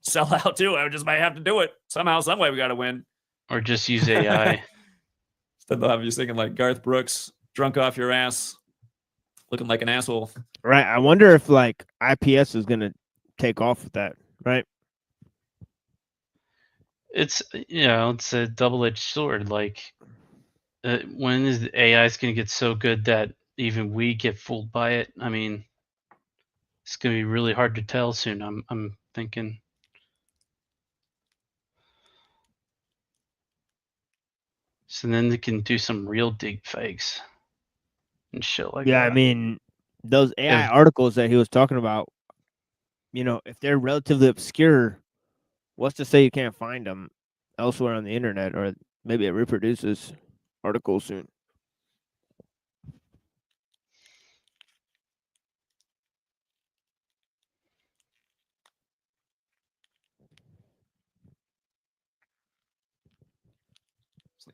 sell out too. I just might have to do it somehow, some way. We got to win. Or just use AI. Instead of have you singing like Garth Brooks, drunk off your ass, looking like an asshole. Right. I wonder if like IPS is gonna take off with that. Right. It's it's a double-edged sword. Like, when is the AI is going to get so good that even we get fooled by it? I mean, it's going to be really hard to tell soon. I'm thinking. So then they can do some real deep fakes and shit like Yeah, that. I mean, those AI If- articles that he was talking about, if they're relatively obscure, what's to say you can't find them elsewhere on the internet, or maybe it reproduces articles soon.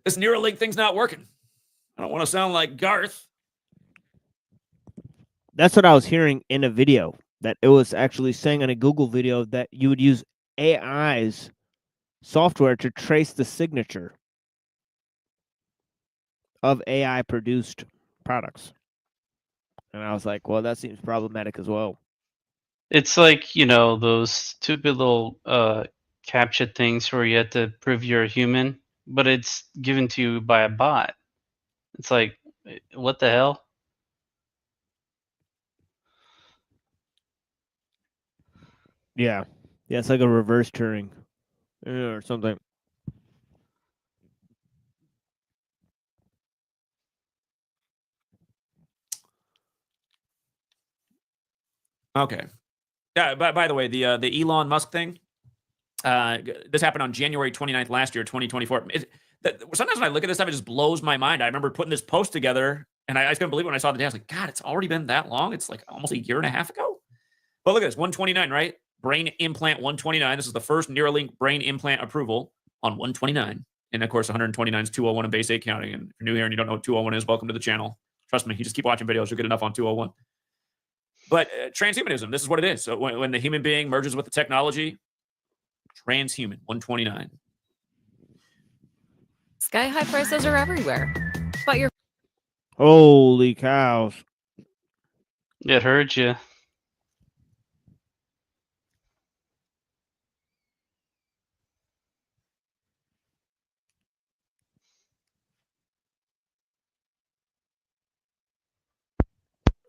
This Neuralink thing's not working. I don't want to sound like Garth. That's what I was hearing in a video, that it was actually saying in a Google video that you would use AI's software to trace the signature of AI produced products. And I was like, well, that seems problematic as well. It's like, those stupid little CAPTCHA things where you have to prove you're a human, but it's given to you by a bot. It's like, what the hell? Yeah. Yeah, it's like a reverse Turing or something. Okay. Yeah. By the way, the Elon Musk thing. This happened on January 29th last year, 2024. Sometimes when I look at this stuff, it just blows my mind. I remember putting this post together, and I just couldn't believe it when I saw the day. I was like, God, it's already been that long. It's like almost a year and a half ago. But look at this, 129, right? Brain implant 129. This is the first Neuralink brain implant approval on 129. And of course, 129 is 201 in base 8 counting. And if you're new here and you don't know what 201 is, welcome to the channel. Trust me, you just keep watching videos, you'll get enough on 201. But transhumanism, this is what it is. So when the human being merges with the technology, transhuman 129. Sky high prices are everywhere. But you're Holy cows. It hurt you.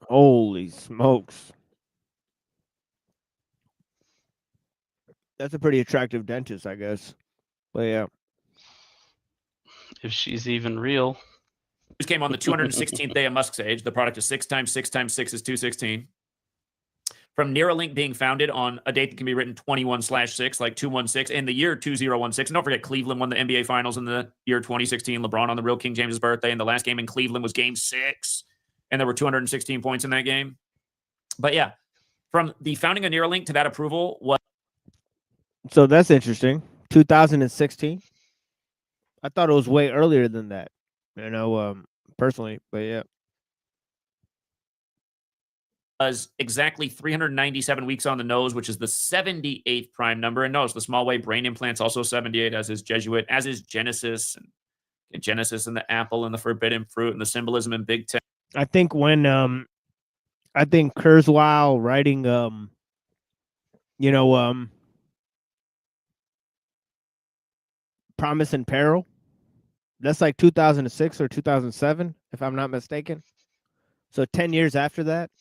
Holy smokes. That's a pretty attractive dentist, I guess. But yeah. If she's even real. This came on the 216th day of Musk's age. The product is 6 times 6 times 6 is 216. From Neuralink being founded on a date that can be written 21/6, like 216, in the year 2016. And don't forget, Cleveland won the NBA Finals in the year 2016. LeBron on the real King James' birthday. And the last game in Cleveland was game 6. And there were 216 points in that game. But yeah, from the founding of Neuralink to that approval was. So that's interesting. 2016. I thought it was way earlier than that. Personally, but yeah. Was exactly 397 weeks on the nose, which is the 78th prime number. And notice the small wave brain implants also 78, as is Jesuit, as is Genesis and Genesis and the apple and the forbidden fruit and the symbolism in Big Ten. I think when I think Kurzweil writing Promise and Peril, that's like 2006 or 2007, if I'm not mistaken. So 10 years after that,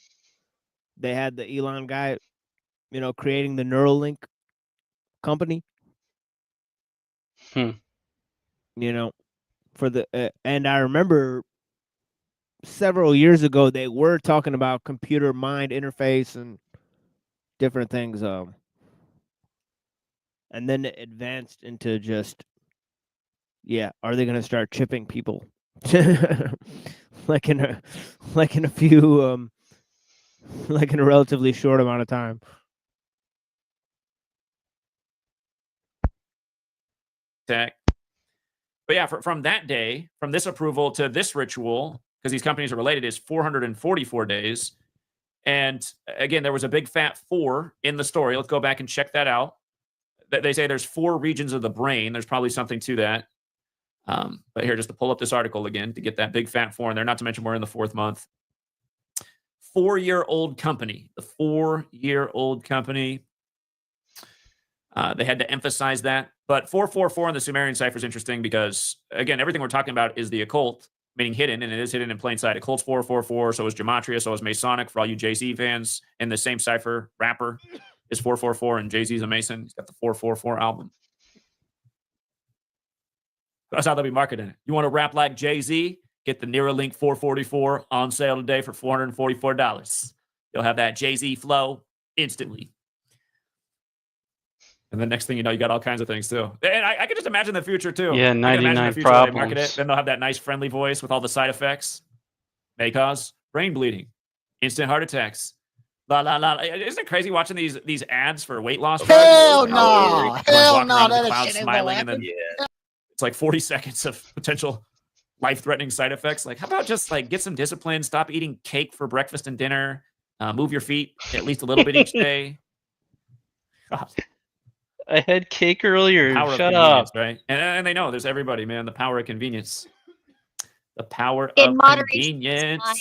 they had the Elon guy, creating the Neuralink company. For the and I remember several years ago they were talking about computer mind interface and different things. And then it advanced into just, are they going to start chipping people? like in a few like in a relatively short amount of time. Tech. But yeah, from that day, from this approval to this ritual, because these companies are related, is 444 days. And again, there was a big fat 4 in the story. Let's go back and check that out. They say there's 4 regions of the brain. There's probably something to that. But here, just to pull up this article again to get that big fat 4 in there, not to mention we're in the 4th month. 4-year-old company. The 4-year-old company. They had to emphasize that. But 444 in the Sumerian cipher is interesting because, again, everything we're talking about is the occult, meaning hidden, and it is hidden in plain sight. Occult's 444, so is Gematria, so is Masonic for all you Jay-Z fans. And the same cipher rapper is 444, and Jay-Z's a Mason. He's got the 444 album. That's how they'll be marketing it. You want to rap like Jay-Z? Get the Neuralink 444 on sale today for $444. You'll have that Jay-Z flow instantly. And the next thing you know, you got all kinds of things too. And I can just imagine the future too. Yeah, I can imagine 99 the future where they market problems. it. Then they'll have that nice friendly voice with all the side effects. May cause brain bleeding, instant heart attacks. La la la. Isn't it crazy watching these ads for weight loss? Hell drugs? no! Hell Walking no! around with That the clouds shit ain't gonna smiling, and then happen. it's like 40 seconds of potential life-threatening side effects. Like, how about just like get some discipline? Stop eating cake for breakfast and dinner. Move your feet at least a little bit each day. God. I had cake earlier. Power Shut of up. convenience, right? And they know there's everybody, man. The power of convenience. The power In of moderation is convenience. fine.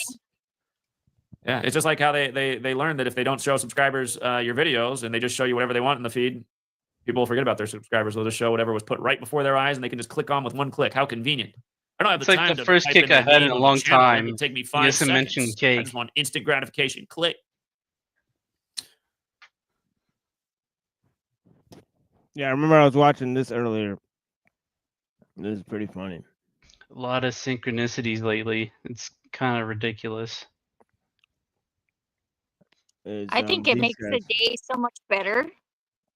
Yeah, it's just like how they learn that if they don't show subscribers your videos and they just show you whatever they want in the feed, people will forget about their subscribers. They'll just show whatever was put right before their eyes, and they can just click on with one click. How convenient! I don't have It's the like time the to first type kick in the I had in name a of long the channel. time. It would take me You 5 just seconds. mentioned I cake. just want instant gratification. Click. Yeah, I remember I was watching this earlier. This is pretty funny. A lot of synchronicities lately. It's kind of ridiculous. I think it makes the day so much better,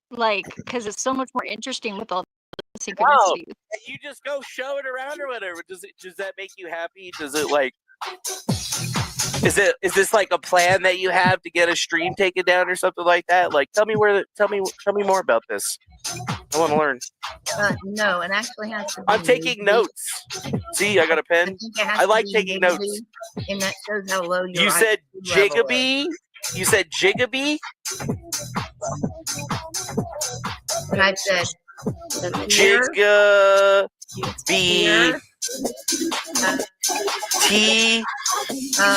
like because it's so much more interesting with all the Wow, synchronicities. you just go show it around or whatever. Does that make you happy? Does it like is this like a plan that you have to get a stream taken down or something like that? Like tell me more about this. I want to learn. No, it actually has to be. I'm taking notes. See, I got a pen. I like taking notes. And that shows how low your You said IQ level is. Jigabee? You said Jigabee? And I said Jigabee.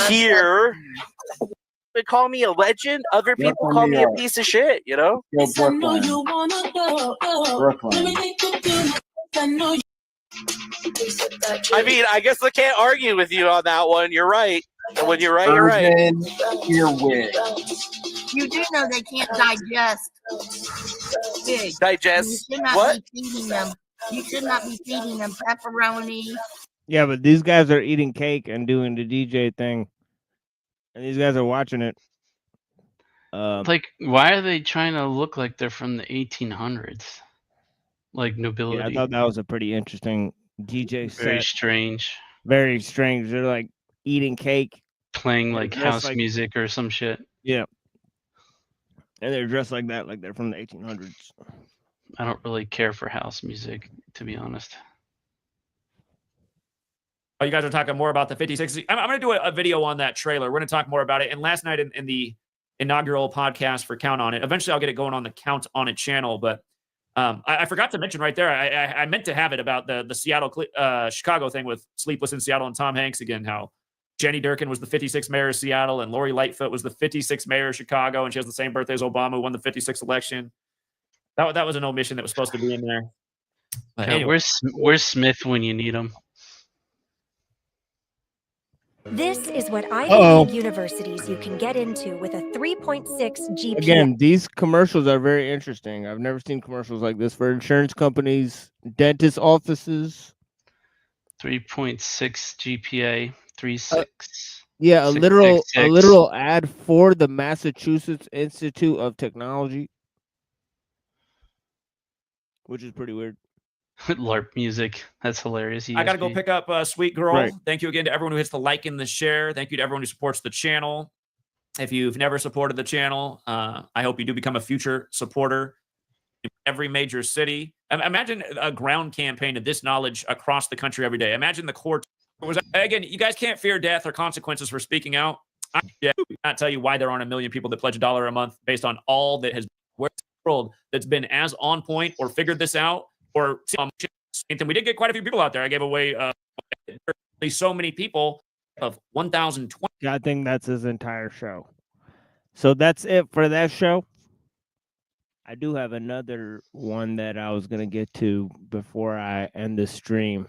Here. They call me a legend. Other people call me a piece of shit, you know? I mean, I guess I can't argue with you on that one. You're right. And when you're right, you're right. You do know they can't digest figs. Digest You should not what? be feeding them. You should not be feeding them pepperoni. Yeah, but these guys are eating cake and doing the DJ thing, and these guys are watching it. Like, why are they trying to look like they're from the 1800s? Like nobility. Yeah, I thought that was a pretty interesting DJ set. Very strange. Very strange. They're like eating cake, Playing They're like dressed house like- music or some shit. Yeah, and they're dressed like that, like they're from the 1800s. I don't really care for house music, to be honest. Oh, you guys are talking more about the 56. I'm going to do a video on that trailer. We're going to talk more about it. And last night in the inaugural podcast for Count On It, eventually I'll get it going on the Count On It channel. But I forgot to mention right there, I meant to have it about the Seattle, Chicago thing with Sleepless in Seattle and Tom Hanks again, how Jenny Durkin was the 56th mayor of Seattle and Lori Lightfoot was the 56th mayor of Chicago. And she has the same birthday as Obama, who won the 56th election. That was an omission that was supposed to be in there. But Yeah, anyway. where's Smith when you need him? This is what Ivy Uh-oh. League universities you can get into with a 3.6 GPA. Again, these commercials are very interesting. I've never seen commercials like this for insurance companies, dentist offices. 3.6 GPA, 36. Yeah, a literal 666. ad for the Massachusetts Institute of Technology, which is pretty weird. LARP music. That's hilarious. I got to go ESP. pick up Sweet Girl. Right. Thank you again to everyone who hits the like and the share. Thank you to everyone who supports the channel. If you've never supported the channel, I hope you do become a future supporter in every major city. Imagine a ground campaign of this knowledge across the country every day. Imagine the court was, again, you guys can't fear death or consequences for speaking out. I cannot tell you why there aren't a million people that pledge $1 a month based on all that has where's the world that's been as on point or figured this out or and we did get quite a few people out there. I gave away so many people of 1,020. I think that's his entire show. So that's it for that show. I do have another one that I was gonna get to before I end the stream.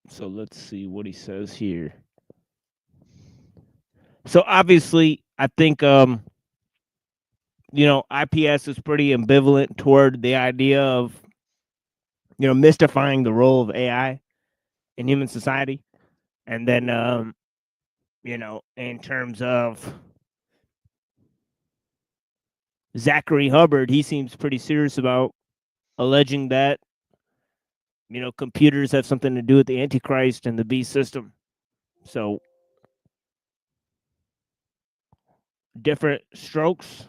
So let's see what he says here. So obviously, I think IPS is pretty ambivalent toward the idea of mystifying the role of AI in human society. And then in terms of Zachary Hubbard, he seems pretty serious about alleging that computers have something to do with the Antichrist and the beast system. So different strokes.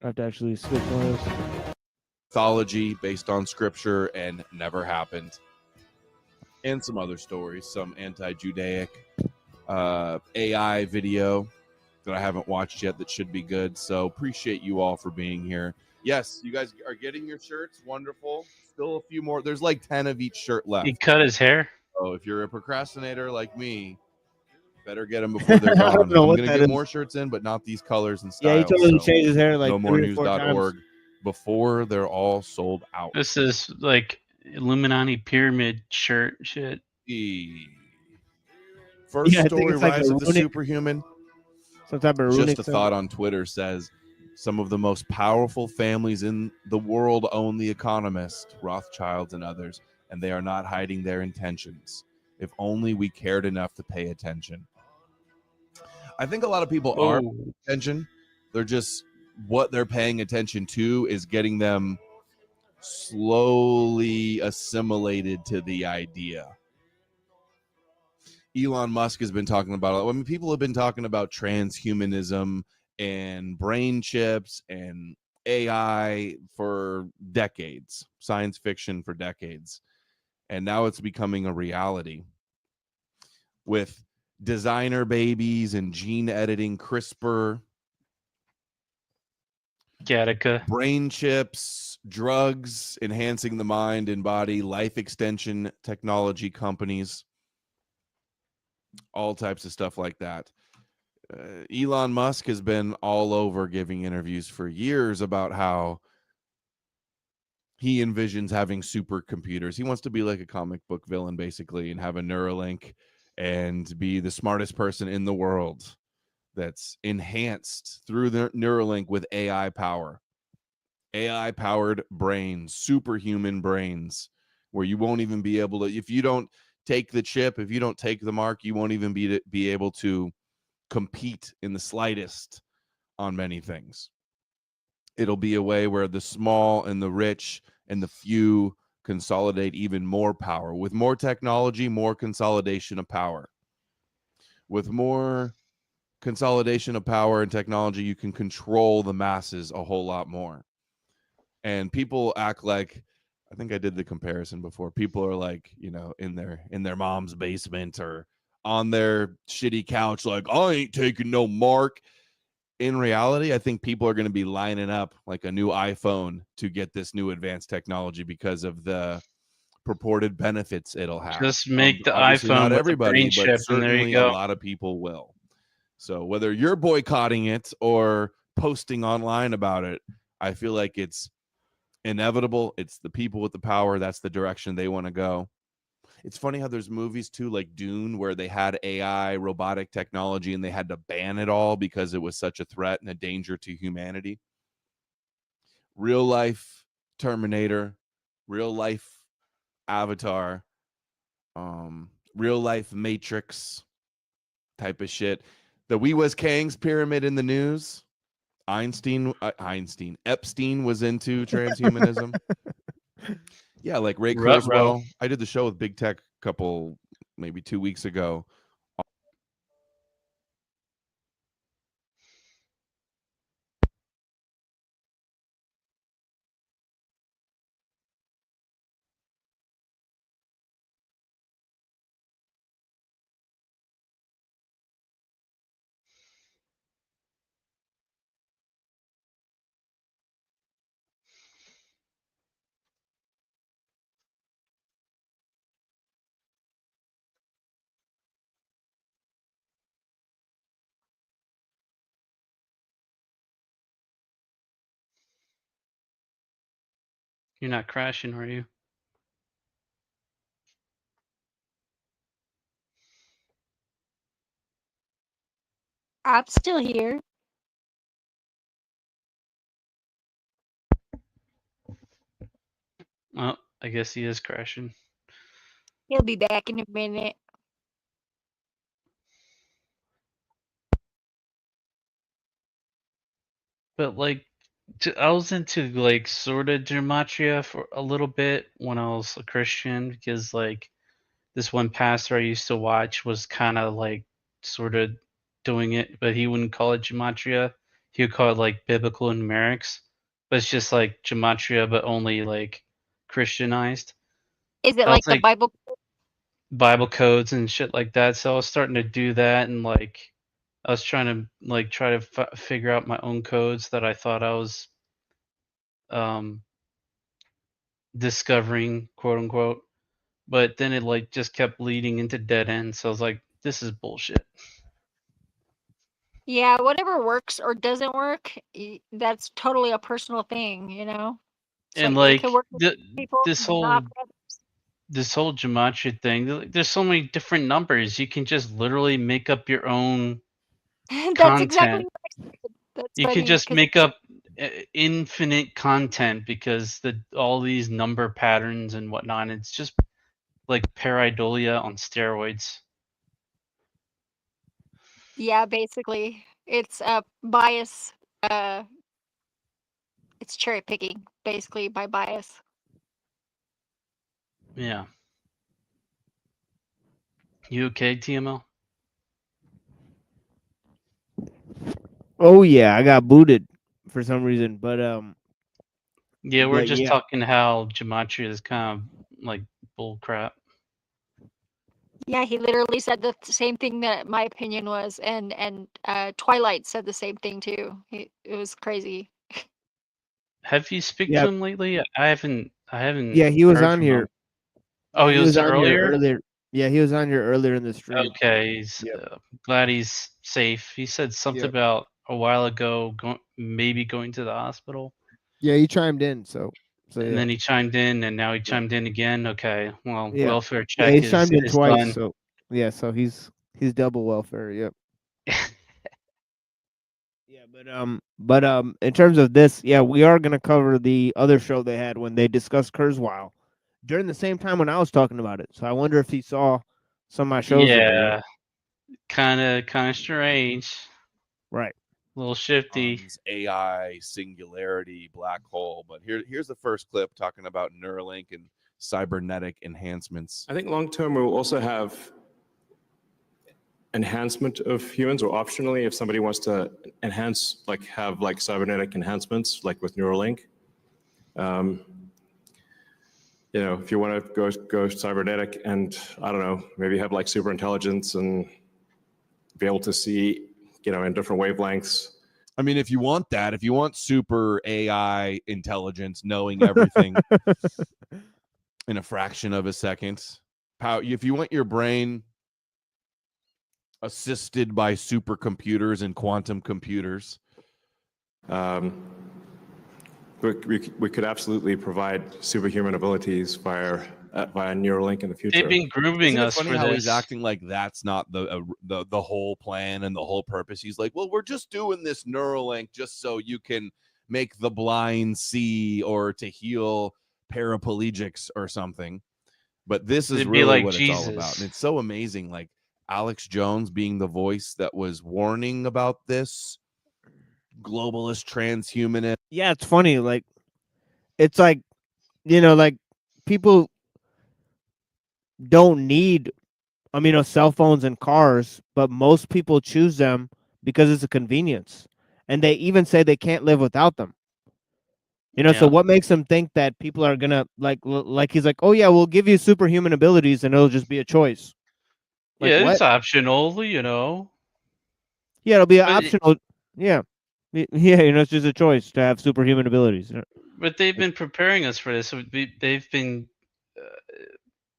I have to actually switch one of those. Mythology based on scripture and never happened. And some other stories, some anti-Judaic AI video that I haven't watched yet that should be good. So appreciate you all for being here. Yes, you guys are getting your shirts. Wonderful. Still a few more. There's like 10 of each shirt left. He cut his hair. So if you're a procrastinator like me, better get them before they're gone. I'm going to get more shirts in, but not these colors and styles. Yeah, he totally changed his hair like no more news.org before they're all sold out. This is like Illuminati pyramid shirt shit. First Yeah, I think story, it's like Rise a of the runic- Superhuman. Some type of Just runic a symbol. thought on Twitter says some of the most powerful families in the world own The Economist, Rothschilds, and others, and they are not hiding their intentions. If only we cared enough to pay attention. I think a lot of people are paying attention. They're just what they're paying attention to is getting them slowly assimilated to the idea. Elon Musk has been talking about it. I mean, people have been talking about transhumanism and brain chips and AI for decades, science fiction for decades. And now it's becoming a reality with designer babies and gene editing, CRISPR, Gattaca, brain chips, drugs, enhancing the mind and body, life extension technology companies, all types of stuff like that. Elon Musk has been all over giving interviews for years about how he envisions having supercomputers. He wants to be like a comic book villain, basically, and have a Neuralink and be the smartest person in the world that's enhanced through the Neuralink with AI power. AI-powered brains, superhuman brains, where you won't even be able to, if you don't take the chip, if you don't take the mark, you won't even be able to compete in the slightest on many things. It'll be a way where the small and the rich and the few consolidate even more power. With more technology, more consolidation of power. With more consolidation of power and technology, you can control the masses a whole lot more. And people act like, I think I did the comparison before. People are like, in their mom's basement or on their shitty couch, like, I ain't taking no mark. In reality, I think people are going to be lining up like a new iPhone to get this new advanced technology because of the purported benefits it'll have. Just make the Obviously iPhone not with everybody, a brain but chip, and there certainly you a go. lot of people will. So whether you're boycotting it or posting online about it, I feel like it's inevitable. It's the people with the power. That's the direction they want to go. It's funny how there's movies too, like Dune, where they had AI, robotic technology, and they had to ban it all because it was such a threat and a danger to humanity. Real life Terminator, real life Avatar, real life Matrix type of shit. The We Was Kang's pyramid in the news. Epstein was into transhumanism. Yeah, like Ray Ruh-roh. Kurzweil. I did the show with Big Tech maybe 2 weeks ago. You're not crashing, are you? I'm still here. Oh, I guess he is crashing. He'll be back in a minute. But like, I was into like sort of gematria for a little bit when I was a Christian because like this one pastor I used to watch was kind of like sort of doing it, but he wouldn't call it gematria. He would call it like biblical numerics, but it's just like gematria, but only like Christianized. Is it I was like the like Bible? Bible codes and shit like that. So I was starting to do that, and like I was trying to like try to figure out my own codes that I thought I was um discovering, quote unquote. But then it like just kept leading into dead ends. So I was like, this is bullshit. Yeah, whatever works or doesn't work, that's totally a personal thing, you know? It's And like it can like work with people, this not whole for others. this whole gematria thing, there's so many different numbers. You can just literally make up your own That's exactly content. what I said. That's You can funny just because make up infinite content because all these number patterns and whatnot. It's just like pareidolia on steroids. yeah, basically it's a bias. Uh, it's cherry picking, basically by bias. Yeah. You okay, TML? Oh yeah, I got booted for some reason, but Yeah, we're but just yeah, talking how gematria is kind of like bull crap. Yeah, he literally said the same thing that my opinion was, and Twilight said the same thing too. It was crazy. Have you speak yeah, to him lately? I haven't. I haven't yeah. He was heard on from him. here. Oh, Yeah, he he was was there on here earlier. earlier. Yeah, he was on here earlier in the stream. Okay, he's Yep. glad he's safe. He said something Yep. about a while ago, maybe going to the hospital, Yeah, he chimed in. So and yeah. then he chimed in, and now he Yeah. chimed in again. Okay, well, Yeah. welfare Yeah, check he's chimed in is twice. done. So yeah, so he's double welfare. Yep. Yeah, but in terms of this, yeah, we are gonna cover the other show they had when they discussed Kurzweil during the same time when I was talking about it. So I wonder if he saw some of my shows there. You know? Yeah, kind of strange. Right. A little shifty. AI, singularity, black hole. But here's the first clip talking about Neuralink and cybernetic enhancements. I think long term we'll also have enhancement of humans, or optionally, if somebody wants to enhance, like have like cybernetic enhancements, like with Neuralink. You know, if you want to go cybernetic and I don't know, maybe have like super intelligence and be able to see, you know, in different wavelengths. I mean, if you want that, if you want super AI intelligence, knowing everything in a fraction of a second, if you want your brain assisted by supercomputers and quantum computers, we could absolutely provide superhuman abilities via via Neuralink in the future. They've been grooming Isn't it us funny for how this. he's acting like that's not the whole plan and the whole purpose? He's like, well, we're just doing this Neuralink just so you can make the blind see or to heal paraplegics or something. But this is It'd be really like what it's all about. Jesus. And it's so amazing. Like Alex Jones being the voice that was warning about this globalist transhumanist. Yeah, it's funny. Like, it's like, like people don't need, cell phones and cars, but most people choose them because it's a convenience. And they even say they can't live without them. So Yeah. what makes them think that people are gonna like he's like, oh yeah, we'll give you superhuman abilities and it'll just be a choice. Like Yeah, what? it's optional, you know. Yeah, it'll be an But optional. Yeah, yeah, it's just a choice to have superhuman abilities. But they've been preparing us for this. So they've been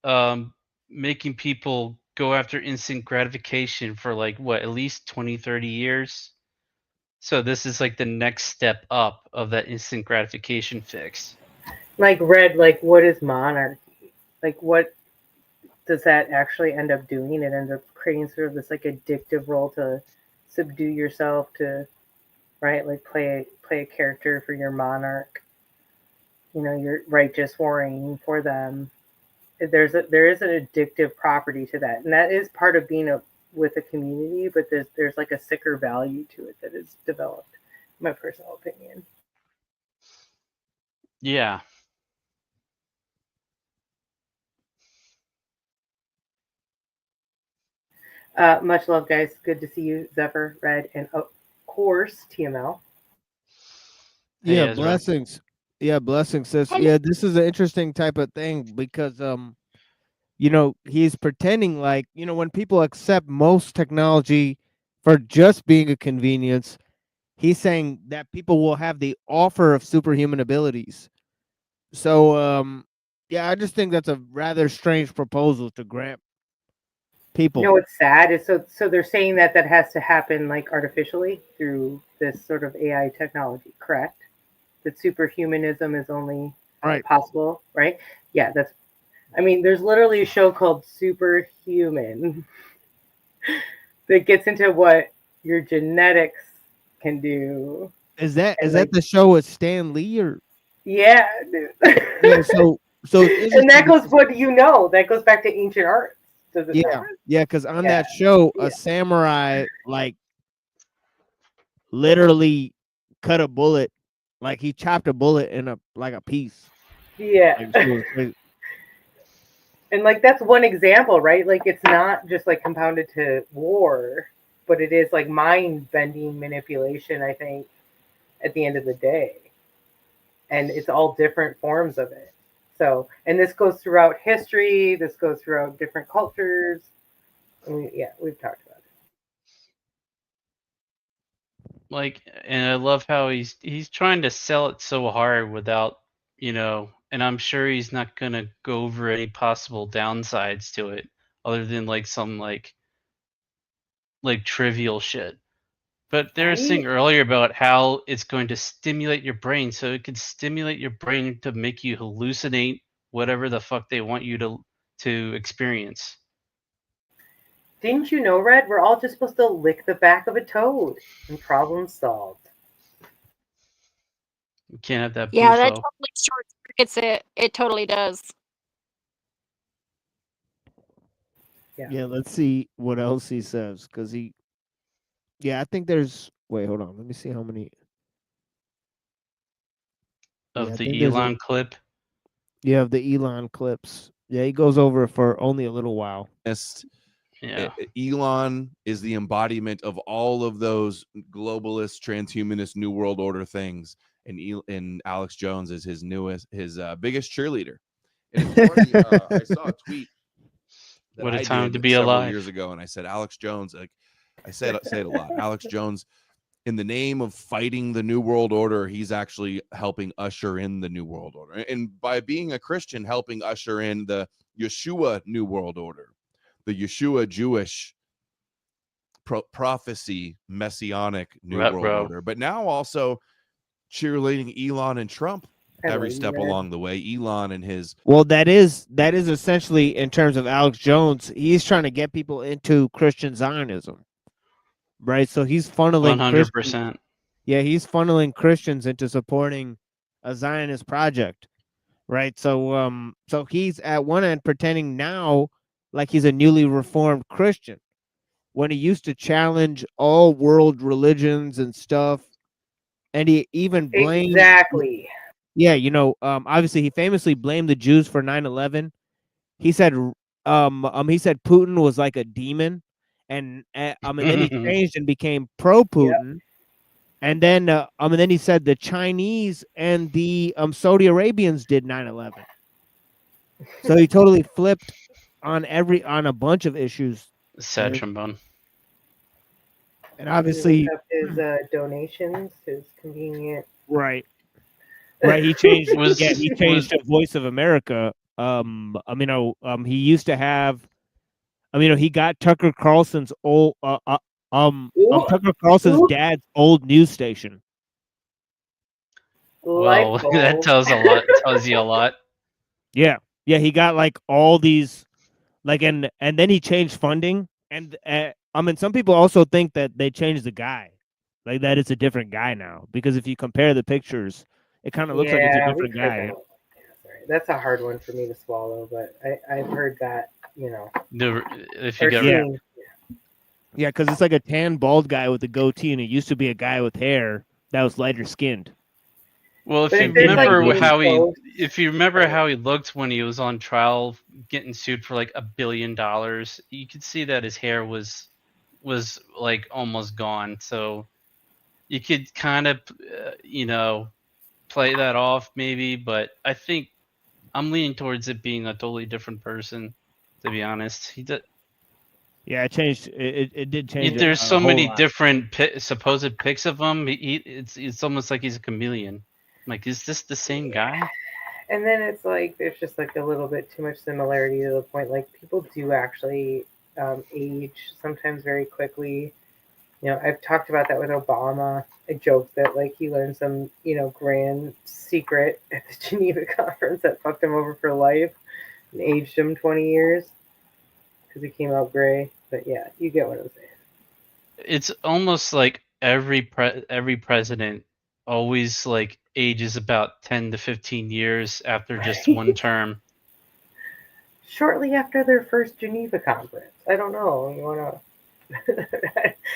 um, making people go after instant gratification for like what, at least 20, 30 years. So this is like the next step up of that instant gratification fix. Like Red, like what is monarchy? Like what does that actually end up doing? It ends up creating sort of this like addictive role to subdue yourself to, right? Like play a character for your monarch. You're righteous warring for them. There is an addictive property to that, and that is part of being with a community. But there's like a sicker value to it that is developed. My personal opinion. Yeah. Much love, guys. Good to see you, Zephyr, Red, and of course TML. Hey, Yeah, Ezra. blessings. Yeah, blessings, sis. Hello. Yeah, this is an interesting type of thing because he's pretending like, when people accept most technology for just being a convenience, he's saying that people will have the offer of superhuman abilities. So yeah, I just think that's a rather strange proposal to grant people. What's sad is so they're saying that has to happen like artificially through this sort of AI technology, correct? That superhumanism is only possible, right? Yeah, there's literally a show called Superhuman that gets into what your genetics can do. Is that And, that the show with Stan Lee or? Yeah, dude. Yeah, so and that goes, what do you know? That goes back to ancient art. Does it not? Yeah, because on that show, a samurai like literally cut a bullet, like he chopped a bullet in a piece. Yeah. Like, it was crazy. And like that's one example, right? Like it's not just like compounded to war, but it is like mind bending manipulation, I think, at the end of the day. And it's all different forms of it. So, and this goes throughout history, this goes throughout different cultures. We've talked about it. Like, and I love how he's trying to sell it so hard without, and I'm sure he's not gonna go over any possible downsides to it, other than like some like trivial shit. But they were saying earlier about how it's going to stimulate your brain, so it could stimulate your brain to make you hallucinate whatever the fuck they want you to experience. Didn't you know, Red? We're all just supposed to lick the back of a toad and problem solved. You can't have that. Yeah, that totally short circuits it. It totally does. Yeah, let's see what else he says because I think there's. Wait, hold on. Let me see how many of the Elon clip. Yeah, of the Elon clips. Yeah, he goes over it for only a little while. Yeah. Elon is the embodiment of all of those globalist, transhumanist, new world order things, and Alex Jones is his biggest cheerleader. And it's funny, I saw a tweet that What a I time did to be several alive. years ago, and I said Alex Jones. Like I say it a lot. Alex Jones, in the name of fighting the new world order, he's actually helping usher in the new world order, and by being a Christian, helping usher in the Yeshua new world order. The Yeshua Jewish prophecy messianic new world order, but now also cheerleading Elon and Trump. every step along the way. Elon and his Well, that is essentially, in terms of Alex Jones, he's trying to get people into Christian Zionism, right? So he's funneling Christians. 100%. Yeah, he's funneling Christians into supporting a Zionist project, right? So he's at one end pretending now like he's a newly reformed Christian when he used to challenge all world religions and stuff, and he even blamed Exactly. Yeah, obviously he famously blamed the Jews for 9/11. He said he said Putin was like a demon, and and then he changed and became pro Putin. And then he said the Chinese and the Saudi Arabians did 9/11. So he totally flipped on a bunch of issues. Sad trombone. And obviously his donations, his convenient. Right. He changed he changed the Voice of America. He used to have he got Tucker Carlson's old Tucker Carlson's dad's old news station. Well, that tells you a lot. Yeah, he got like all these, like, and then he changed funding, and some people also think that they changed the guy, like that it's a different guy now, because if you compare the pictures, it kind of looks like it's a different guy. That's a hard one for me to swallow, but I've heard that, If you get yeah, because it's like a tan bald guy with a goatee, and it used to be a guy with hair that was lighter skinned. Well, if you remember how he looked when he was on trial, getting sued for like $1 billion, you could see that his hair was like almost gone. So you could kind of, play that off maybe, but I think I'm leaning towards it being a totally different person. To be honest, he did. Yeah, it changed. It did change. There's so many different supposed pics of him. It's almost like he's a chameleon. Like, is this the same guy? And then it's like there's just like a little bit too much similarity to the point. Like, people do actually age sometimes very quickly. I've talked about that with Obama. I joked that like he learned some grand secret at the Geneva conference that fucked him over for life and aged him 20 years because he came out gray. But yeah, you get what I'm saying. It's almost like every president always like ages about 10 to 15 years after just one term. Shortly after their first Geneva conference. I don't know. You want to...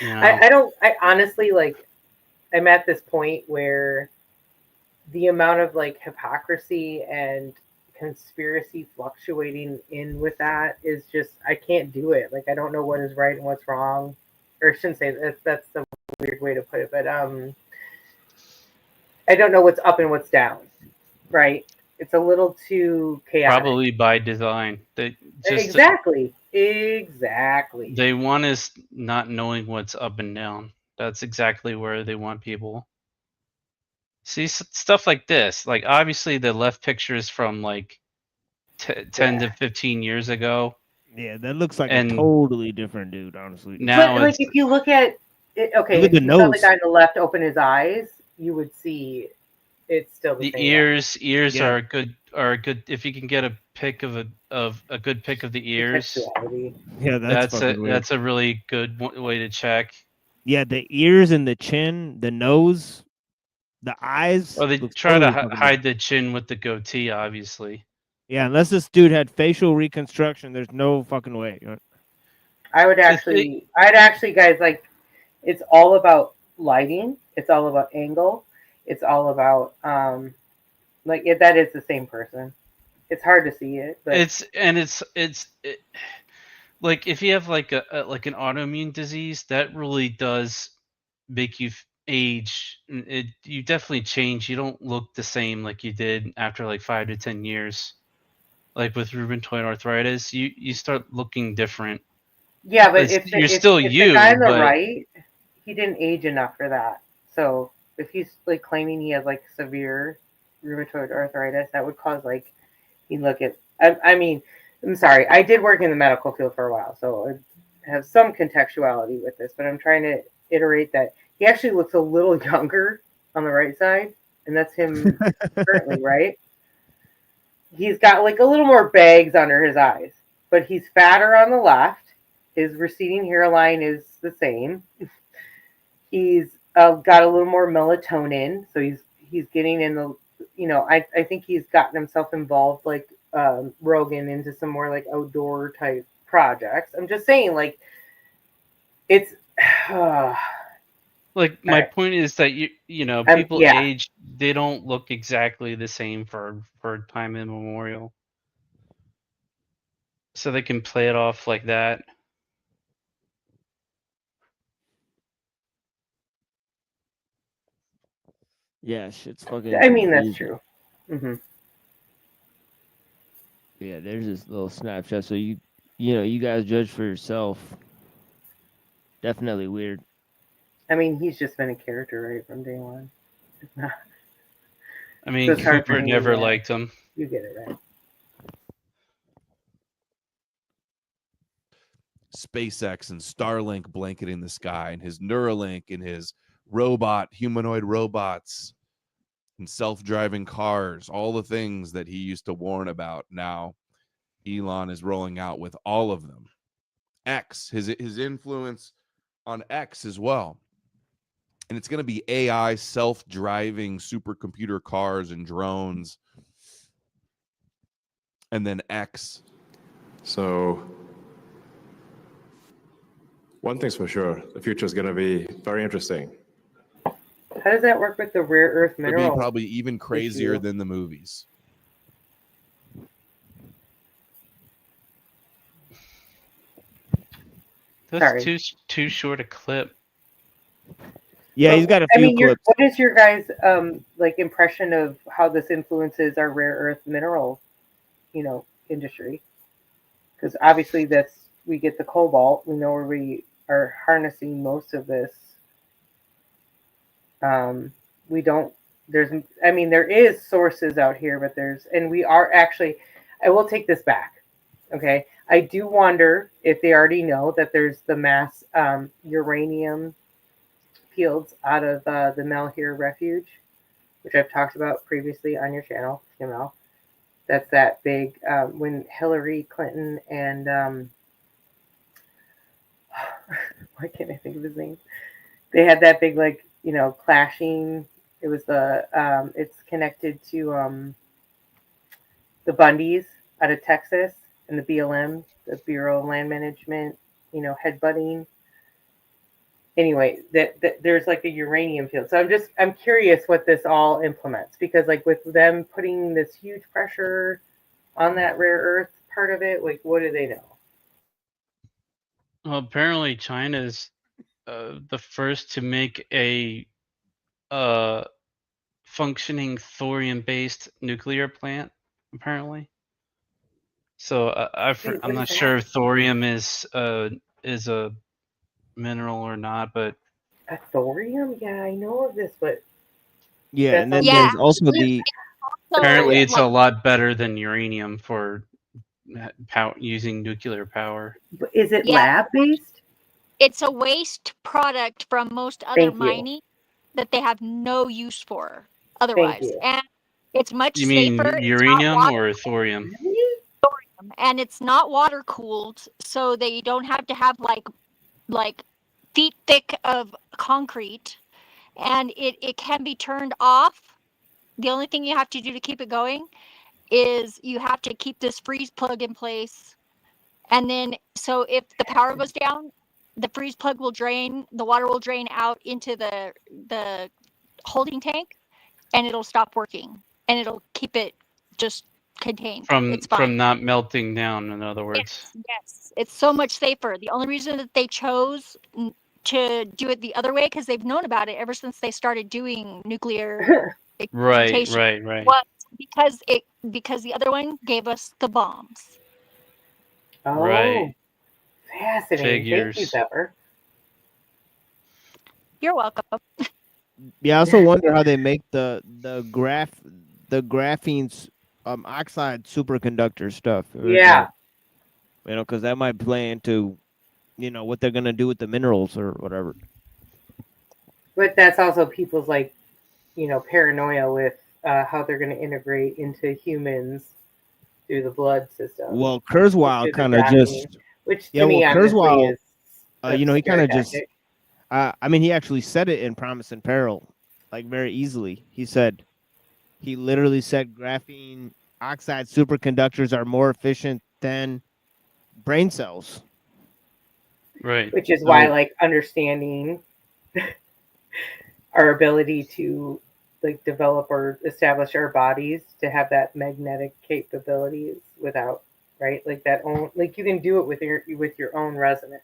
I honestly, like, I'm at this point where the amount of like hypocrisy and conspiracy fluctuating in with that is just, I can't do it. Like, I don't know what is right and what's wrong. Or I shouldn't say that's a weird way to put it, but I don't know what's up and what's down, right? It's a little too chaotic. Probably by design. Exactly. They want us not knowing what's up and down. That's exactly where they want people. See, stuff like this. Like, obviously, the left pictures from like 10 to 15 years ago. Yeah, that looks like a totally different dude, honestly. Now, but like, if you look at it, okay, if you saw the guy on the left open his eyes, you would see it's still the same ears. guy. Ears are good. If you can get a pic of a good pic of the ears. Yeah, that's a really good way to check. Yeah, the ears and the chin, the nose, the eyes. Well, they try to hide the chin with the goatee, obviously. Yeah, unless this dude had facial reconstruction, there's no fucking way. I'd actually, guys, like, it's all about lighting. It's all about angle. It's all about, that is the same person. It's hard to see it, but it's like if you have like an autoimmune disease, that really does make you age. You definitely change. You don't look the same like you did after like 5 to 10 years. Like with rheumatoid arthritis, you start looking different. Yeah, but if the guy on the right, he didn't age enough for that. So if he's like claiming he has like severe rheumatoid arthritis, that would cause like, you look at. I mean, I'm sorry, I did work in the medical field for a while, so I have some contextuality with this. But I'm trying to iterate that he actually looks a little younger on the right side and that's him currently, right? He's got like a little more bags under his eyes, but he's fatter on the left. His receding hairline is the same. He's got a little more melatonin, so he's getting in the, I think he's gotten himself involved, like Rogan, into some more like outdoor type projects. I'm just saying, like, it's Like my Alright. point is that people Yeah. age, they don't look exactly the same for time immemorial. So they can play it off like that. Yeah, shit's fucking I mean, that's confusing. true. Hmm. Yeah, there's this little snapshot. So you guys judge for yourself. Definitely weird. I mean, he's just been a character right from day one. I mean, So it's hard for Cooper me never to, liked him. you get it right. SpaceX and Starlink blanketing the sky, and his Neuralink and his humanoid robots and self-driving cars, all the things that he used to warn about. Now Elon is rolling out with all of them. X, his influence on X as well. And it's going to be AI self-driving supercomputer cars and drones. And then X. So one thing's for sure, the future is going to be very interesting. How does that work with the rare earth It'll mineral? be probably even crazier issue? than the movies. That's Sorry. too short a clip. Yeah, he's got a few clips. What is your guys' like impression of how this influences our rare earth mineral, industry? Because obviously we get the cobalt. We know where we are harnessing most of this. We don't. There is sources out here, but we are actually. I will take this back. Okay, I do wonder if they already know that there's the mass uranium fields out of the Malheur Refuge, which I've talked about previously on your channel, Kimel. That's that big when Hillary Clinton and why can't I think of his name? They had that big clashing. It was it's connected to the Bundys out of Texas and the BLM, the Bureau of Land Management, headbutting. Anyway, that there's like a uranium field. So I'm curious what this all implements, because like with them putting this huge pressure on that rare earth part of it, like what do they know? Well, apparently China's the first to make a functioning thorium-based nuclear plant. Apparently. So I'm not sure if thorium is a mineral or not, but A thorium? Yeah, I know of this, but Yeah, and then Yeah. there's also the apparently it's a lot better than uranium for using nuclear power. But is it Yeah. lab based? It's a waste product from most other Thank you. mining that they have no use for otherwise. you. And it's much You mean safer. uranium or thorium? And it's not water cooled, so they don't have to have like feet thick of concrete, and it can be turned off. The only thing you have to do to keep it going is you have to keep this freeze plug in place, and then so if the power goes down, the freeze plug will drain, the water will drain out into the holding tank, and it'll stop working, and it'll keep it just contained. It's fine. From not melting down, in other words. Yes, it's so much safer. The only reason that they chose to do it the other way, because they've known about it ever since they started doing nuclear Right. experimentation, was because the other one gave us the bombs. Oh, Right. fascinating. Thank you, Figures. Pepper. You're welcome. Yeah, I also wonder how they make the graphene's oxide superconductor stuff. Yeah. Because that might play into what they're gonna do with the minerals or whatever. But that's also people's paranoia with how they're going to integrate into humans through the blood system. Well, Kurzweil through the kind of graphene, just which yeah. to Well, me honestly Kurzweil, is a he scare kind of just. tactic. I mean, he actually said it in Promise and Peril, like very easily. He literally said graphene oxide superconductors are more efficient than brain cells. Right. Which is why, So like, understanding our ability to like develop or establish our bodies to have that magnetic capabilities without, right, like that own, like you can do it with your own resonance.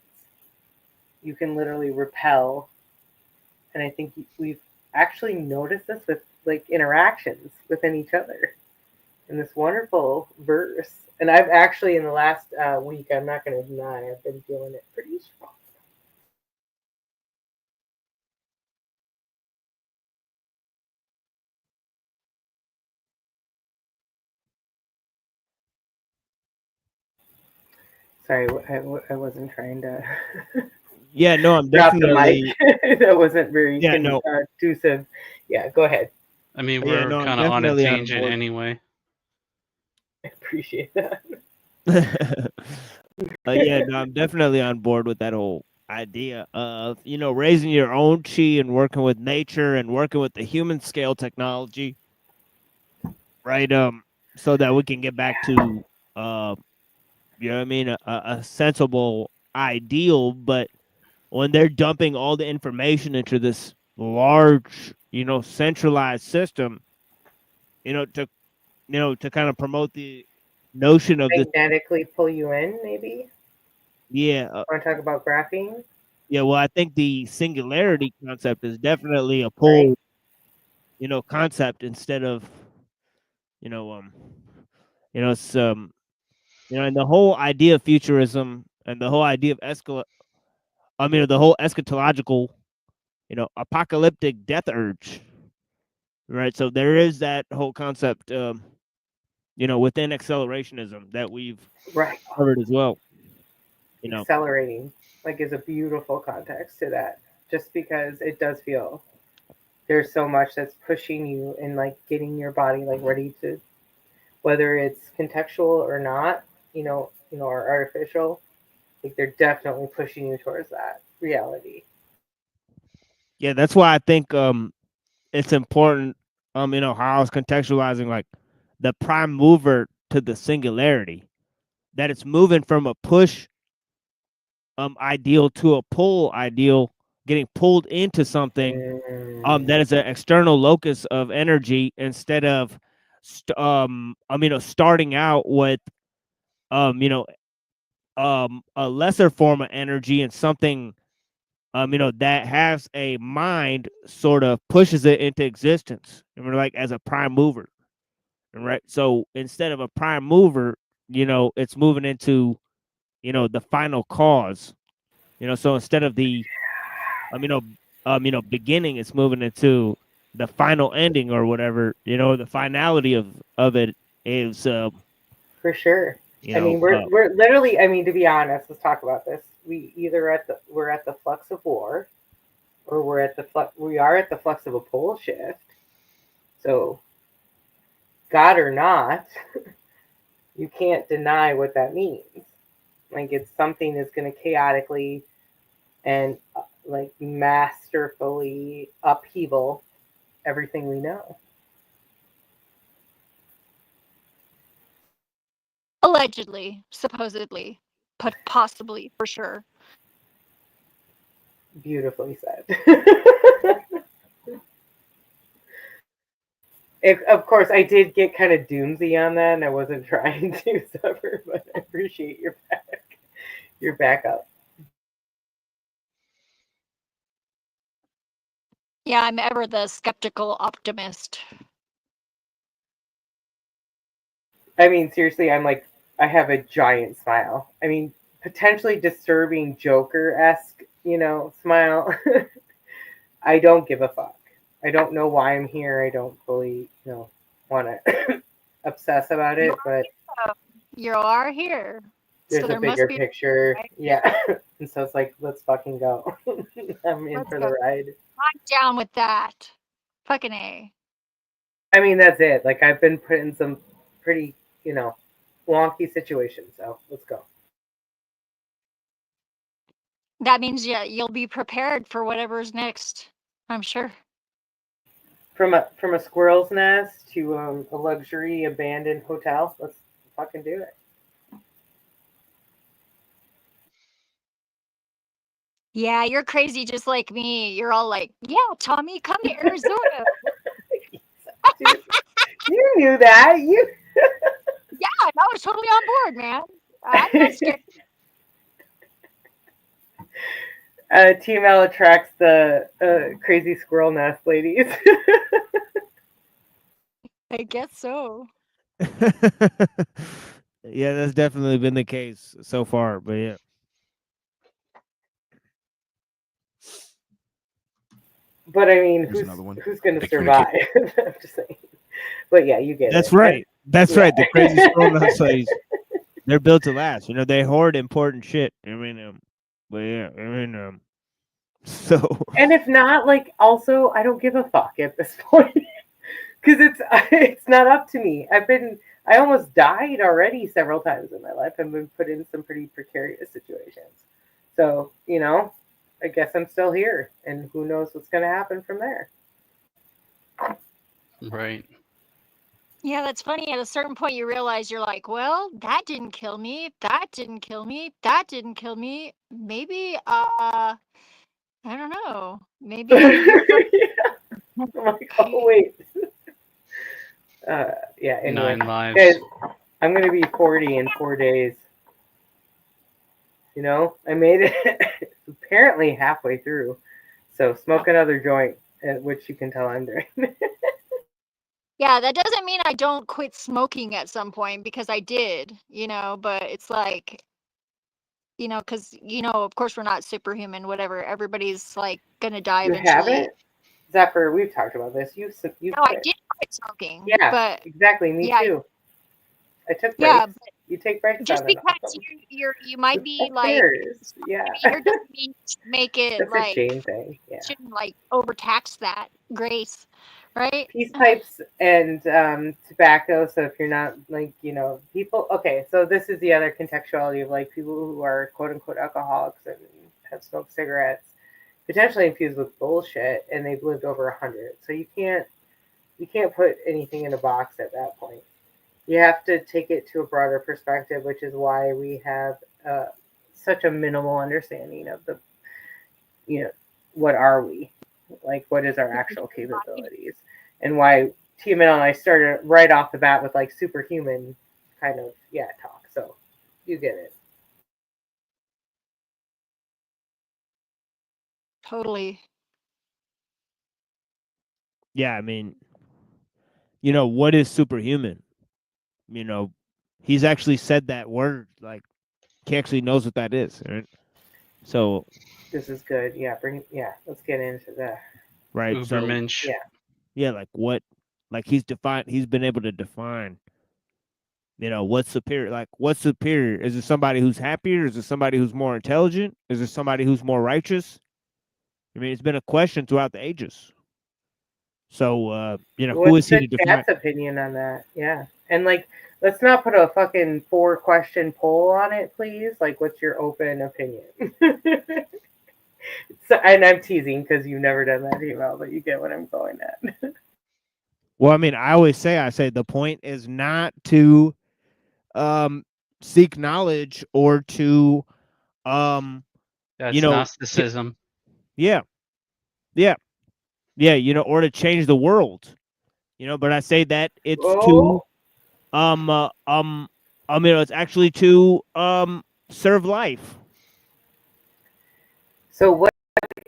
You can literally repel, and I think we've actually noticed this with like interactions within each other in this wonderful verse. And I've actually in the last week, I'm not going to deny, I've been feeling it pretty strong. Sorry, I wasn't trying to yeah, no, I'm drop the definitely mic. That wasn't very yeah, no, conducive. Yeah, go ahead. I mean, yeah, we're no, I'm kind of on a definitely on tangent board. anyway. I appreciate that. Yeah, no, I'm definitely on board with that whole idea of raising your own chi and working with nature and working with the human scale technology, right? So that we can get back to you know what I mean, a sensible ideal. But when they're dumping all the information into this large, centralized system, to to kind of promote the notion of this, Magnetically pull you in, maybe. yeah, Want to talk about graphene? yeah. Well, I think the singularity concept is definitely a Right. pull, concept instead of, you know, it's and the whole idea of futurism and the whole idea of the whole eschatological, apocalyptic death urge, right? So there is that whole concept, within accelerationism that we've Right. covered as well. Accelerating, like, is a beautiful context to that. Just because it does feel there's so much that's pushing you and like getting your body like ready to, whether it's contextual or not, or artificial. Like they're definitely pushing you towards that reality. Yeah, that's why I think it's important, how I was contextualizing like the prime mover to the singularity, that it's moving from a push ideal to a pull ideal, getting pulled into something that is an external locus of energy instead of starting out with a lesser form of energy and something that has a mind, sort of pushes it into existence, and we're like as a prime mover, right? So instead of a prime mover, it's moving into the final cause, so instead of the beginning, it's moving into the final ending or whatever, the finality of it is For sure. you I know mean, we're literally. I mean, to be honest, let's talk about this. We're at the flux of war, or we are at the flux of a pole shift. So, God or not, you can't deny what that means. Like it's something that's going to chaotically and like masterfully upheaval everything we know. Allegedly, supposedly, but possibly for sure. Beautifully said. Of course, I did get kind of doomsy on that, and I wasn't trying to suffer, but I appreciate your backup. Yeah, I'm ever the skeptical optimist. I mean, seriously, I have a giant smile. I mean, potentially disturbing Joker-esque, smile. I don't give a fuck. I don't know why I'm here. I don't fully, want to obsess about it, but You are here. there's So a there must bigger be picture. right? Yeah. And so it's like, let's fucking go. I'm in Let's for go. the ride. I'm down with that. Fucking A. I mean, that's it. Like, I've been put in some pretty, wonky situations. So let's go. That means you'll be prepared for whatever's next. I'm sure. From a squirrel's nest to a luxury abandoned hotel. Let's fucking do it. Yeah, you're crazy just like me. You're all like, yeah, Tommy, come to Arizona. Dude, you knew that. You. Yeah, I was totally on board, man. I'm not scared. TML attracts the crazy squirrel nest ladies. I guess so. Yeah, that's definitely been the case so far. But yeah. But I mean, Here's another one. who's going to They communicate. survive? I'm just saying. But yeah, you get That's it. right. That's Yeah. right. The crazy squirrel nut ladies, they're built to last. They hoard important shit. But yeah, so. And if not, like, also, I don't give a fuck at this point because it's not up to me. I almost died already several times in my life and been put in some pretty precarious situations. So I guess I'm still here, and who knows what's going to happen from there. Right. Yeah, that's funny. At a certain point, you realize you're like, well, that didn't kill me. That didn't kill me. That didn't kill me. Maybe, I don't know. Maybe I'm here for. I'm like, oh wait. Yeah. Anyway, 9 lives. guys, I'm gonna be 40 in 4 days. I made it apparently halfway through. So smoke another joint, which you can tell I'm doing. Yeah, that doesn't mean I don't quit smoking at some point because I did, but it's like, because, of course we're not superhuman, whatever. Everybody's like gonna die You eventually. haven't, Zephyr? We've talked about this. You No, I quit. did quit smoking. Yeah, but exactly. Me yeah, too. I took breaks. yeah, but You take breaks just on and because off. you might be Who like cares? Yeah. here doesn't mean you should make it That's a like shame thing. Yeah. shouldn't like overtax that grace, right? Peace pipes and tobacco. So if you're not like, people, okay, so this is the other contextuality of like people who are quote unquote alcoholics and have smoked cigarettes, potentially infused with bullshit, and they've lived over 100. So you can't put anything in a box at that point. You have to take it to a broader perspective, which is why we have such a minimal understanding of the, what are we? Like, what is our actual capabilities? And why TML and I started right off the bat with like superhuman kind of, talk. So you get it. Totally. Yeah, I mean, what is superhuman? He's actually said that word. Like, he actually knows what that is. Right? So. This is good. Yeah, let's get into that. Right. Ubermensch. So, yeah, like what? Like he's been able to define, what's superior. Like, what's superior? Is it somebody who's happier? Is it somebody who's more intelligent? Is it somebody who's more righteous? I mean, it's been a question throughout the ages. So, who is he to define? What's the chat's opinion on that? Yeah. And like, let's not put a fucking 4-question poll on it, please. Like, what's your open opinion? So, and I'm teasing because you've never done that email, but you get what I'm going at. Well, I mean, I say the point is not to seek knowledge or to That's Gnosticism. Yeah. Or to change the world. But I say that it's to it's actually to serve life. So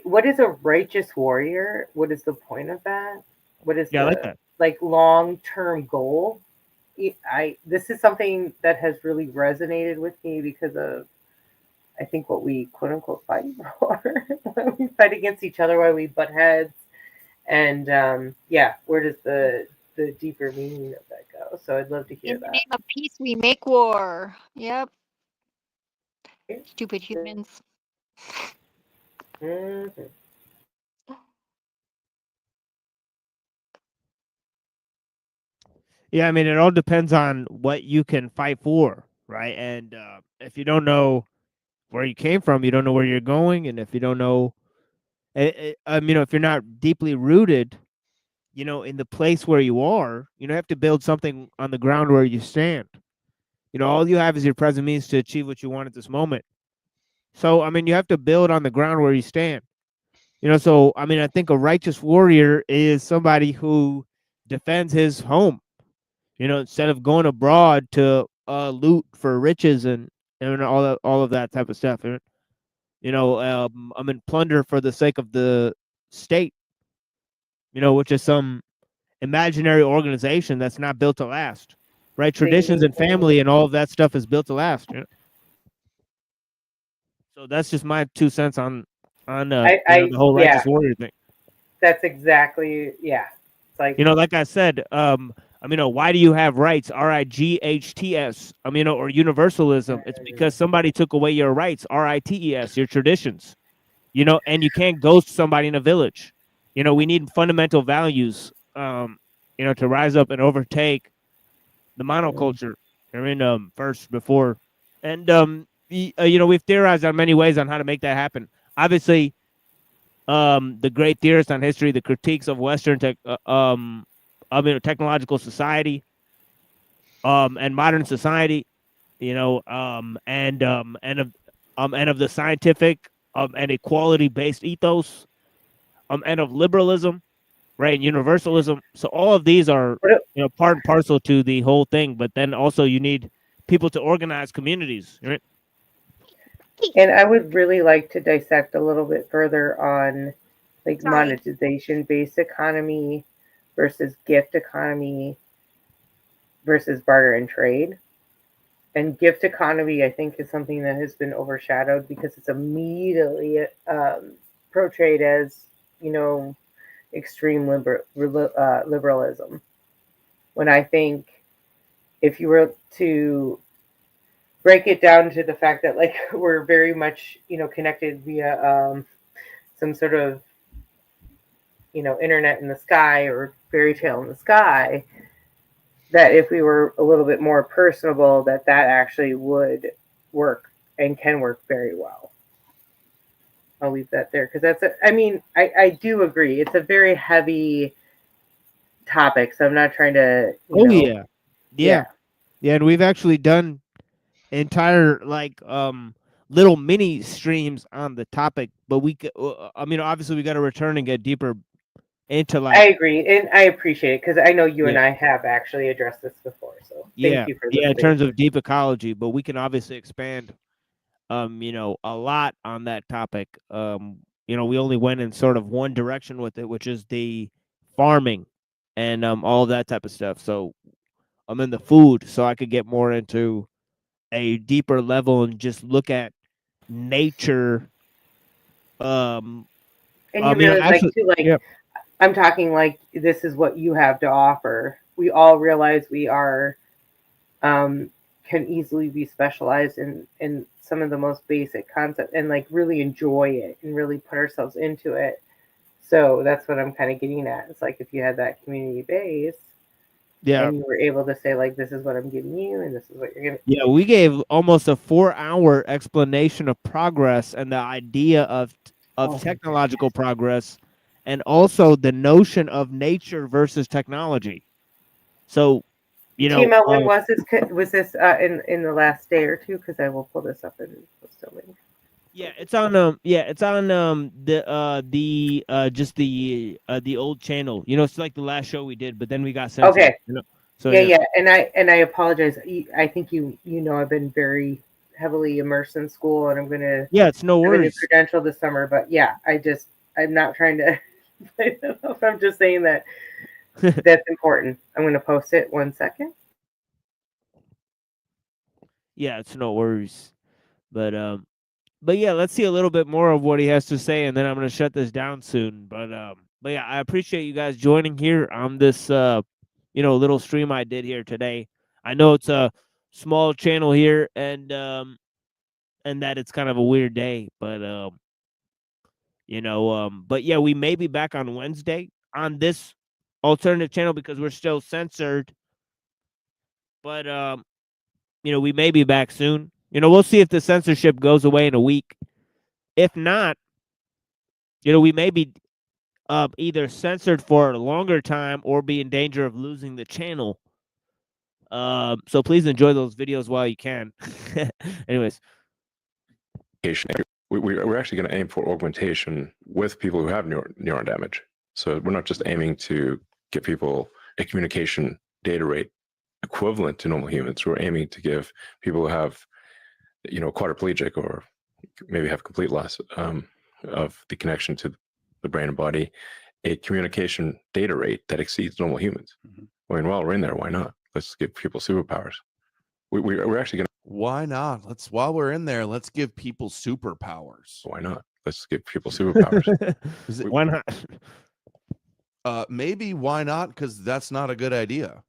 what is a righteous warrior? What is the point of that? What is the like long-term goal? This is something that has really resonated with me because of, I think, what we quote unquote fight for. When we fight against each other, why we butt heads, and where does the deeper meaning of that go? So I'd love to hear In that. the name of peace, we make war. Yep. Stupid humans. Mm-hmm. Yeah, I mean, it all depends on what you can fight for, right? And if you don't know where you came from, you don't know where you're going, and if you don't know, if you're not deeply rooted, in the place where you are, you have to build something on the ground where you stand. All you have is your present means to achieve what you want at this moment. So, I mean, you have to build on the ground where you stand. So I mean, I think a righteous warrior is somebody who defends his home. Instead of going abroad to loot for riches and all of that type of stuff. I mean, plunder for the sake of the state. Which is some imaginary organization that's not built to last. Right? Traditions and family and all of that stuff is built to last. So that's just my 2 cents on the whole Yeah, righteous warrior thing. that's exactly, yeah. It's like, Like I said, why do you have rights? RIGHTS. Or universalism. It's because somebody took away your rights. RITES. Your traditions. And you can't ghost somebody in a village. We need fundamental values. To rise up and overtake the monoculture. First before, and we've theorized on many ways on how to make that happen. Obviously, the great theorists on history, the critiques of Western technological society, and modern society, and of the scientific, and equality based ethos, and of liberalism, right, and universalism. So all of these are part and parcel to the whole thing. But then also you need people to organize communities, right? and I would really like to dissect a little bit further on like monetization based economy versus gift economy versus barter and trade. And gift economy, I think, is something that has been overshadowed because it's immediately portrayed as, extreme liberalism. When I think if you were to break it down to the fact that like we're very much, connected via some sort of, internet in the sky or fairy tale in the sky, that if we were a little bit more personable, that actually would work and can work very well. I'll leave that there because I do agree. It's a very heavy topic, so I'm not trying to, Yeah, and we've actually done entire little mini streams on the topic, but obviously we got to return and get deeper into I agree, and I appreciate it because I know you and Yeah. I have actually addressed this before. So yeah, thank you for in the terms space. of deep ecology, but we can obviously expand a lot on that topic. We only went in sort of one direction with it, which is the farming and all of that type of stuff. So I'm in the food, so I could get more into a deeper level and just look at nature. And you realize, actually, I'm talking like this is what you have to offer. We all realize we are can easily be specialized in some of the most basic concepts and like really enjoy it and really put ourselves into it. So that's what I'm kind of getting at. It's like if you had that community base, and you were able to say like, this is what I'm giving you, and this is what you're giving. Yeah, we gave almost a 4-hour explanation of progress and the idea of technological progress, and also the notion of nature versus technology. So, Tima, when was this? Was this in the last day or two? Because I will pull this up and post a link. Yeah, it's on the old channel. It's like the last show we did, but then we got censored. Okay. So yeah, and I apologize. I think I've been very heavily immersed in school, and I'm gonna it's no have a new worries. credential this summer. But yeah, I'm not trying to. I don't know if I'm just saying that that's important. I'm gonna post it. 1 second. Yeah, it's no worries. But yeah, let's see a little bit more of what he has to say, and then I'm gonna shut this down soon. But yeah, I appreciate you guys joining here on this little stream I did here today. I know it's a small channel here, and that it's kind of a weird day, but but yeah, we may be back on Wednesday on this alternative channel because we're still censored but we may be back soon. We'll see if the censorship goes away in a week. If not, we may be either censored for a longer time or be in danger of losing the channel. So please enjoy those videos while you can. Anyways, we're actually going to aim for augmentation with people who have neuron damage. So we're not just aiming to give people a communication data rate equivalent to normal humans. We're aiming to give people who have, quadriplegic or maybe have complete loss of the connection to the brain and body, a communication data rate that exceeds normal humans. I mean, while we're in there, why not? Let's give people superpowers. We're actually going to. Why not? While we're in there, let's give people superpowers. Why not? Let's give people superpowers. Why not? Maybe why not? Because that's not a good idea.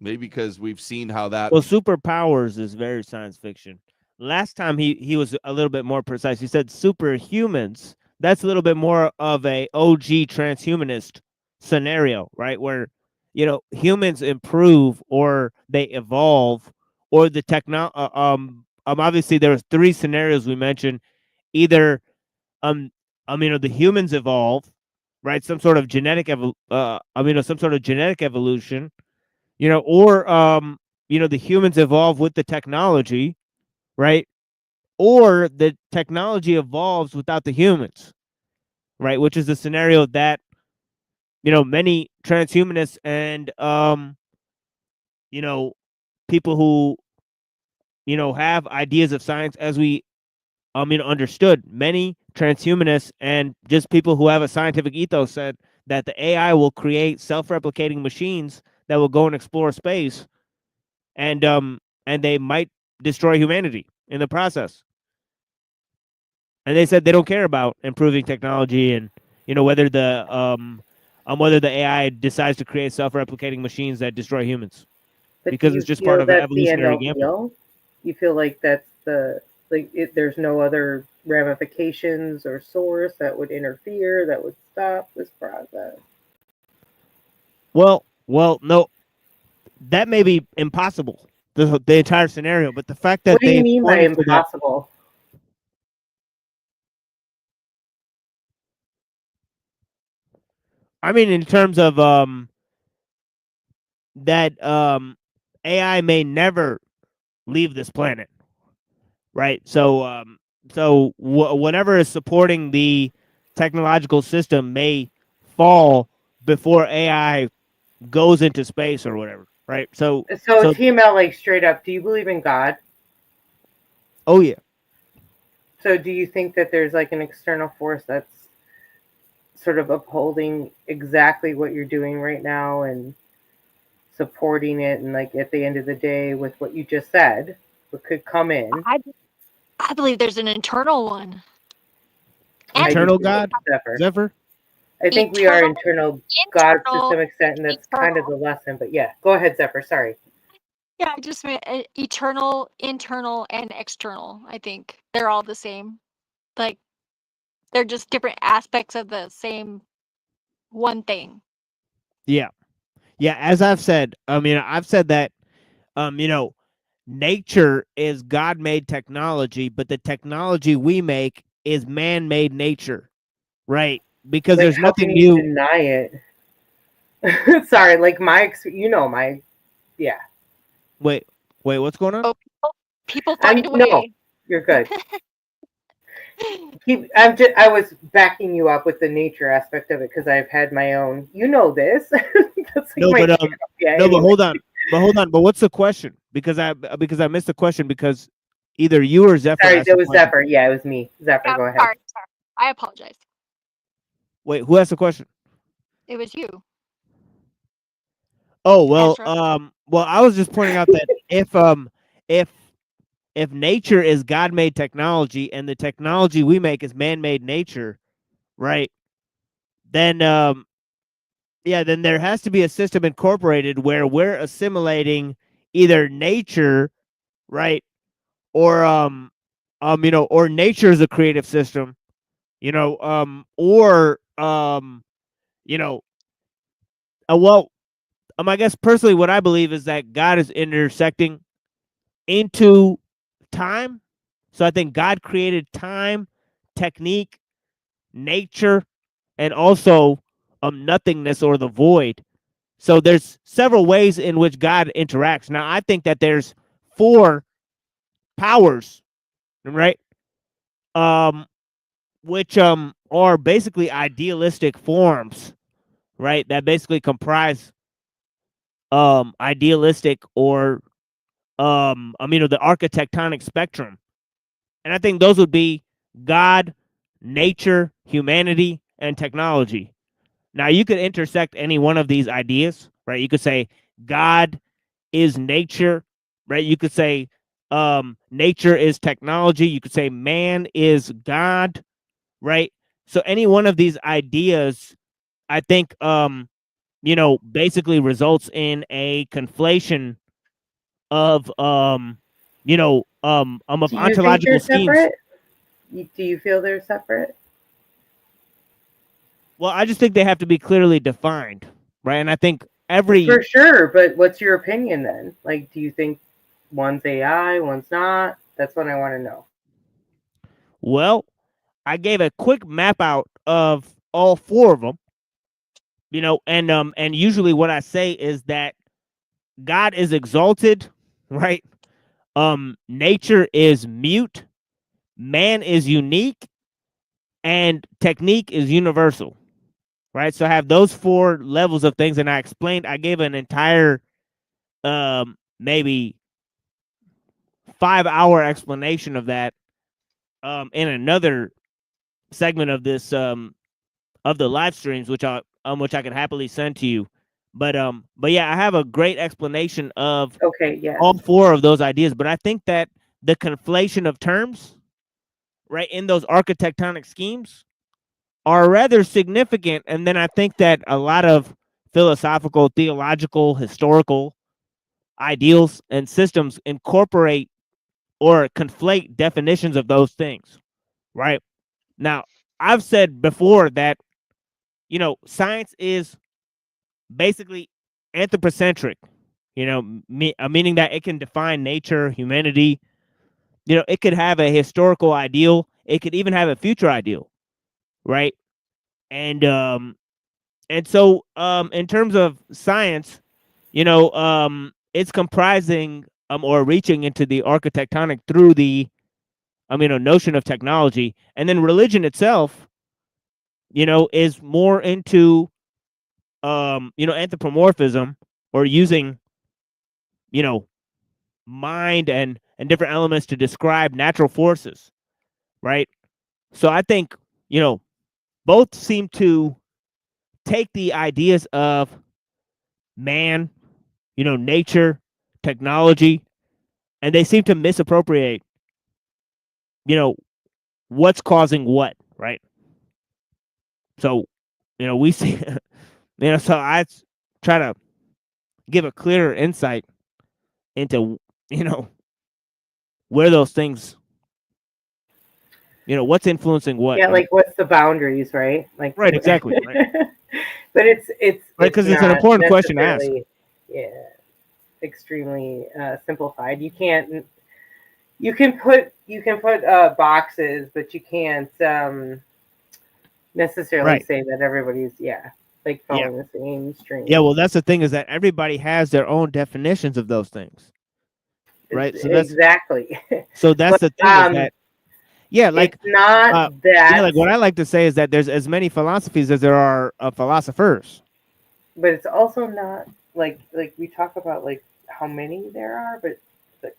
Maybe because we've seen how that. Well, superpowers is very science fiction. Last time he was a little bit more precise. He said superhumans. That's a little bit more of a OG transhumanist scenario, right? Where humans improve or they evolve, or the obviously there was 3 scenarios we mentioned. Either the humans evolve, right? Some sort of genetic some sort of genetic evolution, or the humans evolve with the technology, right? Or the technology evolves without the humans, right? Which is the scenario that many transhumanists and people who have ideas of science, as we understood. Many transhumanists and just people who have a scientific ethos said that the AI will create self-replicating machines that will go and explore space, and they might destroy humanity in the process. And they said they don't care about improving technology and whether the AI decides to create self-replicating machines that destroy humans, But because do you it's just feel part of an that's the end evolutionary all gamble. be all? You feel like that's there's no other ramifications or source that would interfere, that would stop this process? Well, no, that may be impossible. The entire scenario, but the fact that What do you they mean by pointed to that. impossible? I mean, in terms of that AI may never leave this planet, right? So whatever is supporting the technological system may fall before AI goes into space or whatever, right? So TML, like straight up, do you believe in God? oh yeah. So do you think that there's like an external force that's sort of upholding exactly what you're doing right now and supporting it, and like at the end of the day, with what you just said, what could come in? I believe there's an internal one. Internal God, Zephyr? I think we are internal gods to some extent, and that's kind of the lesson. But yeah, go ahead, Zephyr. Sorry. Yeah, I just meant eternal, internal, and external. I think they're all the same. Like, they're just different aspects of the same one thing. Yeah. Yeah, as I've said, I've said that nature is God-made technology, but the technology we make is man-made nature, right? Because Like, there's how nothing can you new. deny it? Sorry, like yeah. Wait, what's going on? Oh, people find a way. No, you're good. I was backing you up with the nature aspect of it because I've had my own. You know this. That's like No, my but channel. Yeah, no, anyway. but hold on. But what's the question? Because I missed the question, because either you or Zephyr Sorry, asked that the was question. Zephyr. Yeah, it was me. Zephyr, go ahead. Sorry. I apologize. Wait, who asked the question? It was you. Oh, well, Ezra. well, I was just pointing out that if nature is God-made technology and the technology we make is man-made nature, right? Then then there has to be a system incorporated where we're assimilating either nature, right? Or or nature is a creative system, or well, I guess personally, what I believe is that God is intersecting into time. So I think God created time, technique, nature, and also nothingness or the void. So there's several ways in which God interacts. Now I think that there's 4 powers, right? Which are basically idealistic forms, right? That basically comprise idealistic or the architectonic spectrum. And I think those would be God, nature, humanity, and technology. Now you could intersect any one of these ideas, right? You could say God is nature, right? You could say nature is technology. You could say man is God, right? So any one of these ideas, I think, basically results in a conflation of of Do you think ontological they're schemes. separate? Do you feel they're separate? Well, I just think they have to be clearly defined, right? And I think every For sure, but what's your opinion then? Like, do you think one's AI, one's not? That's what I want to know. well, I gave a quick map out of all 4 of them, and usually what I say is that God is exalted, right? Nature is mute, man is unique, and technique is universal, right? So I have those 4 levels of things, and I gave an entire maybe 5-hour explanation of that in another segment of this of the live streams, which I could happily send to you. But yeah, I have a great explanation of all 4 of those ideas. But I think that the conflation of terms, right, in those architectonic schemes are rather significant. And then I think that a lot of philosophical, theological, historical ideals and systems incorporate or conflate definitions of those things, right? Now, I've said before that, science is basically anthropocentric, meaning that it can define nature, humanity. It could have a historical ideal. It could even have a future ideal, right? And so in terms of science, it's comprising or reaching into the architectonic through the notion of technology. And then religion itself, is more into anthropomorphism, or using mind and different elements to describe natural forces, right? So I think both seem to take the ideas of man, nature, technology, and they seem to misappropriate what's causing what, right? So we see so I try to give a clearer insight into where those things, what's influencing what. Yeah, like what's the boundaries, right? Like, Right, exactly, right. But it's Right, 'cause it's an not important question to ask. necessarily, yeah, extremely simplified. You can put boxes, but you can't necessarily Right. say that everybody's like Yeah. following the same stream. Yeah, well, that's the thing, is that everybody has their own definitions of those things, right? So that's exactly. So that's But, the thing, is that like it's not that, like what I like to say is that there's as many philosophies as there are philosophers. but it's also not like we talk about like how many there are, but the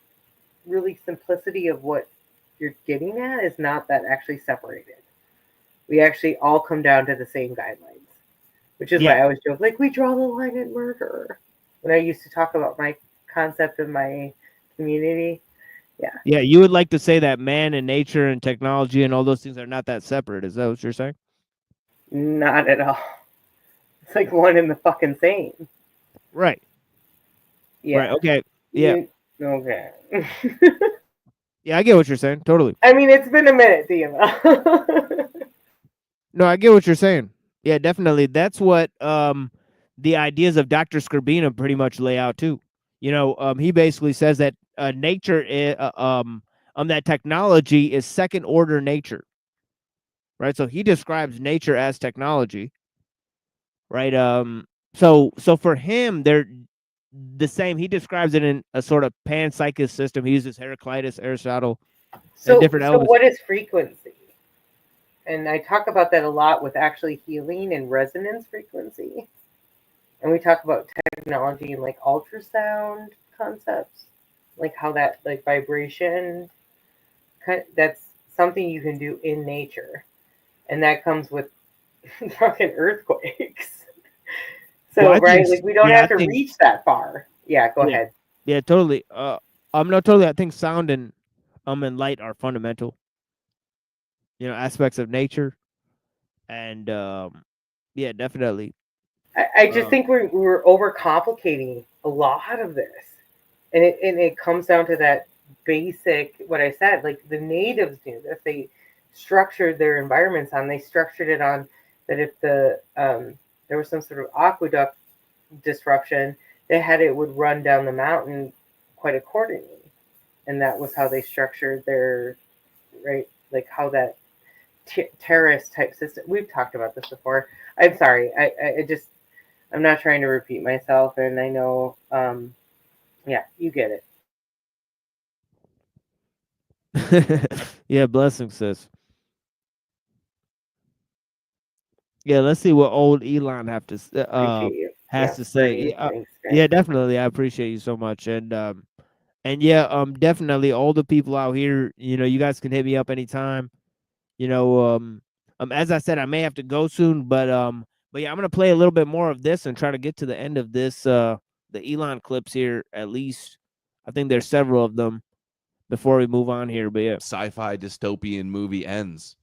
really simplicity of what you're getting at is not that actually separated. We actually all come down to the same guidelines, which is why I always joke, like, we draw the line at murder. When I used to talk about my concept of my community, Yeah, you would like to say that man and nature and technology and all those things are not that separate. Is that what you're saying? not at all. It's like one and the fucking same. Right. Yeah. Right. Okay. Yeah. Okay. Yeah, I get what you're saying. Totally. I mean, it's been a minute, DML. No, I get what you're saying. Yeah, definitely. That's what the ideas of Dr. Scribina pretty much lay out too. He basically says that nature is, that technology is second order nature, right? So he describes nature as technology, right? So for him, they're the same. He describes it in a sort of panpsychist system. He uses Heraclitus, Aristotle, and So, different so elements. what is frequency? And I talk about that a lot with actually healing and resonance frequency. And we talk about technology and like ultrasound concepts, like how that like vibration, that's something you can do in nature, and that comes with fucking earthquakes. So Well, I right, think, like we don't yeah, have I to think, reach that far. Yeah, go yeah, ahead. yeah, totally. No, totally. I think sound and light are fundamental, aspects of nature, and yeah, definitely. I just think we're overcomplicating a lot of this, and it comes down to that basic what I said. Like the natives knew this. They structured their environments on. They structured it on that if there was some sort of aqueduct disruption, they had it would run down the mountain quite accordingly, and that was how they structured their right, like how that terrace type system. We've talked about this before. I'm sorry. I just I'm not trying to repeat myself, and I know, yeah, you get it. Yeah, blessings, sis. Yeah, let's see what old Elon Appreciate you. has Yeah, to say. Bernie, Yeah, thanks, guys. yeah, definitely. I appreciate you so much, and yeah, definitely all the people out here. You guys can hit me up anytime. As I said, I may have to go soon, but yeah, I'm gonna play a little bit more of this and try to get to the end of this. The Elon clips here, at least. I think there's several of them before we move on here. But yeah, Sci-fi dystopian movie ends.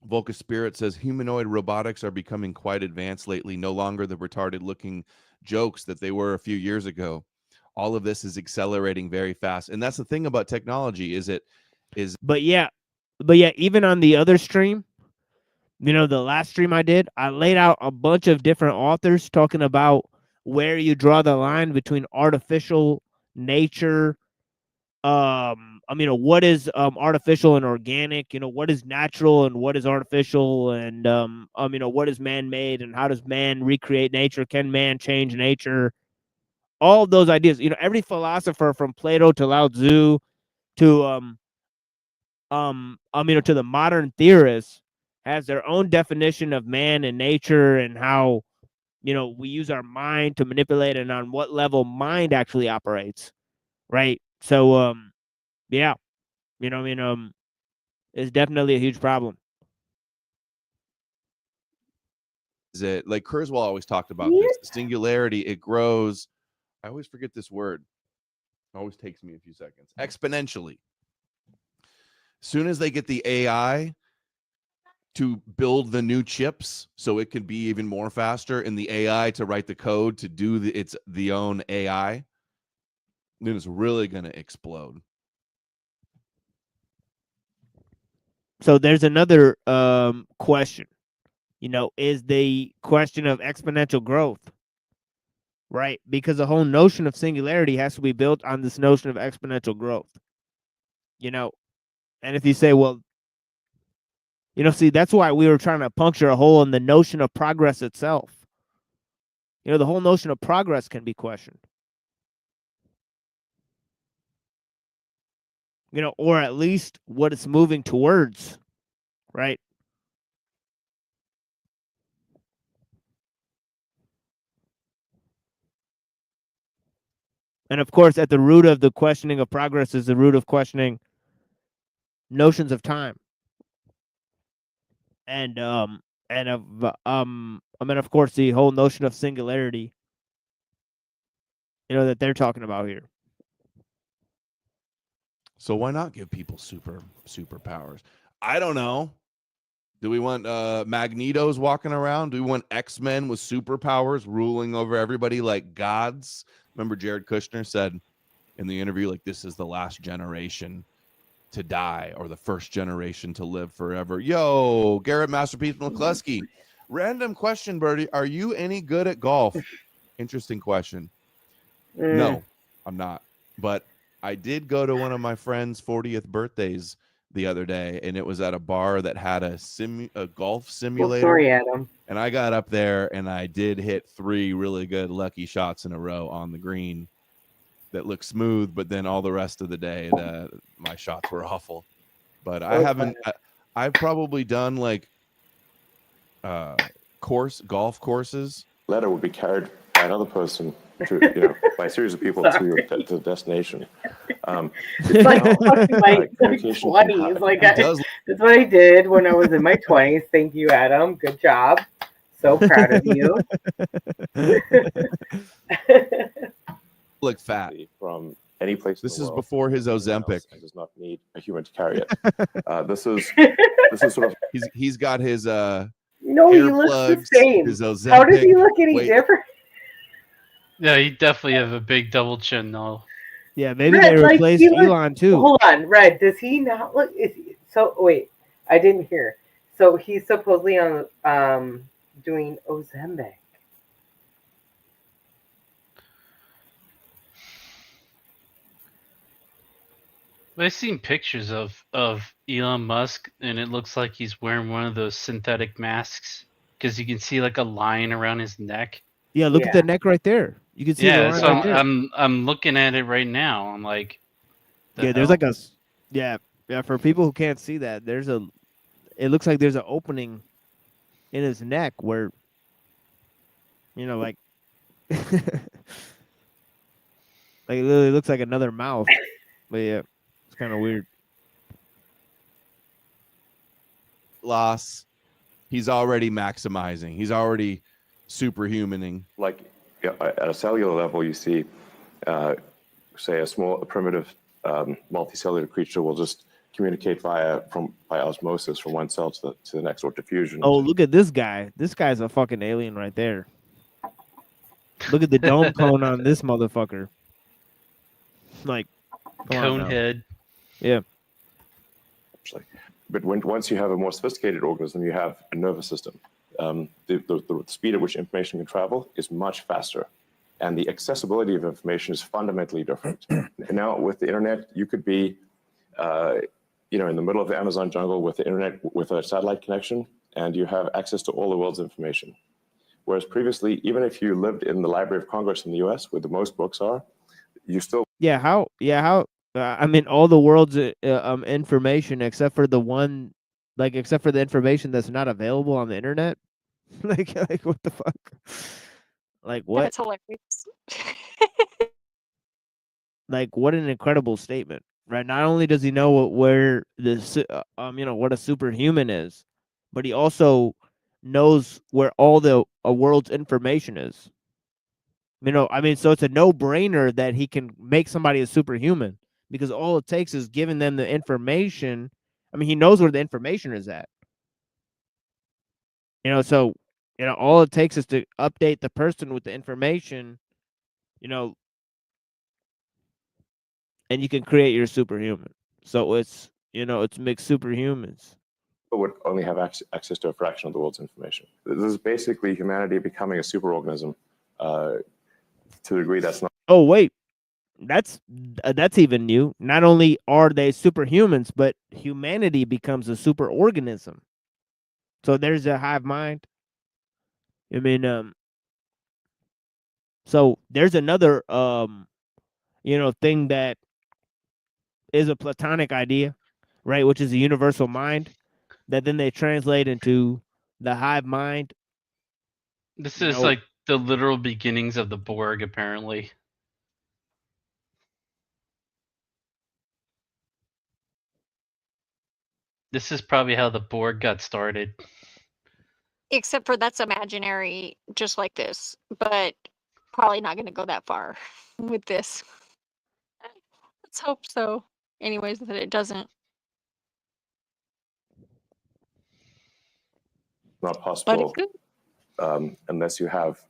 Volca Spirit says humanoid robotics are becoming quite advanced lately, no longer the retarded looking jokes that they were a few years ago. All of this is accelerating very fast. And that's the thing about technology but yeah, even on the other stream, the last stream I did, I laid out a bunch of different authors talking about where you draw the line between artificial nature, what is artificial and organic, what is natural and what is artificial, and what is man-made and how does man recreate nature? Can man change nature? All of those ideas, every philosopher from Plato to Lao Tzu to to the modern theorists has their own definition of man and nature and how we use our mind to manipulate and on what level mind actually operates, right? So yeah, it's definitely a huge problem. Is it like Kurzweil always talked about this? The singularity, it grows. I always forget this word. It always takes me a few seconds. Exponentially. Soon as they get the AI to build the new chips so it can be even more faster, and the AI to write the code to do its own AI, then it's really going to explode. So there's another question, is the question of exponential growth, right? Because the whole notion of singularity has to be built on this notion of exponential growth, and if you say, well, see, that's why we were trying to puncture a hole in the notion of progress itself. The whole notion of progress can be questioned. Or at least what it's moving towards, right? And of course, at the root of the questioning of progress is the root of questioning notions of time. And of of course, the whole notion of singularity, that they're talking about here. So why not give people superpowers? I don't know. Do we want Magnetos walking around? Do we want X-Men with superpowers ruling over everybody like gods? Remember Jared Kushner said in the interview, like, this is the last generation to die or the first generation to live forever. Yo, Garrett Masterpiece McCluskey. Random question, Birdie. Are you any good at golf? Interesting question. Mm. No, I'm not. But I did go to one of my friend's 40th birthdays the other day, and it was at a bar that had a golf Cool simulator. story, Adam. And I got up there and I did hit 3 really good lucky shots in a row on the green that looked smooth, but then all the rest of the day, my shots were awful. But I haven't. I've probably done like golf courses. Letter would be carried by another person to, by a series of people to the destination. It's like fucking my 20s. Like that's what I did when I was in my 20s. Thank you, Adam. Good job. So proud of you. Look fat from any place. This is before his Ozempic. Does not need a human to carry it. This is sort of. He's got his No, he looks plugs, the same. his Ozempic. How does he look any different? Yeah, he definitely have a big double chin though. Yeah, maybe Red, they like, replaced he looks- Elon too. Hold on, Red. Does he not look? Wait, I didn't hear. So he's supposedly on doing Ozempic. I've seen pictures of Elon Musk, and it looks like he's wearing one of those synthetic masks because you can see like a line around his neck. Yeah, look at the neck right there. You can see the Yeah, line so right there. I'm looking at it right now. I'm like, Yeah, there's like a yeah. For people who can't see that, it looks like there's an opening in his neck where, like, like it literally looks like another mouth. But yeah, it's kind of weird. Loss. He's already maximizing. He's already superhumaning. Like at a cellular level, you see, say, a primitive multicellular creature will just communicate by osmosis from one cell to the next, or diffusion. Oh, look at this guy. This guy's a fucking alien right there. Look at the dome cone on this motherfucker. Like, cone head. Yeah. But once you have a more sophisticated organism, you have a nervous system. The speed at which information can travel is much faster, and the accessibility of information is fundamentally different. Now, with the internet, you could be, in the middle of the Amazon jungle with the internet, with a satellite connection, and you have access to all the world's information. Whereas previously, even if you lived in the Library of Congress in the U.S., where the most books are, you still. Yeah. How? I mean, all the world's information except for the information that's not available on the internet. like what the fuck? Like what? That's hilarious. Like what an incredible statement, right? Not only does he know where what a superhuman is, but he also knows where all the world's information is. So it's a no-brainer that he can make somebody a superhuman, because all it takes is giving them the information. I mean, he knows where the information is at. So all it takes is to update the person with the information, and you can create your superhuman. So it's mixed superhumans. But would only have access to a fraction of the world's information. This is basically humanity becoming a superorganism to a degree that's not. Oh wait, that's even new. Not only are they superhumans, but humanity becomes a superorganism. So there's a hive mind. I mean, so there's another thing that is a Platonic idea, right? Which is a universal mind that then they translate into the hive mind. This is like the literal beginnings of the Borg, apparently. This is probably how the Borg got started. Except for that's imaginary, just like this, but probably not going to go that far with this. Let's hope so. Anyways, that it doesn't. Not possible unless you have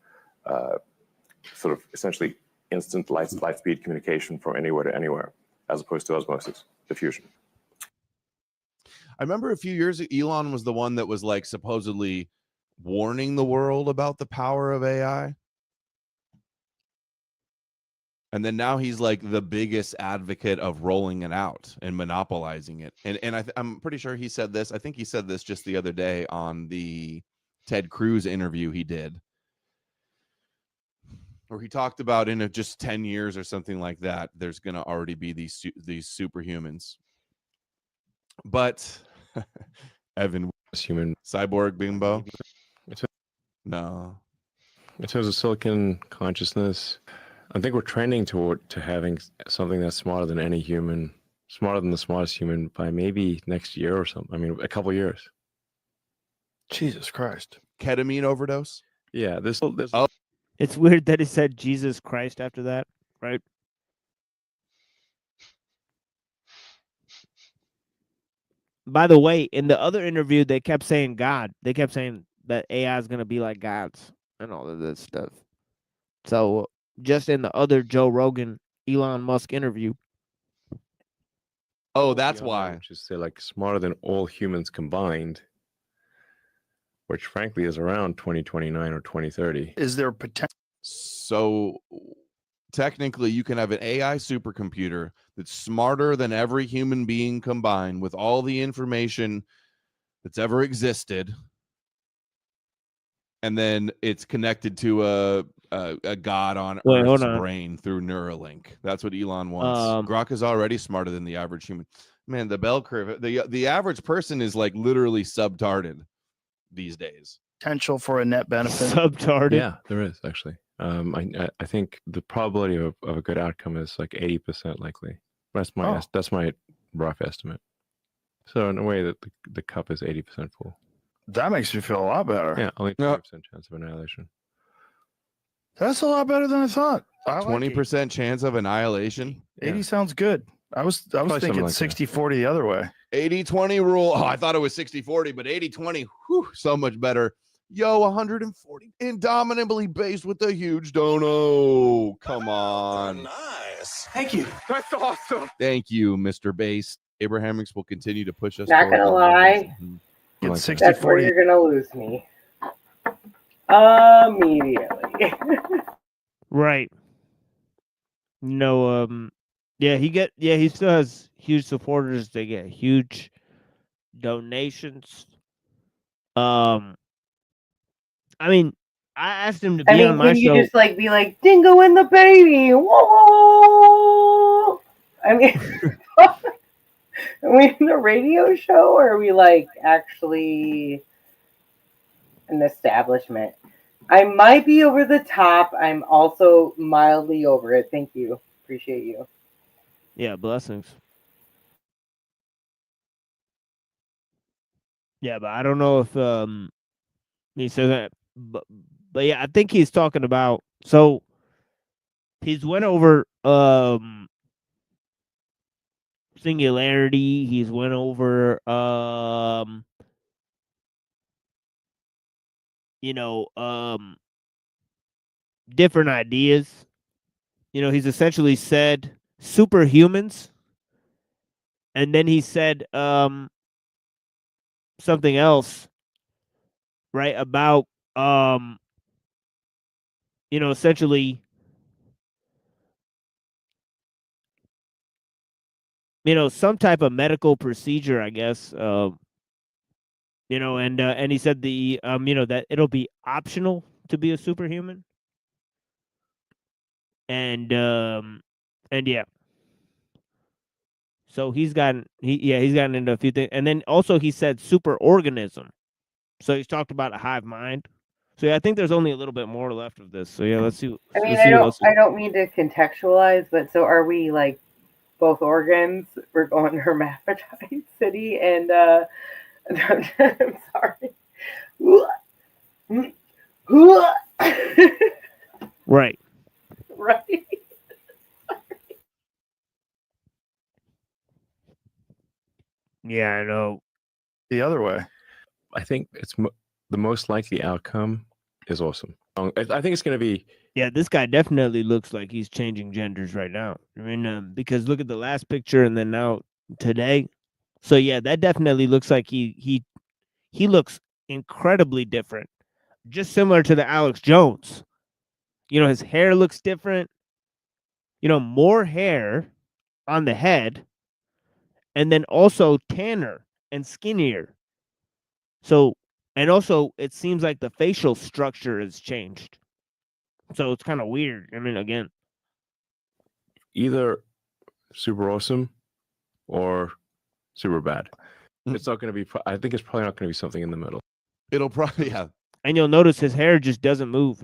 sort of essentially instant light speed communication from anywhere to anywhere, as opposed to osmosis diffusion. I remember a few years ago, Elon was the one that was like supposedly warning the world about the power of AI. And then now he's like the biggest advocate of rolling it out and monopolizing it. And I'm pretty sure he said this. I think he said this just the other day on the Ted Cruz interview he did, where he talked about in just 10 years or something like that, there's going to already be these superhumans. But Evan, human cyborg bimbo. No. In terms of silicon consciousness, I think we're trending to having something that's smarter than any human, smarter than the smartest human by maybe next year or something. I mean, a couple years. Jesus Christ. Ketamine overdose? Yeah, this. Oh, It's weird that he said Jesus Christ after that, right? By the way, in the other interview, they kept saying God. They kept saying that AI is going to be like gods and all of this stuff. So just in the other Joe Rogan, Elon Musk interview. Oh, that's why. Just say like smarter than all humans combined, which frankly is around 2029 or 2030. Is there potential? So technically, you can have an AI supercomputer that's smarter than every human being combined with all the information that's ever existed. And then it's connected to a god on Wait, hold Earth's on. brain through Neuralink. That's what Elon wants. Grok is already smarter than the average human. Man, the bell curve, the average person is like literally subtarded these days. Potential for a net benefit? Subtarded? Yeah, there is actually. I think the probability of a good outcome is like 80% likely. That's my rough estimate. So in a way that the cup is 80% full. That makes me feel a lot better. Yeah, only 20% chance of annihilation. That's a lot better than I thought. 20% chance of annihilation. 80 sounds good. I was thinking like 60-40 the other way. 80-20 rule. Oh, I thought it was 60-40, but 80-20, whew, so much better. Yo, 140. Indomitably based with a huge dono. Come on. Nice. Thank you. That's awesome. Thank you, Mr. Base. Abrahamics will continue to push us. Not gonna lie. Get That's where you're gonna lose me. Immediately. Right. No, he still has huge supporters. They get huge donations. I mean, I asked him to be on my can you show. just like be like Dingo and the baby? Whoa! I mean, are we in a radio show or are we like actually an establishment? I might be over the top. I'm also mildly over it. Thank you. Appreciate you. Yeah, blessings. Yeah, but I don't know if he says that, but yeah, I think he's talking about. So he's went over singularity. He's went over different ideas. He's essentially said superhumans, and then he said something else, right, about essentially some type of medical procedure, I guess. And he said that it'll be optional to be a superhuman. And yeah. So he's gotten into a few things. And then also he said superorganism. So he's talked about a hive mind. So yeah, I think there's only a little bit more left of this. So yeah, let's see. I mean, I don't mean to contextualize, but so are we like both organs? We're going hermaphrodite city, and I'm sorry. Right. Right. Yeah, I know. The other way. I think it's the most likely outcome is awesome. I think it's going to be. Yeah, this guy definitely looks like he's changing genders right now. I mean, because look at the last picture and then now today. So yeah, that definitely looks like he looks incredibly different. just similar to the Alex Jones. You know, his hair looks different. You know, more hair on the head, and then also tanner and skinnier. So, and also it seems like the facial structure has changed. So it's kind of weird. I mean, again, Either super awesome or super bad. It's not going to be. I think it's probably not going to be something in the middle. It'll probably and you'll notice his hair just doesn't move.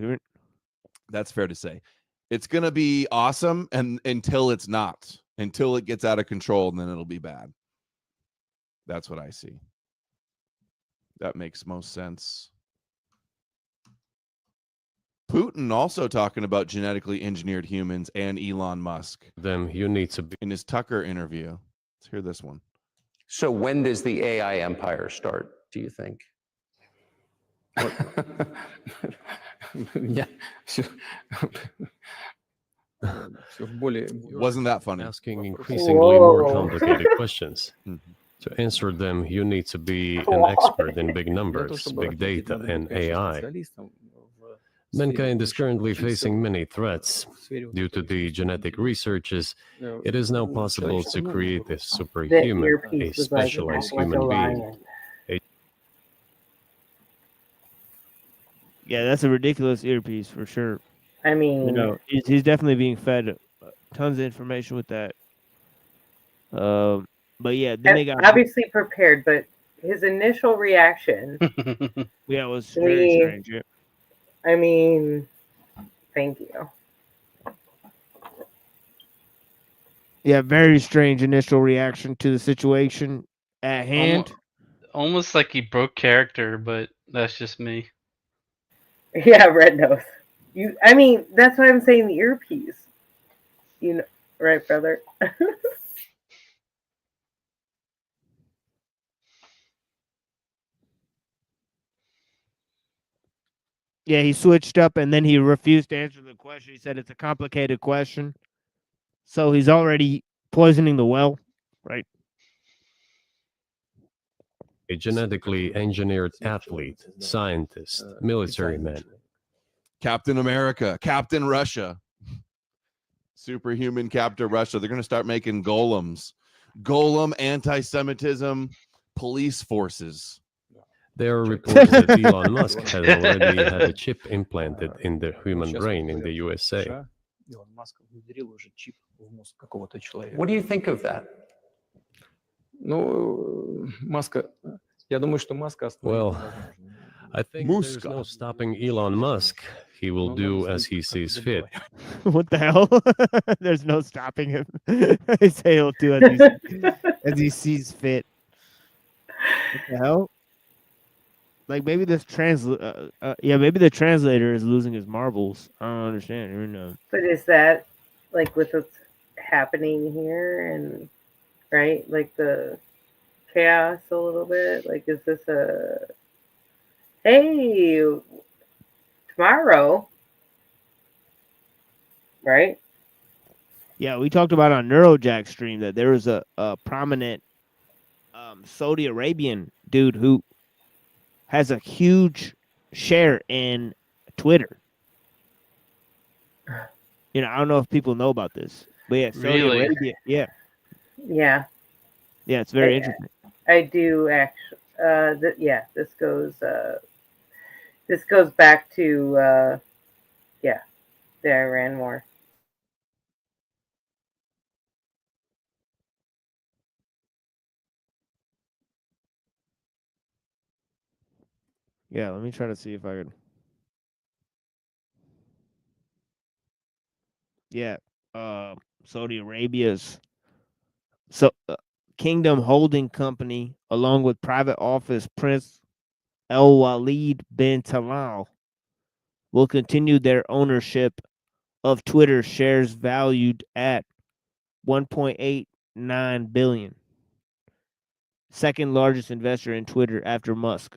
That's fair to say. It's going to be awesome and until it's not. Until it gets out of control, and then it'll be bad. That's what I see. That makes most sense. Putin also talking about genetically engineered humans and Elon Musk. Them you need to be in his Tucker interview. Let's hear this one. So when does the AI empire start, do you think? Yeah. Wasn't that funny? Asking increasingly more complicated questions. To answer them, you need to be an expert in big numbers, big data, and AI. Mankind is currently facing many threats. Due to the genetic researches, it is now possible to create a superhuman, a specialized human being. Yeah, that's a ridiculous earpiece for sure. I mean, you know, he's definitely being fed tons of information with that. But yeah, then they got obviously prepared, but his initial reaction, yeah, it was very strange. Yeah. I mean, thank you. Yeah, very strange initial reaction to the situation at hand. Almost like he broke character, but that's just me. Yeah, Red Nose. I mean, that's why I'm saying the earpiece. You know, right, brother? Yeah, he switched up and then he refused to answer the question. He said it's a complicated question. So he's already poisoning the well, right? A genetically engineered athlete, scientist, military man. Captain America, Captain Russia, superhuman Captain Russia. They're going to start making golems. Golem, anti-Semitism, police forces. There are reports that Elon Musk has already had a chip implanted in the human brain in the USA. What do you think of that? Well, I think there's no stopping Elon Musk. He will do as he sees fit. What the hell? There's no stopping him. They say he'll do as he sees fit. What the hell? Like maybe this maybe the translator is losing his marbles. I don't understand. Who knows? But is that like with what's happening here and right, like the chaos a little bit? Like, is this a hey tomorrow? Right? Yeah, we talked about on Neurojack stream that there was a prominent Saudi Arabian dude who has a huge share in Twitter. You know, I don't know if people know about this, but yeah, Saudi Arabia, yeah, it's very interesting. I do actually. This goes back to the Iran war. Yeah, let me try to see if I can. Yeah, Saudi Arabia's Kingdom Holding Company, along with private office Prince Al Walid bin Talal, will continue their ownership of Twitter shares valued at $1.89 billion. Second largest investor in Twitter after Musk.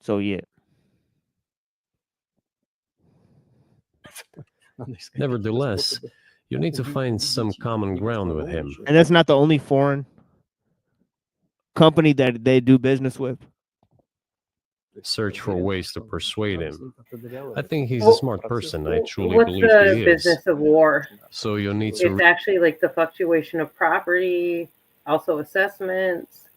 So yeah. Nevertheless, you need to find some common ground with him. And that's not the only foreign company that they do business with. Search for ways to persuade him. I think he's a Well, smart person. I truly what's believe the he is. business of war? So you need It's to actually like the fluctuation of property, also assessments,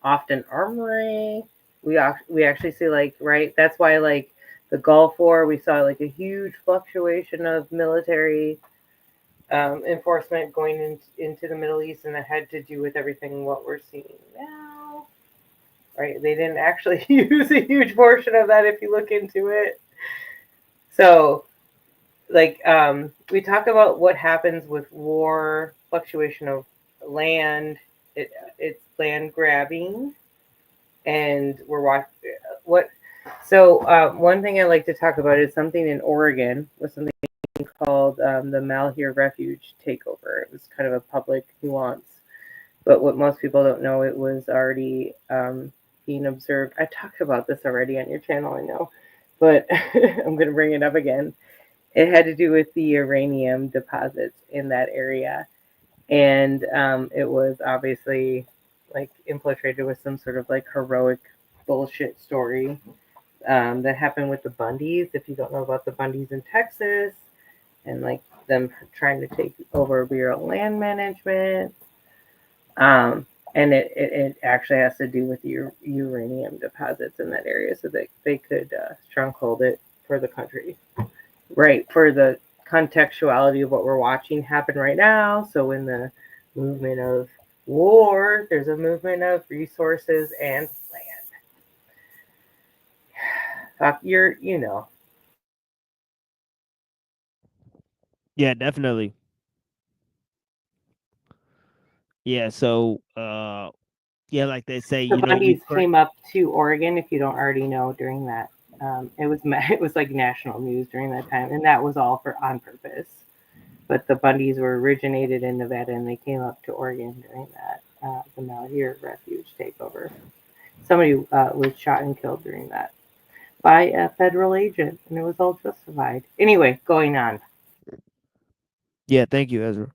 often armory. We actually see like right. That's why like the Gulf War, we saw like a huge fluctuation of military enforcement going into the Middle East, and that had to do with everything what we're seeing now. Right? They didn't actually use a huge portion of that if you look into it. So, like, we talk about what happens with war, fluctuation of land, it's land grabbing, and we're watching what. So, one thing I like to talk about is something in Oregon with something called the Malheur Refuge takeover. It was kind of a public nuance, but what most people don't know, it was already being observed. I talked about this already on your channel, I know, but I'm going to bring it up again. It had to do with the uranium deposits in that area, and it was obviously like infiltrated with some sort of like heroic bullshit story that happened with the Bundys. If you don't know about the Bundys in Texas, and like them trying to take over Bureau of Land Management. And it actually has to do with uranium deposits in that area, so that they could stronghold it for the country. Right, for the contextuality of what we're watching happen right now. So in the movement of war, there's a movement of resources and land. You know. Yeah, definitely. Yeah, so yeah, like they say, The you know, Bundys came up to Oregon, if you don't already know, during that. It was like national news during that time, and that was all on purpose. But the Bundys were originated in Nevada, and they came up to Oregon during that the Malheur Refuge takeover. Somebody was shot and killed during that by a federal agent, and it was all justified. Anyway, going on. Yeah, thank you, Ezra.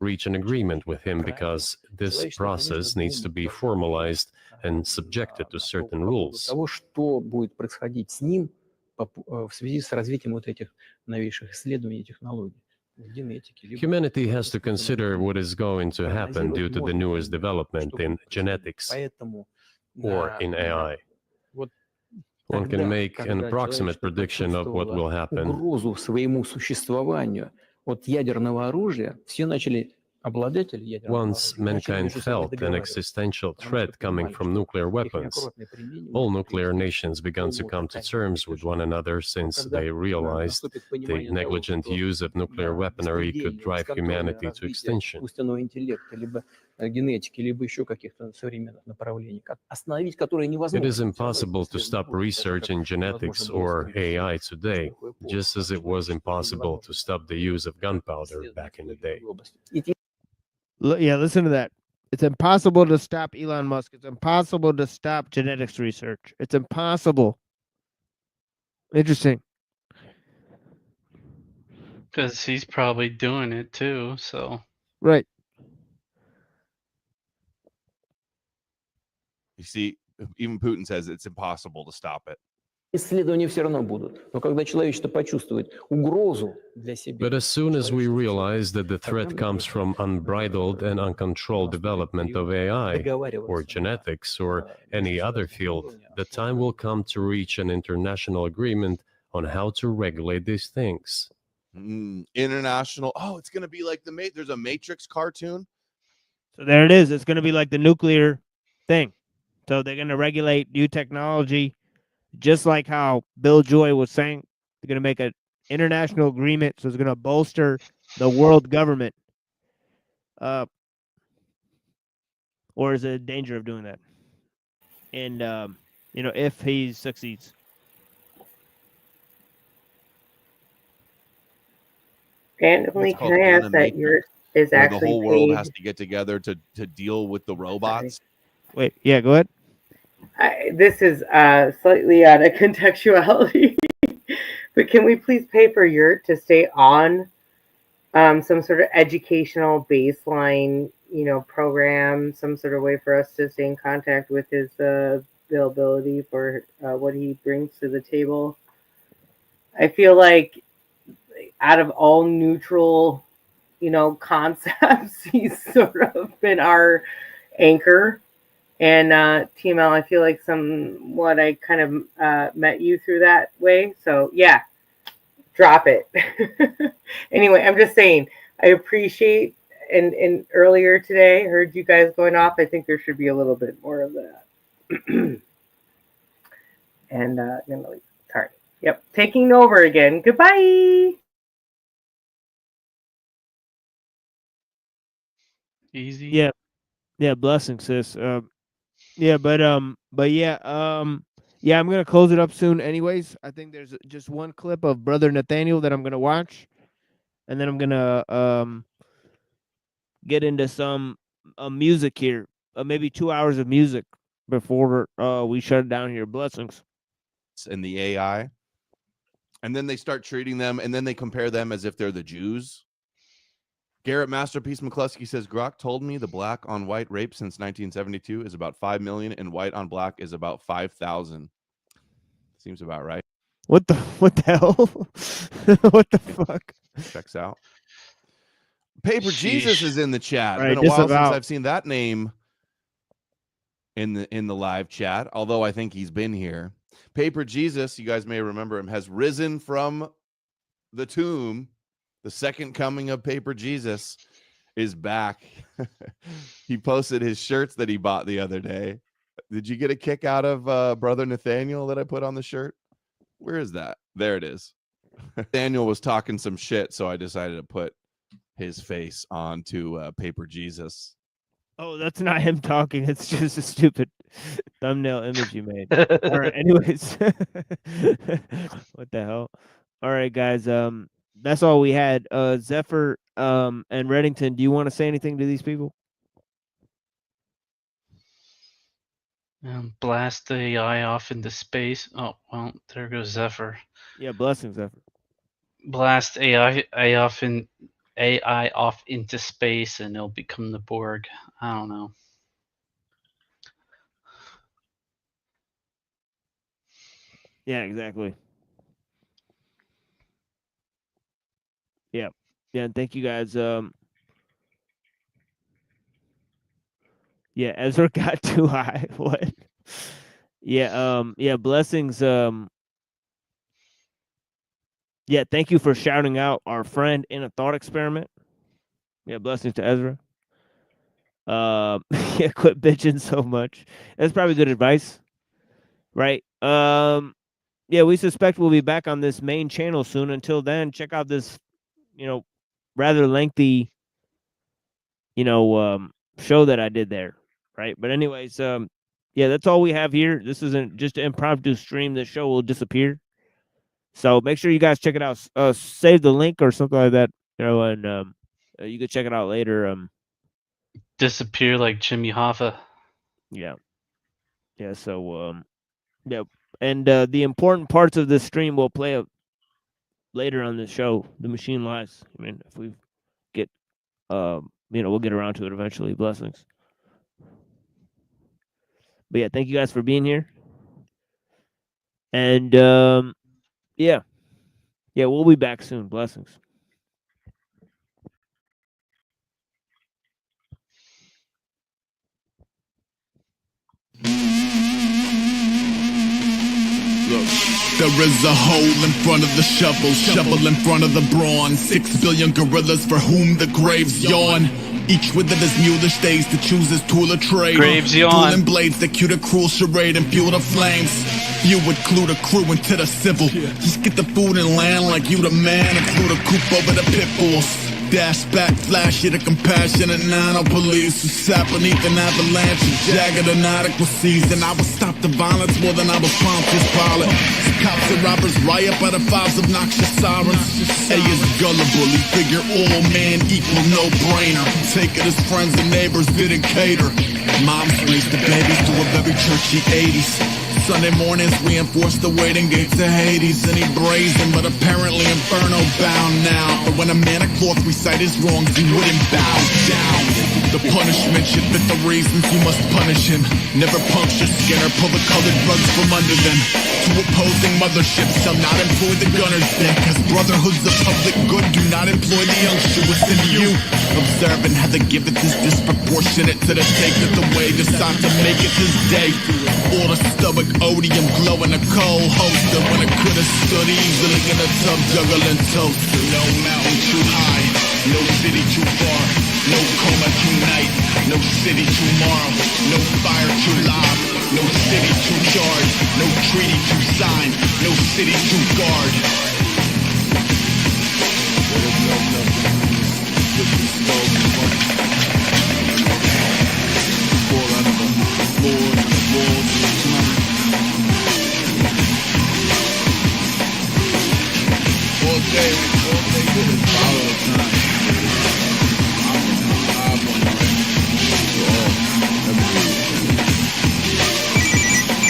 reach an agreement with him because this process needs to be formalized and subjected to certain rules. Того, что будет происходить с ним в связи с развитием вот этих новейших исследований и технологий. Humanity has to consider what is going to happen due to the newest development in genetics or in AI. One can make an approximate prediction of what will happen. Угрозу своему существованию от ядерного оружия все начали обладатели ядерного Once mankind felt an existential threat coming from nuclear weapons, all nuclear nations began to come to terms with one another since they realized the negligent use of nuclear weaponry could drive humanity to extinction. искусственного интеллекта, либо генетики, либо еще каких-то современных направлений, остановить которые невозможно. It is impossible to stop research in genetics or AI today, just as it was impossible to stop the use of gunpowder back in the day. Yeah, listen to that. It's impossible to stop Elon Musk. It's impossible to stop genetics research. It's impossible. Interesting. Because he's probably doing it too, so. Right. You see, even Putin says it's impossible to stop it. Исследования все равно будут. Но когда человечество почувствует угрозу для себя. But as soon as we realize that the threat comes from unbridled and uncontrolled development of AI or genetics or any other field, the time will come to reach an international agreement on how to regulate these things. International. Oh, it's going to be like there's a Matrix cartoon. So there it is. It's going to be like the nuclear thing. So they're going to regulate new technology. Just like how Bill Joy was saying, they're going to make an international agreement, so it's going to bolster the world government. Or is there a danger of doing that? And, you know, if he succeeds. Randomly, can I ask that yours is actually the whole world has to get together to deal with the robots? Wait, yeah, go ahead. This is slightly out of contextuality, but can we please pay for Yurt to stay on some sort of educational baseline, program, some sort of way for us to stay in contact with his availability for what he brings to the table. I feel like out of all neutral, concepts, he's sort of been our anchor. And TML, I feel like somewhat I kind of met you through that way. So yeah, drop it. Anyway, I'm just saying, I appreciate, and earlier today, I heard you guys going off. I think there should be a little bit more of that. And sorry. Yep, taking over again. Goodbye. Easy. Yeah, blessings, sis. Yeah, but yeah, I'm gonna close it up soon. Anyways, I think there's just one clip of Brother Nathaniel that I'm gonna watch, and then I'm gonna get into some music here, maybe 2 hours of music before we shut it down here. Blessings. And the AI, and then they start treating them, and then they compare them as if they're the Jews. Garrett Masterpiece McCluskey says, Grok told me the black on white rape since 1972 is about 5 million and white on black is about 5,000. Seems about right. What the hell? What the fuck? Checks out. Paper Jesus is in the chat. Right, It's been a while disavow. since I've seen that name in the live chat, although I think he's been here. Paper Jesus, you guys may remember him, has risen from the tomb. The second coming of Paper Jesus is back. He posted his shirts that he bought the other day. Did you get a kick out of Brother Nathaniel that I put on the shirt? Where is that? There it is. Nathaniel was talking some shit, so I decided to put his face onto Paper Jesus. Oh, that's not him talking. It's just a stupid thumbnail image you made. All right. Anyways, what the hell? All right, guys. That's all we had. Zephyr, and Reddington, do you want to say anything to these people? Blast the AI off into space. Oh, well, there goes Zephyr. Yeah, blessings, Zephyr. Blast AI off into space, and it'll become the Borg. I don't know. Yeah, exactly. Yeah. Yeah, and thank you guys. Yeah, Ezra got too high. What? Yeah, blessings. Yeah, thank you for shouting out our friend in a thought experiment. Yeah, blessings to Ezra. Yeah, quit bitching so much. That's probably good advice. Right. Yeah, we suspect we'll be back on this main channel soon. Until then, check out this, rather lengthy, show that I did there. Right. But anyways, yeah, that's all we have here. This isn't just an impromptu stream. The show will disappear. So make sure you guys check it out. Save the link or something like that, and you can check it out later. Disappear like Jimmy Hoffa. Yeah. Yeah. So, yeah. And the important parts of this stream will play up later on the show. The machine lies. I mean, if we get, we'll get around to it eventually. Blessings. But yeah, thank you guys for being here. And yeah, we'll be back soon. Blessings. Look, there is a hole in front of the shovel in front of the brawn. 6 billion gorillas for whom the graves yawn. Each with it is mulish days to choose his tool of trade. Graves yawn. Dueling blades that cue the cruel charade and fuel the flames. You would clue the crew into the civil. Just get the food and land like you the man and clue the coop over the pit bulls. Dash back, flash, the compassionate nano police who sat beneath an avalanche of jagged and inadequate season. I would stop the violence more than I was Pontius Pilate. Cops and robbers riot by the fives obnoxious sirens. A is gullible, he figure all man equal no-brainer. Take it as friends and neighbors didn't cater. Moms raised the babies to a very churchy 80s. Sunday mornings reinforce the waiting gates to Hades, and he brazen, but apparently inferno bound now. But when a man of cloth recite his wrongs, he wouldn't bow down. The punishment should fit the reasons you must punish him. Never puncture skin or pull the colored rugs from under them. Two opposing motherships shall not employ the gunners then, cause brotherhood's the public good, do not employ the youngster within you. Observing how the giveth is disproportionate to the take that the way decide to make it this day. All the stoic odium glowing a cold holster when it could have stood easily in a tub juggling toaster. No mountain too high, no city too far, no coma tonight, no city tomorrow, no fire too loud, no city too charged, no treaty too signed, no city too guard. All day, with his follow time.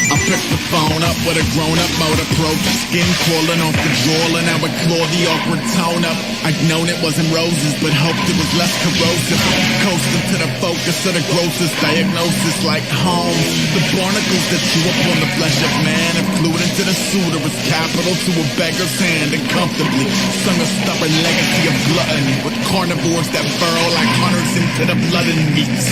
I picked the phone up with a grown-up mode approach. Skin crawling off the drawer, and I would claw the awkward tone up. I'd known it wasn't roses, but hoped it was less corrosive. Coasting to the focus of the grossest diagnosis like home. The barnacles that chew up on the flesh of man have glued into the suitor as capital to a beggar's hand, and comfortably sung a stubborn legacy of gluttony with carnivores that burrow like hunters into the blood and meats.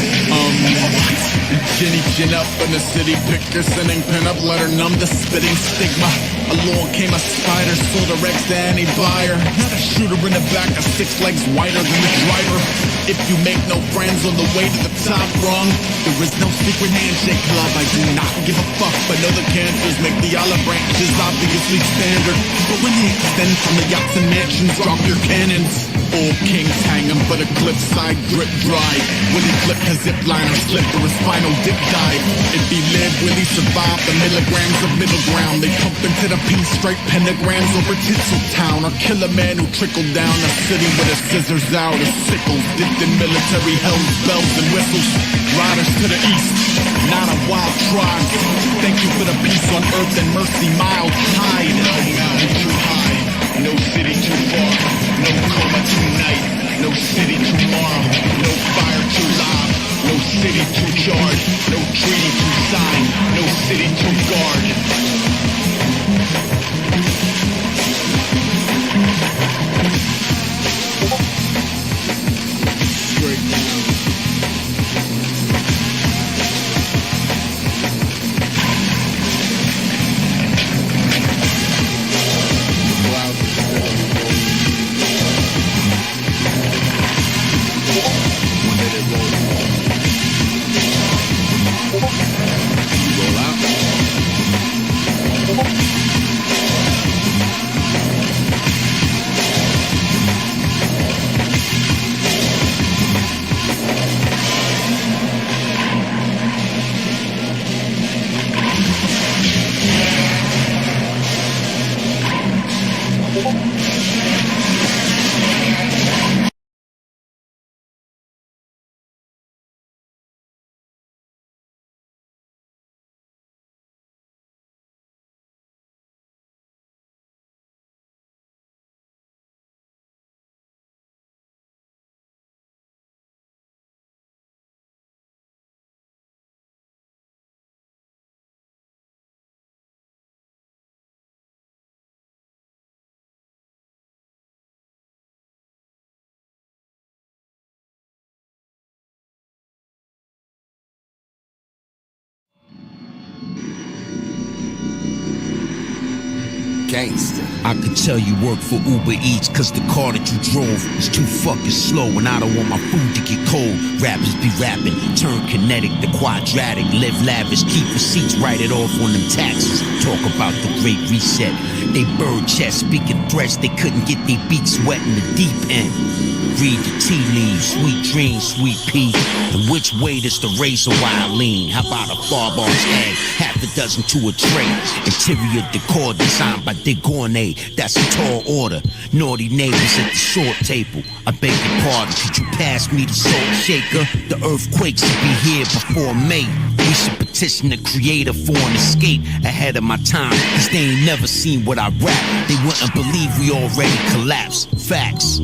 Ginny chin up in the city picker, sending pin-up letter numb the spitting stigma. Along came a spider, sold her eggs to any buyer. Had a shooter in the back, a 6 legs wider than the driver. If you make no friends on the way to the top rung, there is no secret handshake club. I do not give a fuck, but know the cancers make the olive branches obviously standard. But when they extend from the yachts and mansions, drop your cannons. All kings hanging, but a cliffside drip dry. When he flipped his zip liner, slip for his final dip dive. If he lived, will he survive the milligrams of middle ground? They pump into the peace straight pentagrams over Tinseltown. Or kill a man who trickled down the city with his scissors out of sickles, dipped in military helms, bells and whistles. Riders to the east, not a wild tribe. Thank you for the peace on earth and mercy mild tide. No mountain too high, no city too far, no coma tonight, no city tomorrow, no fire too loud, no city too charged, no treaty too signed, no city too guard. Straight down. Gangster. I could tell you work for Uber Eats, cause the car that you drove is too fucking slow, and I don't want my food to get cold. Rappers be rapping, turn kinetic to quadratic, live lavish, keep receipts, write it off on them taxes. Talk about the great reset. they bird chest, speaking threats, they couldn't get their beaks wet in the deep end. Read the tea leaves, sweet dreams, sweet pea. And which way does the razor wire lean? How about a far-bar's egg, half a dozen to a tray? Interior decor designed by De Gournay, that's a tall order. Naughty neighbors at the short table, I beg your pardon, could you pass me the salt shaker? The earthquakes will be here before May. We should petition the creator for an escape ahead of my time, cause they ain't never seen what I rap. They wouldn't believe we already collapsed. Facts.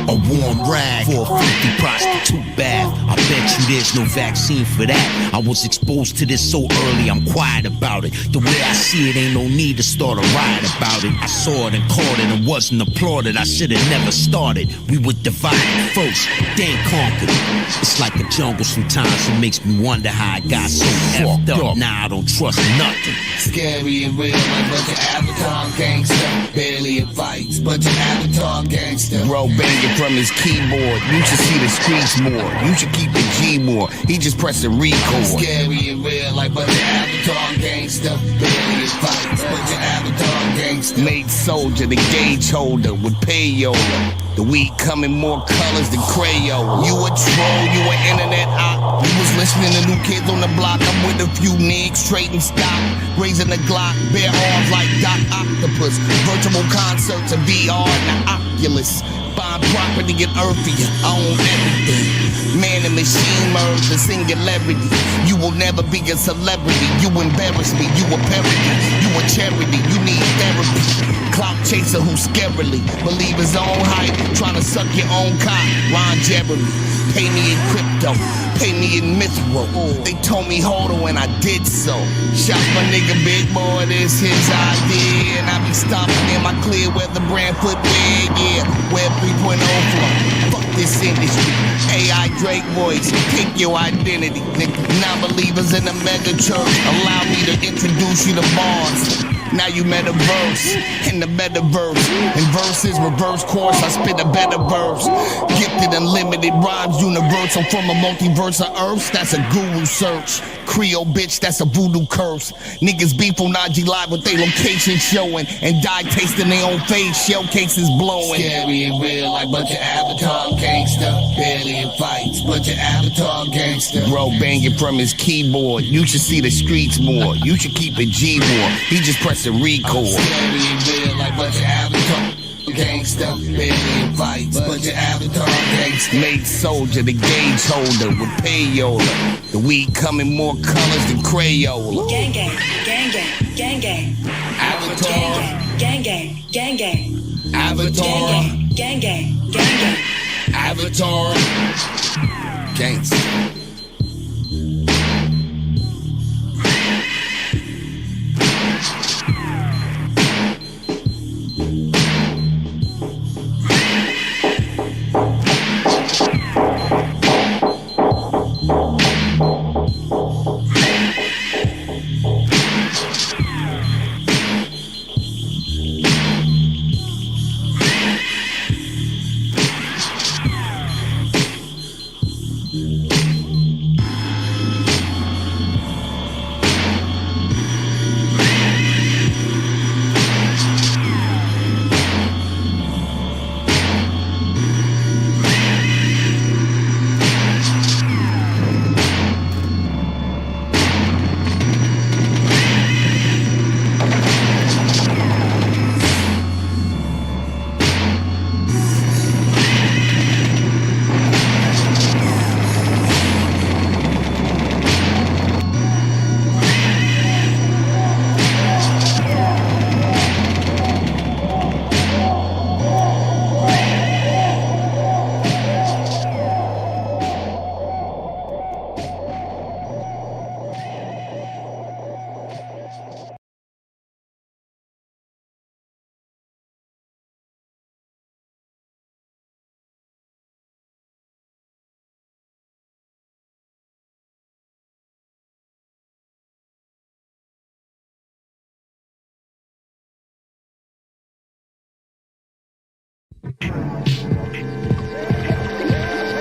A warm rag for a filthy prostitute bath. I bet you there's no vaccine for that. I was exposed to this so early, I'm quiet about it. The way I see it, ain't no need to start a riot about it. I saw it and caught it and wasn't applauded. I should've never started. We were divided first, then conquered. It's like a jungle sometimes, it makes me wonder how I got so fucked up. Now I don't trust nothing. Scary and real, like bunch of Avatar gangster. Barely in fights, bunch of Avatar gangster. Bro banging from his keyboard. You should see the streets more. You should keep the G more. He just pressing record. Scary and real, like bunch of Avatar gangster. Barely in fights, bunch of Avatar gangster. Made soldier, the gauge holder with payola. The weed coming more colors than Crayola. You a troll, you an internet op. You was listening to New Kids on the Block. I'm with a few niggas, trading stock, raising the Glock, bare arms like Doc Octopus. Virtual concerts of VR and the Oculus. Buying property in Earthia, I own everything. Man and machine merge the singularity. You will never be a celebrity. You embarrass me, you a parody. You a charity, you need therapy. Clout chaser who scarily believe his own hype, trying to suck your own cock. Ron Jeremy, pay me in crypto, pay me in Mithril. They told me hold on and I did so. Shout my nigga Big Boy, this his idea. And I be stomping in my clear weather brand footwear, yeah. Web 3.0 flow, fuck this industry. AI Drake voice, pick your identity. Non-believers in the mega church, allow me to introduce you to bars. Now you metaverse, in the metaverse. In verses, reverse course, I spit a better verse. Gifted unlimited rhymes, universal from a multiverse of earths. That's a guru search. Creole bitch, that's a voodoo curse. Niggas beef on IG Live with their location showing. And die tasting their own face, shell cases blowing. Scary and real, like bunch of Avatar gangster. Barely in fights, bunch of Avatar gangster. Bro banging from his keyboard. You should see the streets more. You should keep it G more. He just pressing record. Scary and real, like bunch of Avatar gangster. Barely in fights, bunch of Avatar gangster. Made soldier, the gauge holder with payola. The weed coming more colors than Crayola. Gang gang, gang gang, gang gang. Avatar. Gang gang, gang gang. Avatar. Gang gang, gang gang. Avatar. Gangster.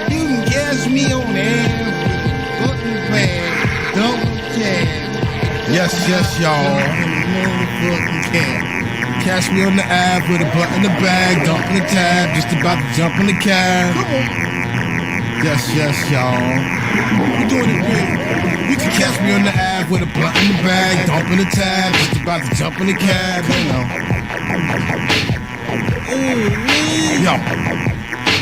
You can catch me on every fucking plan. Double cab. Yes, yes, y'all. Motherfucking cat. catch me on the app with a butt in the bag, dumping the tab, just about to jump in the cab. Yes, y'all. We're doing it big. You can catch me on the app with a butt in the bag, dumping the tab, just about to jump in the cab, Yo.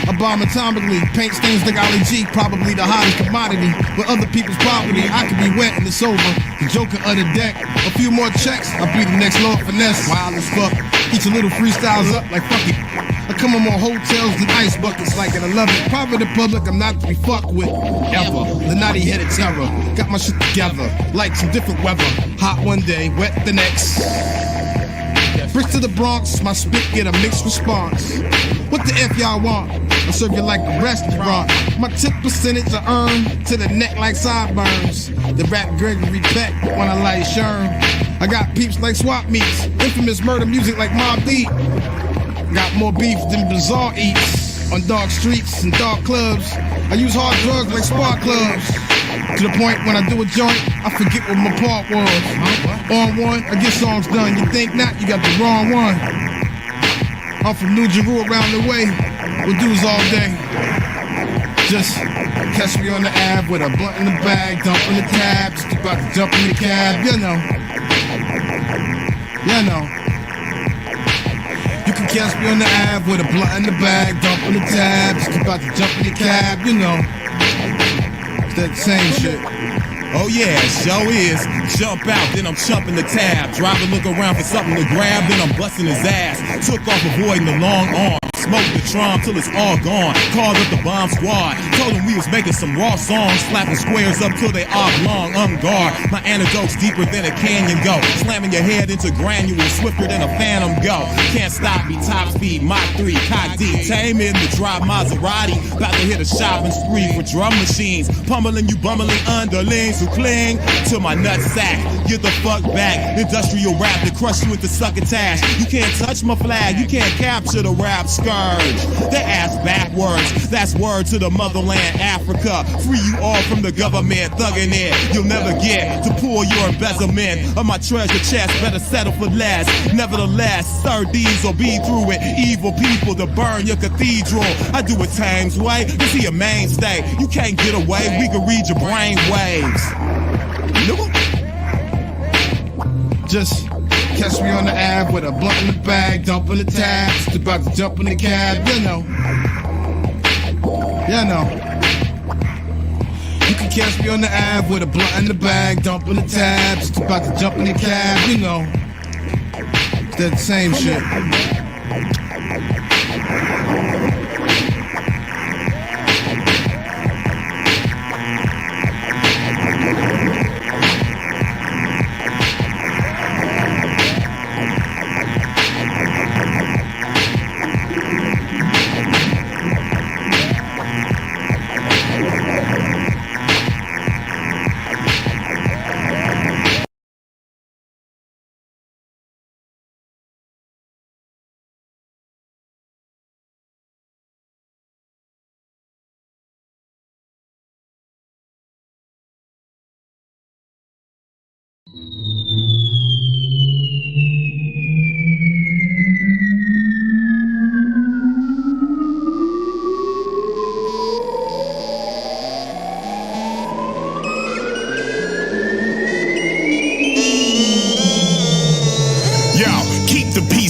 I bomb atomically, paint stains like Ali G, probably the hottest commodity. With other people's property, I could be wet and it's over. The joker of the deck, a few more checks, I'll be the next Lord Finesse. Wild as fuck, each a little freestyles up like fuck it. I come on more hotels than ice buckets, like, and I love it. Private in public, I'm not to be fucked with, ever. The naughty-headed terror, got my shit together, like some different weather. Hot one day, wet the next. Bricks to the Bronx, my spit get a mixed response. What the F y'all want? I serve you like a restaurant. My tip percentage I earn to the neck like sideburns. The rap Gregory Peck when I light Sherm. I got peeps like swap meets, infamous murder music like Mobb Deep. Got more beef than Bizarre eats on dark streets and dark clubs. I use hard drugs like spark clubs. To the point when I do a joint, I forget what my part was. On one, I get songs done. You think not, you got the wrong one. I'm from New Jerusalem around the way. We'll do this all day. Just catch me on the app with a blunt in the bag, dumping the tab, just about to jump in the cab, you know. You can catch me on the app with a blunt in the bag, dumping the tab, just about to jump in the cab, you know. It's that same shit. Oh yeah, show is. Jump out, then I'm chumping the tab. Driver look around for something to grab, then I'm busting his ass. Took off avoiding the long arm. Smoked the drum till it's all gone. Called up the bomb squad. Told them we was making some raw songs. Slapping squares up till they oblong. Guard. My antidote's deeper than a canyon go. Slamming your head into granules. Swifter than a phantom go. Can't stop me. Top speed. Mach 3. Cock deep. Tame in the drive Maserati. About to hit a shopping spree for drum machines. Pummeling you bumbling underlings who cling to my nutsack. Get the fuck back. Industrial rap that crush you with the succotash. You can't touch my flag. You can't capture the rap skirt. They ass backwards, that's word to the motherland, Africa. Free you all from the government, thugging it. You'll never get to pull your embezzlement of my treasure chest, better settle for less. Nevertheless, Sir D's will be through it. Evil people to burn your cathedral. I do it Thames way, you see a mainstay. You can't get away, we can read your brain waves. Just catch me on the app with a blunt in the bag, dumping the tab, just about to jump in the cab, you know. You can catch me on the app with a blunt in the bag, dumping the tab, just about to jump in the cab, you know. It's that same shit.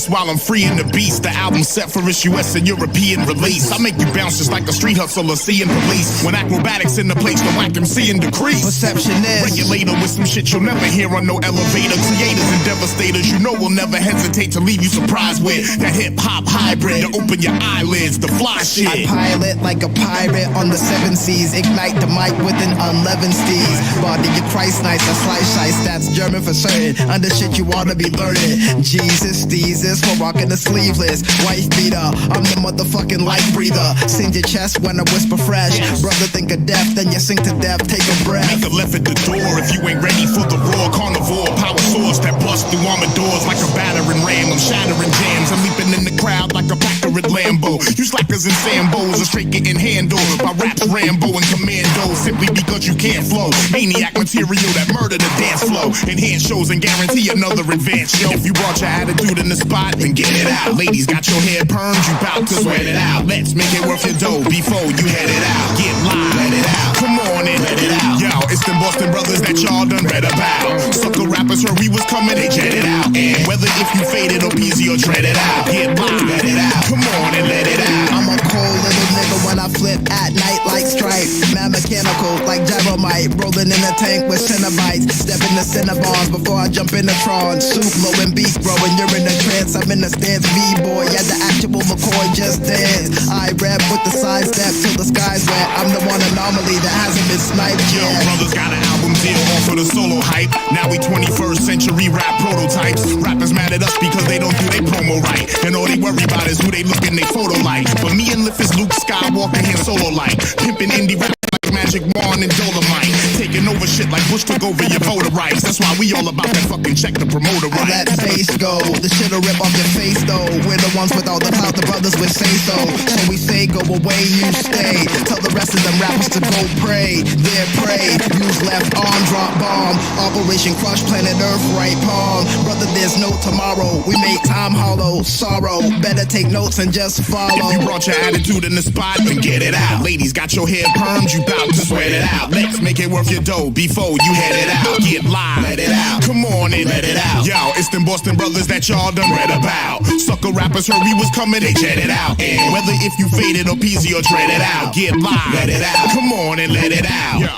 While I'm freeing the beast, the album set for its US and European release. I make you bounce just like a street hustler seeing police. When acrobatics in the place, the whack them seeing decrease. Perception is regulator with some shit you'll never hear on no elevator. Creators and devastators, you know will never hesitate to leave you surprised with that hip hop hybrid to open your eyelids, the fly shit. I pilot like a pirate on the 7 seas. Ignite the mic with an unleavened steez. Body your Christ nice, a slice shice, that's German for certain. Under shit you wanna be learning. Jesus, thesis for rocking the sleeveless. Wife beater, I'm the motherfucking life breather. Sing your chest when I whisper fresh. Brother think of death, then you sink to death, take a breath. Make a left at the door if you ain't ready for the raw carnivore. Power source that bust through armored doors like a battering ram. I'm shattering jams, I'm leaping in the crowd like a packer at Lambo. You slackers and Sambos are straight getting handled. My rap's Rambo and Commando simply because you can't flow. Maniac material that murder the dance flow. Enhance shows and guarantee another advance show. If you brought your attitude in the spot, and get it out. Ladies got your hair permed, you bout to sweat it out. Let's make it worth your dough before you head it out. Get live, let it out. Come on and let it out. Yo, it's them Boston brothers that y'all done read about. Sucker rappers heard we was coming, they jetted out. And whether if you faded or peasy or dread it out, get live, let it out. Come on and let it out. I'm a cold little nigga when I flip at night like Stripe. Mad mechanical like Gyromite. Rolling in a tank with Cenobites. Step in the Cinnabons before I jump in the Tron. Soup low and beef bro. When you're in a trance, I'm in the stance. V-boy, yeah, the actual McCoy just dance. I rap with the side step till the sky's wet. I'm the one anomaly that hasn't been sniped Yo, yet. brothers got an album deal off for the solo hype. Now we 21st century rap prototypes. Rappers mad at us because they don't do their promo right. And all they worry about is who they look in their photo like. But me and Liff is Luke Skywalker here solo like. Pimping indie rap like Magic Wand and Dolomite. Taking over shit like Bush took over your voter rights. That's why we all about that fucking check the promoter I right. let face go, the shit'll rip off your face though. We're the ones with all the clout, the brothers would say so. So we say go away, you stay. Tell the rest of them rappers to go pray. Their prey, use left arm, drop bomb. Operation Crush Planet Earth, right palm. Brother, there's no tomorrow. We make time hollow, sorrow. Better take notes and just follow. If you brought your attitude in the spot, then get it out. Ladies got your hair permed, you bout to sweat it out. Let's make it worth your dough before you head it out. Get live, let it out. Come on and let it out. Yo, it's them Boston brothers that y'all done read about. Sucker rappers heard we was coming, they jetted out. And whether if you faded or peasy or dread it out, get live, let it out. Come on and let it out. Yo.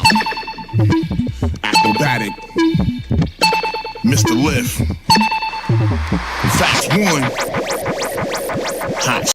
Acrobatic, Mr. Liff. Facts 1. Hot.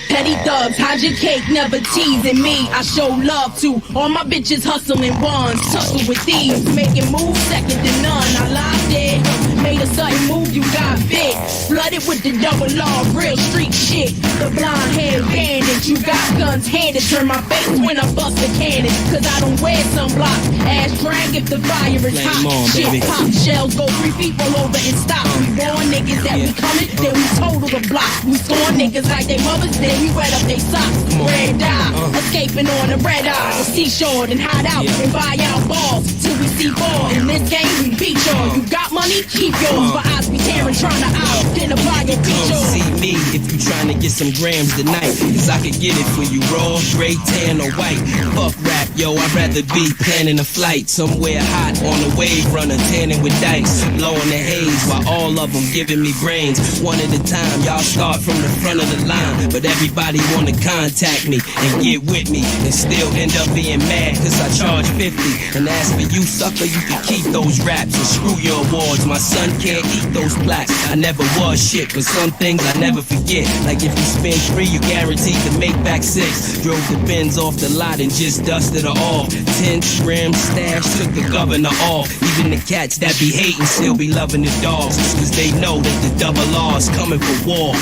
Petty thugs, hide your cake, never teasing me. I show love to all my bitches hustling ones. Tussle with thieves, making moves second to none. I lied dead, made a sudden move, you got bit. Flooded with the double law, real street shit. The blonde hair bandit, you got guns handed. Turn my face when I bust a cannon. Cause I don't wear sunblock. Ass drag if the fire is hot. Shit pop, shells go 3 feet all over and stop. We born niggas that we coming, then we total the block. We scorn niggas like they mothers, then we wet up they socks. Red eye, escaping on a red eye. The seashore and hide out and buy out balls till we see ball. In this game we beat y'all. You got money, keep yours. But I be tearing trying to out, then apply your features. See me if you trying to get some grams tonight. Cause I could get it for you raw, gray, tan, or white. Fuck rap, yo, I'd rather be planning a flight somewhere hot on the wave runner, tanning with dice, blowing the haze while all of them giving me brains. One at a time, y'all start from the front of the line, but everybody wanna contact me and get with me and still end up being mad cause I charge 50. And as for you, sucker, you can keep those raps and screw your awards. My son can't eat those plaques. I never was shit, but some things I never forget. Like if you spend 3, you guaranteed to make back 6. Drove the Benz off the lot and just dusted her off. 10 trim stash, took the governor off. Even the cats that be hating still be loving the dogs, cause they know that the double R is coming for war.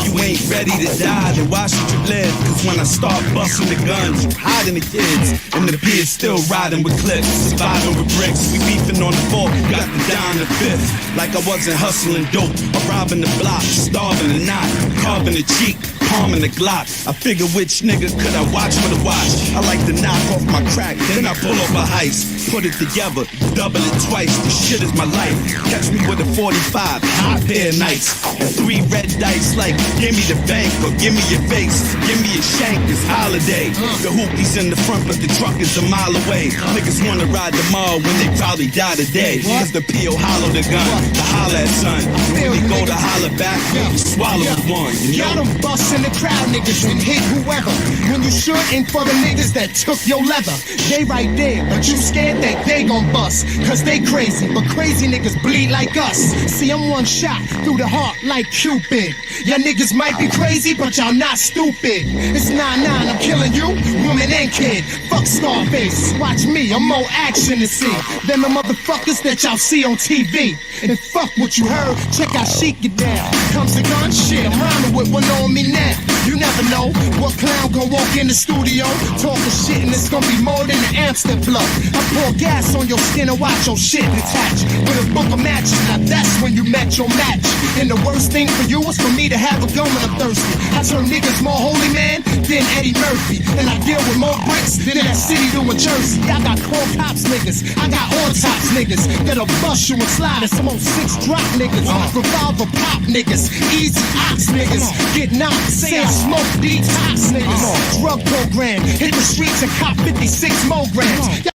You ain't ready to die, then why should you live? Cause when I start busting the guns, you hiding the kids, and the beard's still riding with clips, surviving with bricks. We beefing on the 4th, got the down the 5th. Like I wasn't hustling dope, or robbing the block, starving the knot, carving the cheek, palming the Glock. I figure which nigga could I watch for the watch. I like to knock off my crack, then I pull off a heist, put it together, double it twice. This shit is my life. Catch me with a 45, hot pair of nights, and 3 red dice like give me the bank or give me your face, give me a shank. It's holiday. The hoopie's in the front, but the truck is a mile away. Niggas wanna ride tomorrow when they probably die today. Cause the P.O. hollow the gun, the holler at son. And when they go to holler back, you swallow one. Got them busting the crowd niggas and hit whoever. When you shooting for the niggas that took your leather. They right there, but you scared that they gon' bust. Cause they crazy, but crazy niggas bleed like us. See, I'm one shot through the heart like Cupid. Y'all niggas might be crazy, but y'all not stupid. It's 9-9, I'm killing you, woman and kid. Fuck Scarface, watch me, I'm more action to see than the motherfuckers that y'all see on TV. And fuck what you heard, check out Sheik get down. Comes the gun, shit, I'm rhyming with one on me now. that. You never know what clown gon' walk in the studio talking shit, and it's gonna be more than an amps that blow. I pour gas on your skin and watch your shit detach with a book of matches. Now that's when you met your match. And the worst thing for you is for me to have a gun when I'm thirsty. I turn niggas more holy man than Eddie Murphy, and I deal with more bricks than that city doing Jersey. I got core cops niggas, I got on tops niggas that'll bust you and slide, and some old 6 drop niggas, revolver pop niggas, easy ox niggas, get knocked, say I smoke detox niggas, drug program, hit the streets and cop 56 more grams.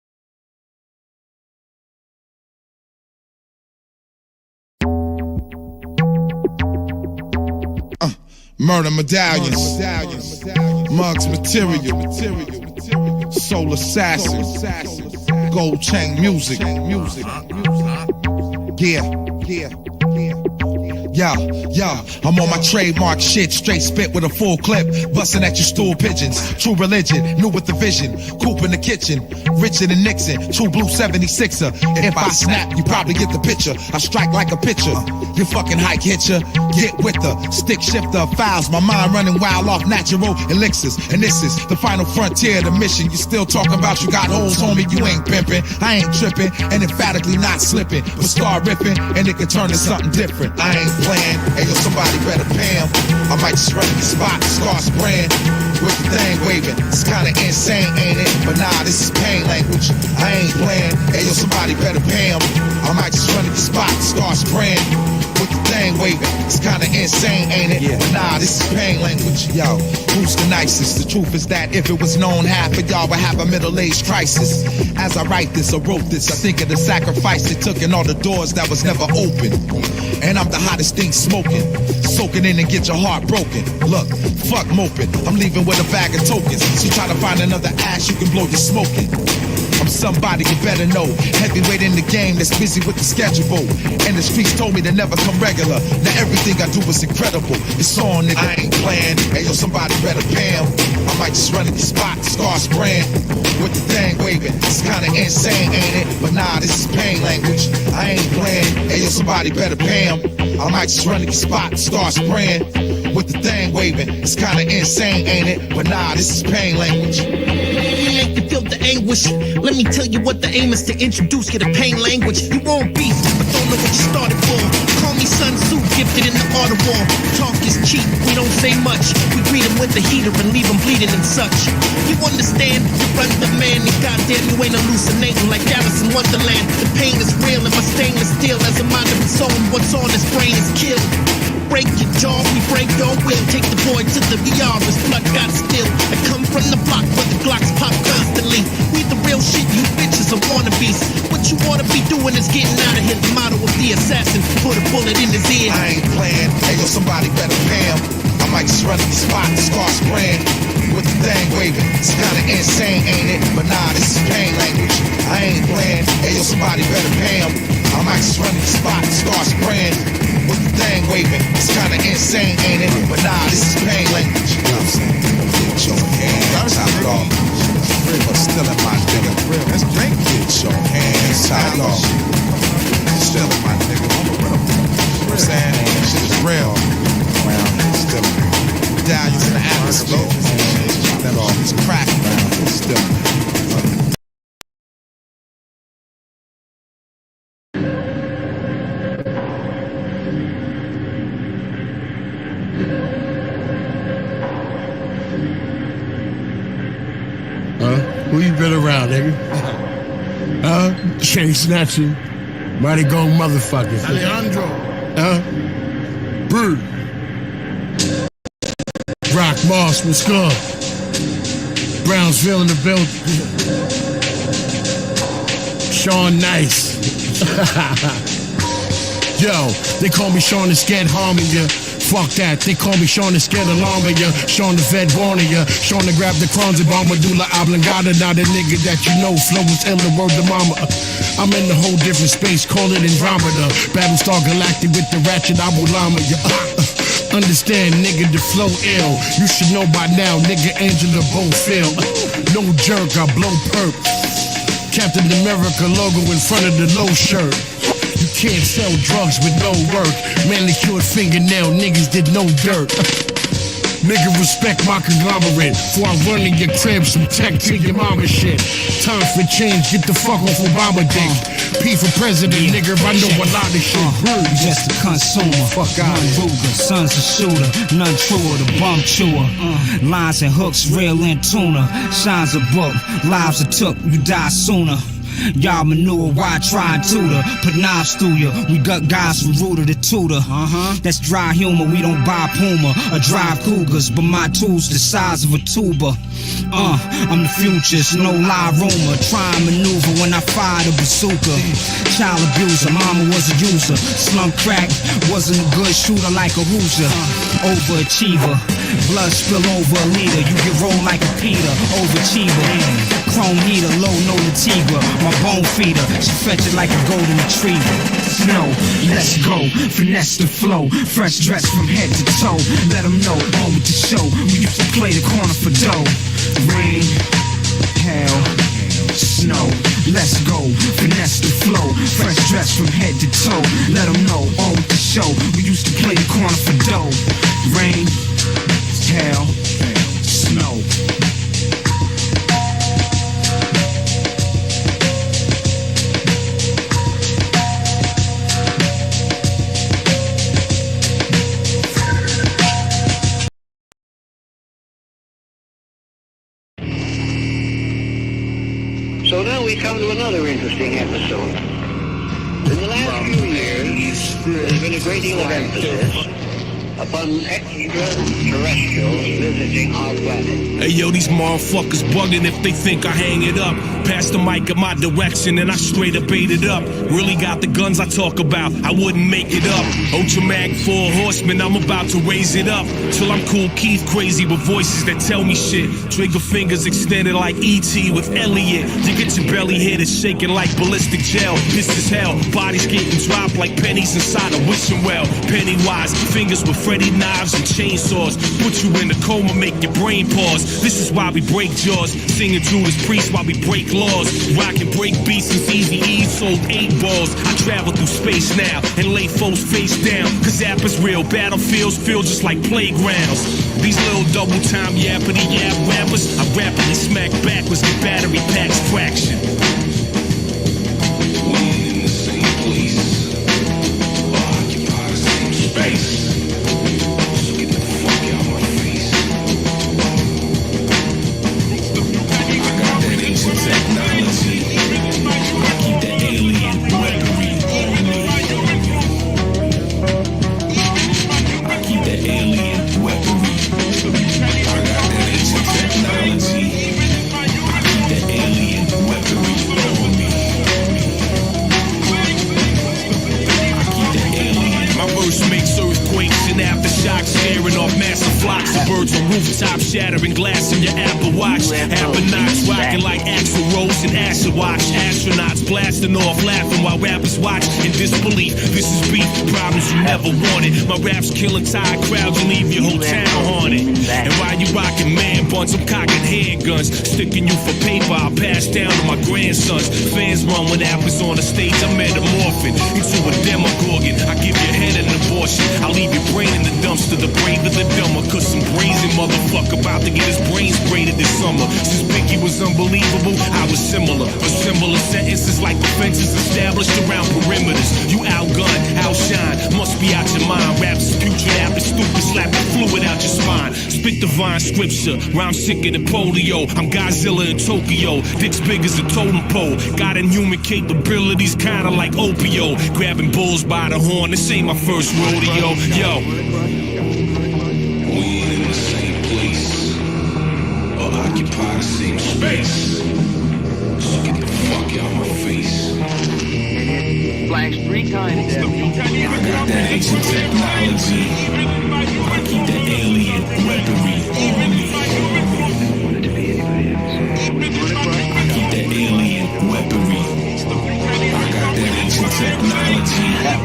Murder medallions, mugs material, soul assassin, gold chain music, yeah, I'm on my trademark shit, straight spit with a full clip, busting at your stool pigeons. True religion, new with the vision, coop in the kitchen, richer than Nixon, true blue 76er. If I snap, you probably get the picture. I strike like a pitcher, your fucking hike hit ya. Get with the stick shifter of files, my mind running wild off natural elixirs. And this is the final frontier of the mission. You still talking about you got holes, homie, you ain't pimping. I ain't tripping, and emphatically not slipping, but start ripping, and it can turn to something different. I ain't playing, hey yo, somebody better pay him. I might just run in the spot, start spraying with the thing waving. It's kinda insane, ain't it? But nah, this is pain language. I ain't playing, hey yo, somebody better pay him. I might just run in the spot, start spraying with the thing waving. It's kinda insane, ain't it? But nah, this is pain language. Yo, who's the nicest? The truth is that if it was known, half of y'all would have a middle-aged crisis. As I write this or wrote this, I think of the sacrifice it took and all the doors that was never open. And I'm the hottest thing smoking, soaking in and get your heart broken. Look, fuck moping, I'm leaving with a bag of tokens. So try to find another ash you can blow your smoking. I'm somebody you better know, heavyweight in the game that's busy with the schedule. And the streets told me to never come regular. Now everything I do is incredible. It's on, nigga. I ain't playing. Hey yo, somebody better pay him. I might just run in the spot, start spraying with the thing waving. It's kinda insane, ain't it? But nah, this is pain language. I ain't playing. Hey yo, somebody better pay him. I might just run in the spot, start spraying with the thing waving. It's kinda insane, ain't it? But nah, this is pain language. Make you feel the anguish. Let me tell you what the aim is, to introduce you to pain language. You won't beef, but don't know what you started for. Call me Sun Tzu, gifted in the art of war. Talk is cheap, we don't say much. We greet him with the heater and leave him bleeding and such. You understand? You run the man, and goddamn you ain't hallucinating like Alice in Wonderland. The pain is real and my stainless steel as a mind of its own. What's on his brain is killed. Break your jaw, we break your will. Take the boy to the VR, his blood got still. I come from the block where the Glocks pop constantly. We the real shit, you bitches are wannabes. What you wanna be doing is getting out of here. The motto of the assassin, put a bullet in his ear. I ain't playing, hey yo, somebody better pay him. I might just run in the spot, start spraying with the thing waving. It's kinda insane, ain't it? But nah, this is pain language. I ain't playing, hey yo, somebody better pay him. I might just run in the spot, start spraying with the thing waving. It's kinda insane, ain't it? But nah, this is pain language. You know what I'm saying? Get your hands out of all. Still in my nigga. Let's drink. Get your hands out of all. Still in my nigga. You know what I'm saying? Shit is real. Still in it. Medallions in the atmosphere. That all is crack. Still in it. Who you been around, nigga? Chain snatching, mighty go motherfucker. Alejandro. Brr. Rock Moss, what's good? Brownsville in the building. Sean Nice. Yo, they call me Sean the Scared harming ya. Fuck that, they call me Sean the Scared alarming ya. Sean the Vet warning ya. Sean to grab the crowns and bomb medulla oblongata. Now the nigga that you know flow is ill, the word to mama. I'm in a whole different space, call it Andromeda. Battlestar Galactic with the ratchet Abu Lama ya. Understand, nigga, the flow ill. You should know by now, nigga, Angela Bofield. No jerk, I blow perp. Captain America logo in front of the low shirt. You can't sell drugs with no work. Manicured fingernail, niggas did no dirt. Nigga, respect my conglomerate. Before I run in your crib, some tech to your mama shit. Time for change, get the fuck off Obama dick. P for president, nigga, I know a lot of shit. Just a consumer, fuck out Ruger, son's a shooter, none truer, the bum chewer. Lines and hooks, real and tuna. Shines a book, lives are took, you die sooner. Y'all manure, why try and tutor? Put knives through ya, we got guys from Rooter to Tutor. That's dry humor, we don't buy Puma or drive Cougars, but my tools the size of a tuba. I'm the future, it's no lie rumor. Try and maneuver when I fire the bazooka. Child abuser, mama was a user. Slum crack, wasn't a good shooter like a Hoosier. Overachiever, blood spill over a liter. You get rolled like a Peter, overachiever. Chrome heater, low no Tigra. My bone feeder, she fetch it like a golden retriever. Snow, let's go, finesse the flow. Fresh dress from head to toe. Let them know, on with the show. We used to play the corner for dough. Rain, hail, snow, let's go, finesse the flow. Fresh dress from head to toe. Let them know, on with the show. We used to play the corner for dough. Rain, hail, snow. So now we come to another interesting episode. In the last few years, there's been a great deal of emphasis upon extraterrestrials visiting our planet. Hey yo, these motherfuckers bugging if they think I hang it up. Pass the mic in my direction and I straight up ate it up. Really got the guns I talk about, I wouldn't make it up. Ultra Mag 4 horsemen, I'm about to raise it up. Till I'm Cool Keith crazy with voices that tell me shit. Trigger fingers extended like E.T. with Elliot. You get your belly hit and shaking like ballistic gel. This is hell, bodies getting dropped like pennies inside a wishing well. Pennywise, fingers with Freddy knives and chainsaws. Put you in a coma, make your brain pause. This is why we break jaws. Singing Judas Priest while we break laws. Rock and break beats since Easy E sold 8 balls. I travel through space now and lay foes face down. Cause App is real, battlefields feel just like playgrounds. These little double time yappity yap rappers, I rapidly smack backwards with battery packs fraction. We in the same place, occupy the same space. Technology. I keep the alien weaponry on me. I keep the alien weaponry. I got that ancient technology. I keep the alien weaponry on me. I keep the alien. My verse makes earthquakes and aftershocks, scaring off massive flocks of birds on rooftops, shattering glass in your Apple Watch. Appernocks rocking like Axl Rose and Acid Watch. Astronauts blasting off, laughing while rappers watch in disbelief. This is beef, problems you never wanted. My rap's killing tired crowds and leave your whole town haunted. And while you rocking man buns, I'm cocking handguns, sticking you for paper. I'll pass down to my grandsons. Fans run when apples on the stage. I'm metamorphing into a demogorgon. I give your head an abortion. I'll leave your brain in the dumpster, the brave of the dumber. Cause some brazen motherfucker about to get his brains braided this summer. Since Biggie was unbelievable, I was similar. But similar sentences like defenses established around perimeters. You outgun, outshine, must be out your mind. Raps is putrid, after stupid, slap the fluid out your spine. Spit divine scripture, rhyme sicker than polio. I'm Godzilla in Tokyo, dick's big as a totem pole. Got inhuman capabilities, kinda like Opio. Grabbing bulls by the horn, this ain't my first rodeo. Yo, we ain't in the same place or occupy the same space. So get the fuck out my face. Flash 3 times. I got that ancient technology. I keep the alien weaponry on me. I keep the alien weaponry. I got that ancient technology. I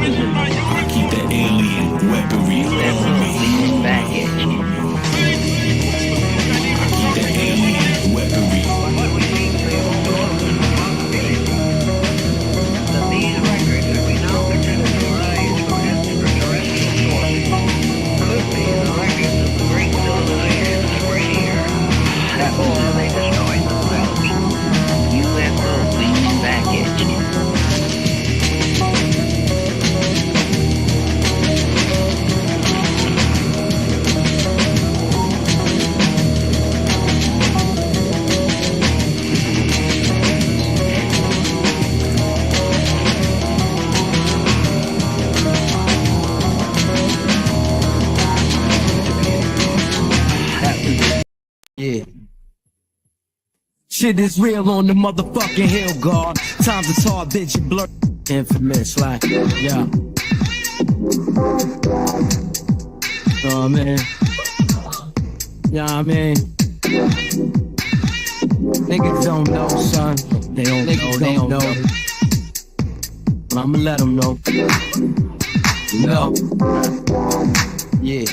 keep the alien weaponry on me. I keep the alien weaponry. These records that we now consider to arise from extraterrestrial sources could be the records of the great Shit is real on the motherfucking hill, God. Times it's hard, bitch, you blur. Infamous, like, yeah. Oh, man. Yeah, I mean. Niggas don't know, son. They don't know. But I'ma let them know. No. Yeah.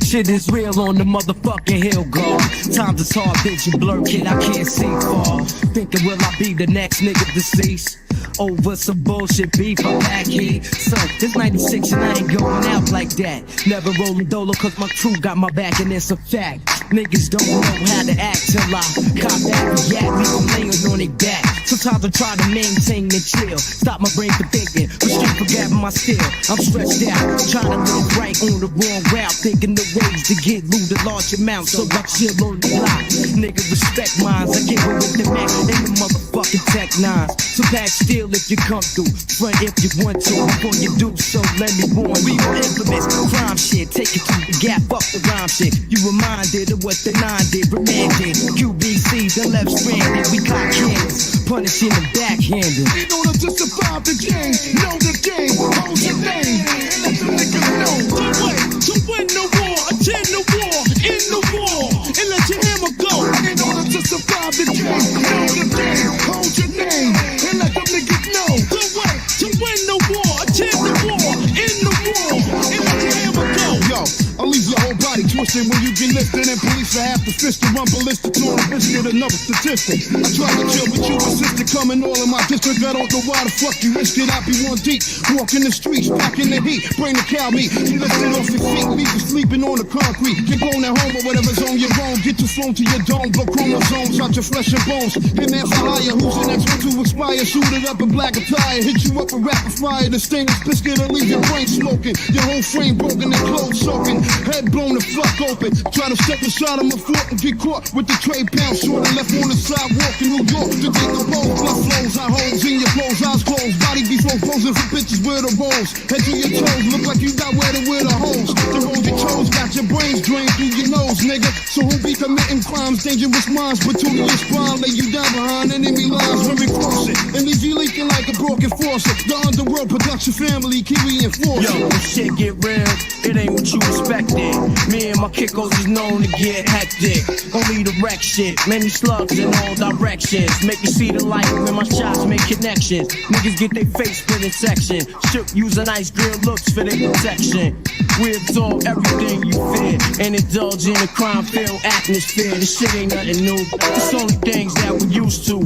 Shit is real on the motherfucking hill, God. Times it's hard, bitch, you blur, kid, I can't see far. Thinking will I be the next nigga deceased? Over some bullshit beef, I'm back here. Son, it's 96 and I ain't going out like that. Never rolling dolo cause my crew got my back and it's a fact. Niggas don't know how to act till I cop back the yak, leave them laying on their back. Sometimes I try to maintain and chill, stop my brain from thinking, restrict for grabbing my steel. I'm stressed out, trying to live right on the wrong route, thinking the ways to get loot in large amounts, so I chill on the block. Nigga respect mines, I give it with the Mac and the motherfucking Tech 9s. So pack still if you come through, front if you want to. Before you do so, let me warn you. Infamous crime shit, take it to the gap, fuck the rhyme shit. You reminded of what the 9 did, remanded. QBC, the left stranded, we got cannons, punishing the backhanded. In order to survive the game, know the game, hold your name, and let the niggas know the way to win the war, attend the war, in the war, and let your hammer go. In order to survive the game, know the game, hold your name, and let the niggas know the way to win the war, attend the war, in the war, and let your hammer go. Yo, I'll leave your whole body twisted when you get lifted, and police will have to fist to run ballistic to a biscuit, another statistic. I tried to chill, but you insisted coming all in my district. I don't know why the fuck you risk it. I be one deep, walking the streets, packing the heat, bring the cow meat. You lifted off your feet, leave you sleeping on the concrete. Get blown at home or whatever's on your bone. Get you flown to your dome, blow chromosomes out your flesh and bones. Hitman for hire, who's the next one to expire? Shoot it up in black attire, hit you up with rapid fire. The stainless biscuit will leave your brain smoking, your whole frame broken and clothes soaking, head blown the fuck open. Try to step inside of my foot and get caught with the tray pound short and left on the sidewalk in New York. To take the bowl, blood flows, eye holes in your clothes, eyes closed, body be so frozen for bitches with the rolls. Head to your toes, look like you got wet with the holes. To hold your toes, got your brains drained through your nose, nigga. So who be committing crimes, dangerous minds, but to your spine, lay you down behind enemy lines when we cross it, and leave you leaking like a broken faucet. The underworld production family, Kiwi and Force. Yo, when shit get real, it ain't what you expected. Me and my kickos is known to get hectic. Only the wreck shit, many slugs in all directions. Make you see the light when my shots make connections. Niggas get their face split in section. Shook using ice grill looks for their protection. We absorb everything you fear and indulge in a crime-filled atmosphere. This shit ain't nothing new. It's only things that we used to.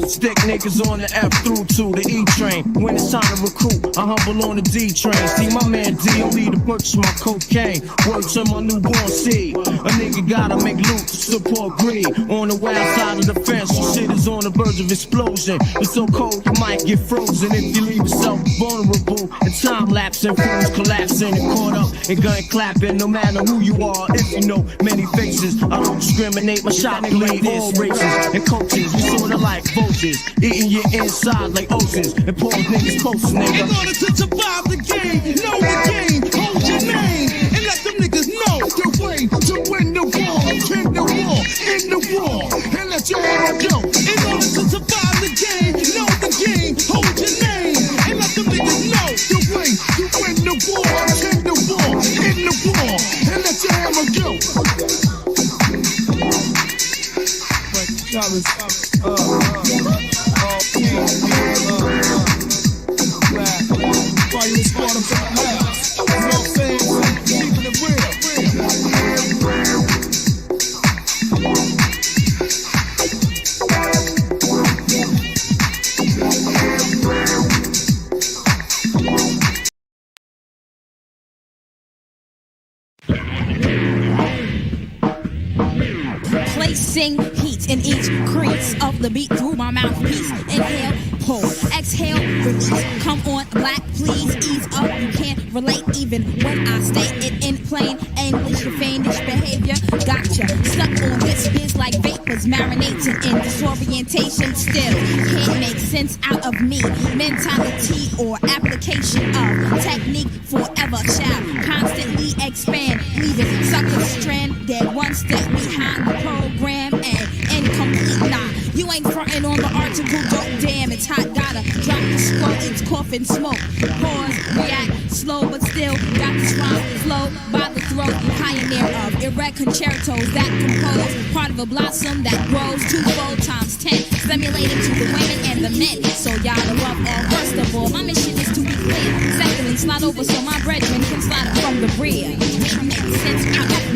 Stick niggas on the F through to the E train. When it's time to recruit, I humble on the D train. See my man D only to purchase my cocaine. Works on my newborn seed. A nigga gotta make loot to support greed. On the wild side of the fence, your shit is on the verge of explosion. It's so cold you might get frozen if you leave yourself vulnerable. And time lapsing, phones collapsing and caught up and gun clapping. No matter who you are, if you know many faces, I don't discriminate. My shot bleed all races and cultures. We sorta like vultures, eating your inside like oceans and pause niggas close, nigga. In order to survive the game, know the game, hold your name, and let them niggas know the way to win the war, attend the war, in the war, and let your hammer go. In order to survive the game, know the game, hold your name, and let them niggas know the way to win the war, attend the war, in the war, and let your hammer go. Why you start them from the last? You know what I'm saying? Keeping it real. Placing heat in each crease of the beat through my mouthpiece. Inhale, pull, exhale, release. Come on, black, please ease up. You can't relate even when I state it in plain English. Your fiendish behavior gotcha. Stuck on this biz like vapors, marinating in disorientation. Still can't make sense out of me. Mentality or application of technique forever shall constantly expand, leaving suckers stranded one step behind the program. incomplete. Nah, you ain't frontin' on the article. Don't damn, it's hot. Gotta drop the scroll. It's coughing smoke. Pause, react, slow but still. Got this rhyme flow by the throat. Pioneer of erect concertos that compose. Part of a blossom that grows twofold times 10. Stimulating to the women and the men. So y'all above all. First of all, my mission is to be clear. Secondly, slide over so my brethren can slide up from the rear.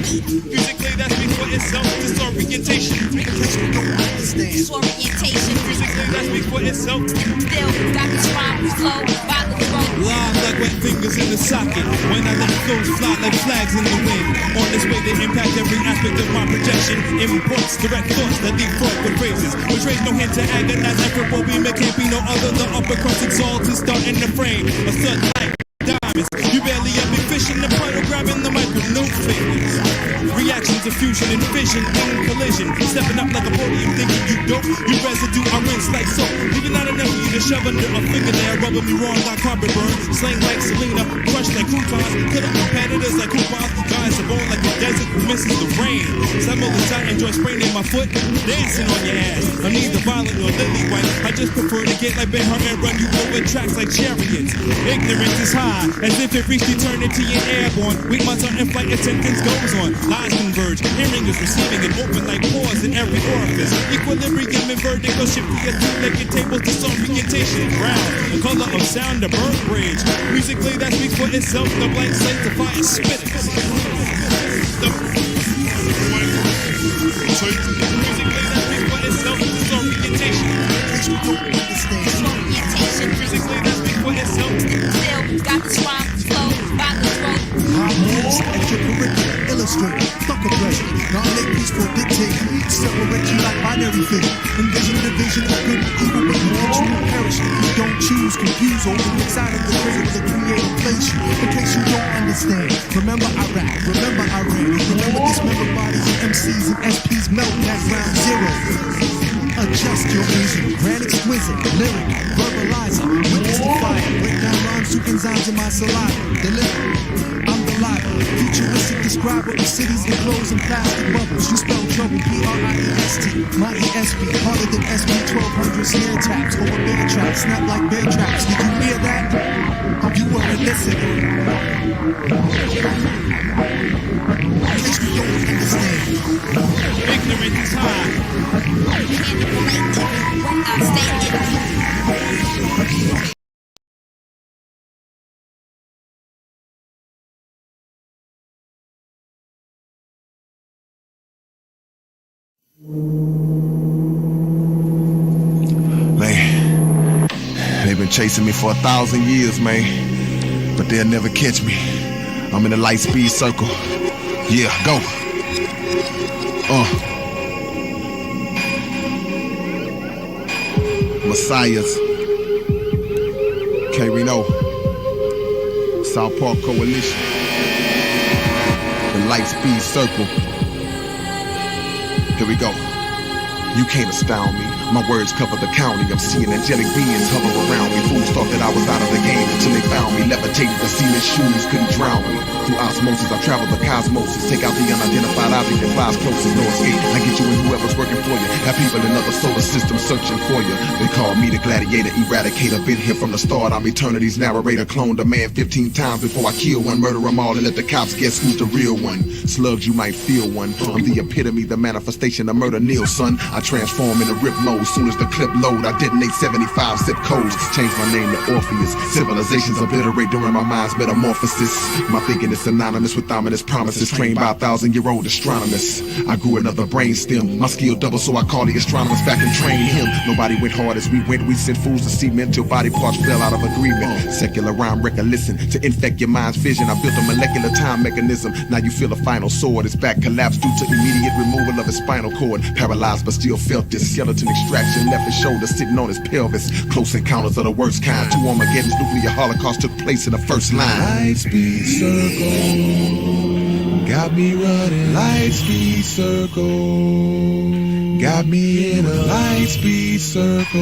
Physically, that speaks for itself. Disorientation. Disorientation. Physically, that speaks for itself. Still got this rhyme flow by the throat. Live like wet fingers in the socket. When I let flows fly like flags in the wind. On this way to impact every aspect of my projection. Imports direct thoughts that leave fraught with phrases. Betrays no hint to agonize effort. What we make can't be no other. The upper crust exalted, starting the frame. A sudden light. Diamonds, you barely a big fish in the puddle, grabbing the mic with no fingers. Reactions of fusion and fission in collision. Stepping up like a podium, thinking you dope. You residue, I rinse like soap. Leaving not enough for you to shove under a fingernail. Rubbing me wrong like carpet burn. Slang like Selena, crushed like croutons. Cut up competitors like coupons. Guys are born like a desert who misses the rain. Some of the time enjoy spraining my foot, dancing on your ass. I'm neither violent nor lily white. I just prefer to get like Ben Hur and run you over tracks like chariots. Ignorance is high. As if it reached eternity and airborne. Weak months on in-flight attendance goes on. Lies converge. Hearing is receiving and open like pores in every orifice. Equilibrium and vertigo shift via two-legged tables. Disorientation. Ground. The color of sound, the bird bridge. Musically that speaks for itself. The blank slate to fire spitting. Musically that speaks for itself. Disorientation. Disorientation. Musically that speaks for itself. Still got this rhyme flow by the throat. Harmonies, extracurricular, illustrate, stuck a pressure, non-late peaceful dictate, separate you like binary thing, envision division of good and evil, but more true perish. You don't choose, confuse, or look inside of the prison with a creative place you. In case you don't understand, remember I rap, remember I ran, remember dismember bodies of MCs and SPs melting at ground zero. Adjust your vision, grand exquisite, lyric, verbalizer, witness the fire, break down rhymes to enzymes in my saliva, deliver, I'm the liver, futuristic describer of cities enclosed in plastic bubbles, you spell trouble, P-R-I-E-S-T, my ESP, harder than SP-1200 snare taps, over bear traps, snap like bear traps, did you hear that? Oh, you weren't listening. In case you don't understand. Ignorance is high. Man, they've been chasing me for 1,000 years, man, but they'll never catch me. I'm in a light speed circle. Yeah, go. Messiahs, K-Reno, South Park Coalition, the light speed circle. Here we go. You can't astound me. My words cover the county. I'm seeing angelic beings hover around me. Fools thought that I was out of the game until they found me. Levitated the ceiling, shoes couldn't drown me. Through osmosis, I travel the cosmosis. Take out the unidentified object that flies closest, no escape. I get you and whoever's working for you. Have people in other solar systems searching for you. They call me the gladiator, eradicator. Been here from the start. I'm eternity's narrator. Cloned a man 15 times before I kill one. Murder them all and let the cops guess who's the real one. Slugs, you might feel one. I'm the epitome, the manifestation of murder nil, son. I transform into rip mode. Soon as the clip load, I detonate 75 zip codes. Change my name to Orpheus. Civilizations obliterate during my mind's metamorphosis. My thinking is synonymous with ominous promises trained by 1,000-year-old astronomers. I grew another brain stem. My skill doubled, so I called the astronomers back and trained him. Nobody went hard as we went. We sent fools to cement till body parts fell out of agreement. Secular rhyme record, listen to infect your mind's vision. I built a molecular time mechanism. Now you feel a final sword. His back collapsed due to immediate removal of his spinal cord. Paralyzed but still felt this skeleton extraction. Left his shoulder sitting on his pelvis. Close encounters of the worst kind. 2 Armageddon's nuclear holocaust took place in the first line. Light speed circle, got me running. Light speed circle, got me in a light speed circle,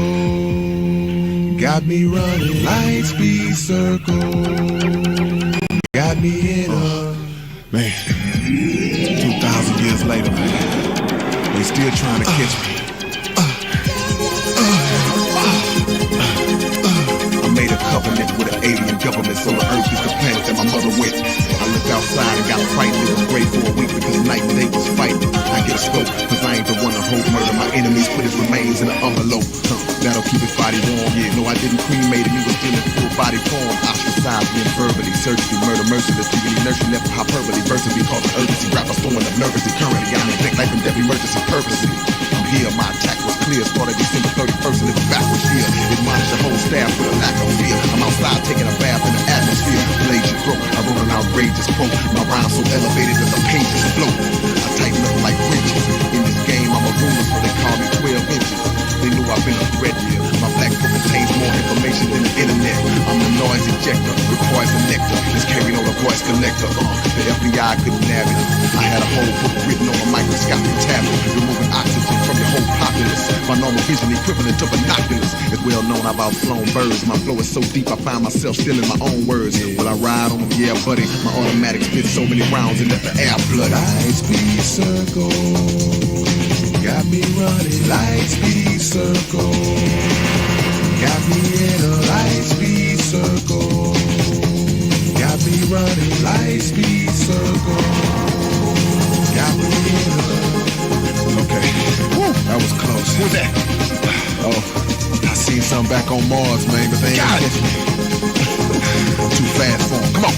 got me running. Light speed circle, got me in a. Man, 2,000 years later, man. They still trying to catch me. I made a covenant with an alien government, so the earth is the planet that my mother went. I looked outside and got frightened. It was great for a week because night and day was fighting. I get a scope, cause I ain't the one to hold murder. My enemies put his remains in an envelope. That'll keep his body warm. Yeah, no, I didn't cremate him. He was still in full body form. Ostracized me verbally, surgically, murder merciless. Even inertia left hyperbole. Versatily called the urgency. Rappers throwing up nervously. Currently, I neglect life and death emergency purposely. I'm here, my attack was clear. Started December 31st and it's backwards here. Admonish the whole staff with a lack of fear. I'm outside taking a bath in the atmosphere. Blaze your throat. I wrote an outrageous quote. My rhymes so elevated that the pages float. I tighten up like wrenches. In this game, I'm a ruler, so they call me 12 inches. They knew I've been a threat here. My black book contains more information than the internet. I'm the noise ejector, requires a nectar. It's carried on a voice connector. The FBI couldn't nab it. I had a whole book written on a microscopic tablet, removing oxygen from your whole populace. My normal vision equivalent to binoculars. It's well known I've outflown birds. My flow is so deep I find myself still in my own words. Will I ride on them? Yeah, buddy. My automatic spits so many rounds and let the air blood. Light speed circle. Got me running light speed circle. Got me in a light speed circle. Got me running light speed circle. Got me in a... Okay. Woo, that was close. Who's that? Oh, I seen something back on Mars, man, but they ain't catching me. I'm too fast for him. Come on.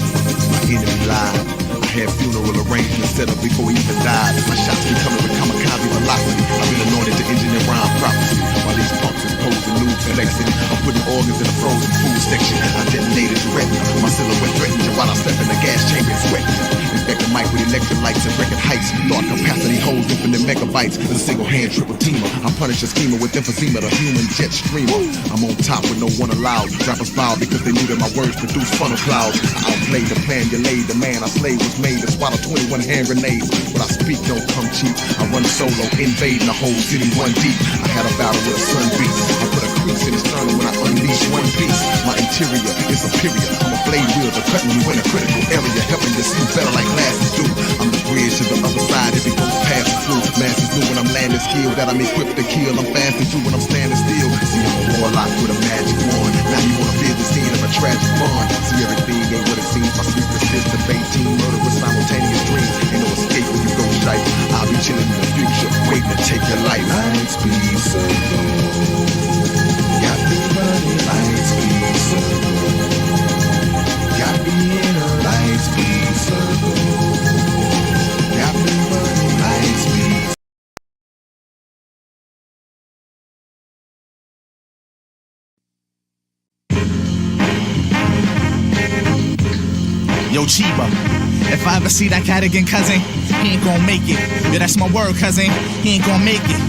My enemy lied. Had funeral arrangements set up before he even died. My shots be coming with kamikaze velocity. I've been anointed to engineer rhyme prophecy. While these punks is posing new complexity, I'm putting organs in a frozen food section. I detonated your retina. My silhouette threatened you while I slept in the gas chamber and sweating. Inspect the mic with electrolytes and record heights. Thought capacity holds infinite megabytes. With a single hand triple teamer, I punish a schemer with emphysema, the human jet streamer. I'm on top with no one allowed. Rappers foul because they knew that my words produce funnel clouds. I outplayed the plan you laid. The man I slayed was made to swallow 21 hand grenades. What I speak don't come cheap. I run solo, invading the whole city one deep. I had a battle with a sun beast. I put a crease in his sternum when I unleash one piece. My interior is superior. I'm a blade wielder, cutting you in a critical area, helping you see better like glasses do. I'm the bridge to the other side if it goes past the through. Masses knew when I'm landing skill that I'm equipped to kill. I'm fast and true when I'm standing still. See, I'm a warlock with a magic wand. Now you wanna feel the scene of a tragic bond. See, everything ain't what it seems. My sleepless system, 18 murderous simultaneous dreams. Ain't no escape when you go strike. I'll be chilling in the future, waiting to take your life. Light speed circle. Got me running light speed circle. Got me in a light speed circle. Got me running light speed. Yo, Chiba, if I ever see that cat again, cousin, he ain't gonna make it. Yeah, that's my word, cousin, he ain't gonna make it.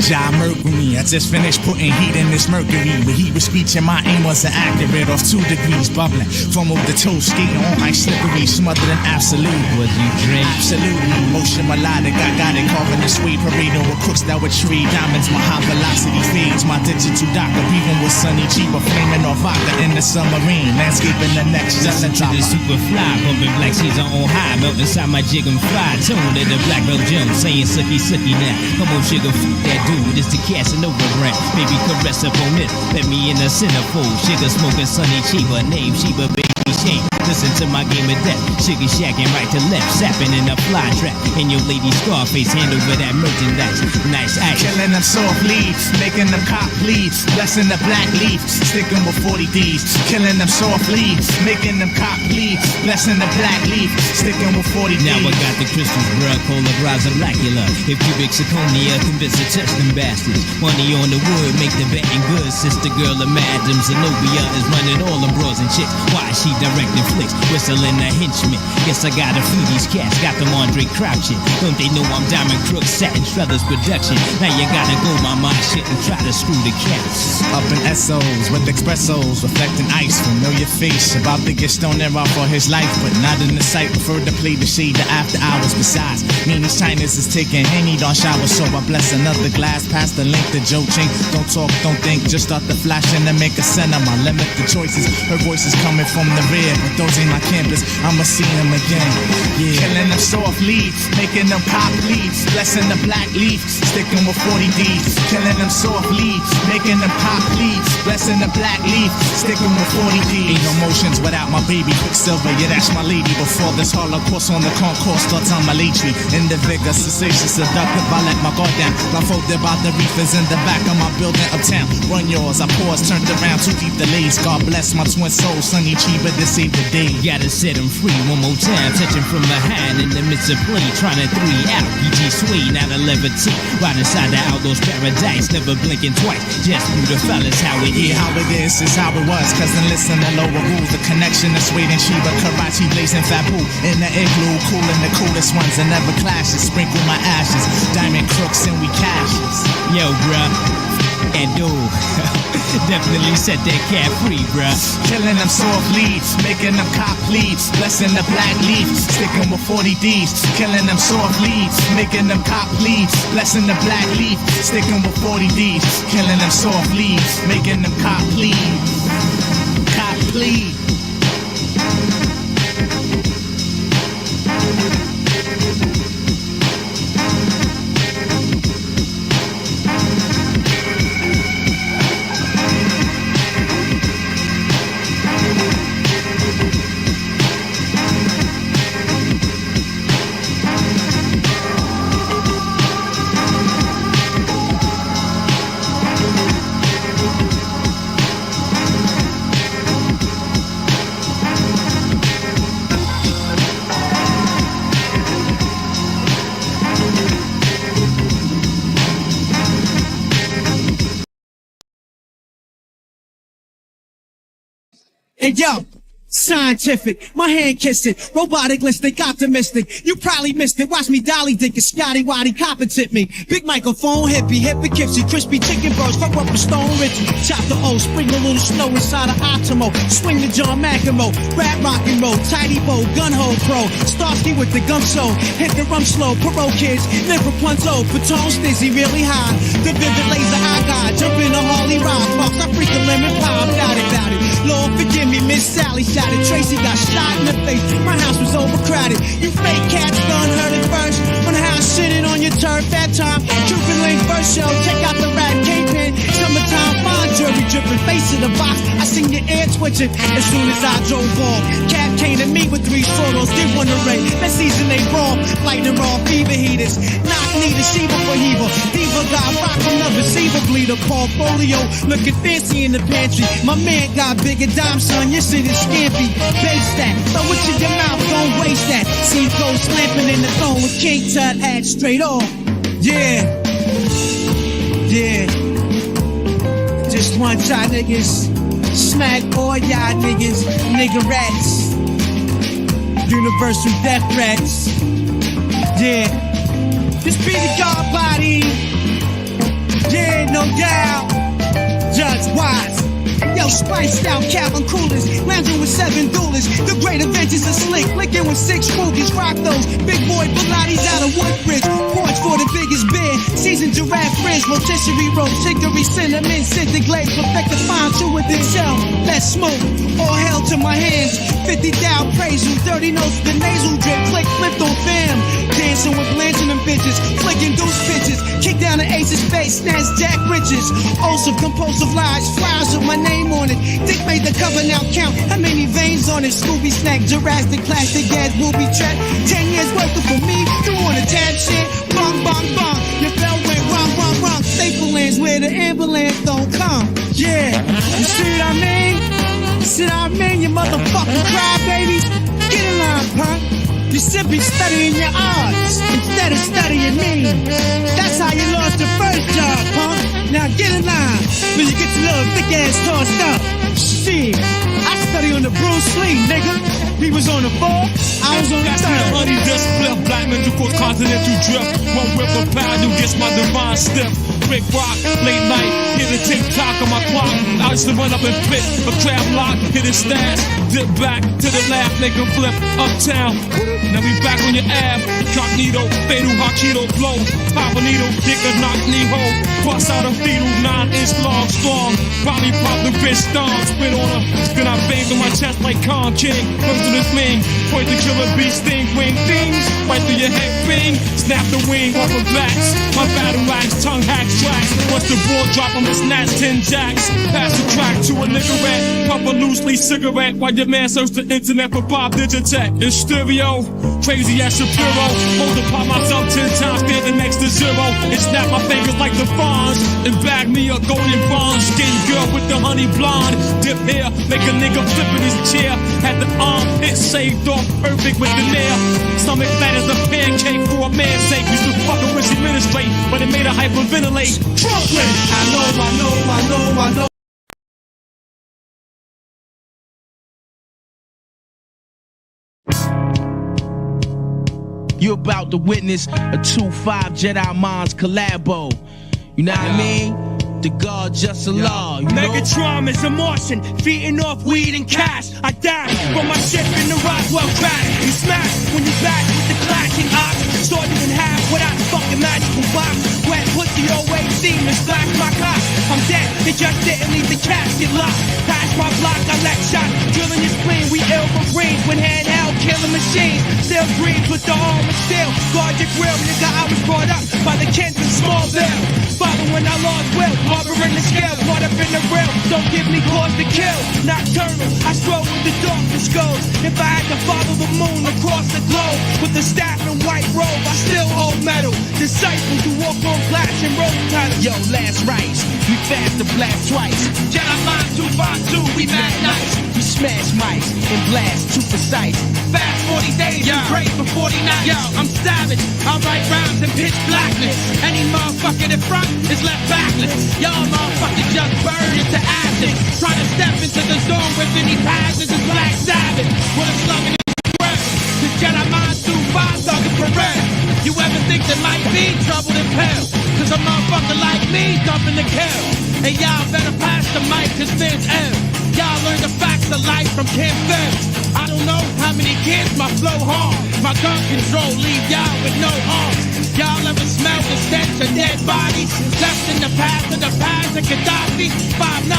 Ja Mercury, I just finished putting heat in this mercury. With heat with speech and my aim wasn't accurate. Off 2 degrees, bubbling from over the toe, skating on ice slippery, smothered in absolute. Was you drink? Absolutely, motion melodic, I got it. Carving the suede parade with crooks that would trade diamonds. My high velocity fades, my digital doctor. Breathing with sunny cheaper, flaming off vodka in the submarine. Landscaping the next listen to the super fly, bumping black seas on high, melt inside my jig and fly. Tune to the black belt gym, saying sucky sucky now. Come on, sugar, food that dude. It's the Casanova brand. Baby, caress up on this. Let me in the centerfold. Sugar smoking Sunny Chiba. Name Chiba, baby. Shake. Listen to my game of death. Sugar shacking right to left. Sapping in a fly trap. And your lady Scarface hand over that merchandise. Nice ice. Killing them soft leaves. Making them cop leaves. Blessing the black leaf. Sticking with 40 D's. Killing them soft leaves. Making them cop leaves. Blessing the black leaf. Sticking with 40 D's. Now I got the crystals, bruh. Polarize Dracula. If cubic zirconia convince the test them bastards. Money on the wood. Make the betting good. Sister girl of Madam Zenobia is running all them bros and chicks. Why she directing flicks? Whistling a henchman. Guess I gotta feed these cats. Got them Andre crouching. Don't they know I'm Diamond Crook, Satin Struthers production? Now you gotta go my mind shit and try to screw the cats. Up in SOs with expressos, reflecting ice, familiar face. About to get stoned there off for his life, but not in the sight. Prefer to play the shade the after hours. Besides, Meanie's Chinese is taking Henny, don't shower, so I bless another glass. Pass the link to Joe Ching. Don't talk, don't think, just start the flashing and make a cinema. Limit the choices. Her voice is coming from the career, but those ain't my campus. I'ma see them again. Yeah. Killing them soft leaves, making them cop leaves, blessing the black leaf, sticking with 40 D's. Killing them soft leaves, making them cop leaves, blessing the black leaf, sticking with 40 D's. Ain't no motions without my baby Quicksilver. Yeah, that's my lady. Before this Holocaust on the concourse starts on my late tree. In the vigor, cessation, seductive. I let my guard down. Blindfolded by the reefers in the back of my building uptown. Run yours, I pause, turned around, too deep delays. God bless my twin soul, Sonny Chiba to save the day. Gotta set him free one more time, touching from behind in the midst of play, trying to 3 out. PG Sway, now the levitate, right inside the outdoors paradise, never blinking twice. Just view the fellas how it is. Yeah, how it is how it was. Cousin, listen to lower rules. The connection is waiting Chiba, Karachi, blazing Fabu. In the igloo, cooling the coolest ones and never clashes. Sprinkle my ashes, diamond crooks and we cashes. Yo, bruh, and dude, definitely set that cat free, bruh. Killing them soft leaves, making them cop leaves, blessing the black leaf, sticking with 40 D's. Killing them soft leaves, making them cop leaves, blessing the black leaf, sticking with 40 D's. Killing them soft leaves, making them cop leaves. Cop leaves. Hey yo, scientific, my hand kissing, robotic, listic, optimistic. You probably missed it. Watch me dolly dick and Scotty Waddy competent me. Big microphone, hippie, Poughkeepsie, crispy chicken burst, fuck up a stone Richie. Chop the O, sprinkle a little snow inside of Optimo. Swing the John McEnroe, rap rock and roll, tidy bow, gun hole pro. Starsky with the gum show, hit the rum slow, parole kids, live Rapunzel, Patone Stizzy really high. The vivid laser eye guy, jump in a Harley ride, box, I freak a lemon pie, doubt it. Lord forgive me, Miss Sally shot it. Tracy got shot in the face. My house was overcrowded. You fake cats done heard it first. On the house sitting on your turf that time. Cupid Link first show. Check out the rat K-Pin. Summertime fine jury dripping. Face in the box. I seen your ear twitching as soon as I drove off. Cat came to me with 3 solos. Give one to Ray. That season they raw. Lightning raw fever heaters. Knock neither Shiva for Heaver. Diva got rock from the receiver bleeder. Portfolio looking fancy in the pantry. My man got bigger dime, son. Your shit is scampy. Base that. Throw it to your mouth. Don't waste that. See gold slamping in the throne with King Tut hat straight off. Yeah. Yeah. Just one shot niggas. Smack all y'all niggas. Nigga rats. Universal death threats. Yeah. This be the God body. Yeah, no doubt. Judge Wise. Yo, spiced out Calvin Coolers, lounging with 7 duelists. The great adventures are slick, licking with 6 Rugies. Rock those big boy Pilates out of Woodbridge. Porch for the biggest beer. Seasoned giraffe frizz, rotisserie roast, chicory, cinnamon, scented glaze, perfect the fine chew with itself. Let's smoke. All hell to my hands. 50 down praise you. Dirty notes, the nasal drip, click, flipped on fam. Dancing with blanching them bitches, flicking deuce pitches. Kick down the ace's face, snatch Jack Riches. Also compulsive lies, flies with my name on it. Dick made the cover, now count how many veins on it. Scooby snack, Jurassic, plastic gas, booby trap. 10 years working for me, you wanna tab shit? Bong, bong, bong, your bell went wrong, wrong, wrong. Staple lands where the ambulance don't come. Yeah, you see what I mean? See what I mean, you motherfucking crybabies? Get in line, punk. You should be studying your arts instead of studying me. That's how you lost your first job, punk. Now get in line, when you get your little thick ass tossed up. Shit, I study on the Bruce Lee, nigga. He was on the 4, I was on the 3rd. Honey, this flip, black men to cause continental drift. One whip of pound, you gets my divine stiff. Brick rock, late night, hit a tick tock on my clock. Out starts to run up and flip. A crab lock, hit his stash. Dip back to the lab, make a flip. Uptown, now we back on your ass. Cognito, fatal Hakito blow. Pop a needle, kick a knock knee hole. Bust out a fetal, 9-inch long, strong. Probably pop the bitch stomp. Spit on her, spin out veins on my chest like Kong King. Comes to this wing, point the killer bee sting. Wing things, right through your head, bing. Snap the wing off her backs. My battle wax, tongue hacks tracks. Once the ball drop, I'ma snatch 10 jacks. Pass the track to a nigga rat. Pop a loosely cigarette while your man search the internet for Bob Digitech. In stereo, crazy as Shapiro. Multiply myself 10 times, standing next to zero. And snap my fingers like the Fonz. And bag me a golden bond. Skin girl with the honey blonde. Dip hair, make a nigga flip in his chair. Had the armpit shaved off, perfect with the nail. Stomach flat as a pancake for a man's sake. Used to fucking wish he ministrate, but it made her hyperventilate. Brooklyn! I know. You about to witness a 2-5 Jedi Minds collabo. You know what I mean? The God just Allah. You know? Megatron is a Martian, feeding off weed and cash. I dash from my ship in the Roswell crash. You smash when you back with the clashing ox. Sword you in half without the fucking magical box. Wet pussy always seem to splash my cock. I'm dead, they just didn't leave the casket locked. Pass my block, I let shots. Drilling your spleen, we ill for brains when handheld killing machines. Still dreams with the arm of steel. Guard your grill, nigga, I was brought up by the kids in Smallville. Father when I lost will, harboring the scale, caught up in the rail. Don't give me cause to kill. Nocturnal, I stroll with the darkness goes. If I had to follow the moon across the globe with the staff and white robe, I still hold metal. Disciples who walk on glass and road titles. Yo, last rites, we fast to blast twice. Jedi Mind 252, we mad nice. We smash mics and blast too precise. Fast 40 days and pray for 40 nights. Yo, I'm savage, I write rhymes in pitch blackness. Any motherfucker in front is left backless. Y'all motherfuckers just burned into ashes. Trying to step into the zone with any passes is Black Sabbath. With a slug in his breath. The Jedi Mind 2-5 thugging for red. You ever think there might be trouble in hell? Cause a motherfucker like me dumping the kill. And y'all better pass the mic cause fans ill. Y'all learn the facts of life from Kim Phillips. I don't know how many kids my flow harm. My gun control leave y'all with no arms. Y'all ever smell the stench of dead bodies? Left in the past of the past of Gaddafi? 5'9",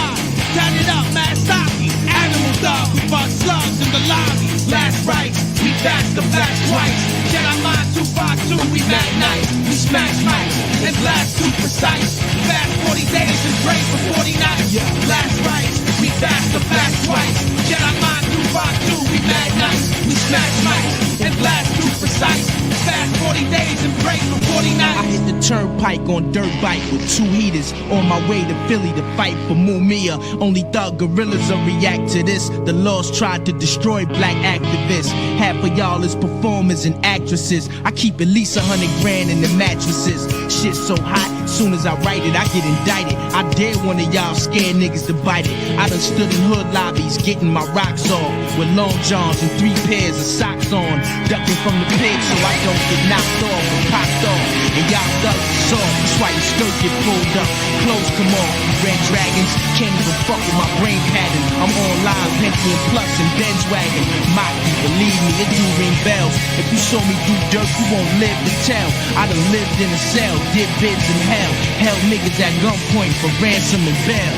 turn it up, Masaki. Animal dog, we bust slugs in the lobby. Last rites, we fast the flash twice. Jedi Mind 252, we mad nice. We smash mics and blast too precise. Fast 40 days and pray for 40 nights. Last rites, we fast the flash twice. Jedi Mind 252, we mad nice. We smash mics and blast too precise. Fast 40 days and pray for 40 nights. I hit the turnpike on dirt bike with 2 heaters on my way to Philly to fight for Mumia. Only thug gorillas will react to this. The laws tried to destroy black activists. Half of y'all is performers and actresses. I keep at least 100 grand in the mattresses. Shit so hot, soon as I write it, I get indicted. I dare one of y'all scared niggas to bite it. I done stood in hood lobbies getting my rocks off with long johns and 3 pairs of socks on, ducking from the pig so I don't get knocked off or popped off. And y'all thugs are soft, that's why your skirt get pulled up, clothes come off. Red dragons can't even fuck with my brain pattern. I'm on live, Pentium Plus and Benz wagon. Mocky, believe me, it do ring bells. If you saw me do dirt, you won't live to tell. I done lived in a cell, did bids in hell, held niggas at gunpoint for ransom and bail.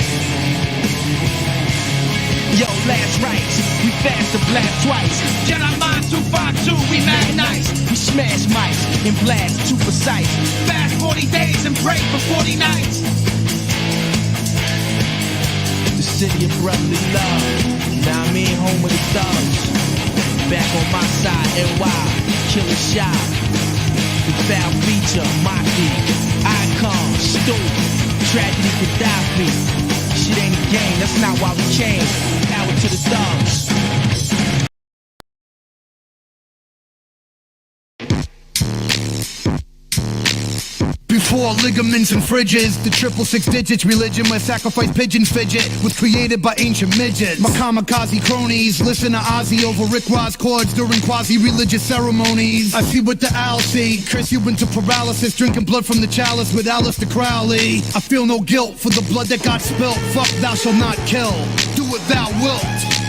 Yo, last rites, we fast to blast twice. Jedi Mind 252, we mad nice. We smash mics and blast too precise. Fast 40 days and pray for 40 nights. The city of brotherly love. Now I mean home of the thugs. Back on my side, NY, Killer Shot. The foul feature, Maki, Icon, Stu, Tragedy Gaddafi. Shit ain't a game, that's not why we came. Power to the thugs. 4 ligaments and fridges. The 666 digits religion where sacrifice pigeons fidget was created by ancient midgets. My kamikaze cronies listen to Ozzy over Rick Ross chords during quasi-religious ceremonies. I see what the owls see. Curse you into paralysis, drinking blood from the chalice with Aleister Crowley. I feel no guilt for the blood that got spilt. Fuck, thou shalt not kill. Do what thou wilt.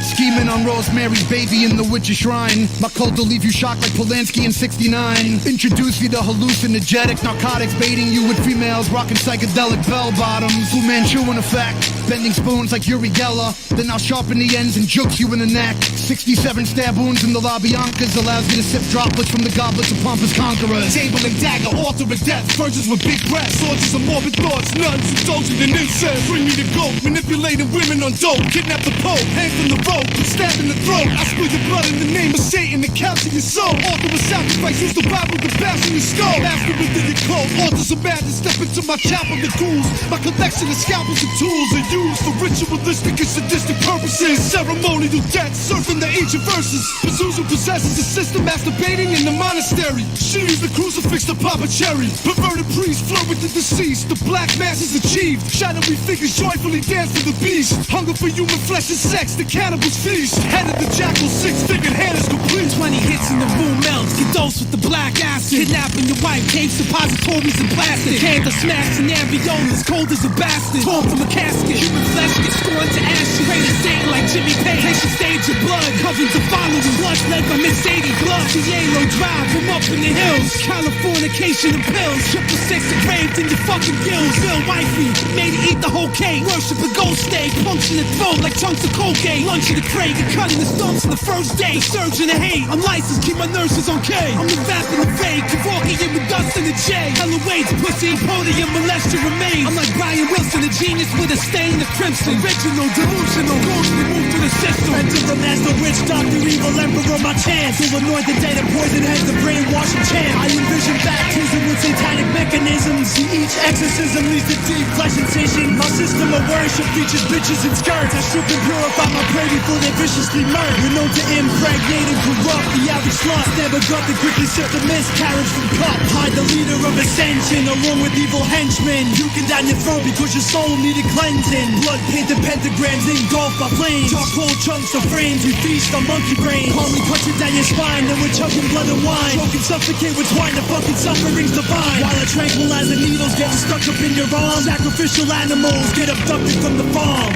Scheming on Rosemary's Baby in the Witch's Shrine. My cult will leave you shocked like Polanski in 69. Introduce you to hallucinogenic narcotics, baiting you with females rocking psychedelic bell bottoms. Fu Manchu in effect, bending spoons like Uri Geller. Then I'll sharpen the ends and jukes you in the neck. 67 stab wounds in the LaBiancas allows you to sip droplets from the goblets of pompous conquerors. Table and dagger, altar of death, virgins with big breasts, soldiers of morbid thoughts, nuns indulging in incest. Bring me the goat, manipulating women on dope, kidnap the Pope, hang from the rope, stab in the throat. I spill your blood in the name of Satan and counsel your soul. Author of sacrifice, use the Bible to bash in your skull. Master within your code, authors of madness, step into my chapel, the ghouls. My collection of scalpels and tools are used for ritualistic and sadistic purposes. Ceremonial death, surfing the ancient verses. Pazuzu possesses a system masturbating in the monastery. She used the crucifix to pop a cherry. Perverted priests flirt with the deceased. The black mass is achieved. Shadowy figures joyfully dance to the beast. Hunger for human flesh and sex, the cannibal's feast. Head of the jackal, 6-fingered hand is complete. 20 hits in the room melts, get dosed with the black acid. Kidnapping your wife, cave suppositories and plastic. Candle smashed in areolas, cold as a bastard. Torn from a casket, human flesh gets scorned to ashes. Pray to Satan like Jimmy Page, takes the stage of blood. Cousins of followers, blood led by Miss Sadie Blood. Cielo Drive, from up in the hills. Californication and pills. 666 engraved in your fucking gills. Bill wifey, made her eat the whole cake. Worship a ghost steak, punch in the throat like chunks of cocaine. Lunch in the crate, and cutting the stumps in the first day. The surge and the hate, I'm licensed, keep my nurses on K. I'm the vap in the fade, cavalking in with dust in the J. Hella waits, pussy, podium, molest your remains. I'm like Brian Wilson, a genius with a stain of crimson. Original, delusional, ghost removed from the system. Enter the master witch, doctor, evil emperor, my chance. Who anoint the day to poison heads, the brainwashing chant. I envision baptism with satanic mechanisms. See each exorcism leads to deep flesh incision. My system of worship features bitches and skirts. I strip and purify my prey before they viciously murder. We're known to impregnate and corrupt the average slut. Never got to quickly sip the miscarriage from cup. Hide the leader of ascension along with evil henchmen. You can down your throat because your soul needed cleansing. Blood painted pentagrams engulfed by flames. Charcoal chunks of frames, we feast on monkey brains. Calmly punching down your spine, then we're chugging blood and wine. Choke and suffocate with twine, the fucking suffering's divine. While I tranquilize the needles getting stuck up in your arms. Sacrificial animals get abducted from the farm.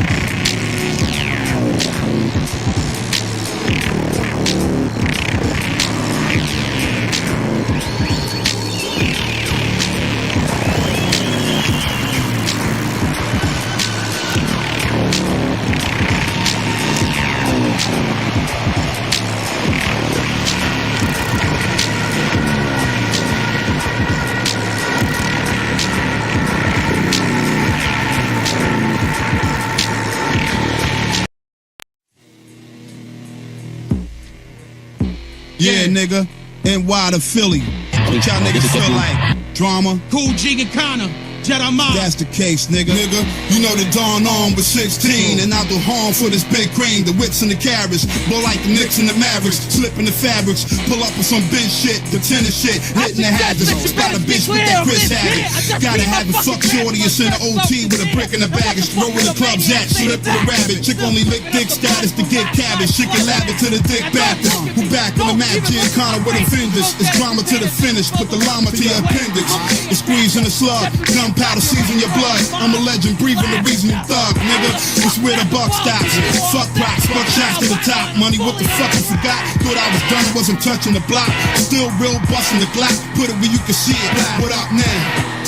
Yeah, nigga. NY to Philly. What y'all niggas feel like? Drama? Cool G and Connor. Jedi Mind. That's the case, nigga. You know the dawn on with 16, and I'll do harm for this big cream, the whips and the carrots, blow like the Knicks and the Mavericks, slip in the fabrics, pull up with some bitch shit, the tennis shit, hitting the hazards, spot a bitch with that Chris habit. Gotta have it, fuck shorty, it's in the OT with a brick in the baggage, throw where the club's at, slip with a rabbit, chick only lick dick status to get cabbage, chicken lather to the dick Baptist, who back on the map, G and Connor with a fingers, it's drama to the finish, put the llama to your appendix, the squeeze in the slug, gunpowder season your blood, I'm a legend, breathing the reason you thug, nigga, it's where the buck stops, fuck rocks, fuck shots to the top, money, what the fuck you forgot, thought I was done, wasn't touching the block, still real busting the Glock, put it where you can see it, what up now?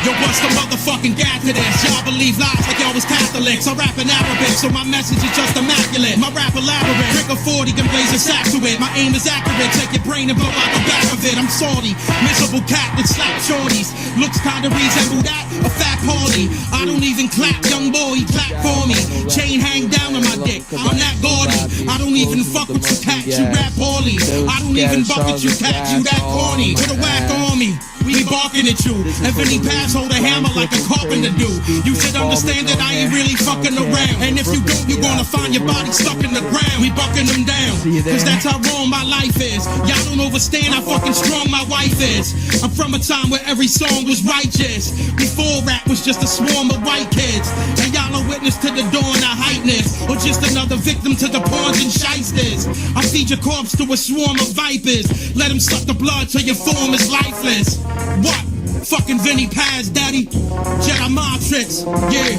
Yo, what's the motherfucking gap to this? Y'all believe lies like y'all was Catholics. I rap in Arabic, so my message is just immaculate. My rap elaborate, drink a 40 can blaze a sack to it. My aim is accurate, take your brain and blow out the back of it. I'm salty, miserable cat that slap shorties. Looks kinda resemble that, a fat party. I don't even clap, young boy, clap for me. Chain hang down on my dick, I'm that gaudy. I don't even fuck with you cats, you rap poorly. I don't even bucket you cats, you that corny. Put a whack on me. We barking at you. And Vinny Paz hold a hammer like a carpenter do. You should understand that I ain't really fucking around. And if you don't, you're gonna find your body stuck in the ground. We bucking them down. Cause that's how wrong my life is. Y'all don't understand how fucking strong my wife is. I'm from a time where every song was righteous. Before rap was just a swarm of white kids. And y'all are witness to the dawn of heightness. Or just another victim to the pawns and shysters. I feed your corpse to a swarm of vipers. Let them suck the blood till your form is lifeless. What? Fucking Vinny Paz, daddy. Jedi mind tricks. Yeah.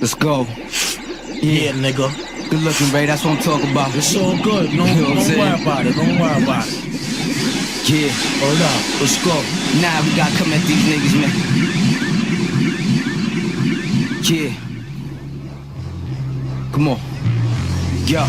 Let's go. Yeah, nigga. Good looking, Ray. That's what I'm talking about. It's all good. No, don't worry about it. Don't worry about it. Yeah. Hold up. Let's go. Nah, we gotta come at these niggas, man. Yeah. Come on. Yo.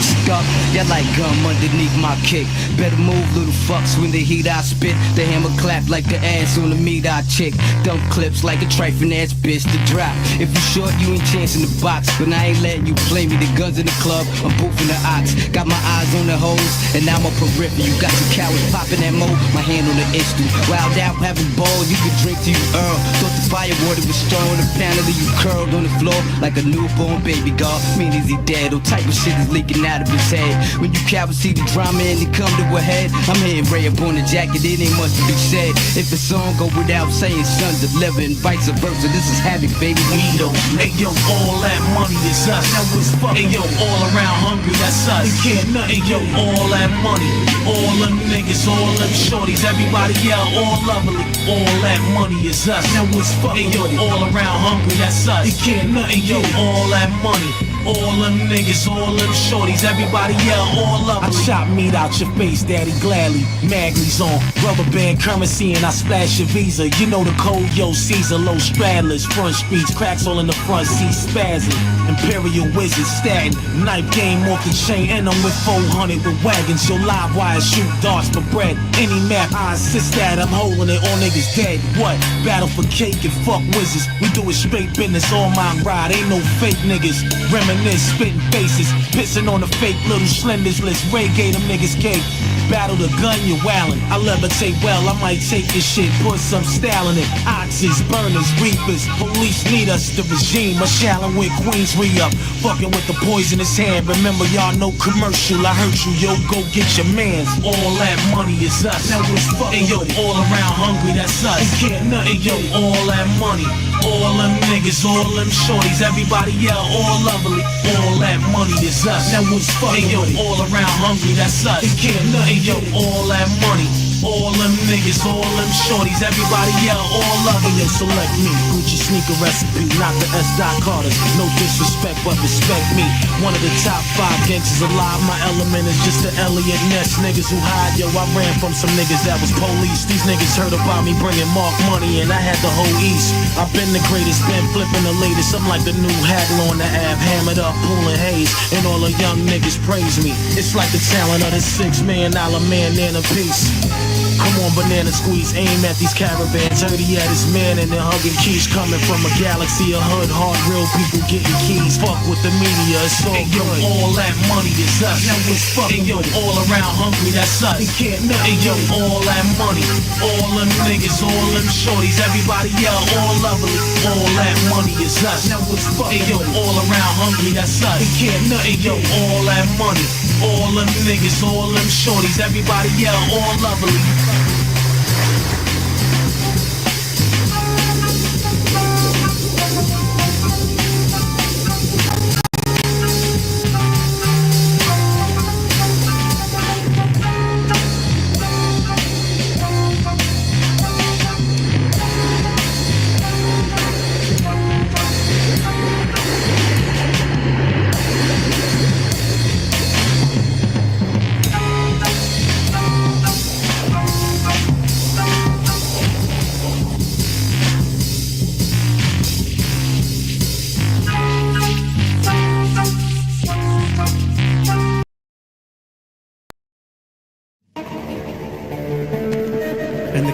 Stuck, that like gum underneath my kick. Better move, little fucks, when the heat I spit. The hammer clap like the ass on the meat I chick. Dump clips like a trifling ass bitch to drop. If you short, you ain't chance in the box. But I ain't letting you play me. The guns in the club, I'm boofing the ox. Got my eyes on the hoes, and I'm a peripheral. You got some cowards popping that mo, my hand on the issue. Wild out, having ball, you could drink till you earl. Thought the fire water was strong, the panel you curled on the floor like a newborn baby girl. Mean is he dead? All type of shit is leaking out of his head. When you cowards see the drama and it come to a head, I'm hearing Ray up on the jacket, it ain't much to be said. If the song go without saying, son deliver and vice versa. This is havoc, baby. We know. Hey yo, all that money is us. Now it's fucking. Hey yo, all around hungry, that's us. You can't nothing. Hey yo, all that money, all them niggas, all them shorties, everybody yell, all lovely. All that money is us. Now it's fucking. Hey yo, all around hungry, that's us. You can't nothing. Hey yo, all that money. All them niggas, all them shorties, everybody yell, all of them. I chop meat out your face, daddy, gladly. Magnets on, rubber band currency, and I splash your visa. You know the code, yo, Caesar, low straddlers, front streets, cracks all in the front seat, spazzing. Imperial wizard, statin, knife game off the chain, and I'm with 400 with wagons. Your live wires shoot darts for bread. Any map, I insist that I'm holding it, all niggas dead. What? Battle for cake and fuck wizards. We do it straight business, all my ride, ain't no fake niggas. Reminisce, spitting faces, pissing on the fake little slenders list. Ray gave them niggas cake. Battle the gun, you wildin'. I levitate well, I might take this shit, put some style in it. Oxes, burners, reapers, police need us. The regime, a shallin' with Queens re-up. Fucking with the poisonous hand. Remember, y'all know commercial. I hurt you, yo, go get your mans. All that money is us. Now it's fucking. Hey yo, all around hungry, that's us. You can't nothing. Hey yo, all that money. All them niggas, all them shorties, everybody yell, all lovely. All that money is us. Now it's fucking. Hey yo, all around hungry, that's us. You can't nothing. Hey yo, all that money. All them niggas, all them shorties, everybody yell, all of it. Yo, select me, Gucci sneaker recipe, not the S. Dot Carters. No disrespect, but respect me. One of the top 5 gangsters alive. My element is just the Elliot Ness. Niggas who hide, yo, I ran from some niggas that was police. These niggas heard about me bringing Mark money, and I had the whole East. I've been the greatest, been flipping the latest. I'm like the new Hagler on the Ave, hammered up, pulling haze, and all the young niggas praise me. It's like the talent of the $6 million man in a piece. Come on, banana squeeze, aim at these caravans. Heard he had his man and then hugging keys. Coming from a galaxy of hood, hard, real people getting keys. Fuck with the media, it's all good. Yo, all that money is us. Now it's fucking. Yo, all around hungry, that's us. You can't nothing. Yo, all that money. All them niggas, all them shorties, everybody yell, all lovely. All that money is us. Now it's fucking. Yo, all around hungry, that's us. You can't nothing. Yo, all that money. All them niggas, all them shorties, everybody yell, all lovely.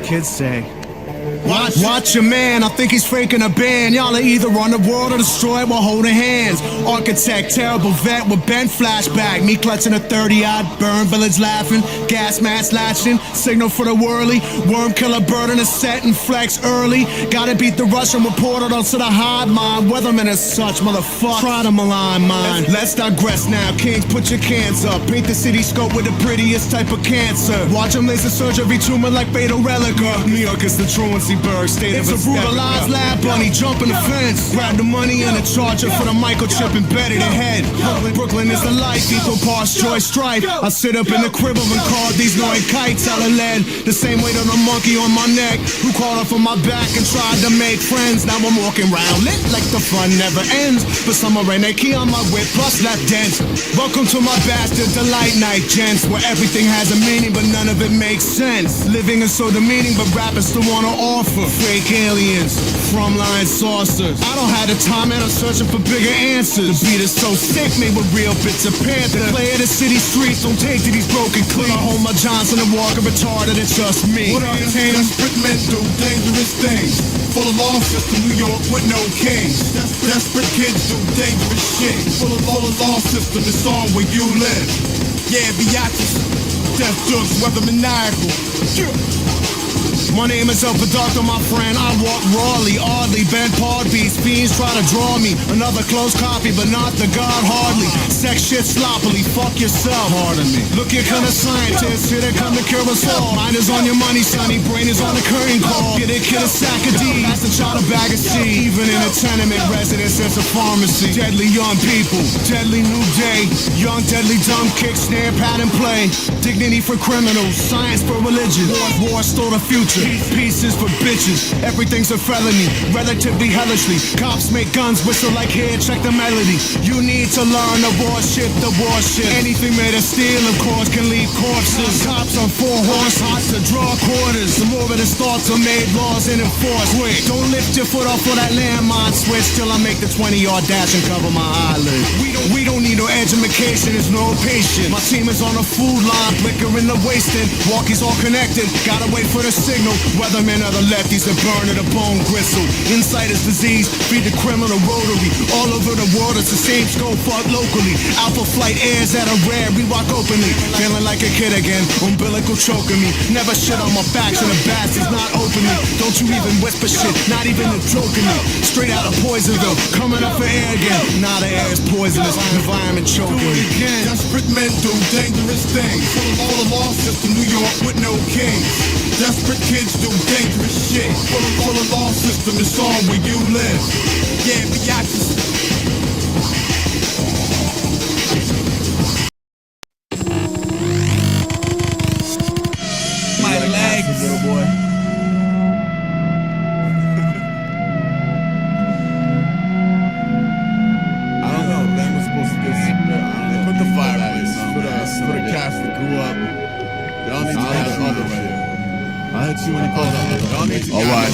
kids say. Watch your man, I think he's faking a band. Y'all are either on the world or destroyed while holding hands. Architect, terrible vet with bent flashback. Me clutching a 30-odd, burn village laughing. Gas mask latching, signal for the whirly. Worm killer bird in a set and flex early. Gotta beat the Russian reporter, don't sit a hard mind. Weatherman as such, motherfucker. Try to malign mine. Let's digress now, kings, put your cans up. Paint the city scope with the prettiest type of cancer. Watch them laser surge every tumor like fatal relica. New York is the truancy bird, state it's of a brutalized lab bunny, jumping the fence. Grab the money and the charger for the microchip embedded in head. Brooklyn is the life, equal parts joy strife. I sit up in the crib and call these annoying kites out of lead. The same weight on a monkey on my neck, who crawled off of my back and tried to make friends. Now I'm walking around lit like the fun never ends. But summer rain, they key on my whip, plus left dents. Welcome to my bastard delight night, gents, where everything has a meaning but none of it makes sense. Living is so demeaning, but rappers still wanna offer fake aliens, from line saucers. I don't have the time and I'm searching for bigger answers. The beat is so sick, made with real bits of panther. The play of the city streets don't take to these broken cleats. I hold my Johnson and walk a retarded, it's just me. What are desperate men do dangerous things. Full of law system, New York with no kings. Desperate kids do dangerous shit. Full of law system, it's on where you live. Yeah, Beatrice, death jokes, whether maniacal. My name is Upper Doctor, my friend. I walk rawly, oddly, bent part beats. Fiends try to draw me. Another close copy, but not the god hardly. Sex shit sloppily, fuck yourself. Pardon me. Look, you're kinda scientist, here they come to cure us all. Mind is on your money, sonny. Brain is on the curtain call. Get it, kid a sack of D. That's the child a bag of C. Even in a tenement residence, it's a pharmacy. Deadly young people, deadly new day. Young, deadly, dumb kick, snare, pad, and play. Dignity for criminals, science for religion. War stole the future. Pieces for bitches, everything's a felony, relatively hellishly. Cops make guns whistle like here, check the melody. You need to learn the warship. Anything made of steel, of course, can leave corpses. Cops on 4 horse, hot to draw quarters. The more of his thoughts are made, laws and enforced. Wait, don't lift your foot off of that landmine switch till I make the 20-yard dash and cover my eyelid. We don't need no education, there's no patience. My team is on a food line, liquor in the wasting. Walkies all connected, gotta wait for the signal. Weathermen are the lefties that burn to the bone gristle. Insight is disease, feed the criminal rotary. All over the world it's the same scope, fought locally. Alpha flight airs at a rare, we walk openly. Feeling like a kid again, umbilical choking me. Never shit on my back, so the bastards not openly. Don't you even whisper shit, not even a joking me. Straight out of Poisonville, coming up for air again. Now the air is poisonous, environment choking me. Desperate men do dangerous things. Full of law system, New York with no kings. Desperate kids do dangerous shit. Full of law system, it's on where you live. Yeah, Beatrice. My legs, little boy. I don't know, man was supposed to get sick. They put the fireplace for the cats that grew up. Y'all need to have it right here. I hit you when you called up. Y'all need to all right.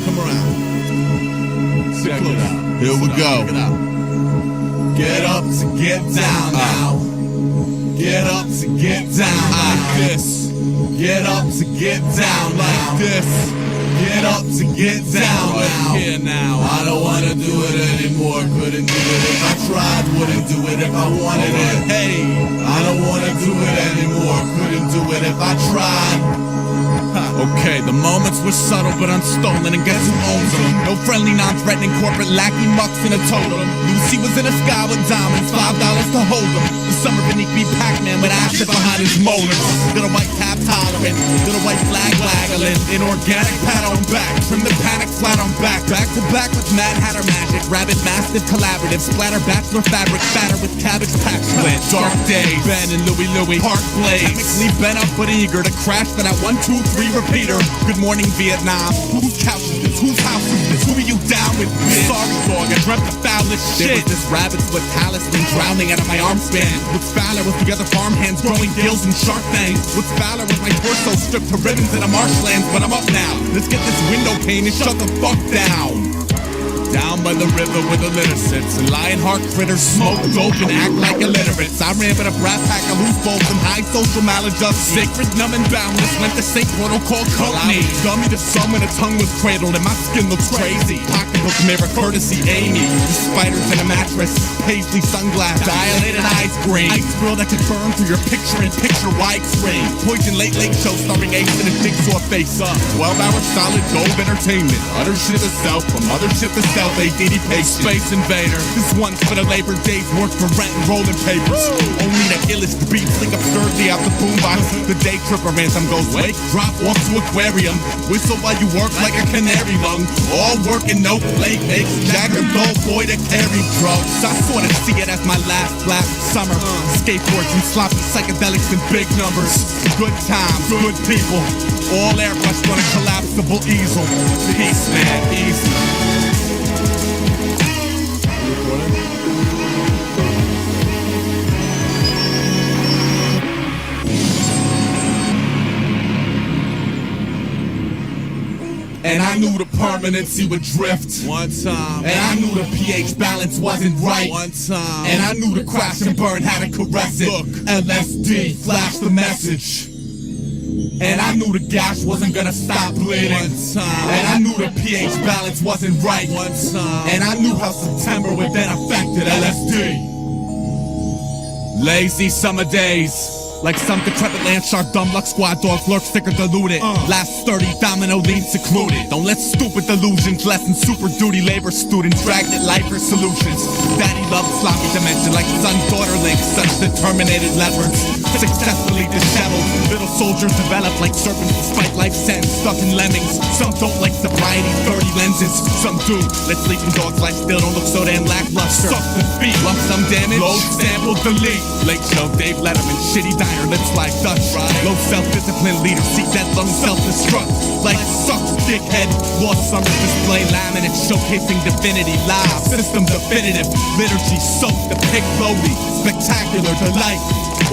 Come around. Check it out. Here we go. Get up to get down now. Get up to get down like this. Get up to get down like this. Get up to get down now. Here now. I don't wanna do it anymore. Couldn't do it if I tried. Wouldn't do it if I wanted it. Hey, I don't wanna do it anymore. Couldn't do it if I tried. Okay, the moments were subtle but unstolen, and guess who owns them? No friendly, non-threatening corporate lackey mucks in a totem. Lucy was in the sky with diamonds, $5 to hold them. The summer beneath me Pac-Man with acid behind his molars. Got a white cap tolerant, got a white flag waggling. An organic pat on back, trim the panic flat on back. Back to back with Mad Hatter magic, rabbit mastiff collaborative. Splatter bachelor fabric, fatter with cabbage pack split. Dark day, Ben and Louie, Park Blaze. Technically bent up but eager to crash for that 1, 2, 3 repeater. Good morning Vietnam. Whose couch is this? Whose house is this? Who are you down with? Sorry dog, I dreamt the foulest shit. There was this rabbits with talisman drowning out of my arm span. What's valor with the other farmhands growing gills and shark fangs? What's valor with my torso stripped to ribbons in a marshlands? But I'm up now. Let's get this window pane and shut the fuck down. Down by the river where the litter sits, and lionheart critters smoke dope and act like illiterates. I ran with a brat pack of loose bolts and high social maladjust. Sacred, numb, and boundless, went the same portal called company. Dummy to some when a tongue was cradled and my skin looks crazy. Pocketbook mirror, courtesy Amy. The spiders in a mattress, paisley sunglass, dilated eyes green. Ice grill that could burn through your picture-in-picture widescreen. Poison late show starring Ace and a jigsaw face up. 12-hour solid gold entertainment. Utter shit to self, from other shit to self. ADD pay Space Invader. This one's for the Labor Day's work for rent and rolling papers. Only the illest beats sing absurdly out the boombox. The day tripper anthem goes wake, drop off to aquarium. Whistle while you work like a canary lung. All work and no play makes Jack a dull boy to carry drugs. I sort of see it as my last black summer. Skateboards and sloppy psychedelics in big numbers. Good times, good people. All airbrushed on a collapsible easel. Peace, man, easy. And I knew the permanency would drift one time. And I knew the pH balance wasn't right one time. And I knew the crash and burn had to caress it. Look, LSD flashed the message. And I knew the gash wasn't gonna stop bleeding one time. And I knew the pH balance wasn't right one time. And I knew how September would then affected LSD. Lazy summer days. Like some decrepit land shark, dumb luck squad dogs lurk thicker diluted. Last 30 domino leads secluded. Don't let stupid delusions lessen super duty labor students dragged at life for solutions. Daddy loves sloppy dimension like son-daughter links, such determinated leopards. Successfully disheveled, little soldiers develop like serpents despite life sentence stuck in lemmings. Some don't like sobriety, 30 lenses. Some do. Let sleeping dogs lie still, don't look so damn lackluster. Suck the feet, lump some damage, load sample delete. Late show, Dave Letterman, shitty diner, lips like dust. Low self-discipline leaders seek that lung self-destruct. Like suck, dickhead. Lost summers display laminates showcasing divinity live. System definitive, liturgy soaked, the pick lowly, spectacular delight.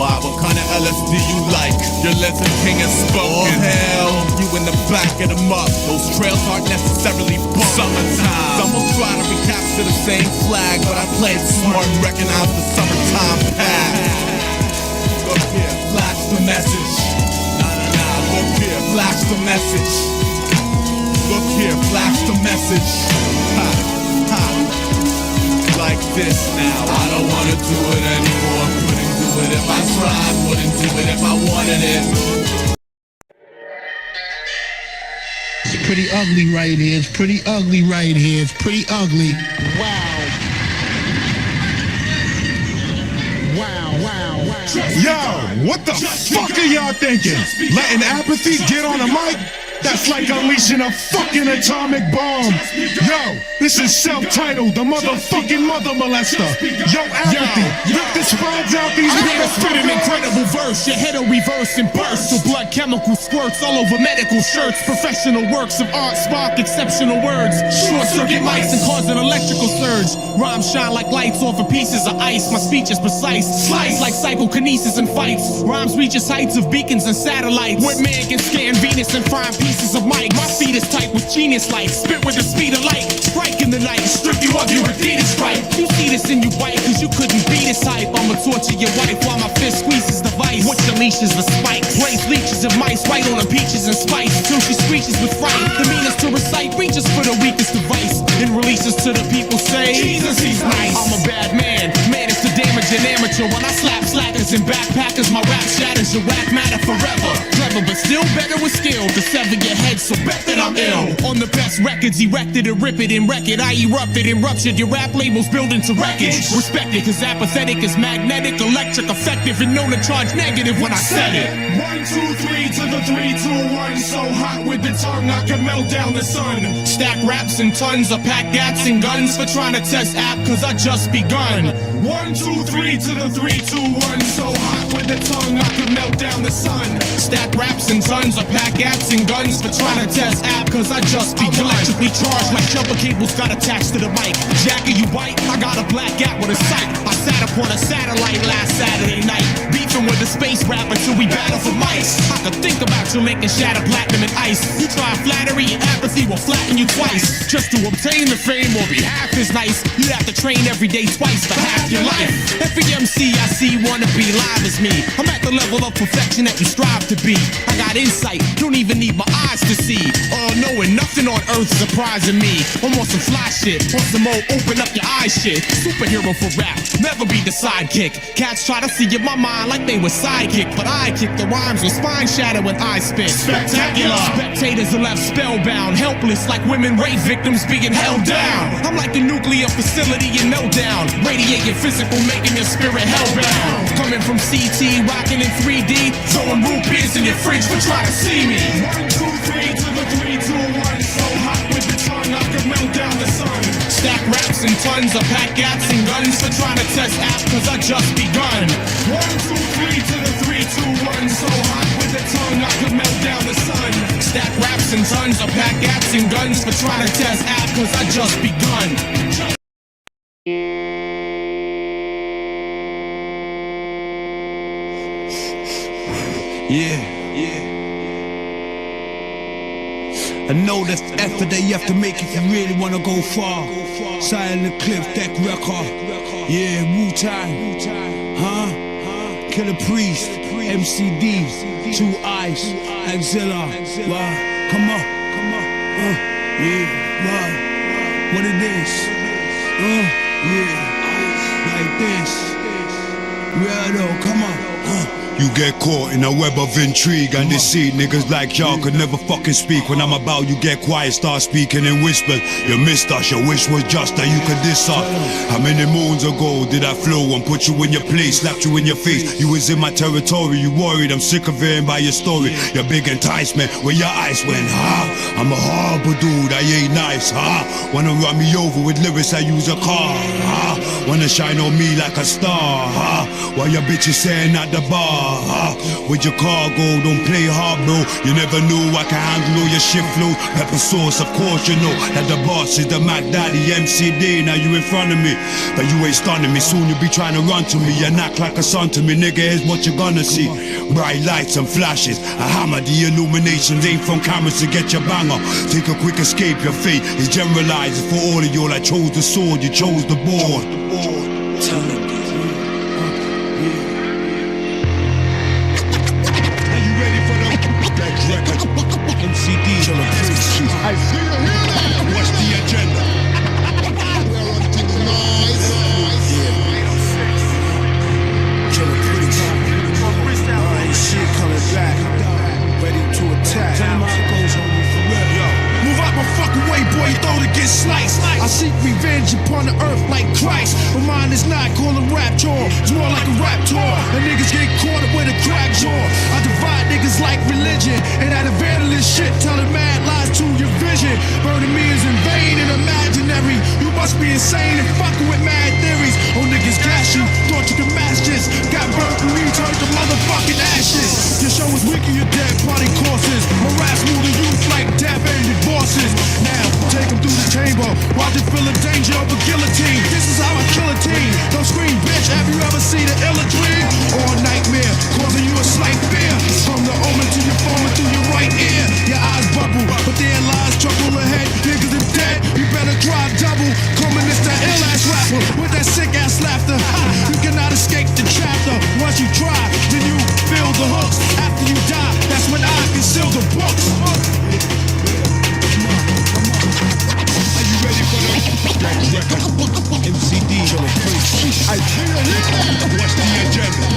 Why, what kind of LSD you like? Your lizard king has spoken. Oh hell, you in the back of the muck. Those trails aren't necessarily bumped. Summertime. Some will try to recapture the same flag, but I played smart and recognized the summertime path. Look here, flash the message. Nah, look here, flash the message. Look here, flash the message. Ha, ha. Like this now, I don't wanna do it anymore. Couldn't do it if I tried, wouldn't do it if I wanted it. It's pretty ugly right here. It's pretty ugly right here. It's pretty ugly. Wow. Yo, what the fuck are y'all thinking? Letting apathy get on a mic? That's like unleashing a fucking atomic bomb. Yo, this is self-titled, the motherfucking mother molester. Yo, apathy, rip the spines out these niggas. Spit an incredible verse, your head'll reverse and burst. So blood chemical squirts all over medical shirts. Professional works of art spark exceptional words. Short circuit mics and cause an electrical surge. Rhymes shine like lights off of pieces of ice. My speech is precise, slice like psychokinesis and fights. Rhymes reaches heights of beacons and satellites. Where man can scan Venus and find pieces of mic. My feet is tight with genius light. Spit with the speed of light. Strike in the night. Strip you of your Adidas stripe. You see this and you bite cause you couldn't beat this hype. I'ma torture your wife while my fist squeezes the vice. Which unleashes the spikes. Raise leeches of mice right on the peaches and spice. Till she screeches with fright. The meanest to recite reaches for the weakest device. And releases to the people say Jesus, he's nice. I'm a bad man. Man is to damage an amateur. When I slap slackers and backpackers, my rap shatters your whack matter forever. Clever but still better with skill to sever your head, so bet that I'm ill. On the best records, erected and rip it and wreck it. I erupted and ruptured your rap labels, built into wreckage. Respect it, cause apathetic is magnetic, electric, effective, and known to charge negative when I said it. 1, 2, 3 to the 3, 2, 1. So hot with the tongue, I can melt down the sun. Stack raps and tons of pack gats and guns for trying to test app, cause I just begun. 1, 2, 3 to the 3, 2, 1. So hot with the tongue, I can melt down the sun. Stack raps and tons of pack gats and guns for trying to test app, cause I just begun. I'm electrically charged like jumper cables got attached to the mic. Jacker, you bite? I got a black gap with a sight. I sat upon a satellite last Saturday night. Beef Beefing with the space rapper till we battle for mice. I could think about you making shatter platinum and ice. You try flattery and apathy will flatten you twice. Just to obtain the fame or be half as nice, you'd have to train every day twice for half your life. Every MC I see wanna be live as me. I'm at the level of perfection that you strive to be. I got insight, don't even need my eyes to see. All knowing, nothing on earth is surprising me. I'm on some fly shit, on some old open up your eyes shit. Superhero for rap, never be the sidekick. Cats try to see in my mind like they were sidekick, but I kick the rhymes with spine shatter when I spit. Spectacular! Spectators are left spellbound, helpless like women rape victims being held down. I'm like a nuclear facility in meltdown, radiating physical, making your spirit hellbound. Coming from CT, rocking in 3D, throwing root beers in your fridge for trying to see me. 1, 2, 3 to the 3, 2, 1. So hot with the tongue, I could melt down the sun. Stack raps and tons of pack gats and guns for trying to test apps, cause I just begun. 1, 2, 3 to the 3, 2, 1. So hot with the tongue, I could melt down the sun. Stack raps and tons of pack gats and guns for trying to test apps, cause I just begun. Yeah. I know that's the effort that you have to make if you really wanna go far. Silent Cliff, Deck Record. Yeah, Wu-Tang. Huh? Killer Priest, MCD, Two Eyes, Axilla. Wow, come on. Yeah, wow. What it is? Yeah, like this. Real though, come on. You get caught in a web of intrigue and deceit. Niggas like y'all could never fucking speak. When I'm about, you get quiet, start speaking in whispers. You missed us, your wish was just that you could diss us. How many moons ago did I flow and put you in your place, slapped you in your face? You was in my territory, you worried, I'm sick of hearing by your story. Your big enticement, where your eyes went, I'm a horrible dude, I ain't nice, Wanna run me over with lyrics, I use a car, Wanna shine on me like a star, While your bitch is saying at the bar, with your cargo, don't play hard, bro. You never knew I can handle all your shit flow. Pepper sauce, of course you know that the boss is the Mac Daddy MCD. Now you in front of me, but you ain't stunning me. Soon you'll be trying to run to me and act like a son to me, nigga. Here's what you're gonna see: bright lights and flashes. A hammer, the illuminations ain't from cameras to get your banger. Take a quick escape, your fate is generalized. For all of y'all, I chose the sword, you chose the board. MCD, I see you here now. What's the agenda? We're on to noise. Killer Priest. Shit coming back. Ready to attack. Tell him how it goes on me for real. Yo. Move out my fucking way, boy, you throw to get sliced. I seek revenge upon the earth like Christ. But mine is not calling rap jaw. It's more like a rap tour. And niggas get caught up with a crack jaw. I divide niggas like religion. And that evangelist shit telling mad lies to your vision. Burning me is in vain and imaginary. You must be insane and fucking with mad theories. Oh, niggas gas you. Thought you could match this. Got burnt and returned to motherfucking ashes. Your show is weak and you're dead party courses. Harass more than youth like death-ended bosses. Now, take them through the chamber. While they feel the danger of a guillotine. This is how I kill a team. Don't scream, bitch. Have you ever seen an illa dream? Or a nightmare, causing you a slight fear. From the omen to your phone through your right ear. Your eyes bubble, but there lies trouble ahead. Niggas are dead, you better drive double. Coming this that ill-ass rapper with that sick-ass laughter. You cannot escape the chapter. Once you try, then you feel the hooks. After you die, that's when I conceal the books. MCD, I feel it. What's the agenda?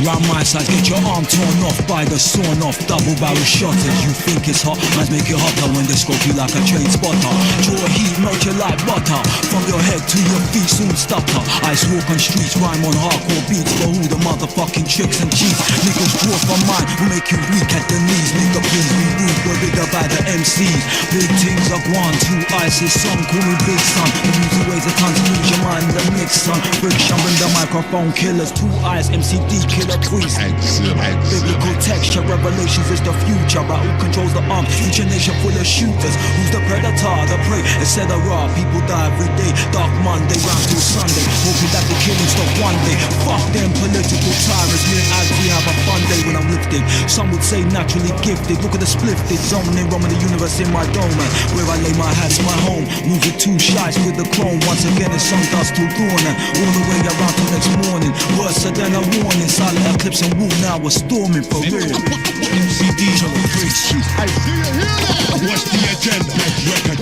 Round my side, get your arm torn off by the sawn off double barrel shutters. You think it's hot, might make it hotter when they scope you like a train spotter. Draw heat, melt you like butter. From your head to your feet, soon stutter. Ice walk on streets, rhyme on hardcore beats. For who the motherfucking tricks and cheats. Niggas draw from mine, will make you weak at the knees. Nigga, please be rude, we're bigger by the MCs. Big things are gone, Two Eyes, his son, call me Big Son. The music weighs a ton, lose your mind, the mix, son. Friction, bring the microphone killers. Two Eyes, MCD, killer priest. Biblical texture, revelations is the future. But who controls the arms? Future nation full of shooters. Who's the predator, the prey, etc. People die every day. Dark Monday, round through Sunday. Hoping that the killing stop one day. Fuck them political tyrants. Me and as we have a fun day when I'm lifted. Some would say naturally gifted. Look at the splifted zone. They roaming the universe in my dome. And where I lay my hats, my home. Move with two shots with the chrome. Once again it's sun dust till dawn. And all the way around till next morning. Worse than a warning. Silent eclipse and woo, now we're storming for real. MCDs on the bridge street. I see you hear that. What's the agenda? Record.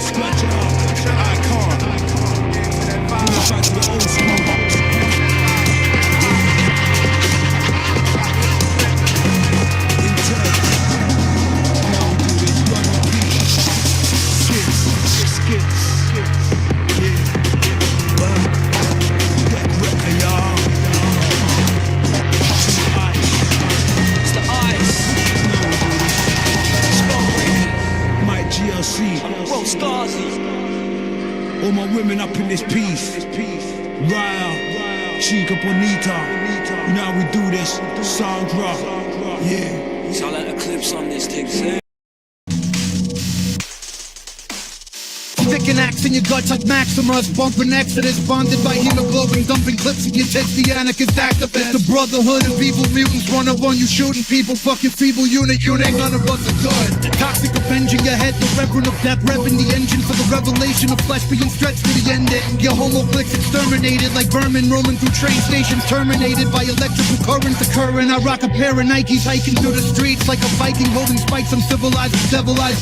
Scratch it out. Icon. Back to the old school. All my women up in this piece. Raya, Chica Bonita. You know how we do this. Sandra. Yeah. Silent eclipse on this thing, say. Sticking axe in your guts like Maximus, bumping Exodus, bonded by hemoglobin, dumping clips in your tits, the anarchist activist. The brotherhood of evil mutants run up on you, shooting people, fucking feeble unit, none of us are good. Toxic avenging your head, the reverend of death, revving the engine for the revelation of flesh being stretched to the ending. Your homo clicks exterminated like vermin roaming through train stations, terminated by electrical currents occurring. I rock a pair of Nikes hiking through the streets like a Viking holding spikes. I'm civilized with devil eyes.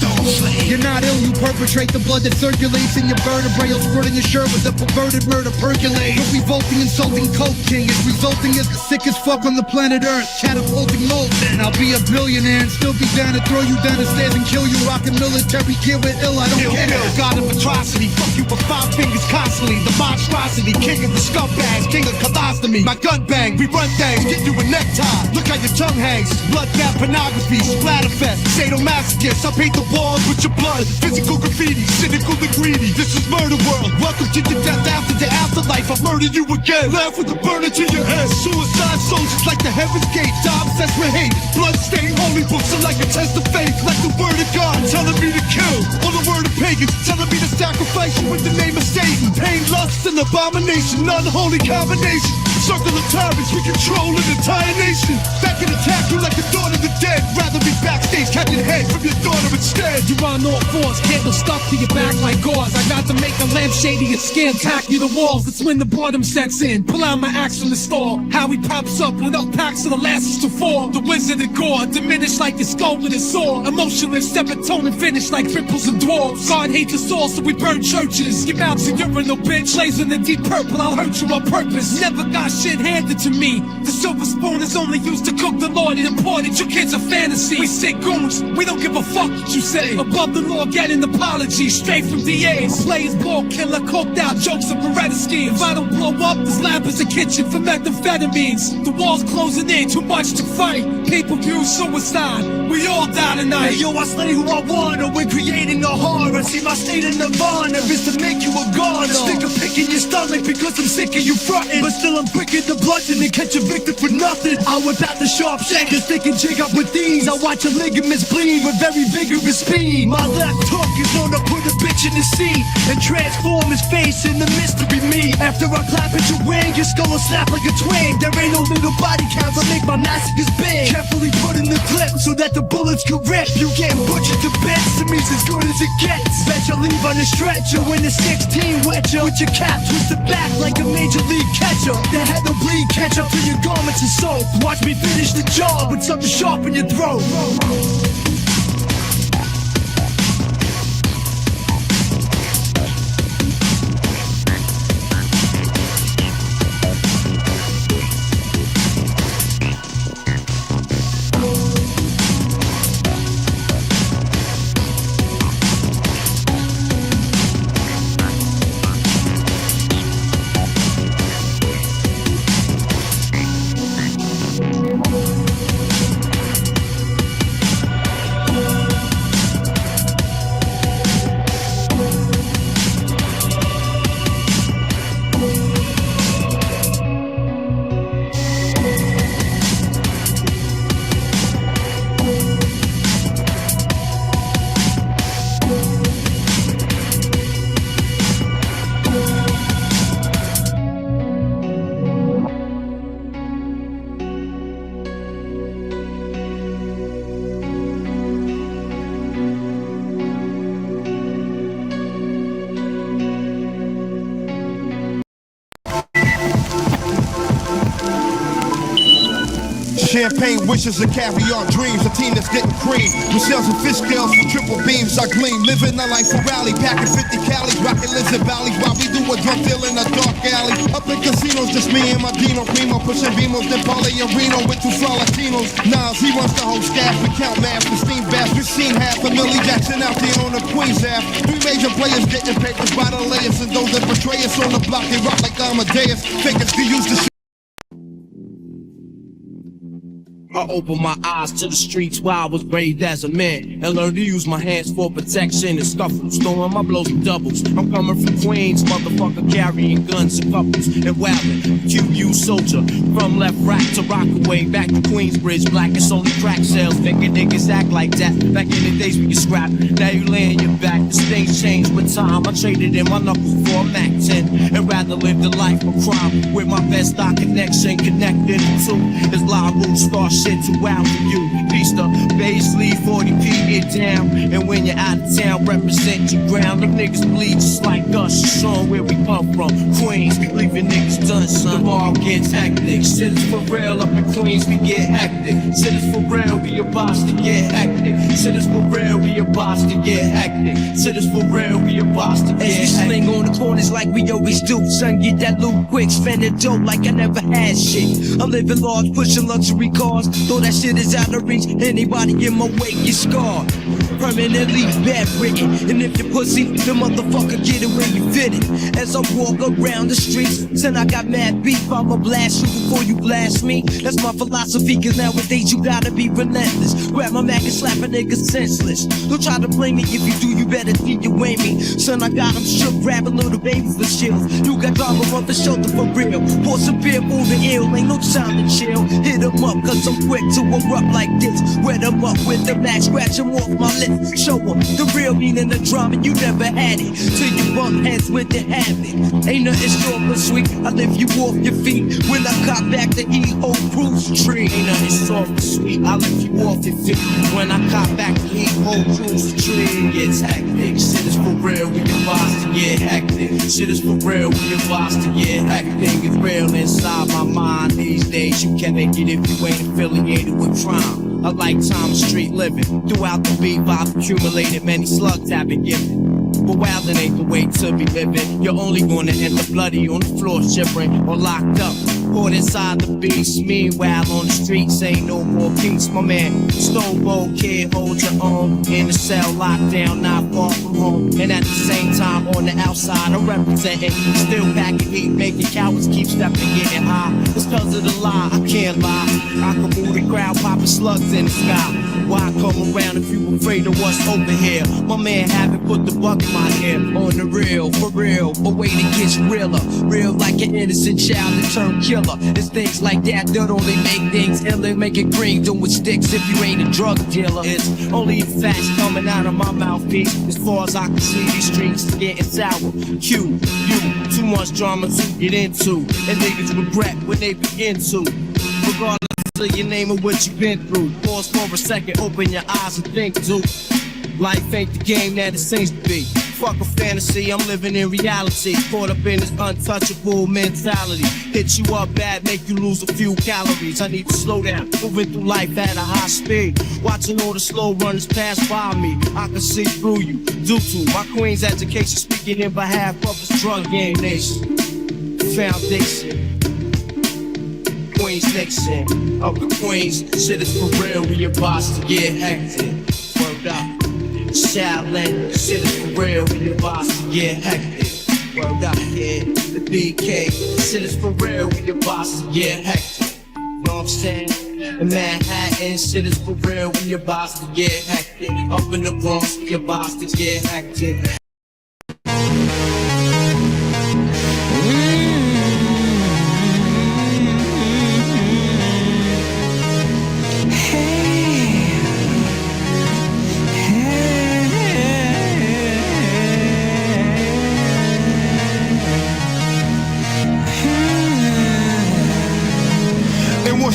You're not ill, you perpetrate the blood that circulates in your vertebrae, squirting your shirt with a perverted murder percolate. You're revolting, insulting coke king is resulting as the sickest fuck on the planet Earth. Catapulting molten, I'll be a billionaire and still be down to throw you down the stairs and kill you. Rocking military gear with ill, I don't care. God of atrocity, fuck you with 5 fingers constantly. The monstrosity, king of the scumbags, king of colostomy. My gun bang, we run things, get you a necktie. Look how your tongue hangs, bloodbath pornography, splatterfest, sadomasochist. I paint the walls with your blood, physical graffiti, cynical and greedy. This is murder world. Welcome to your death after the afterlife. I murdered you again. Laugh with a burner to your head. Suicide soldiers like the heaven's gate. Die obsessed with hate. Bloodstained holy books are like a test of faith. Like the word of God telling me to kill. Or the word of pagans telling me to sacrifice you in the name of Satan. Pain, lust, and abomination. Unholy combination. Circle of tyrants, we control an entire nation. That can attack you like a dawn of the dead. Rather be backstage catching head from your daughter instead. You're on all fours, candle stuck to your back like gauze. I got to make a lampshade of your skin, tack you the walls. That's when the boredom sets in. Pull out my axe from the store. How he pops up with enough packs of the last to fall. The wizard of gore, diminished like your skull with a sword. Emotionless, serotonin finished like ripples and dwarves. God hates us all, so we burn churches. Your mouth's a urinal, bitch. Lays in the deep purple, I'll hurt you on purpose. Never got shit handed to me. The silver spoon is only used to cook the Lord. It important, your kids are fantasy. We sick goons, we don't give a fuck what you say. Above the law, get an apology straight from DAs. Players, ball killer, coked out jokes of Beretta schemes. If I don't blow up, this lab is a kitchen for methamphetamines. The walls closing in, too much to fight. Pay-per-view suicide, we all die tonight. Hey, yo, I slay who I wanna. We're creating a horror. See my state of nirvana is to make you a goner. Stick a pick in your stomach because I'm sick of you frontin'. But still I'm quicker to bludgeon and catch a victim for nothing. I whip out the sharp shankers, they can jig up with these. I watch your ligaments bleed with very vigorous speed. My left hook is known to put a bitch in the seat and transform his face into mystery me. After I clap at your wing, your skull will snap like a twig. There ain't no little body counts, I make my massacres big. Carefully put in the clip so that the bullets can rip. You getting butchered to bits, to me's as good as it gets. Bet you leave on a stretcher when the 16 wet you. With your cap twisted back like a major league catcher. The head will bleed, catch up to your garments and soap. Watch me finish the job with something sharp in your throat. Champagne wishes and caviar dreams. A team that's getting cream. With shells and fish scales, triple beams, I gleam. Living a life for rally, packing 50 calories, rocking lizard valleys while we do a drug deal in a dark alley. Up in casinos, just me and my Dino Primo, pushing Beamos, then Paulie and Reno with 2 fly Latinos. Nas, he runs the whole staff. We count math, the steam bath. We've seen half a Millie Jackson out there on the Queens half. 3 major players getting papers by the layers, and those that betray us on the block, they rock like Amadeus. Figures to use the shit. I opened my eyes to the streets while I was raised as a man, and learned to use my hands for protection and scuffles. Throwing my blows in doubles. I'm coming from Queens, motherfucker, carrying guns and couples and wildin'. QU soldier from left rack to Rockaway, back to Queensbridge. Black is only crack sales, making niggas act like that. Back in the days we could scrap, now you lay on your back. The things changed with time. I traded in my knuckles for a Mac 10, and rather live the life of crime with my best stock connection. Connected to is live root star shit too wild for you. Beast up, base leave 40p, get down. And when you're out of town, represent your ground. Them niggas bleed just like us, showing where we come from. Queens, leaving niggas done, son. The ball gets hectic. Shit is for real, up in Queens, we get hectic. Shit is for real, we about to get hectic. Shit is for real, we about to get hectic. Shit is for real, we about to get hectic. As we sling on the corners like we always do. Son, get that loot quick, spend it dope like I never had shit. I'm living large, pushing luxury cars. Though that shit is out of reach, anybody in my way get scarred. Permanently bedridden. And if you pussy, the motherfucker get it where you fit it. As I walk around the streets, son, I got mad beef. I'ma blast you before you blast me. That's my philosophy, cause nowadays you gotta be relentless. Grab my Mac and slap a nigga senseless. Don't try to blame me, if you do, you better see you weigh me. Son, I got him shook, grabbing little babies for chills. You got drama on the shoulder for real. Pour some beer, moving ill, ain't no time to chill. Hit him up, cause I'm quick to erupt like this. Wet him up with the Mac, scratch him off my lips. Show him the real meaning of drama, you never had it. Till you bump heads with the habit. Ain't nothing short but sweet, I lift you off your feet. When I cop back the E.O. Bruce tree. Ain't nothing short but sweet, I lift you off your feet. When I cop back the E.O. Bruce tree. It's hectic, shit is for real, we about to get hectic. Shit is for real, we about to get hectic. It's real inside my mind these days. You can't make it if you ain't affiliated with crime. A lifetime of street living. Throughout the beat, I've accumulated many slugs I've been given. But wildin' ain't the way to be living. You're only gonna end up bloody on the floor, shivering or locked up. Caught inside the beast. Meanwhile, on the streets ain't no more peace. My man, Stone Cold Kid, hold your own. In the cell, locked down, not far from home. And at the same time, on the outside, I'm representing. Still packing heat, making cowards keep stepping, getting high. It's cause of the lie, I can't lie. I can move the crowd, popping slugs in the sky. Why come around if you afraid of what's over here? My man haven't put the bug in my ear. On the real, for real, a way that gets realer. Real like an innocent child that turned killer. It's things like that that only make things iller. Make it green, doing sticks if you ain't a drug dealer. It's only the facts coming out of my mouthpiece. As far as I can see, these streets is getting sour. Q, you, too much drama to get into. And niggas regret when they begin to. Regardless of your name and what you've been through. Pause for a second, open your eyes and think, dude. Life ain't the game that it seems to be. Fuck a fantasy, I'm living in reality. Caught up in this untouchable mentality. Hit you up bad, make you lose a few calories. I need to slow down, moving through life at a high speed. Watching all the slow runners pass by me, I can see through you. Due to my queen's education, speaking in behalf of this drug game nation. Foundation. Queens Nixon, up the Queens, shit is for real, we about to get hectic. Word up. Shaolin, shit is for real, we about to get hectic. Word up, yeah, the BK, shit is for real, we about to get hectic. Know what I'm saying? In Manhattan, shit is for real, we about to get hectic. Up in the Bronx, we about to get hectic.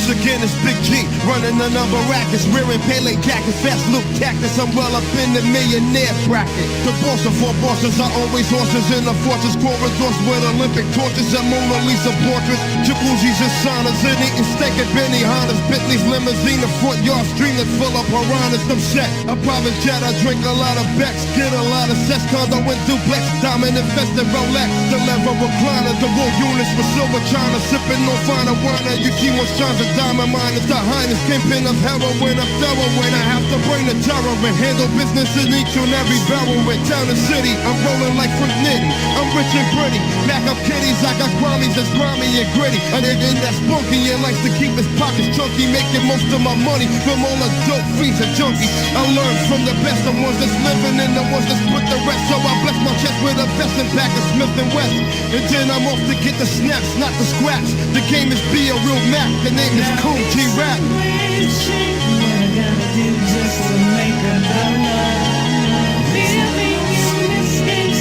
Once again, it's Big G, running the number rackets, wearing Pele jackets, fast loop cactus. I'm well up in the millionaire bracket. The boss of four bosses are always horses in the fortress corridors with Olympic torches and Mona Lisa portraits. Jacuzzis and saunas and eating steak at Benny Hanna's. Bentley's limousine, the Fort Yard stream that's full of piranhas. I'm set, a private jet, I drink a lot of Becks, get a lot of sex, condo and duplex, diamond infested Rolex, the level recliner, the raw units with silver china, sipping on finer wine. You see what shines a diamond mine is the highness, kingpin of heroin, I'm thorough when I have to bring the terror and handle business in each and every barrel. In town and city, I'm rolling like Frank Nitty, I'm rich and pretty, back up kitties, I got Grammys that's grimy and gritty, a nigga that's spunky and likes to keep his pockets chunky, making most of my money from all the dope fiends and junkies. I learned from the best, the ones that's living and the ones that's put the rest, so I bless my chest with a vest and pack of Smith and West, and then I'm off to get the snaps, not the scraps. The game is be a real Mac, the name is Cool G Rap.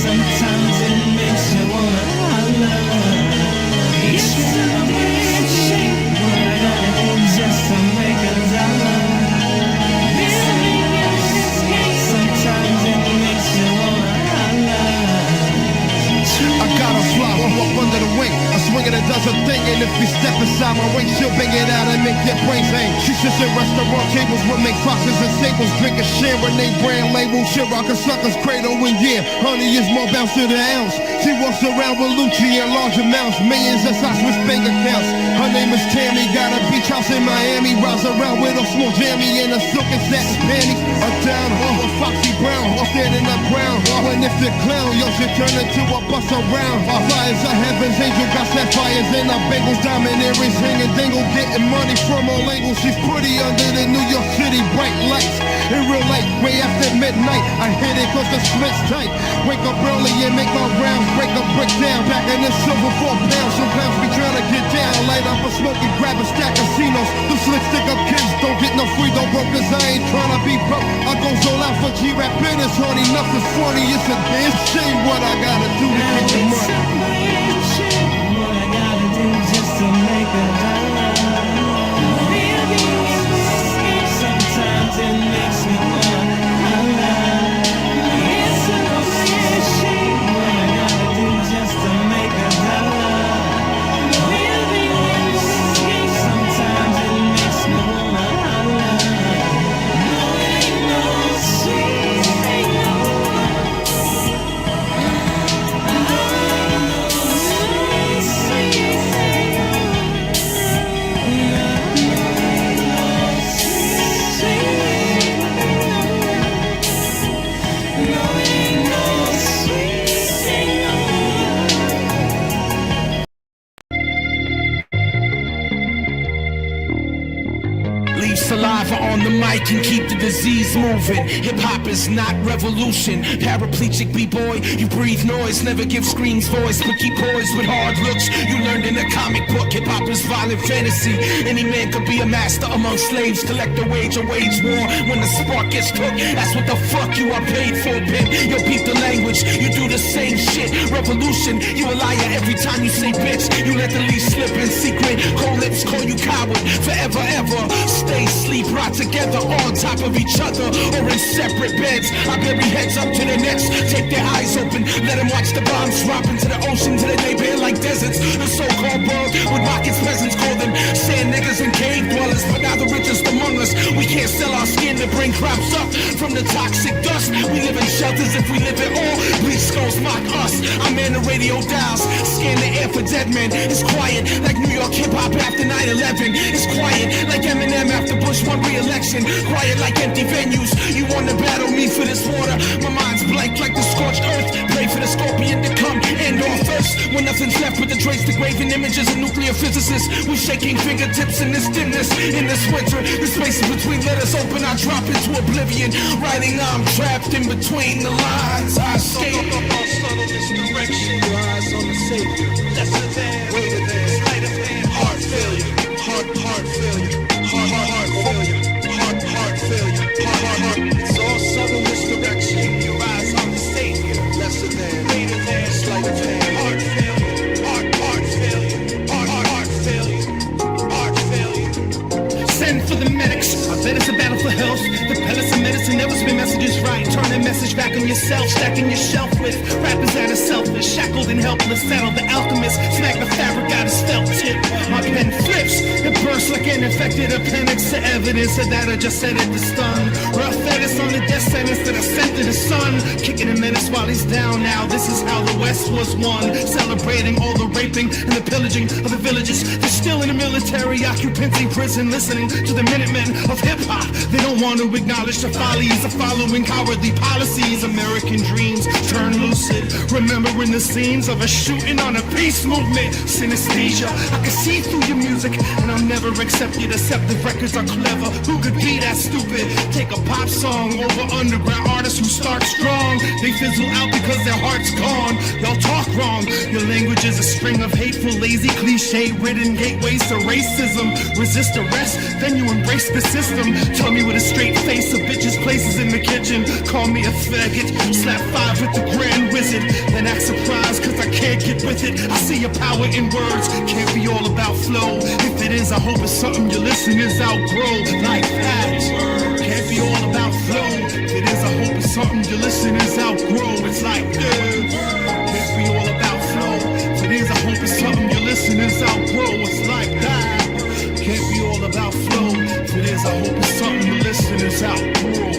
Sometimes it makes you wanna holler. It's a weird shape. What I gotta do just to make a dollar. Living in this game. Sometimes it makes you wanna holler. I got a fly, up under the wing. I swing it, it does a thing, and if you step inside my ring, she'll bang it out and make your brains hang. She sits in restaurant tables with make foxes and sables, drinking Chardonnay brand label, shit rockin' suckers, cradle and yeah, honey is more bounce to the ounce. She walks around with Lucci in large amounts, millions of socks with bank accounts. Her name is Tammy, got a beach house in Miami, rides around with a small jammy and a silk and satin panties. A down home, a foxy brown, all standing the ground. When if the clown, yo, she turn into a bus around. Flyers of heaven's angel, got sapphires and our bagels, diamond earrings hanging dangle, getting money from all angles. She's pretty under the New York City bright lights. In real life, way after midnight, I hit it cause the split's tight. Wake up early and make my rounds, break a brick down. Back in the silver 4 pounds, some pounds be trying to get down. Light up a smoke and grab a stack of casinos. The slick stick up kids don't get no free, don't broke cause I ain't trying to be broke. I goes all out for G-Rap business, honey, nothing's funny. It's a damn shame what I gotta do to get the money. What I gotta do just to make a dollar. Living in this game. Sometimes it makes me wanna holler. It's a weird shame. What I gotta do just to make a dollar. Living in this game. Sometimes it makes me wanna holler. No, ain't no sweet, ain't no Leave saliva on the mic and keep the disease moving. Hip-hop is not revolution. Paraplegic b-boy, you breathe noise, never give screams voice, but keep poised with hard looks. You learned in a comic book, hip-hop is violent fantasy. Any man could be a master among slaves, collect a wage or wage war. When the spark gets cooked, that's what the fuck you are paid for, pimp. Yo, beat the language, you do the same shit. Revolution, you a liar every time you say bitch. You let the leash slip in secret, cold lips call you coward. Forever, ever, stay, sleep, rot together on top of each other or in separate beds. I bury heads up to the necks, take their eyes open, let them watch the bombs drop into the ocean till they bare like deserts. The so-called world with rockets, peasants call them sand niggas and cave dwellers, but now the richest among us, we can't sell our skin to bring crops up from the toxic dust. We live in shelters if we live at all. Bleach skulls mock us. I man the radio dials, scan the air for dead men. It's quiet like New York hip-hop after 9/11. It's quiet like Eminem after Bush won re-election. Quiet like empty venues. You wanna battle me for this water? My mind's blank like the scorched earth. Pray for the scorpion to come and off first. When nothing's left but the trace, the graven images of nuclear physicists. We shaking fingertips in this dimness. In this winter, the spaces between letters open, I drop into oblivion. Writing I'm trapped in between the lines. I escape. Subtle misdirection. Your eyes on the savior. Lesser than, greater than, sleight of hand. Heart failure. Heart failure. Heart failure. Heart failure. Heart. It's all subtle misdirection. Your eyes on the savior. Lesser than, greater than, sleight of hand. Heart failure. Heart failure. Heart failure. Heart failure. yourself, stacking your shelf with rappers that are selfish, shackled and helpless, settle the alchemist, smack the fabric out his felt tip. My pen flips, it bursts like an infected appendix to evidence of that I just said it to stun. Rough fetus on the death sentence that I sent to the sun, kicking a menace while he's down now. This is how the West was won, celebrating all the raping and the pillaging of the villages. They're still in a military occupancy prison, listening to the Minutemen of hip-hop. They don't want to acknowledge the follies of following cowardly policies. American dreams turn lucid, remembering the scenes of a shooting on a peace movement. Synesthesia, I can see through your music, and I'll never accept you except the records are clever. Who could be that stupid? Take a pop song over underground artists who start strong. They fizzle out because their heart's gone. They'll talk wrong. Your language is a string of hateful, lazy, cliche-ridden gateways to racism. Resist arrest, then you embrace the system. Tell me with a straight face of bitches' places in the kitchen. Call me a faggot, slap 5 with the grand wizard, then act surprised cause I can't get with it. I see your power in words, can't be all about flow. If it is, I hope it's something your listeners outgrow. Like that, can't be all about flow. If it is, I hope it's something your listeners outgrow. It's like this, can't be all about flow. If it is, I hope it's something your listeners outgrow. It's like that, can't be all about flow. If it is, I hope it's something your listeners outgrow.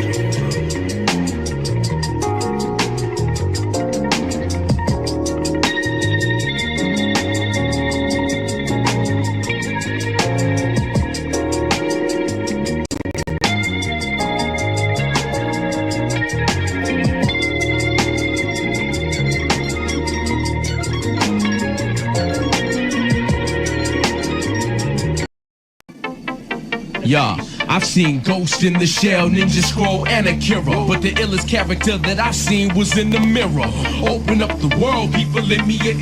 Yeah, I've seen Ghost in the Shell, Ninja Scroll, and Akira, but the illest character that I've seen was in the mirror. Open up the world, people, let me in.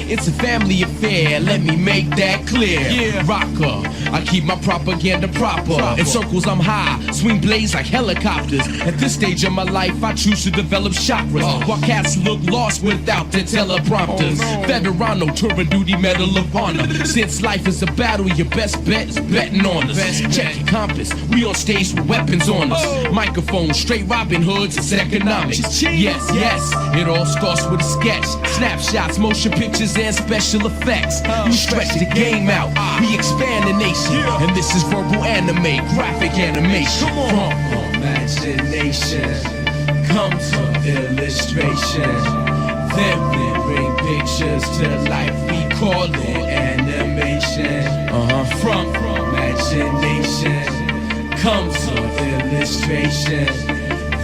It's a family affair, let me make that clear. Yeah, rocker, I keep my propaganda proper. In circles I'm high, swing blades like helicopters. At this stage of my life, I choose to develop chakras, while cats look lost without their teleprompters. Veterano, touring duty, medal of honor. Since life is a battle, your best bet is betting on us. Check your compass, we on stage with weapons on us. Microphone, straight Robin Hoods, it's economics. Yes, yes, it all starts with a sketch. Snapshots, motion pictures, and special effects. We stretch the game out, we expand the nation. And this is verbal anime, graphic animation. From imagination, come to illustration. Then we bring pictures to life, we call it animation. From imagination, come to illustration.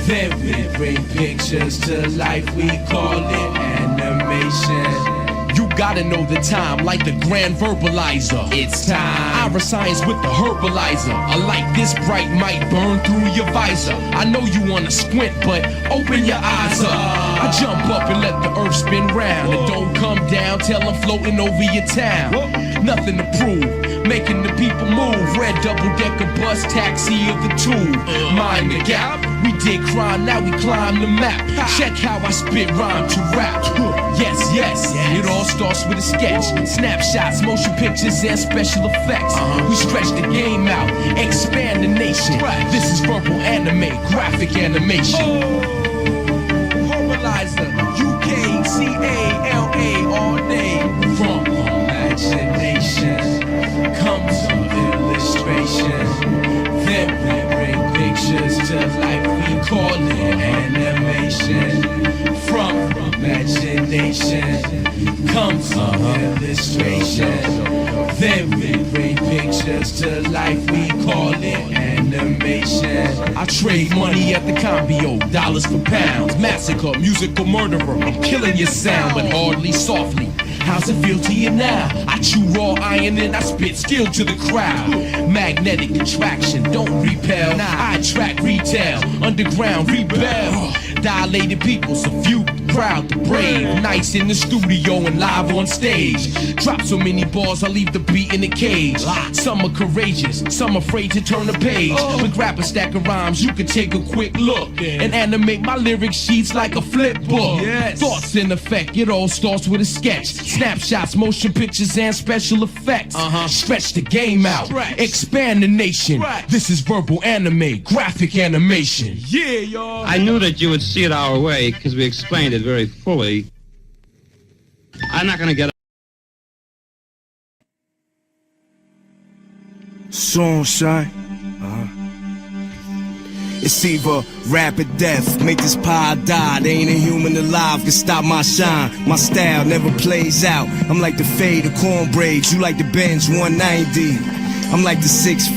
Then we bring pictures to life, we call it animation. You gotta know the time, like the grand verbalizer. It's time. Ira science with the herbalizer. A light this bright might burn through your visor. I know you wanna squint, but open your eyes up. I jump up and let the earth spin round. And don't come down till I'm floating over your town. Nothing to prove, making the people move. Red double-decker bus, taxi of the tube. Mind the gap, we did crime, now we climb the map. Check how I spit rhyme to rap. Yes, yes, it all starts with a sketch. Snapshots, motion pictures, and special effects. We stretch the game out, expand the nation. This is verbal anime, graphic animation. Herbalizer, UKCALA all day. From imagination, come to illustration. Then we bring pictures to life, we call it animation. From imagination, come to illustration. Then we bring pictures to life, we call it animation. I trade money at the Cambio, dollars for pounds. Massacre, musical murderer, I'm killing your sound, but hardly softly. How's it feel to you now? I chew raw iron and I spit steel to the crowd. Magnetic attraction, don't repel. I attract retail, underground rebel. Dilated people, so few crowd to brave. Nights in the studio and live on stage. Drop so many bars, I leave the beat in the cage. Some are courageous, some afraid to turn the page. But grab a stack of rhymes, you can take a quick look and animate my lyric sheets like a flip book. Thoughts in effect, it all starts with a sketch. Snapshots, motion pictures, and special effects. Stretch the game out, expand the nation. This is verbal anime, graphic animation. Yeah, y'all. I knew that you would see it our way because we explained it very fully. I'm not gonna get Song, son. It's either rap or death, make this pie die. There ain't a human alive can stop my shine. My style never plays out. I'm like the fade of cornbraids, you like the Benz 190. I'm like the 6'4",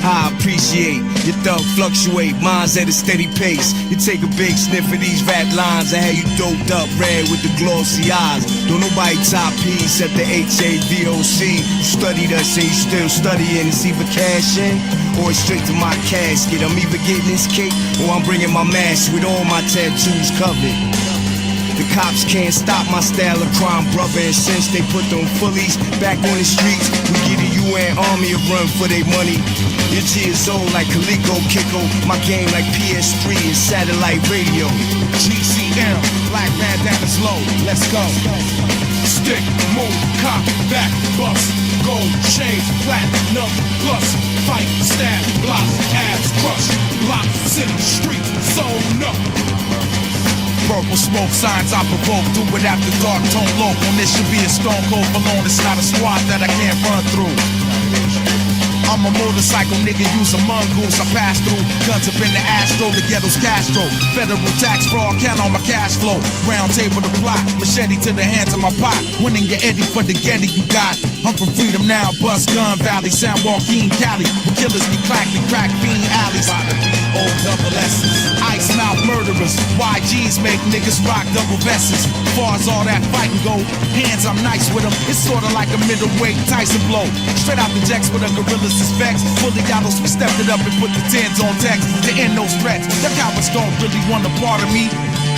I appreciate your thug fluctuate, mine's at a steady pace. You take a big sniff of these rap lines, I had you doped up red with the glossy eyes. Don't nobody top P except the HAVOC. You studied us and you still studying. It's either cash in or it's straight to my casket. I'm either getting this cake or I'm bringing my mask with all my tattoos covered. The cops can't stop my style of crime, brother. And since they put them fullies back on the streets, we give the UN Army a run for their money. Your years old like Coleco Kiko, my game like PS3 and satellite radio. GCM, black bandana's low, let's go. Stick, move, cock, back, bust, gold, chains, platinum, plus, fight, stab, block, abs, crush, block, city, street, zone up. Purple smoke signs I provoke. Do it after dark, tone local. This should be a stone cold balloon. It's not a squad that I can't run through. I'm a motorcycle nigga, use a mongoose. I pass through guns up in the Astro, the ghetto's Castro. Federal tax fraud, count on my cash flow. Round table to plot, machete to the hands of my pot. Winning your Eddie for the Getty you got. I'm from Freedom Now, Bust Gun Valley, San Joaquin, Cali. Where killers be clacking, crack fiend alleys. Old double S's, ice mouth murderers. YGs make niggas rock double vests. Far as all that fighting go, hands I'm nice with them. It's sorta like a middleweight Tyson blow. Straight out the jacks with a gorilla suspects. Fully Yados, we stepped it up and put the tens on text to end those threats. The cowards don't really want a part of me.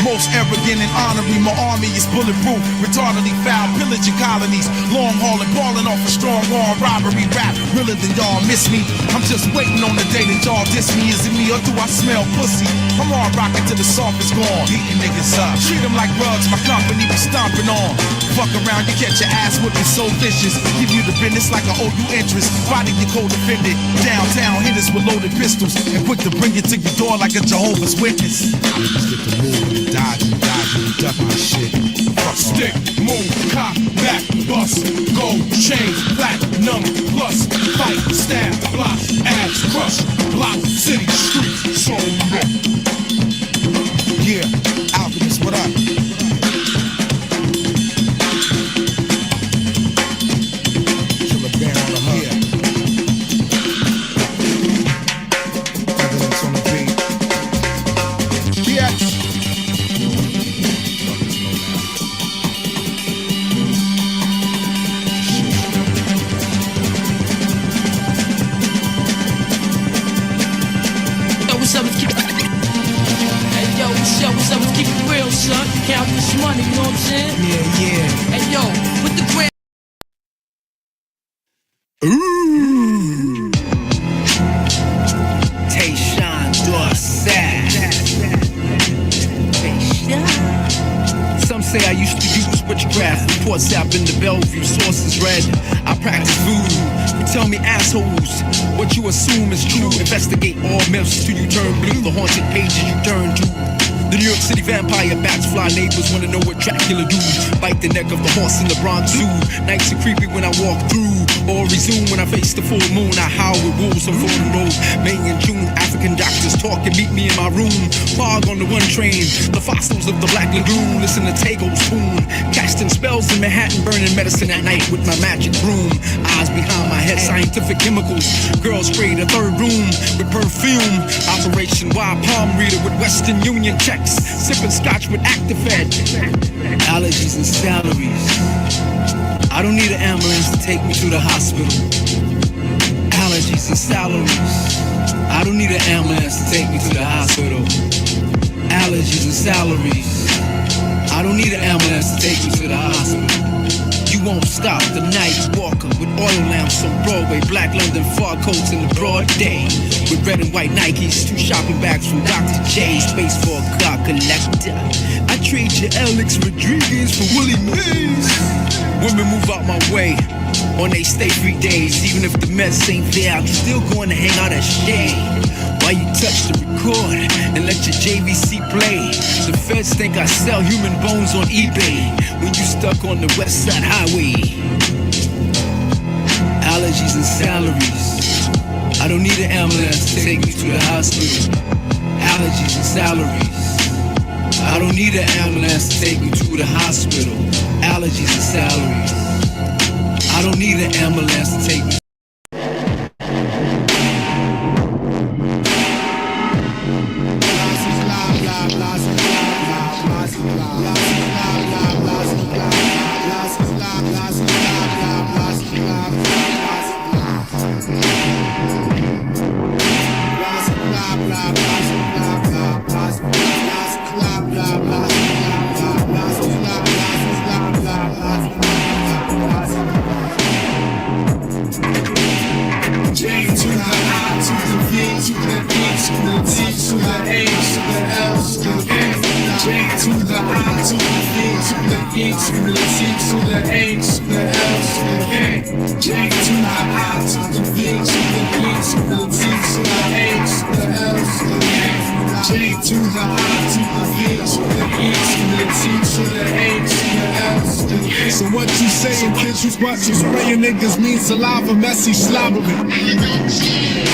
Most arrogant and honorary, my army is bulletproof. Retardedly foul, pillaging colonies. Long hauling, balling off a strong arm robbery rap. Realer than y'all miss me. I'm just waiting on the day that y'all diss me. Is it me or do I smell pussy? I'm on rocking till the soft is gone. Beating niggas up, treat them like rugs, my company be stomping on. Fuck around, you catch your ass whipping so vicious. Give you the business like I owe you interest. Fighting your co-defendant. Downtown hitters with loaded pistols. And quick to bring it to your door like a Jehovah's Witness. Get the moving and dodging, duck my shit. Stick, move, cock, back, bust, gold, chains, platinum, plus, fight, stab, block, abs, crush, block, city, street, so yeah, Alchemist, what up? Killer Bear on the hook. Evidence on the beat. Yes. What's up, let's keep it real, son. Count this money, you know what I'm saying? Yeah. Hey, yo, with the grand. Ooh. Tayshaun Dorsett. Some say I used to use witchcraft. Reports out in the Bellevue, sources read. I practice voodoo. You tell me, assholes, what you assume is true. Investigate all myths till you turn blue. The haunted pages you turn to. The New York City vampire bats fly neighbors wanna know what Dracula do. Bite the neck of the horse in the Bronx Zoo. Nights are creepy when I walk through, or resume when I face the full moon. I howl with wolves on Fordham Road. May and June, African doctors talk and meet me in my room. Fog on the one train, the fossils of the Black Lagoon. Listen to Tago's tune, casting spells in Manhattan, burning medicine at night with my magic broom. Eyes behind my head, scientific chemicals. Girls spray the third room with perfume. Operation Wild Palm Reader with Western Union checks. Sipping scotch with Actifed. Allergies and salaries. I don't need an ambulance to take me to the hospital. Allergies and salaries. I don't need an ambulance to take me to the hospital. Allergies and salaries. I I don't need an ambulance to take me to the hospital. You won't stop the night walker with oil lamps on Broadway, black London fog coats in the broad day, with red and white Nikes, 2 shopping bags from Dr. J's, baseball card collector. I trade your Alex Rodriguez for Willie Mays. Women move out my way on they stay free days. Even if the mess ain't there, I'm still going to hang out at Shade. While you touch the record and let your JVC play. The feds think I sell human bones on eBay when you stuck on the West Side Highway. Allergies and salaries. I don't need an ambulance to take me to the hospital. Allergies and salaries. I don't need an ambulance to take me to the hospital. Allergies and salaries. I don't need an ambulance to take me. So what you saying, kids, you what you spraying niggas mean saliva, messy slobbering.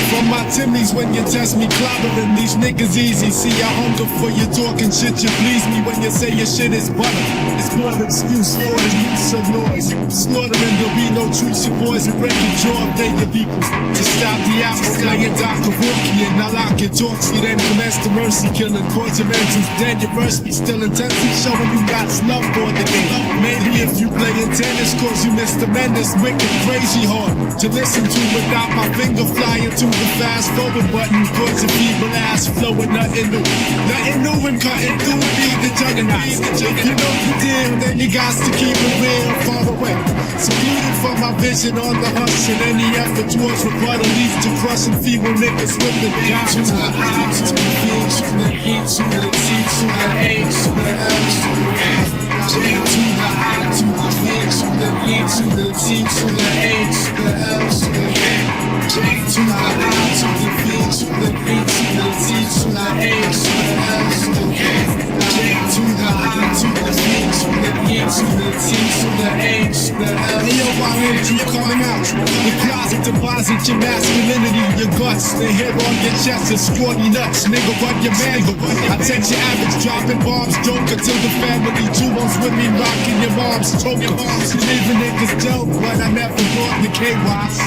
From my Timmys when you test me clobbering, these niggas easy. See, I hunger for you talking shit, you please me when you say your shit is butter. It's more an excuse for the use of noise. Slaughtering, there'll be no truce, your boys will break your jaw of your people. To stop the apple, slaying Dr. Rookie and I lock your talks, you then commence the mercy killing. Cause your mentions dead, your verse be still intensely showing you got slump for the game. Maybe if you playing tennis, cause you missed the menace, wicked crazy hard to listen to without my finger flying to the fast forward button. Cause your feeble ass flowing, nothing new and cutting through, be the juggernaut. If you know the deal, then you got to keep it real, far away. Secluded from my vision on the hush, and any effort towards rebuttal leads to crushing feeble niggas with the guns. To the I, to the B, to the E, to the T, to the A, to the L, to the F. J to the I, to the B, to the E, to the T, to the A, to the L, to the F. J to the I, to the B, to the E, to the T, to the A, to the L, to the F. J to the I, to the B, to the E, to the T, to the A, to the L. Hey yo, I heard you coming out. The closet deposit your masculinity, your guts. The hair on your chest is squatty nuts. Nigga, run your man, I text your average, dropping bombs, joker till the family jewels with me, rocking your mom's choker. Leaving niggas dope, but I never bought the KY.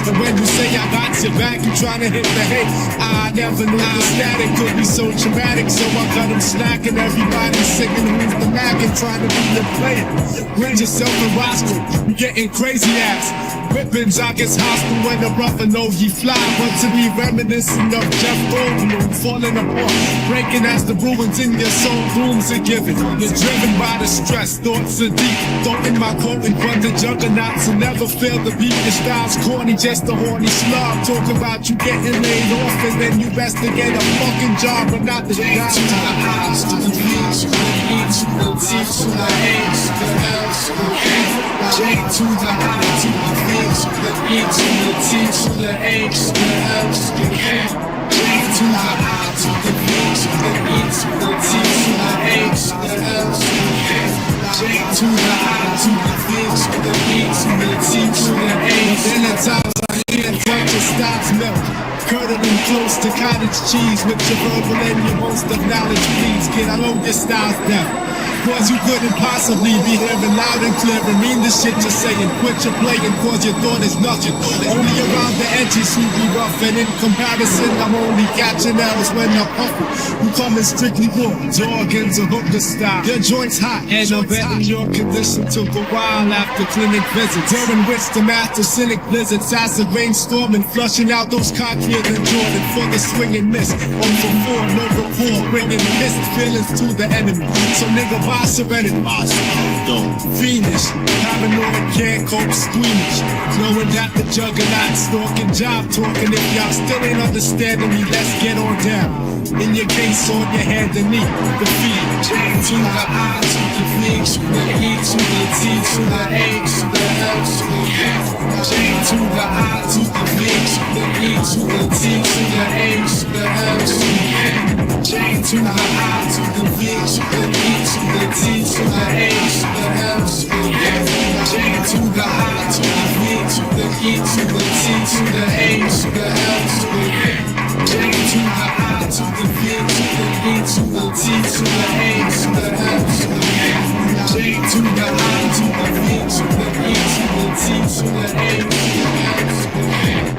And when you say I got your back, you tryna hit the hate. I never knew the static could be so traumatic, so I cut him slacking. Everybody singing who's the Mac and trying to be the player. Bring yourself a roster, you getting crazy ass. Whippings, I guess hostile when the rougher know he fly. But to be reminiscent of Jeff Goldblum falling apart, breaking as the ruins in your soul, dooms are given. You're driven by the stress, thoughts are deep. Throwing my coat in front of juggernauts and never fail to beat. Your style's corny, just a horny slob. Talk about you getting laid off and then you best to get a fucking job, but not the job. To the I, to the B, to the E, to the T, to the A, to the L, to the F. J to the I, to the B, to the E, to the T, to the A, to the L, to the F. J to the I, to the B, to the E, to the T, to the A, to the L, to the F. J to the I, to the B, to the E, to the T, to the A. Then at times I hear touch your styles melt, curdling close to cottage cheese with your verbal and your most of knowledge. Please, kid, I know your style's down. Cause you couldn't possibly be hearing loud and clear and mean the shit you're saying. Quit your playing cause your thought is nothing. Only around the edges you be rough, and in comparison I'm only catching L's when I'm puffing. You coming strictly raw, Jorgens or hooker style. Your joint's hot and I'm betting your condition took a while after clinic visits, during which the master cynic blizzards as the rainstorming, flushing out those cockier than Jordan for the swing and miss. 0 for 4, no rapport, bringing missed feelings to the enemy. So nigga provide serenity. Venus, paranoid, can't cope, squeamish. Knowing that the juggernaut stalking, job talking. If y'all still ain't understanding me, let's get on down. In your case, on your hand and knee, the feet. J to the I, to the V, to the E, to the T, to the A, to the L, to the F. J to the I, to the V, to the E, to the T, to the A, to the L, to the F. J to the I, to the V, to the E, to the T, to the A, to the L, to the F. J to the I, to the V, to the E, to the T, to the A, to the L, to the F. J to the I, to the V, to the E, to the T, to the A, to the L, to the F. J to the I, to the V, to the E, to the T, to the A, to the L, to the F.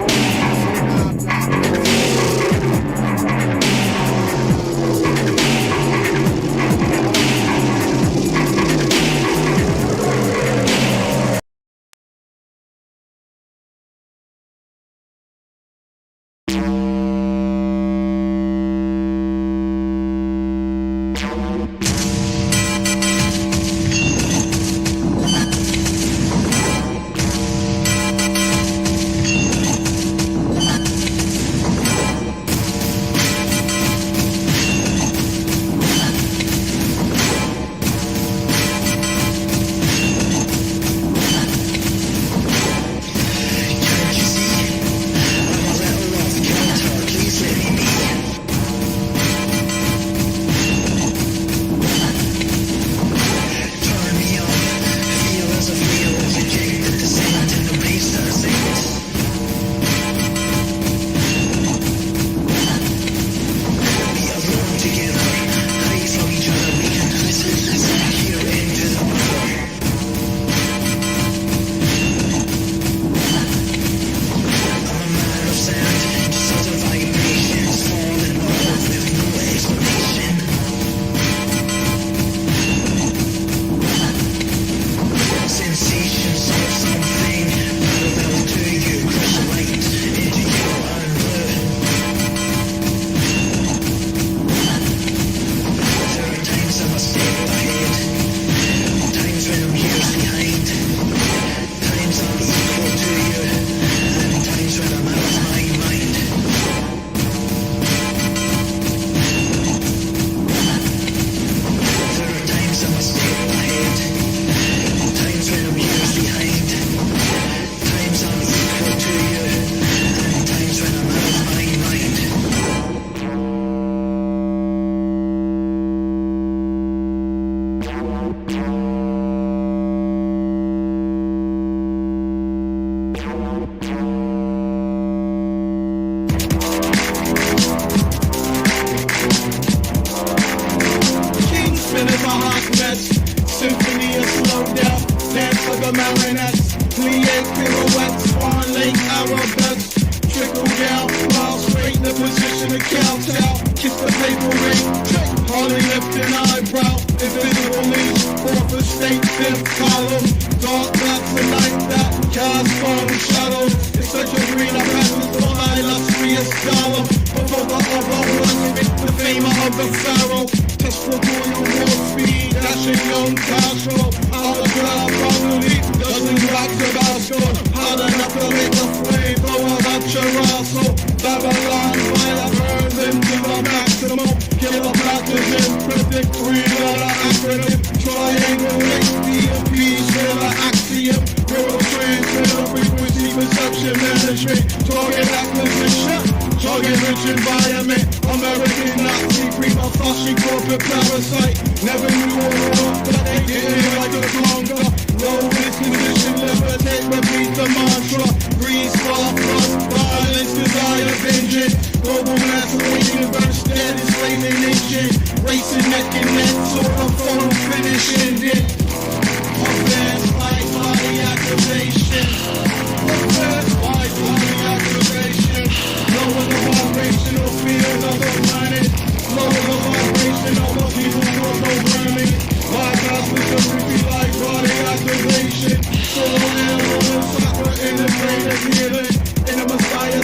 Messiah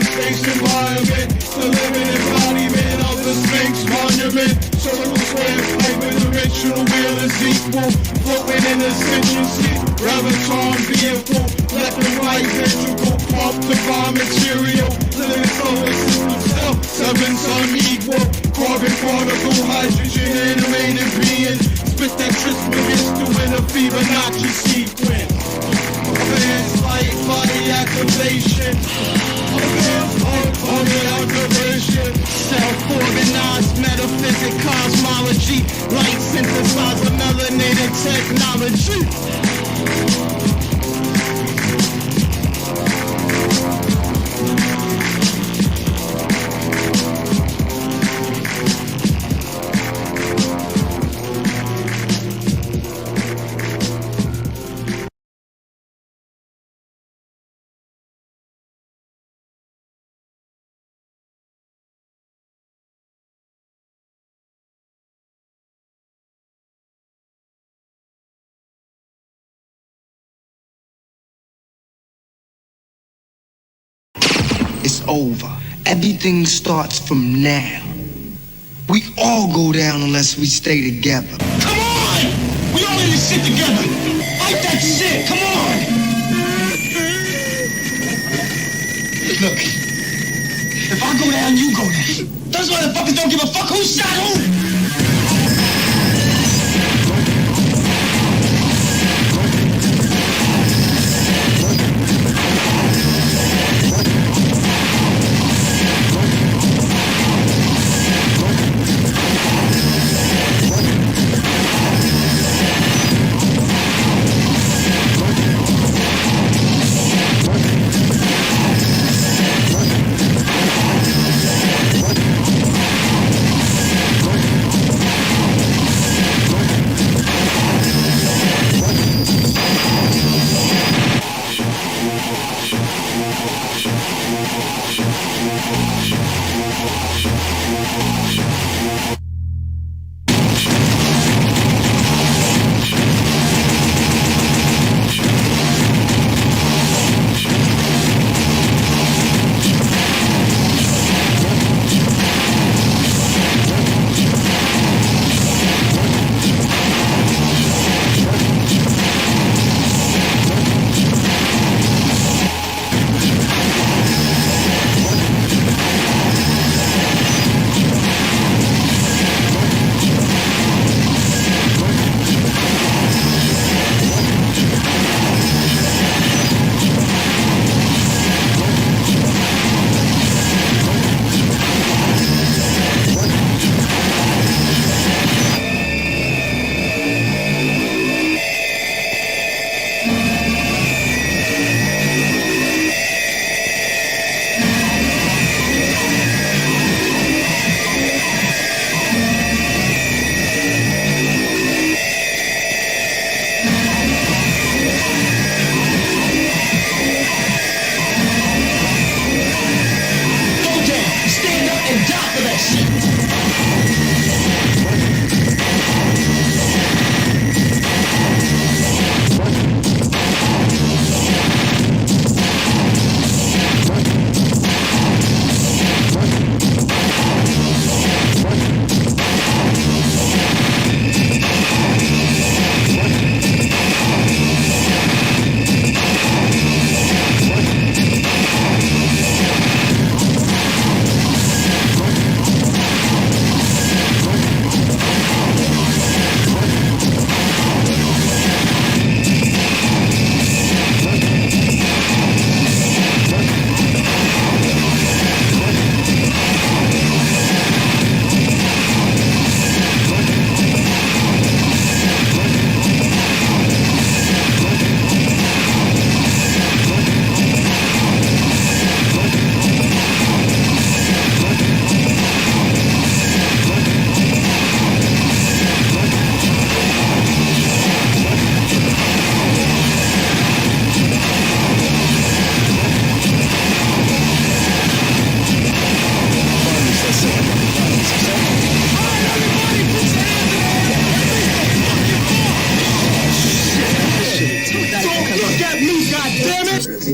space environment, the living embodiment of the Sphinx monument. Circle square, hyperdimensional wheel is equal, floating in ascendancy, graviton vehicle, left and right ventricle, pump divine material, living solar system self, seven sun equal, carbon particle, hydrogen animated being, spit that trismegistus in a Fibonacci sequence. Advanced light body activation. Activation. Self-organized metaphysic cosmology. Light synthesizer melanated technology. It's over. Everything starts from now. We all go down unless we stay together. Come on! We all in this shit together. Fight that shit. Come on! Look, if I go down, you go down. Those motherfuckers don't give a fuck who shot who.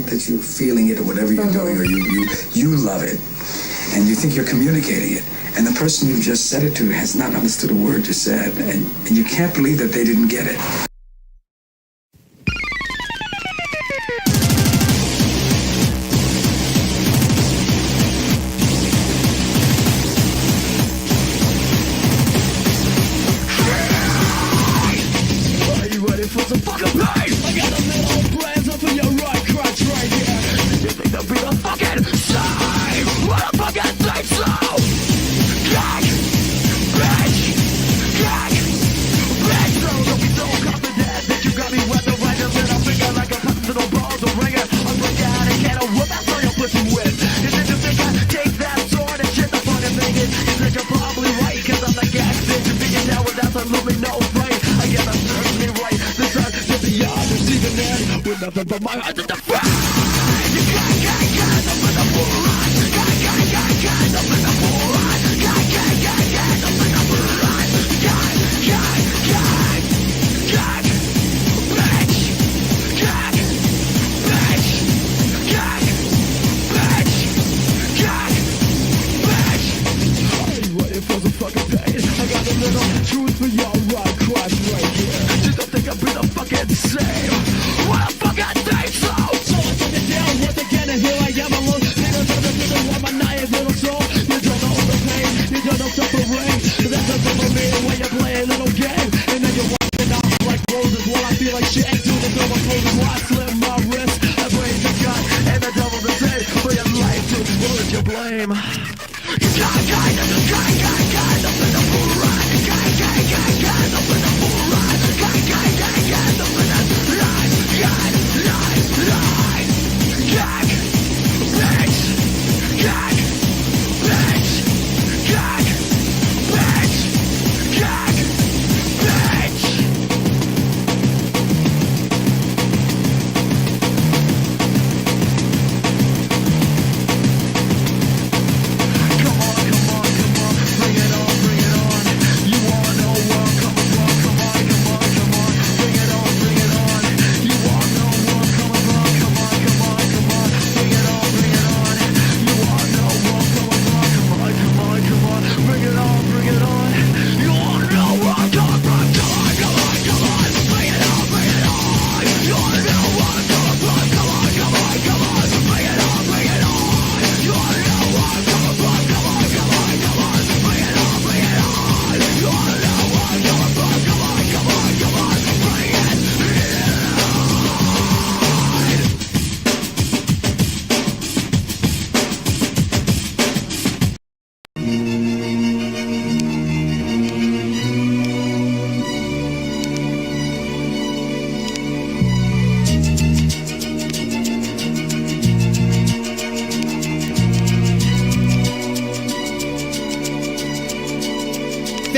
think that you're feeling it or whatever you're doing, or you love it, and you think you're communicating it, and the person you just said it to has not understood a word you said, and you can't believe that they didn't get it. But my heart is the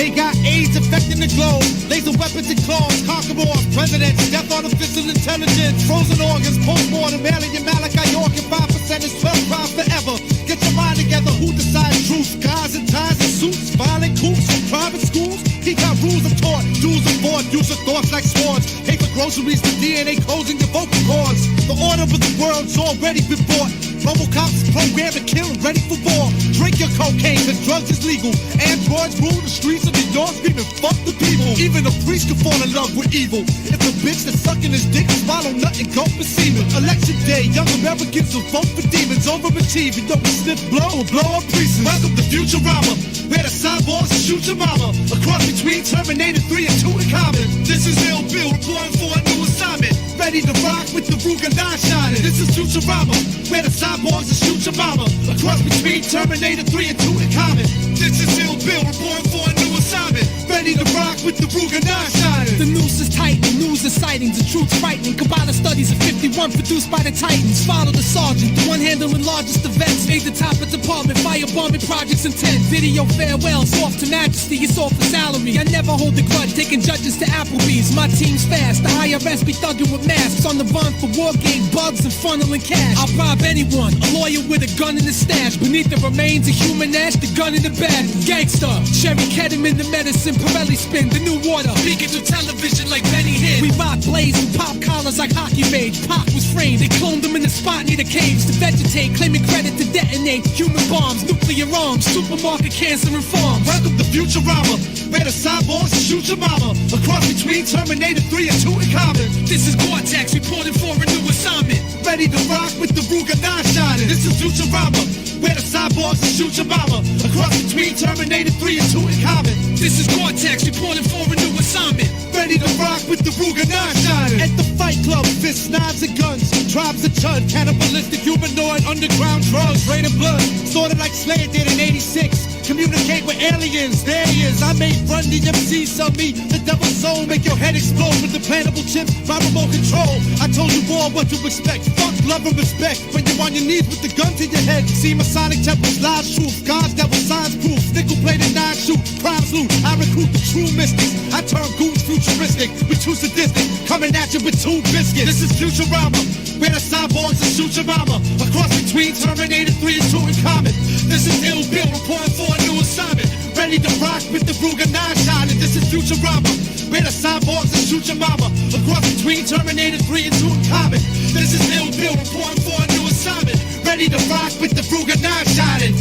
They got AIDS affecting the globe. Laser weapons and claws, conquerors, presidents, death artificial intelligence, frozen organs, post-mortem, alien Malachi York, and 5% is 12 crimes forever. Get your mind together, who decides truth? Guys in ties and suits, violent coups from private schools. He got rules of taught, dues of board, use of thoughts like swords. Pay for groceries, the DNA closing your vocal cords. The order of the world's already been bought. Robocops programmed to kill, ready for war. Drink your cocaine, cause drugs is legal. Androids rule the streets of New York, screaming, fuck the people. Even a priest can fall in love with evil. If the bitch that's sucking his dick is swallow nothing, go for semen. Election day, young Americans will vote for demons. Over a TV, don't sniff blow or blow up pieces. Welcome to Futurama, where the cyborgs shoot your mama. A cross between Terminator 3 and 2 in common. This is Ill Bill, reporting for a new assignment. Ready to rock with the Ruger 9 shining. This is Futurama, where the cyborgs shoot your mama. A cross between Terminator 3 and 2 in common. This is Ill Bill, reporting for a new assignment. Ready to rock with the Ruger 9 shining. The noose is tight, the news is sightings, the truth's frightening. Kabbalah studies of 51 produced by the Titans. Follow the sergeant, the one handling largest events. Made the top of department, firebombing projects intent. Video farewells, off to majesty, it's all for salary. I never hold a grudge, taking judges to Applebee's. My team's fast, the IRS be thugging with masks. On the run for war game, bugs and funneling cash. I'll bribe anyone, a lawyer with a gun in his stash. Beneath the remains of human ash, the gun in the bag. Gangster, cherry ketamine, the medicine, Pirelli spin, the new water. Speaking to television like Benny Hinn. We rock blaze and pop collar dollars like hockey rage. Pac was framed, they cloned him in the spot near the caves to vegetate, claiming credit to detonate human bombs, nuclear arms, supermarket cancer and farms. Welcome to Futurama, where the cyborgs shoot your mama. A cross between Terminator 3 and 2 in common. This is Cortex reporting for a new assignment. Ready to rock with the Ruger 9 shining. This is Futurama, where the cyborgs shoot your mama. A cross between Terminator 3 and 2 in common. This is Cortex reporting for a new assignment. Ready to rock with the Ruger 9 shining. At the Fight Club, fists, knives, and guns. Tribes of chud, cannibalistic, humanoid, underground drugs, rain of blood. Sorta like Slayer did in 86. Communicate with aliens, there he is. I made Run DMC sell me the devil's soul. Make your head explode with implantable chips by remote control. I told you all what to expect. Fuck, love, and respect. When you're on your knees with the gun to your head. See Masonic temples, lies truth. God's devil signs proof. Nickel-plated 9-shoot. Crimes loot. I recruit the true mystics. I turn goons futuristic. We too sadistic. Coming at you with 2 biscuits. This is Futurama, where the cyborgs and shoot your mama. A cross between Terminator 3 and 2 in common. This is Ill Bill reporting for a new assignment. Ready to rock with the Ruger 9 shining. This is Futurama, where the cyborgs and shoot your mama. A cross between Terminator 3 and 2 in common. This is Ill Bill reporting for a new assignment. Ready to rock with the Ruger 9 shining.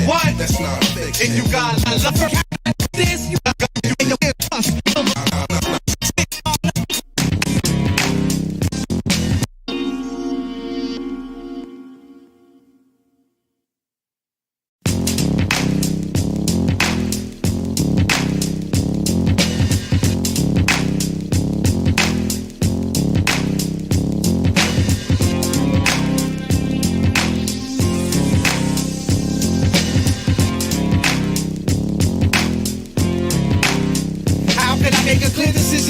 What? That's not fiction. And you got love this. You got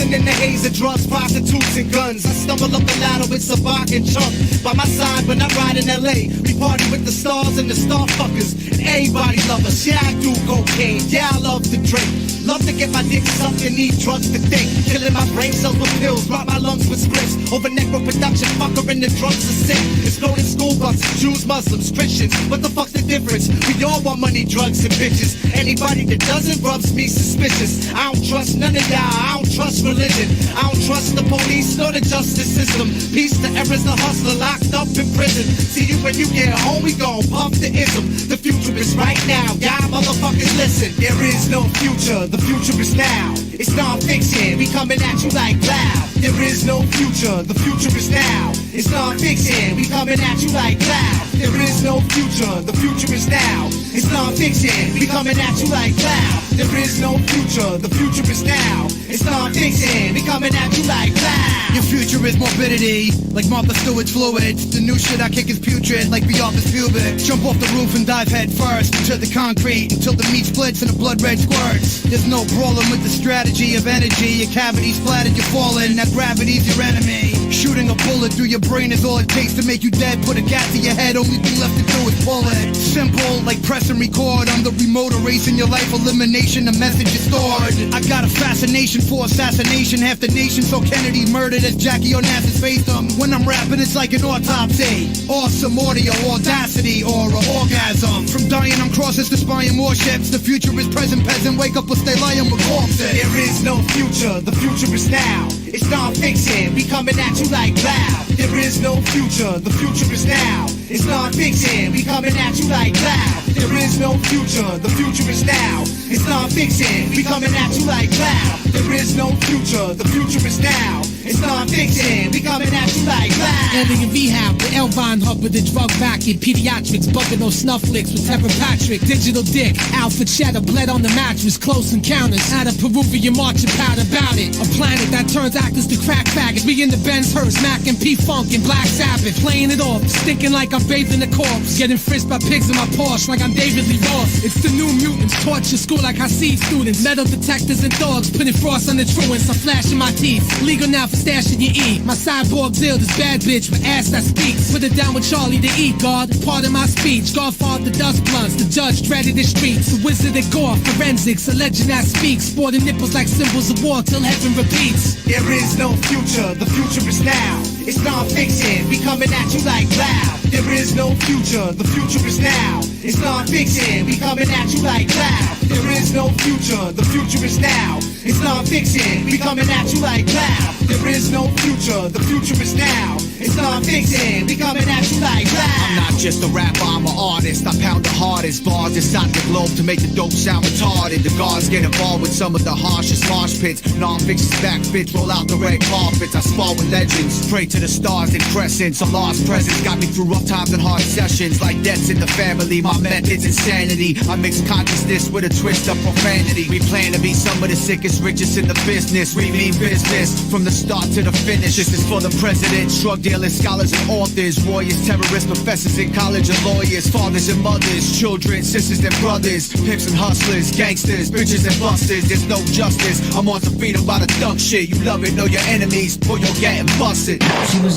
in the haze of drugs, prostitutes, and guns. I stumble up the ladder with Sabak and Chunk by my side when I ride in LA. We party with the stars and the star fuckers, and everybody love us. Yeah, I do cocaine. Yeah, I love to drink. Love to get my dick sucked and need drugs to think. Killing my brain cells with pills, rock my lungs with splits. Over necroproduction, fucker, and the drugs are sick. Exploding school buses, Jews, Muslims, Christians. What the fuck's the difference? We all want money, drugs, and bitches. Anybody that doesn't rubs me suspicious. I don't trust none of y'all. I don't trust religion. I don't trust the police nor the justice system. Peace to errors, the hustler locked up in prison. See you when you get home, we gon' pump the ism. The future is right now, y'all motherfuckers listen. There is no future, the future is now. It's non-fiction, we coming at you like loud. There is no future, the future is now. It's non-fiction, we coming at you like loud. There is no future, the future is now. It's non-fiction, we coming at you like loud. There is no future, the future is now. It's non-fiction, we coming at you like loud. Your future is morbidity, like Martha Stewart's fluids. The new shit I kick is putrid, like Beatrice pubic. Jump off the roof and dive head first into the concrete until the meat splits and the blood red squirts. There's no brawling with the strategy of energy. Your cavity's flattened, you're falling. Now gravity's your enemy. Shooting a bullet through your brain is all it takes to make you dead. Put a gas to your head, only thing left to do is pull it. Simple, like press and record. I'm the remote erasing your life elimination. The message is stored. I got a fascination for assassination. Half the nation saw Kennedy murdered as Jackie Onassis faced them. When I'm rapping, it's like an autopsy. Awesome audio, audacity, or an orgasm. From dying on crosses to spying warships. The future is present, peasant. Wake up or stay lying with corpses. There is no future, the future is now. It's non-fiction, we coming at you like loud. There is no future, the future is now. It's non-fiction, we coming at you like loud. There is no future, the future is now. It's non-fiction, we coming at you like loud. There is no future, the future is now. It's non-fiction, we coming at you like loud. Alien rehab, the Elvine hub with the drug vacuum. Pediatrics, bugging those snuff flicks with Tevin Patrick. Digital dick, alpha cheddar, bled on the mattress. Close encounters, out of Peruvian marching powder about it. A planet that turns actors to crack faggots. We in the Benz hearse, Mac and P-Funk and Black Sabbath. Playing it off, stinking like I'm bathed in a corpse. Getting frisked by pigs in my Porsche like I I'm David Lee Ross. It's the New Mutants, torture school like I see students. Metal detectors and dogs, putting frost on the truants. I'm flashing my teeth, legal now for stashing your E. My cyborg deal, this bad bitch with ass that speaks. Put it down with Charlie to eat, God. Part of my speech, Godfather dust blunts. The judge dreaded the streets. The wizard at gore, forensics, a legend that speaks. Sporting nipples like symbols of war till heaven repeats. There is no future, the future is now. It's non-fiction, we coming at you like loud. There is no future, the future is now. It's non-fiction, we coming at you like loud. There is no future, the future is now. It's non-fiction, we coming at you like loud. There is no future, the future is now. It's non-fiction, we coming at you like loud. I'm not just a rapper, I'm an artist. I pound the hardest bars inside the globe to make the dope sound retarded. The guards get involved with some of the harshest marsh pits. Non-fiction's back fits, roll out the red carpets. I spar with legends, pray to the stars and crescents. A lost presence got me through rough times and hard sessions. Like deaths in the family, my method's insanity. I mix consciousness with a twist of profanity. We plan to be some of the sickest, richest in the business. We mean business from the start to the finish. This is for the presidents, drug dealers, scholars and authors, warriors, terrorists, professors in college and lawyers, fathers and mothers, children, sisters and brothers, pimps and hustlers, gangsters, bitches and busters. There's no justice. I'm on some freedom by the thug shit. You love it, know your enemies, or you're getting busted.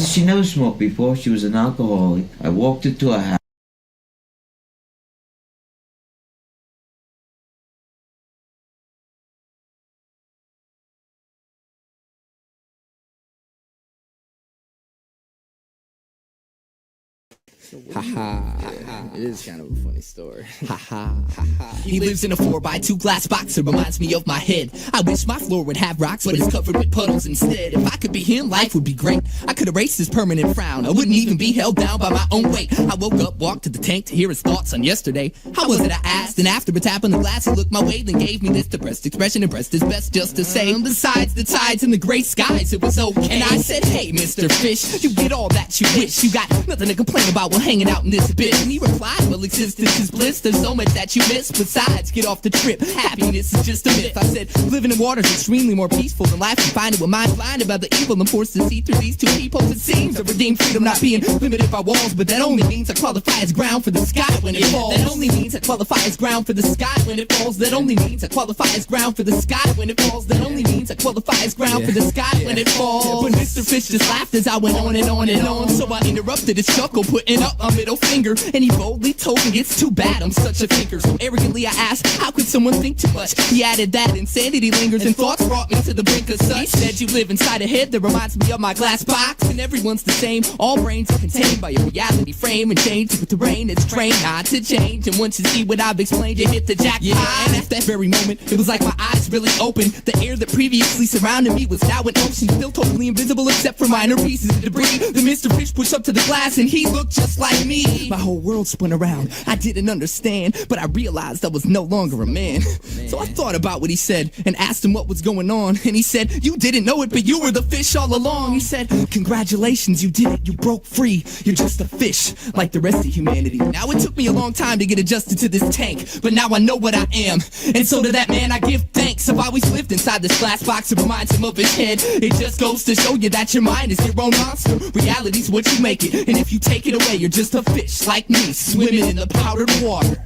She never smoked before. She was an alcoholic. I walked into her house. It is kind of a funny story. He lives in a 4x2 glass box. It reminds me of my head. I wish my floor would have rocks, but it's covered with puddles instead. If I could be him, life would be great. I could erase this permanent frown. I wouldn't even be held down by my own weight. I woke up, walked to the tank to hear his thoughts on yesterday. How was it, I asked, and after a tap on the glass, he looked my way, then gave me this depressed expression and pressed his best just to say, besides the tides and the gray skies, it was okay. And I said, hey, Mr. Fish, you get all that you wish. You got nothing to complain about while hanging out in this bitch. And he replied, well, existence is bliss. There's so much that you miss. Besides, get off the trip. Happiness is just a myth. I said, living in water is extremely more peaceful than life. Confined with mind blinded by the evil. I'm forced to see through these two people. It seems to redeem freedom, not being limited by walls. But that only means I qualify as ground for the sky when it falls. That only means I qualify as ground for the sky when it falls. That only means I qualify as ground for the sky when it falls. That only means I qualify as ground for the sky when it falls. But Mr. Fish just laughed as I went on and on and on. So I interrupted his chuckle, putting up my middle finger. And he boldly told me it's too bad I'm such a thinker. So arrogantly I asked, how could someone think too much? He added that insanity lingers and thoughts brought me to the brink of such. He said you live inside a head that reminds me of my glass box. And everyone's the same, all brains are contained by a reality frame. And change with the rain, it's trained not to change. And once you see what I've explained, you hit the jackpot. Yeah, and at that very moment, it was like my eyes really opened. The air that previously surrounded me was now an ocean, still totally invisible except for minor pieces of debris. The Mr. Fish pushed up to the glass and he looked just like me. My whole world spun around, I didn't understand, but I realized I was no longer a man. So I thought about what he said and asked him what was going on. And he said, you didn't know it, but you were the fish all along. He said, congratulations, you did it, you broke free. You're just a fish, like the rest of humanity. Now it took me a long time to get adjusted to this tank, but now I know what I am. And so to that man I give thanks. I've always lived inside this glass box, it reminds him of his head. It just goes to show you that your mind is your own monster. Reality's what you make it, and if you take it away, you're just a fish like me, swimming in the powdered water.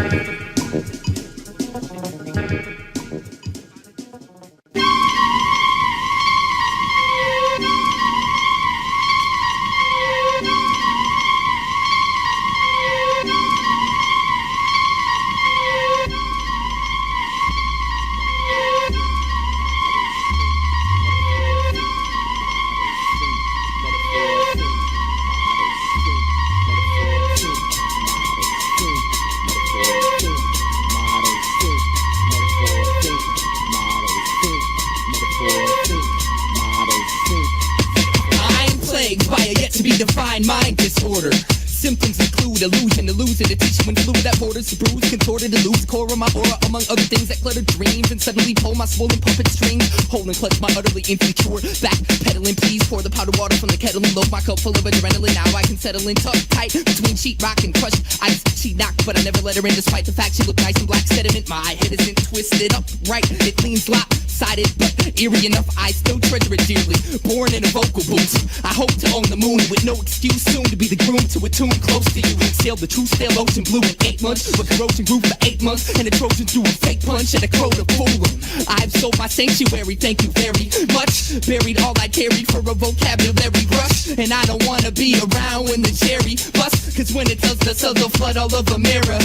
Defined mind disorder. Symptoms include illusion, illusion to teach you when fluid that borders the bruise, contorted, eludes core of my aura, among other things that clutter dreams, and suddenly pull my swollen puppet strings, hold and clutch my utterly insecure back, pedaling, please pour the powder water from the kettle and load my cup full of adrenaline. Now I can settle in tucked tight between sheetrock and crushed ice. She knocked, but I never let her in, despite the fact she looked nice in black sediment. My head isn't twisted upright, it leans lopsided, but eerie enough. I still treasure it dearly. Born in a vocal booth, I hope to own the moon with no excuse. Soon to be the groom to a tune close to you. Sailed the true stale ocean blue in 8 months, but corrosion grew for 8 months, and the Trojan threw a fake punch and a crow to fool him. I've sold my sanctuary, thank you very much. Buried all I carried for a vocabulary rush, and I don't wanna be around when the cherry busts, cause when it does the subtle flood all of a mirror.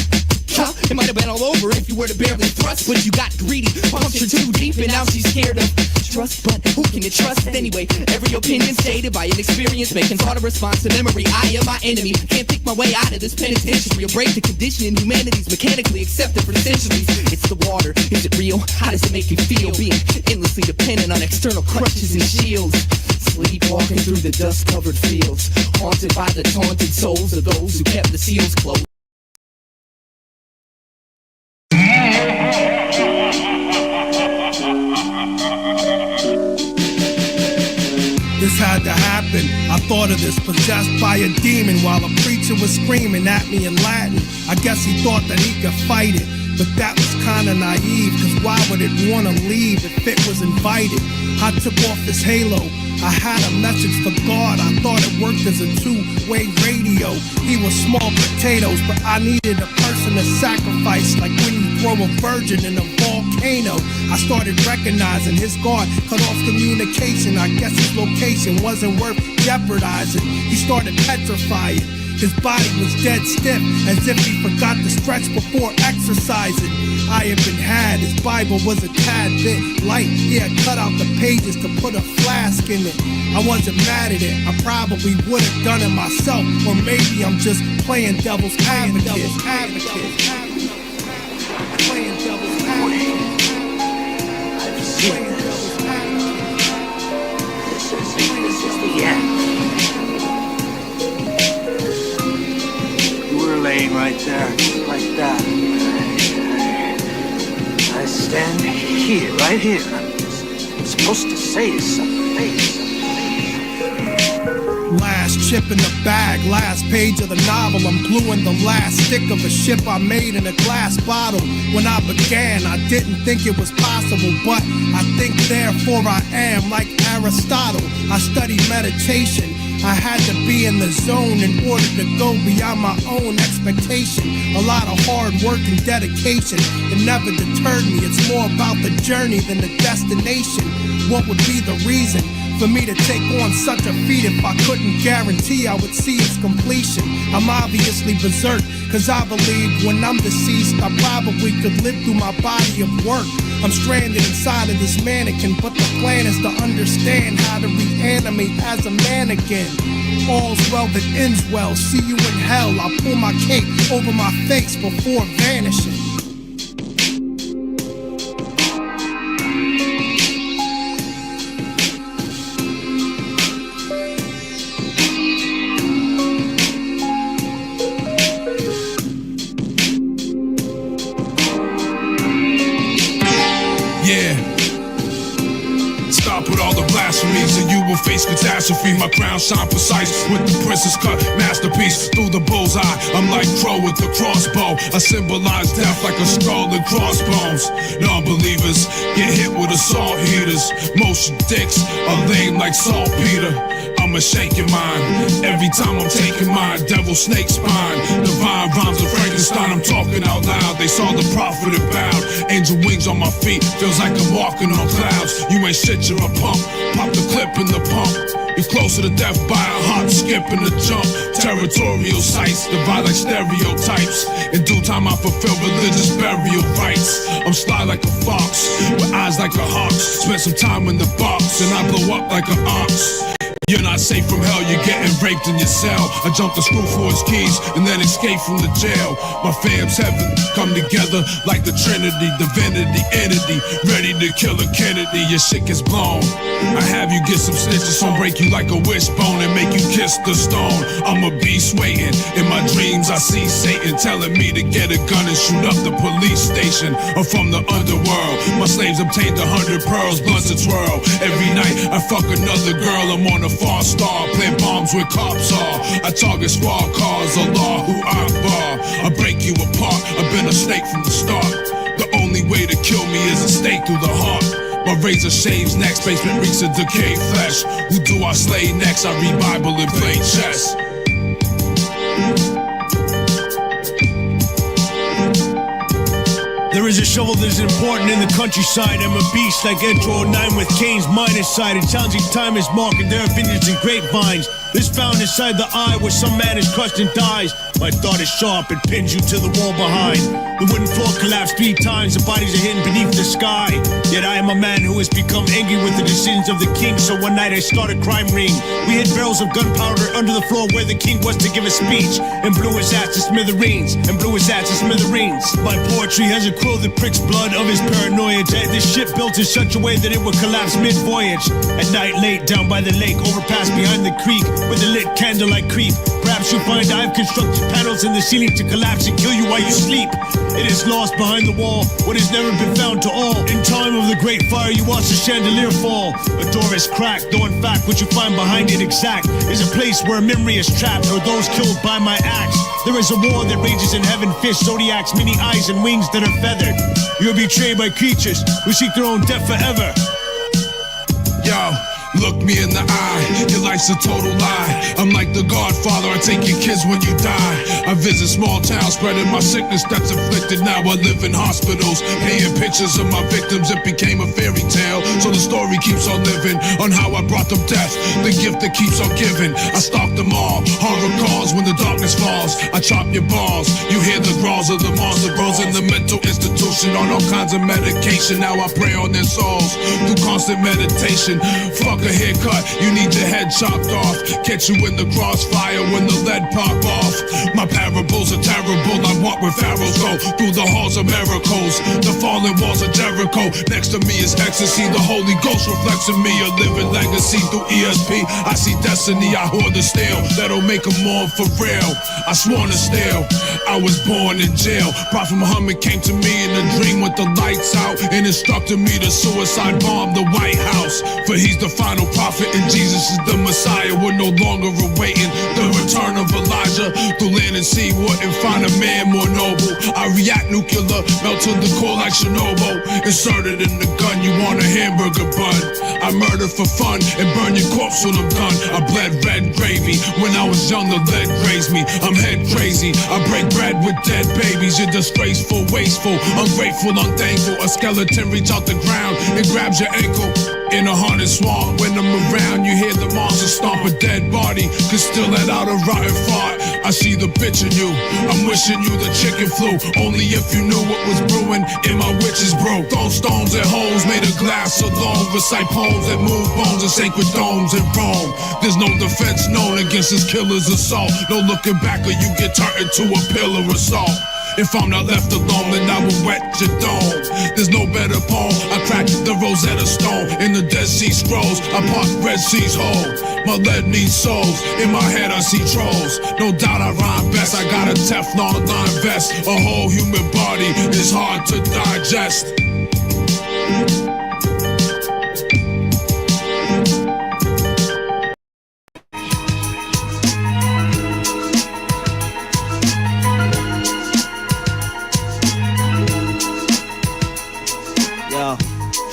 It might have been all over if you were to barely thrust, but you got greedy, punctured too deep, and now she's scared of trust. But who can you trust anyway? Every opinion stated by an experience making thought a response to memory. I am my enemy, can't pick my way out of this penitentiary. I'll break the condition in humanity's mechanically accepted for centuries. It's the water, is it real? How does it make you feel? Being endlessly dependent on external crutches and shields. Sleepwalking through the dust-covered fields, haunted by the taunted souls of those who kept the seals closed. This had to happen. I thought of this possessed by a demon while a preacher was screaming at me in Latin. I guess he thought that he could fight it, but that was kinda naive, cause why would it wanna leave if it was invited? I took off his halo, I had a message for God. I thought it worked as a two-way radio. He was small potatoes, but I needed a person to sacrifice, like when you throw a virgin in a volcano. I started recognizing his guard cut off communication. I guess his location wasn't worth jeopardizing. He started petrifying. His body was dead stiff, as if he forgot to stretch before exercising. I had been had, his Bible was a tad bit light. He had cut out the pages to put a flask in it. I wasn't mad at it, I probably would have done it myself. Or maybe I'm just playing devil's advocate. end. You were laying right there, like that. I stand here, right here. I'm supposed to say something. Last chip in the bag, last page of the novel. I'm gluing the last stick of a ship I made in a glass bottle. When I began, I didn't think it was possible, but I think therefore I am. Like Aristotle, I studied meditation. I had to be in the zone in order to go beyond my own expectation. A lot of hard work and dedication. It never deterred me. It's more about the journey than the destination. What would be the reason for me to take on such a feat if I couldn't guarantee I would see its completion? I'm obviously berserk, cause I believe when I'm deceased I probably could live through my body of work. I'm stranded inside of this mannequin, but the plan is to understand how to reanimate as a mannequin. All's well that ends well, see you in hell. I pull my cape over my face before vanishing. And you will face catastrophe. My crown shine precise with the princess cut masterpiece through the bullseye. I'm like Crow with the crossbow. I symbolize death like a skull and crossbones. Non-believers get hit with assault heaters. Most dicks are lame like saltpeter. I'ma shake your mind every time I'm taking mine. Devil snake spine, divine rhymes of Frankenstein. I'm talking out loud. They saw the prophet and bowed. Angel wings on my feet, feels like I'm walking on clouds. You ain't shit, you're a pump. Pop the clip in the pump. You're closer to death by a hop, skip, and a jump. Territorial sites divide like stereotypes. In due time I fulfill religious burial rites. I'm sly like a fox, with eyes like a hawk's. Spent some time in the box, and I blow up like an ox. You're not safe from hell, you're getting raped in your cell. I jumped the screw for his keys and then escaped from the jail. My fam's heaven come together like the Trinity, divinity, entity, ready to kill a Kennedy. Your shit gets blown. I have you get some stitches, I'll break you like a wishbone and make you kiss the stone. I'm a beast waiting. In my dreams I see Satan telling me to get a gun and shoot up the police station. I'm from the underworld. My slaves obtained 100 pearls, blunts to twirl. Every night I fuck another girl. I'm on a far star, plant bombs with cops are. I target squad cars, Allahu Akbar. I break you apart, I've been a snake from the start. The only way to kill me is a stake through the heart. My razor shaves next, basement reeks of decayed flesh. Who do I slay next? I read Bible and play chess. There is a shovel that is important in the countryside. I'm a beast like Intro 9 with Kane's minus side. It sounds like time is marked, there are vineyards and grapevines. This found inside the eye where some man is crushed and dies. My thought is sharp, it pins you to the wall behind. The wooden floor collapsed 3 times, the bodies are hidden beneath the sky. Yet I am a man who has become angry with the decisions of the king. So one night I started a crime ring. We hid barrels of gunpowder under the floor where the king was to give a speech, and blew his ass to smithereens, and blew his ass to smithereens. My poetry has a quill that pricks blood of his paranoia. This ship built in such a way that it would collapse mid-voyage. At night late down by the lake, overpass behind the creek, with a lit candlelight creep. Perhaps you'll find I've constructed panels in the ceiling to collapse and kill you while you sleep. It is lost behind the wall, what has never been found to all. In time of the great fire you watch the chandelier fall. A door is cracked, though in fact what you find behind it exact is a place where a memory is trapped, or those killed by my axe. There is a war that rages in heaven, fish, zodiacs, many eyes and wings that are feathered. You are betrayed by creatures who seek their own death forever. Yo, look me in the eye, your life's a total lie. I'm like the Godfather, I take your kids when you die. I visit small towns, spreading my sickness that's inflicted. Now I live in hospitals, painting pictures of my victims. It became a fairy tale, so the story keeps on living. On how I brought them death, the gift that keeps on giving. I stalk them all, horror calls when the darkness falls. I chop your balls, you hear the growls of the monster grows in the mental institution on all kinds of medication. Now I pray on their souls through constant meditation. Fuck a haircut, you need your head chopped off. Catch you in the crossfire when the lead pop off. My My parables are terrible. I walk where pharaohs go through the halls of miracles. The fallen walls of Jericho. Next to me is ecstasy. The Holy Ghost reflects in me a living legacy through ESP. I see destiny. I hoard the steel that'll make them mourn for real. I sworn to steal. I was born in jail. Prophet Muhammad came to me in a dream with the lights out and instructed me to suicide bomb the White House. For he's the final prophet and Jesus is the Messiah. We're no longer awaiting the return of Elijah. Through land and sea wouldn't find a man more noble. I react nuclear, melt to the core like Chernobyl. Inserted in the gun, you want a hamburger bun. I murder for fun and burn your corpse when I'm done. I bled red gravy. When I was young, the lead grazed me. I'm head crazy. I break bread with dead babies. You're disgraceful, wasteful, ungrateful, unthankful. A skeleton reach out the ground and grabs your ankle. In a haunted swamp, when I'm around, you hear the monster stomp a dead body. Could still let out a rotten fart. I see the bitch in you. I'm wishing you the chicken flu. Only if you knew what was brewing in my witch's brew. Throw stones at holes made of glass alone. Recite poems that move bones in sacred domes in Rome. There's no defense known against this killer's assault. No looking back or you get turned into a pillar of salt. If I'm not left alone, then I will wet your dome. There's no better poem. I crack the Rosetta Stone in the Dead Sea Scrolls. I part Red Sea's whole. My lead needs souls. In my head I see trolls. No doubt I rhyme best. I got a Teflon line vest. A whole human body is hard to digest.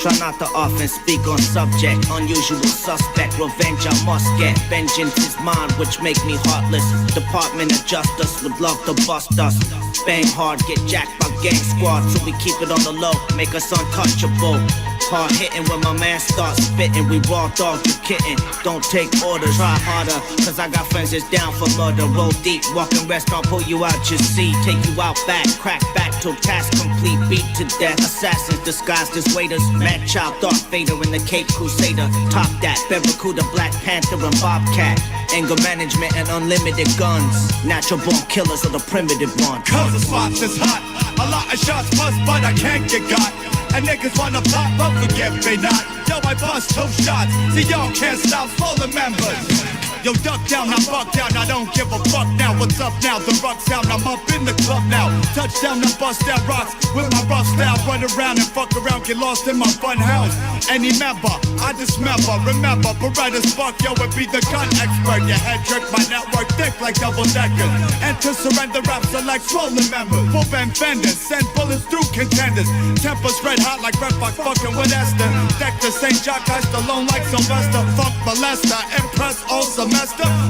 Try not to often speak on subject. Unusual suspect, revenge I must get. Vengeance is mine, which make me heartless. Department of Justice would love to bust us. Bang hard, get jacked by gang squad. So we keep it on the low, make us untouchable. Hard hitting when my man starts spitting. We raw dog, you kitten. Don't take orders, try harder. Cause I got friends that's down for murder. Roll deep, walk and rest, I'll pull you out your seat. Take you out back, crack back till task complete. Beat to death, assassins disguised as waiters. Mad Child, Darth Vader in the Cape Crusader. Top that, Barracuda, Black Panther and Bobcat. Anger management and unlimited guns. Natural born killers are the primitive ones. Cause the spots is hot. A lot of shots bust, but I can't get got. And niggas wanna pop up, forgive me not. Yo, I bust 2 shots, see y'all can't stop falling members. Yo, duck down, I buck down, I don't give a fuck now. What's up now? The rock sound, I'm up in the club now. Touchdown, I bust down rocks with my rough style. Run around and fuck around, get lost in my fun house. Any member, I dismember. Remember, Beretta Spark, yo, it be the gun expert. Your head jerk, my network thick like double deckers. And to surrender raps are like swollen members. Full band fenders, send bullets through contenders. Tempers red hot like Red Fox fucking with Esther. Deck the St. Jock, I Stallone like Sylvester. Fuck molester, impress all semester.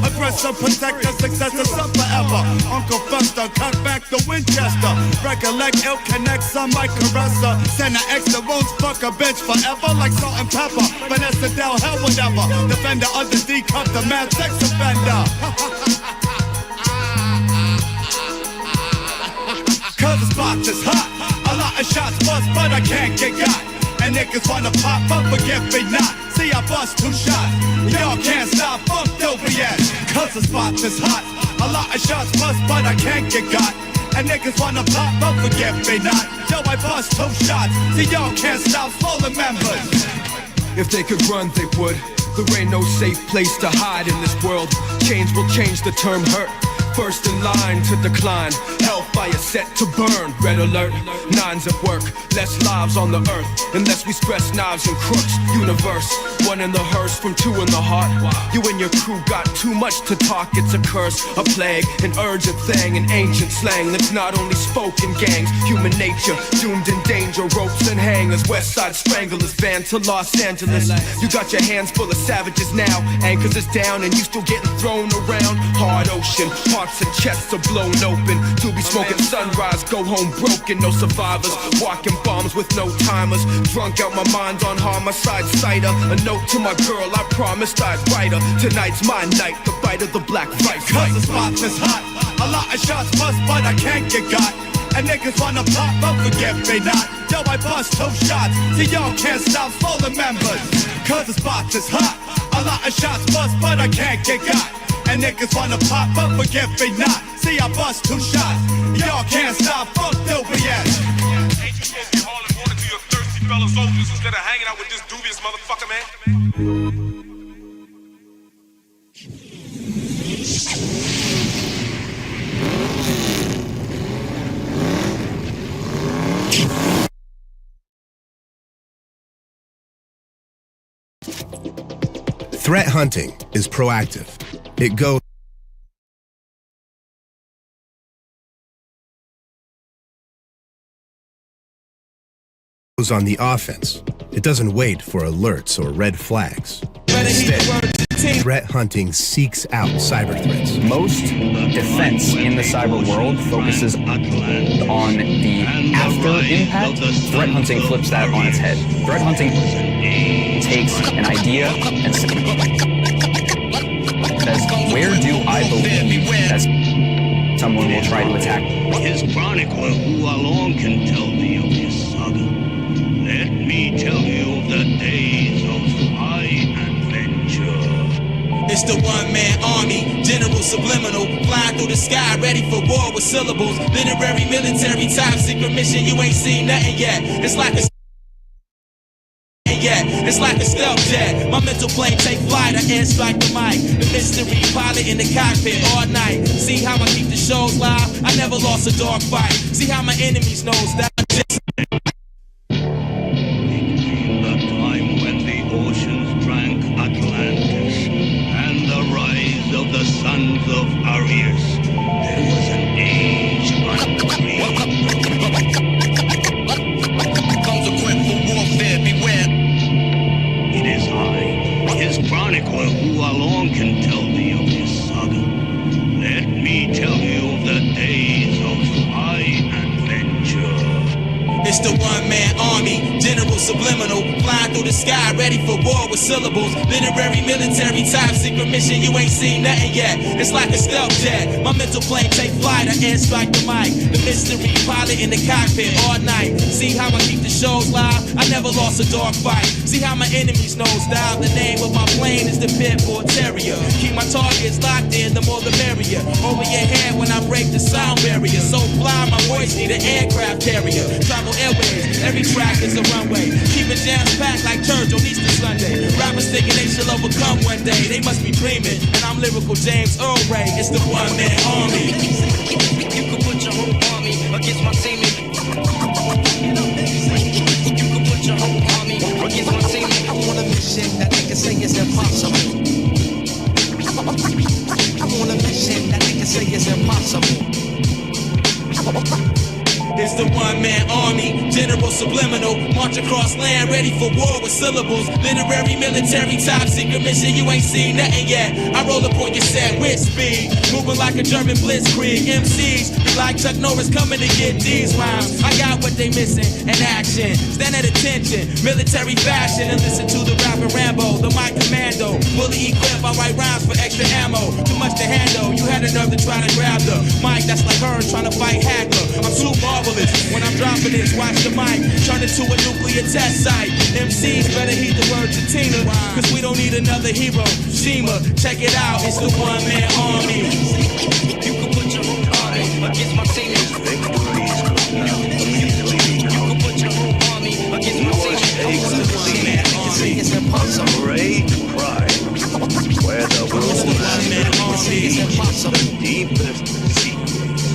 Aggressor, protector, successor, sub forever. Uncle Fester, cut back the Winchester. Recollect, ill connects, I'm like Caressa. Send an extra wounds, fuck a bitch forever. Like salt and pepper, Vanessa Del, hell whatever. Defender of the D cup, the mad sex offender. Cause the spot is hot. A lot of shots bust, but I can't get got. And niggas wanna pop up, forgive me not. See, I bust 2 shots. Y'all can't stop, fuck dopey ass. Cause the spot is hot. A lot of shots bust, but I can't get got. And niggas wanna pop up, forgive me not. Yo, I bust 2 shots. See, y'all can't stop falling members. If they could run, they would. There ain't no safe place to hide in this world. Change will change the term hurt. First in line to decline. Hellfire set to burn. Red alert. 9's at work. Less lives on the earth. Unless we stress knives and crooks. Universe. 1 in the hearse from 2 in the heart. You and your crew got too much to talk. It's a curse, a plague, an urgent thing, an ancient slang that's not only spoken gangs. Human nature, doomed in danger. Ropes and hangers. West Side Stranglers. Van to Los Angeles. You got your hands full of savages now. Anchors is down and you still getting thrown around. Hard ocean. Hearts and chests are blown open. To be smoking sunrise, go home broken. No survivors, walking bombs with no timers. Drunk out my mind on homicide cider. A note to my girl, I promised I'd write her. Tonight's my night, the bite of the black vice. Cause the spot is hot. A lot of shots bust, but I can't get got. And niggas wanna pop up, forgive me not. Yo, I bust 2 shots, see y'all can't stop falling members. Cause the spot is hot. A lot of shots bust, but I can't get got. and niggas wanna pop up, forget me not. See, I bust 2 shots, y'all can't stop, fuck dopey ass. Ain't you supposed to be hauling water to your thirsty fellow soldiers instead of hanging out with this dubious motherfucker, man? Threat hunting is proactive. It goes on the offense. It doesn't wait for alerts or red flags. Instead, threat hunting seeks out cyber threats. Most defense in the cyber world focuses on the after impact. Threat hunting flips that on its head. Threat hunting takes an idea and says, where do I believe that someone will try to attack? His chronicler, who alone can tell thee of his saga. Let me tell you of the days of high adventure. It's the one-man army, general subliminal, flying through the sky, ready for war with syllables. Literary, military, top secret mission, you ain't seen nothing yet. It's like a stealth jet. My mental plane take flight, I airstrike the mic. The mystery pilot in the cockpit all night. See how I keep the shows live? I never lost a dog fight. See how my enemies knows that I just... Between the time when the oceans drank Atlantis and the rise of the sons of Arius, there was an age unclean. Comes equipped for warfare, beware. It is I, his chronicler, who alone can tell thee of his saga. Let me tell you of the days of high adventure. It's the one-man army, general subliminal, flying through the sky, ready for war with syllables. Literary, military, top secret mission, you ain't seen nothing yet. It's like a stealth jet. My mental plane take flight, I airstrike the mic. The mystery pilot in the cockpit all night. See how I keep the shows live? I never lost a dog fight. See how my enemies know style. The name of my plane is the Pitbull Terrier. Keep my targets locked in, the more the merrier. Over your head when I break the sound barrier. So fly, my voice need an aircraft carrier. Travel airways, every track is a runway. Keeping jams packed like church on Easter Sunday. Rappers thinking they shall overcome one day. They must be dreaming, and I'm lyrical James Earl Ray. It's the one-man army. You can put your whole army against my team. You can put your whole army against my team. I'm on a mission that they can say is impossible. I'm on a mission that they can say is impossible. It's the one-man army, general subliminal, march across land, ready for war with syllables. Literary, military, top secret mission, you ain't seen nothing yet. I roll up on your set with speed, moving like a German blitzkrieg. MCs like Chuck Norris coming to get these rhymes. I got what they missing, an action. Stand at attention, military fashion, and listen to the rapper Rambo, the mic commando. Fully equipped, I write rhymes for extra ammo. Too much to handle, you had a nerve to try to grab the mic. That's like her trying to fight Hagler. I'm too marvelous. When I'm dropping this, watch the mic turn into a nuclear test site. MCs better heed the words of Tina, cause we don't need another hero. Shima, check it out, it's the one-man army. You can put your whole army against my team. You can put your whole army against my team. It's impossible. Great pride, where the world is the deepest sea.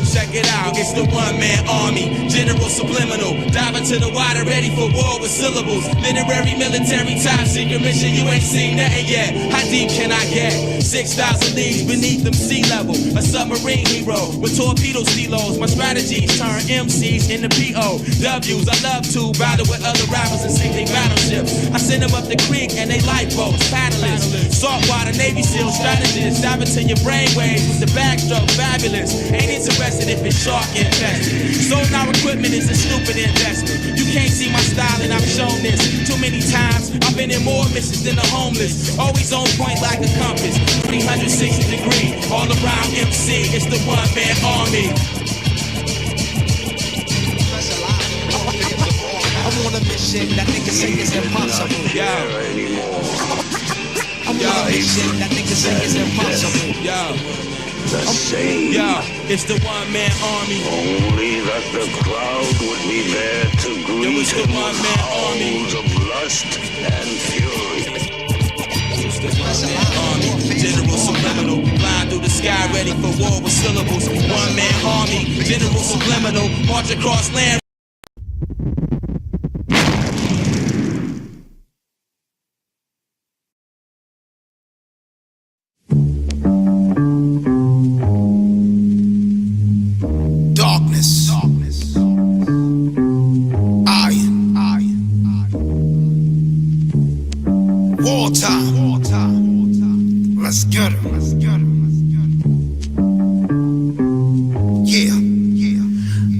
Check it out, it's the one-man army, general subliminal, dive into the water, ready for war with syllables. Literary, military, top secret mission, you ain't seen nothing yet. How deep can I get? 6,000 leagues beneath them sea level. A submarine hero with torpedo silos. My strategies turn MCs into POWs. I love to battle with other rappers and sink their battleships. I send them up the creek and they lifeboats, paddlers. Saltwater Navy SEAL strategists, dive into your brainwaves with the backstroke, fabulous. Ain't interested if it's shark infested. Sold our equipment is a stupid investment. You can't see my style and I've shown this too many times. I've been in more missions than the homeless. Always on point like a compass. 360 degree, all around MC. It's the one-man army. I'm on a mission that niggas say is impossible. Yeah. I'm Shit that niggas say is impossible. The same. It's the one-man army. Only that the crowd would be there to greet him with howls of lust and fury. Army, General Subliminal, flying through the sky, ready for war with syllables. One-man army, General Subliminal, march across land. Darkness. Iron. Wartime. Let's get it. Yeah.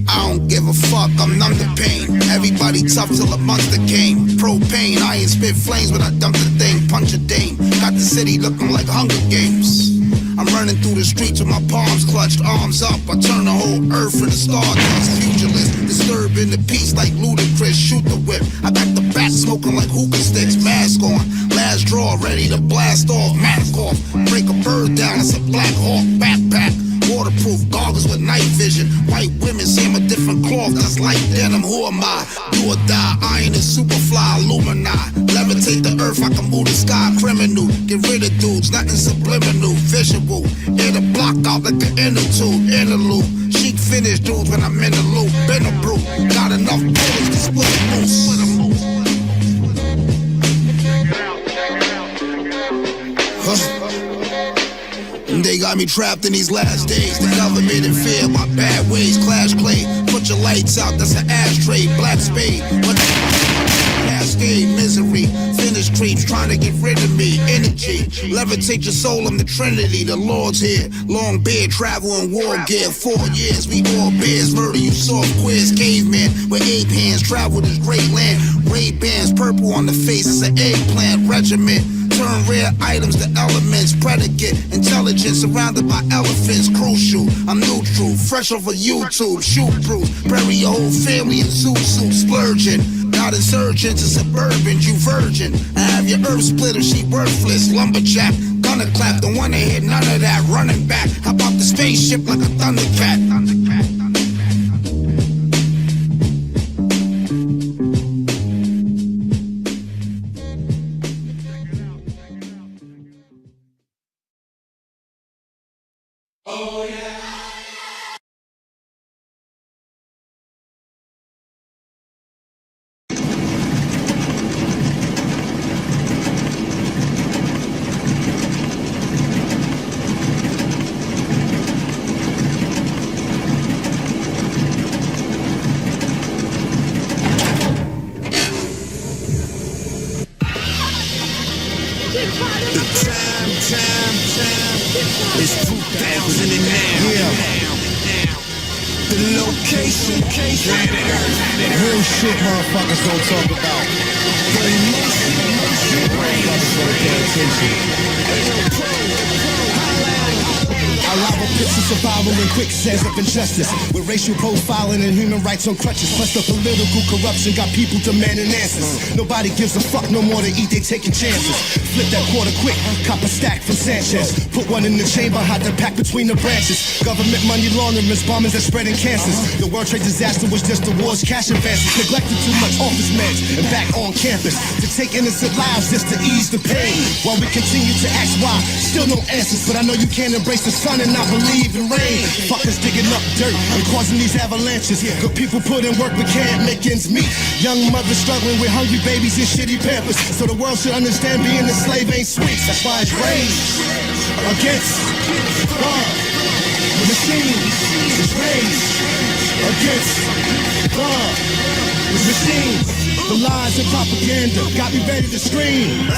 I don't give a fuck, I'm numb to pain. Everybody tough till a monster came. Propane, I ain't spit flames, but I dumped the thing. Punch a dame. Got the city looking like Hunger Games. I'm running through the streets with my palms clutched, arms up. I turn the whole earth into stardust. Pugilist, disturbing the peace like ludicrous. Shoot the whip. I got the bat smoking like hookah sticks. Mask on, last draw, ready to blast off. Mask off, break a bird down. It's a Black Hawk backpack. Waterproof goggles with night vision. White women say I'm a different cloth, that's like denim. Who am I? Do or die. Iron and superfly, Illuminati. Levitate the earth, I can move the sky. Criminal, get rid of dudes, nothing subliminal. Visual, air the block out like an interlude. Interlude, chic finish dudes when I'm in the loop. Been a brute, got enough bullets to split a moose. They got me trapped in these last days. The government in fear, my bad ways. Clash clay, put your lights out, that's an ashtray. Black spade, what the cascade, misery. Finish creeps trying to get rid of me. Energy, levitate your soul, I'm the Trinity. The Lord's here, long beard, travel in war gear. 4 years, we all bears. Murder you soft quiz, caveman. With ape hands, travel this great land. Ray-Bans, purple on the face, it's an eggplant regiment. Turn rare items to elements, predicate, intelligence surrounded by elephants, crucial. I'm neutral, fresh off of YouTube, shoot proof, bury your whole family in zoo suits, splurging. Not insurgents, it's suburbans, you virgin. I have your earth splitter, she worthless, lumberjack. Gonna clap, don't wanna hear none of that, running back. How about the spaceship like a Thundercat? It's 2000 and now. The location. Real shit motherfuckers don't talk about. Motherfuckers don't pay attention. I rival pits of survival and quicksands of injustice, with racial profiling and human rights on crutches. Plus the political corruption got people demanding answers. Nobody gives a fuck no more to eat, they taking chances. Flip that quarter quick, cop a stack from Sanchez. Put one in the chamber, hide the pack between the branches. Government money laundering, bombings that spreading cancers. The World Trade disaster was just the war's cash advances. Neglected too much office meds and back on campus to take innocent lives just to ease the pain. While we continue to ask why, still no answers. But I know you can't embrace the sun and not believe in rain. Fuckers digging up dirt and causing these avalanches. Good people put in work but can't make ends meet. Young mothers struggling with hungry babies and shitty pampers. So the world should understand being a slave ain't sweet. That's why it's rage against the machine. It's rage against the machine. The lies and propaganda got me ready to scream.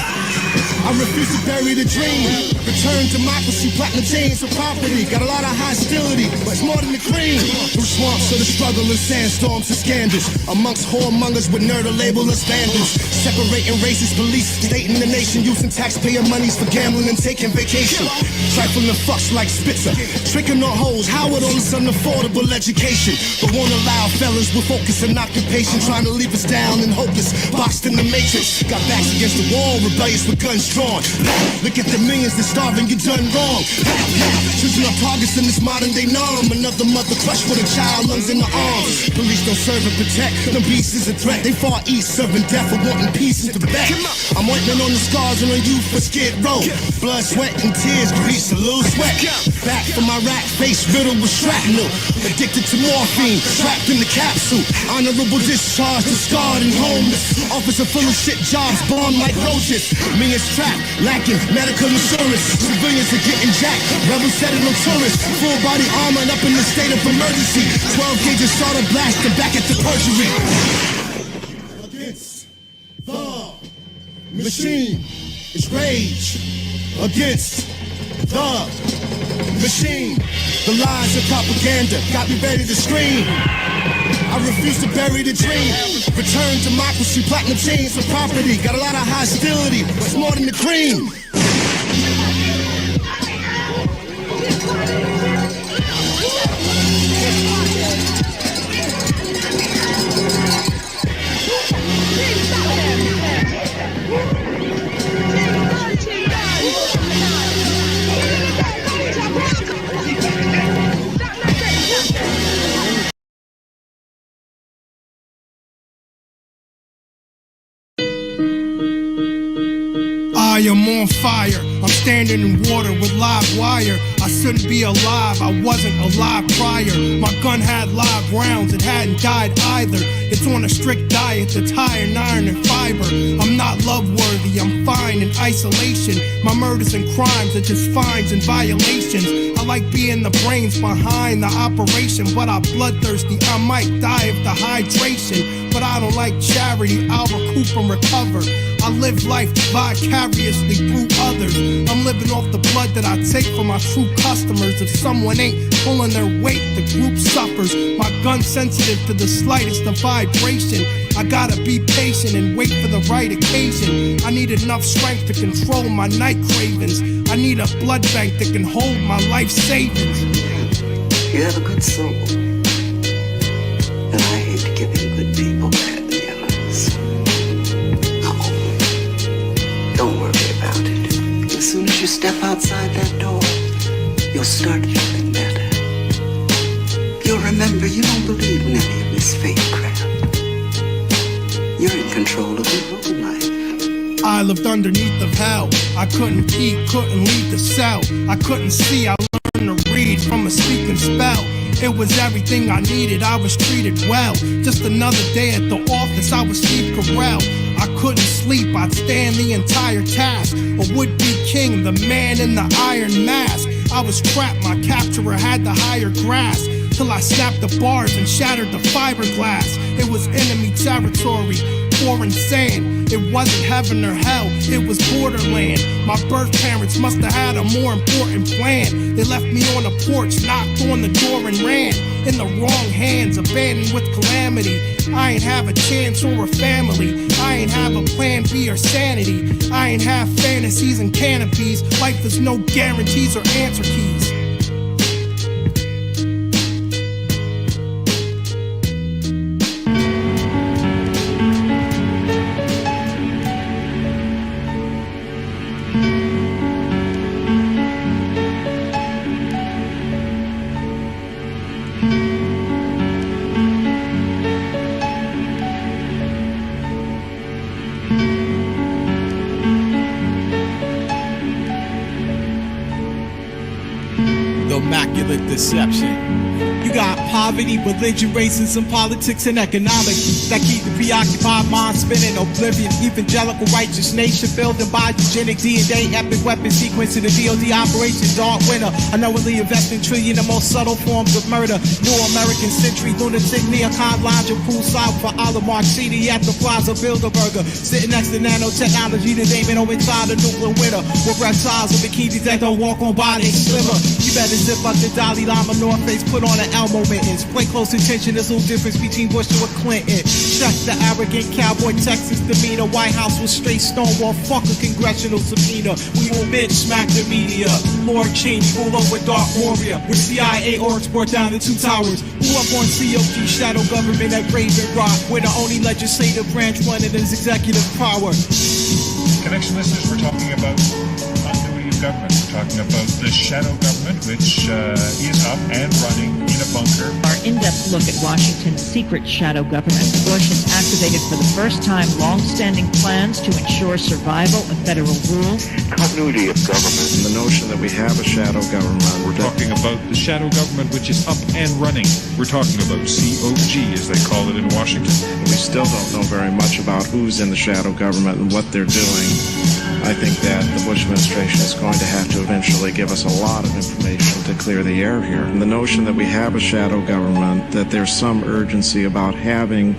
I refuse to bury the dream. Return democracy, platinum chains for property. Got a lot of hostility, but it's more than the cream. Through swamps of the struggle and sandstorms and scandals. Amongst whoremongers with nerd to label us vandals. Separating racist police, stating the nation. Using taxpayer monies for gambling and taking vacation. Trifling fucks like Spitzer. Tricking on hoes, Howard on this unaffordable education. But won't allow fellas with focus and occupation. Trying to leave us down and hopeless. Boxed in the matrix. Got backs against the wall, rebellious with guns drawn. Look at the millions that's starving, you done wrong. Children are targets in this modern day norm. Another mother crushed with a child, lungs in the arms. Police don't serve and protect, the beast is a threat. They far east serving death for wanting peace in Tibet. I'm ointment on the scars and on you for Skid Row. Blood, sweat, and tears, grease, a little sweat. Back from my rack, face riddled with shrapnel. Addicted to morphine, trapped in the capsule. Honorable discharge, discarded and homeless. Officer full of shit jobs, born like roaches. Millions trapped, lacking medical insurance. Civilians are getting jacked, rebels setting on tourists. Full body armor and up in the state of emergency. 12 gauges solder blasted back at the perjury. Against the machine is rage. Against the machine. The lies of propaganda got me ready to scream. I refuse to bury the dream. Return democracy, platinum chains for property. Got a lot of hostility, but it's more than the cream. I am on fire, I'm standing in water with live wire. I shouldn't be alive, I wasn't alive prior. My gun had live rounds, it hadn't died either. It's on a strict diet that's high in iron and fiber. I'm not love worthy, I'm fine in isolation. My murders and crimes are just fines and violations. I like being the brains behind the operation, but I'm bloodthirsty, I might die of dehydration. But I don't like charity, I'll recoup and recover. I live life vicariously through others. I'm living off the blood that I take from my true customers. If someone ain't pulling their weight, the group suffers. My gun's sensitive to the slightest of vibration. I gotta be patient and wait for the right occasion. I need enough strength to control my night cravings. I need a blood bank that can hold my life savings. You have a good soul, and I hate giving good people bad news. Don't worry about it. As soon as you step outside that door, you'll start feeling better. You'll remember you don't believe in any of this fake crap. You're in control of your own life. I lived underneath of hell. I couldn't eat, couldn't leave the cell. I couldn't see, I learned to read from a speaking spell. It was everything I needed, I was treated well. Just another day at the office, I was Steve Carell. I couldn't sleep, I'd stand the entire task. A would-be king, the man in the iron mask. I was trapped, my capturer had the higher grasp. Till I snapped the bars and shattered the fiberglass. It was enemy territory, foreign sand. It wasn't heaven or hell, it was borderland. My birth parents must have had a more important plan. They left me on the porch, knocked on the door and ran. In the wrong hands, abandoned with calamity. I ain't have a chance or a family. I ain't have a plan B or sanity. I ain't have fantasies and canopies. Life is no guarantees or answer keys. Immaculate deception. You got poverty, religion, racism, politics, and economics that keep the preoccupied mind spinning. Oblivion, evangelical righteous nation building by eugenic DNA, epic weapon sequence to the DOD operation Dark Winter. Unknowingly investing trillion in most subtle forms of murder. New American century, lunatic, neocon, lounge, poolside for Olive Mark CD at the Plaza Bilderberger. Sitting next to nanotechnology, the Damon over inside the nuclear winter. With reptiles and bikinis that don't walk on by, they slimmer. You better zip up the Dalai Lama North Face, put on an Elmo mittens. Play close attention, there's no difference between Bush and Clinton. Check the arrogant cowboy Texas demeanor. White House was straight Stonewall, fuck a congressional subpoena. We will bitch smack the media. Lord Cheney, pull over Dark Warrior. With CIA orgs brought down the two towers. Who up on COG shadow government at Raven Rock, where the only legislative branch running is executive power. Connection listeners, we're talking about continuity of government. We're talking about the shadow government, which is up and running in a bunker. Our in-depth look at Washington's secret shadow government. Bush has activated for the first time long-standing plans to ensure survival of federal rule. Continuity of government, and the notion that we have a shadow government. We're talking about the shadow government, which is up and running. We're talking about COG, as they call it in Washington. We still don't know very much about who's in the shadow government and what they're doing. I think that the Bush administration is going to have to eventually give us a lot of information to clear the air here. And the notion that we have a shadow government, that there's some urgency about having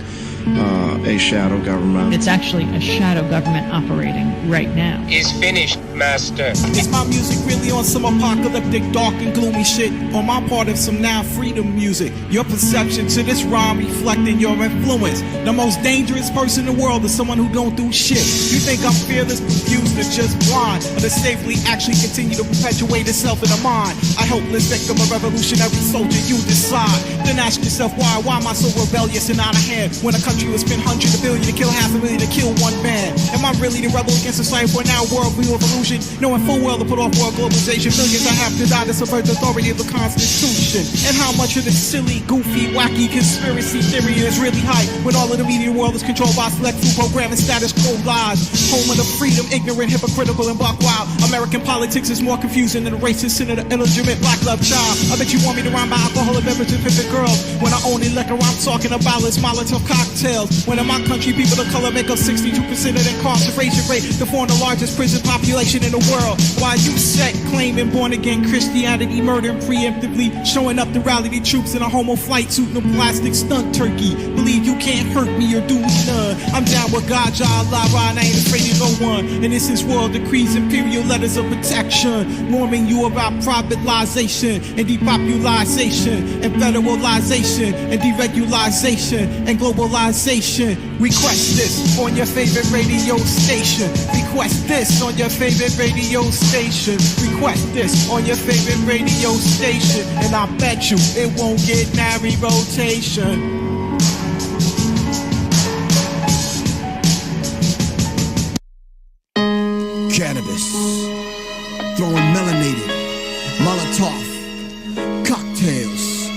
a shadow government. It's actually a shadow government operating right now. Is finished, master. Is my music really on some apocalyptic, dark and gloomy shit? Or am I part of some now freedom music? Your perception to this rhyme reflecting your influence. The most dangerous person in the world is someone who don't do shit. You think I'm fearless, confused, or just blind? Or to safely actually continue to perpetuate itself in the mind? A helpless victim of revolutionary soldier, you decide. Then ask yourself why am I so rebellious and out of hand? When a country will spend hundreds of billion to kill half a million to kill one man. Am I really the rebel against society for now world view of illusion? Knowing full well to put off world globalization, millions I have to die to subvert the authority of the Constitution. And how much of this silly, goofy, wacky conspiracy theory is really hype when all of the media world is controlled by select few programming status quo lies. Home of the freedom, ignorant, hypocritical, and buck wild. American politics is more confusing than a racist and an illegitimate black love child. I bet you want me to rhyme by alcohol and beverages, pimpin' girls. When I only liquor, I'm talking about is Molotov cocktails. When in my country, people of color make up 62% of the incarceration rate, to form the largest prison population in the world. While you set claiming born-again Christianity, murdering preemptively, showing up to rally the troops in a homo flight suit and a plastic stunt turkey. Believe you can't hurt me or do me none. I'm down with God, Jah, Allah, and I ain't afraid of no one. And this is world decrees, imperial letters of protection, warning you about privatization and depopulation and federalization and deregulation and globalization. Request this on your favorite radio station. Request this on your favorite radio station. Request this on your favorite radio station. And I bet you it won't get nary rotation. Cannabis, throwing melanated, Molotov, cocktails,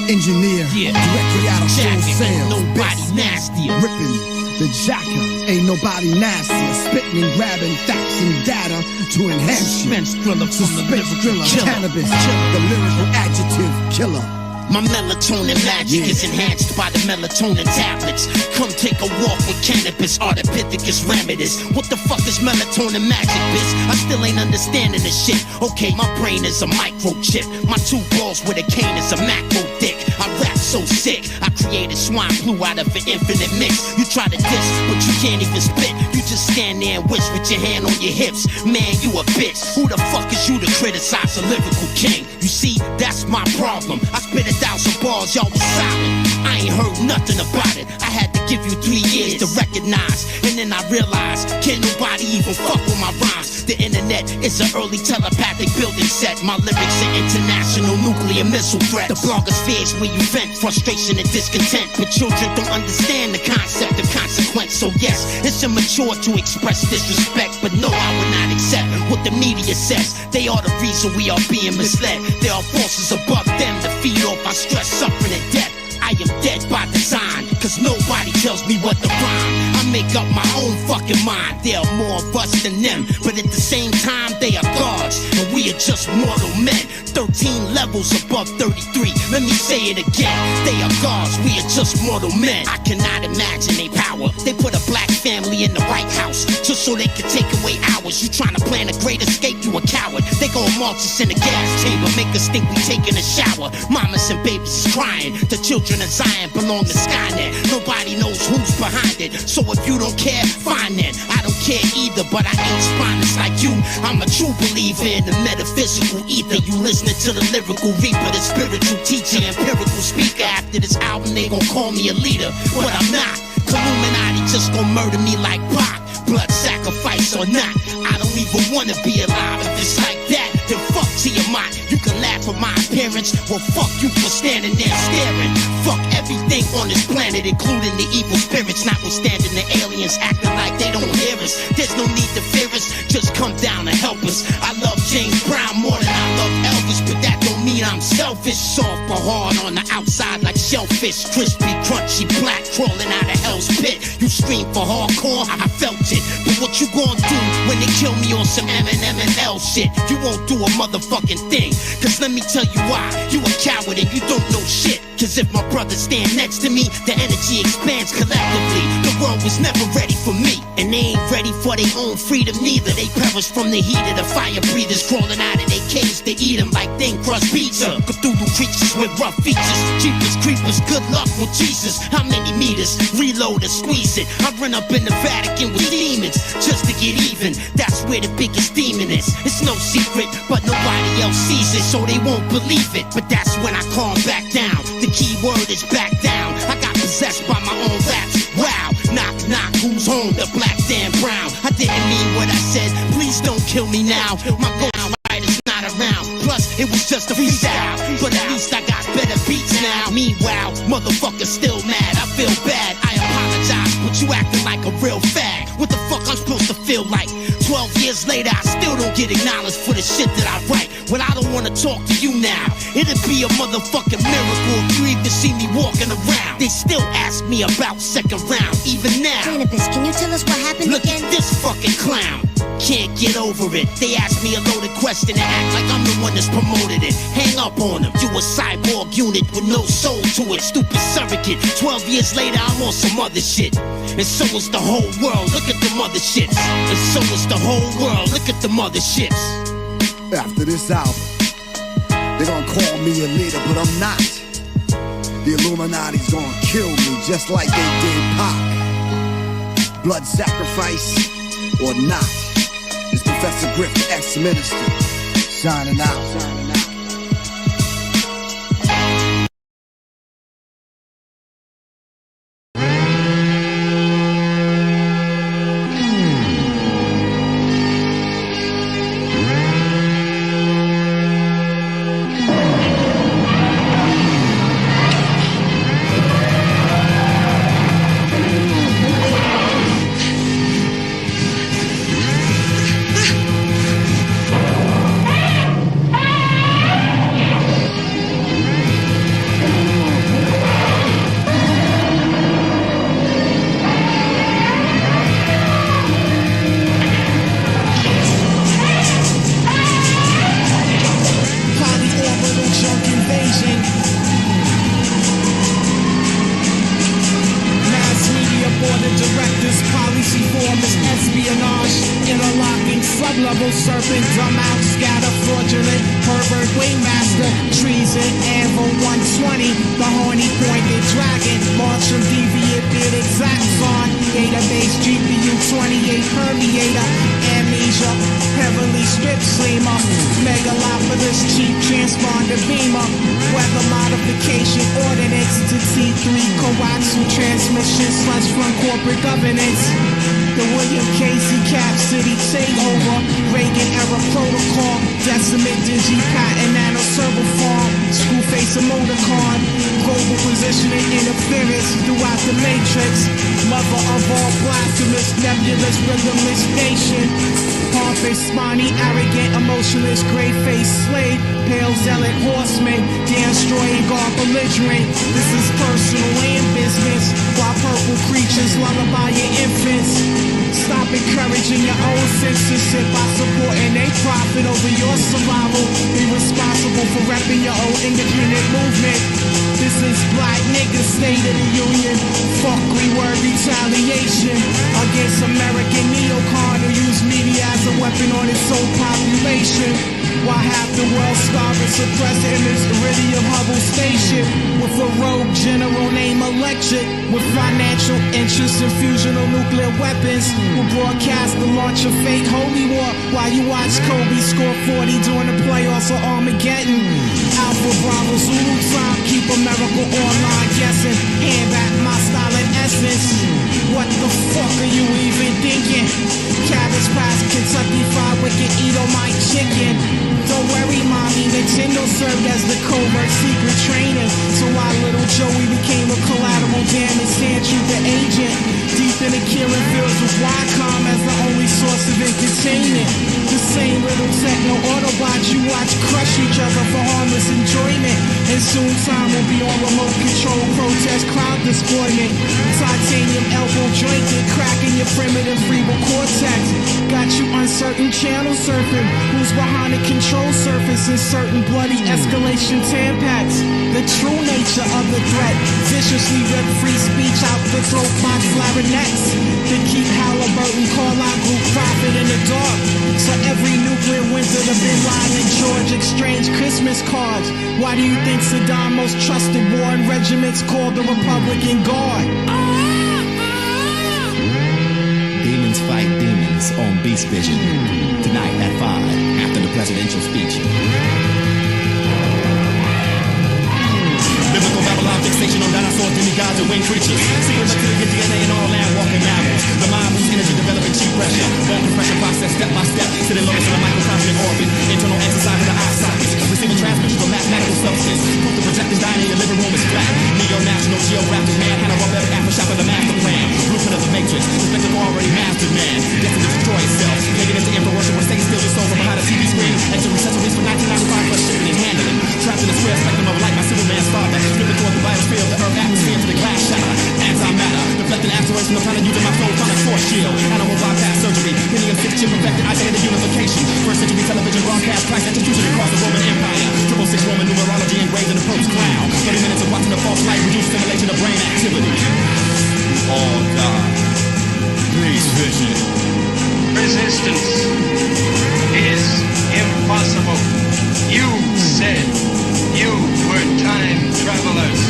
engineer, directly out of full sales. Nobody nastier. Ripping the jacker, ain't nobody nastier. Spitting and grabbing facts and data to enhance you. Suspense thriller from the lyrical killer. Cannabis, the lyrical adjective killer. My melatonin magic is enhanced by the melatonin tablets. Come take a walk with cannabis, Ardipithecus ramidus. What the fuck is melatonin magic, bitch? I still ain't understanding this shit. Okay, my brain is a microchip. My two balls with a cane is a macro dick. I rap so sick, I created swine flu out of an infinite mix. You try to diss, but you can't even spit. You just stand there and wish with your hand on your hips. Man, you a bitch. Who the fuck is you to criticize a lyrical king? You see, that's my problem. I spit 1,000 bars, y'all was silent. I ain't heard nothing about it. I had to give you 3 years to recognize. And then I realized, can't nobody even fuck with my rhymes. The internet is an early telepathic building set. My lyrics are international nuclear missile threats. The blogosphere's where you vent frustration and discontent. But children don't understand the concept of consequence. So yes, it's immature to express disrespect. But no, I would not accept what the media says. They are the reason we are being misled. There are forces above them to feed off our stress, suffering, and death. I am dead by design, cause nobody tells me what to rhyme. I make up my own fucking mind. There are more of us than them, but at the same time they are gods, and we are just mortal men. 13 levels above 33. Let me say it again. They are gods, we are just mortal men. I cannot imagine their power. They put a black family in the White House just so they could take away ours. You trying to plan a great escape, you a coward. They gon' march us in a gas chamber, make us think we taking a shower. Mamas and babies is crying. The children of Zion belong to Skynet. Nobody knows who's behind it. So if you don't care, fine then. I don't care either, but I ain't spineless like you. I'm a true believer in the metaphysical ether. You listening to the lyrical reaper, the spiritual teacher, empirical speaker. After this album, they gon' call me a leader, but I'm not. Illuminati just gon' murder me like Pac. Blood sacrifice or not, I don't even wanna be alive. If it's like that, then fuck Tiamat. You can laugh at my appearance, well fuck you for standing there staring. Fuck everything on this planet, including the evil spirits, notwithstanding the aliens acting like they don't hear us. There's no need to fear us, just come down and help us. I love James Brown more than I love Elvis, but that don't mean I'm selfish. Soft but hard on the outside like shellfish, crispy, crunchy, black, crawling out of hell's pit. You scream for hardcore, I felt it. But what you gonna do when they kill me on some Eminem and L shit? You won't do a motherfucking thing, cause let me tell you why. You a coward and you don't know shit. Cause if my brothers stand next to me, the energy expands collectively. The world was never ready for me, and they ain't ready for their own freedom neither. They perish from the heat of the fire breathers, crawling out of their caves to eat them like thin crust pizza. Cthulhu creatures with rough features, jeepers creepers, good luck with Jesus. How many meters? Reload and squeeze it. I run up in the Vatican with demons just to get even. That's where the biggest demon is. It's no secret, but nobody else sees it, so they won't believe it. But that's when I calm back down. The key word is back down. I got possessed by my own raps. Wow, knock, knock, who's home? The black Dan Brown. I didn't mean what I said. Please don't kill me now. My ghostwriter's not around. Plus, it was just a freestyle. But at least I got better beats now. Meanwhile, motherfuckers still mad. I feel bad. I apologize, but you acting like a real fag. What the fuck I'm supposed to feel like? 12 years later, I still don't get acknowledged for the shit that I write. Well, I don't wanna talk to you now. It'd be a motherfucking miracle if you even see me walking around. They still ask me about second round, even now. Cannabis, can you tell us what happened Look again? at this fucking clown. Can't get over it. They ask me a loaded question and act like I'm the one that's promoted it. Hang up on them. You a cyborg unit with no soul to it. Stupid surrogate. 12 years later, I'm on some other shit. And so is the whole world. Look at the mother-shits. And so is the whole world. Look at the mother-shits. After this album, they're gonna call me a leader, but I'm not. The Illuminati's gonna kill me just like they did Pac. Blood sacrifice or not. It's Professor Griff, the ex-minister, signing out. served as the covert secret trainer. So while little Joey became a collateral damage sand trooper agent, deep in the killing fields with Wacom as the only source of entertainment. The same little techno Autobots you watch crush each other for harmless enjoyment. And soon time will be on remote control protest crowd deployment. Titanium elbow jointed, cracking your primitive cerebral cortex. Got you uncertain channel surfing. Who's behind the control surface in certain bloody escalation tampaks? The true nature of the threat. Viciously rip free speech out the throat box clarinets. To keep Halliburton call-out group profit in the dark. So every nuclear winter the Bin Laden and George exchange Christmas cards. Why do you think Saddam most trusted warring regiments called the Republican Guard? Demons fight demons on Beast Vision. Tonight at 5 after the presidential speech. Biblical Babylon fixation on dinosaurs, demigods, and winged creatures. Secret bacteria, DNA, and all land walking mammals. The mind whose energy developing cheap pressure. Bone compression process step by step. Sitting low in a microcosmic orbit. Internal exercise of the eye sockets. Receiving transmissions from mathematical substance. Proof the projected dining in your living room is flat. Neo-national geographic man. Hanna-Barbera aftershock of the master plan. Blueprint of the matrix. Perspective already mastered man. Destined to destroy itself. Taking into info worship where Satan steals your soul from behind a TV screen. Entering accessories for $19.95 plus shipping and handling. Trapped in the square spectrum of light by Superman's father. Stripping toward the biosphere of the earth atmosphere to the glass shatter. Antimatter. Deflecting asteroids from the planet using my soul sonic force shield. Animal bypass surgery. Helium 6 chip perfected identity unification. First century television broadcast Christ execution across the Roman Empire. 666 Roman numerology engraved in the Pope's crown. 30 minutes of watching the false light reduce simulation of brain activity. All die. Please vision. Resistance is impossible. You said you were time travelers.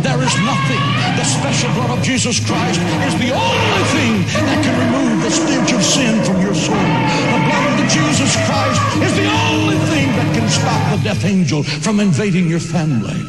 There is nothing. The special blood of Jesus Christ is the only thing that can remove the stench of sin from your soul. The blood of Jesus Christ is the only thing that can stop the death angel from invading your family.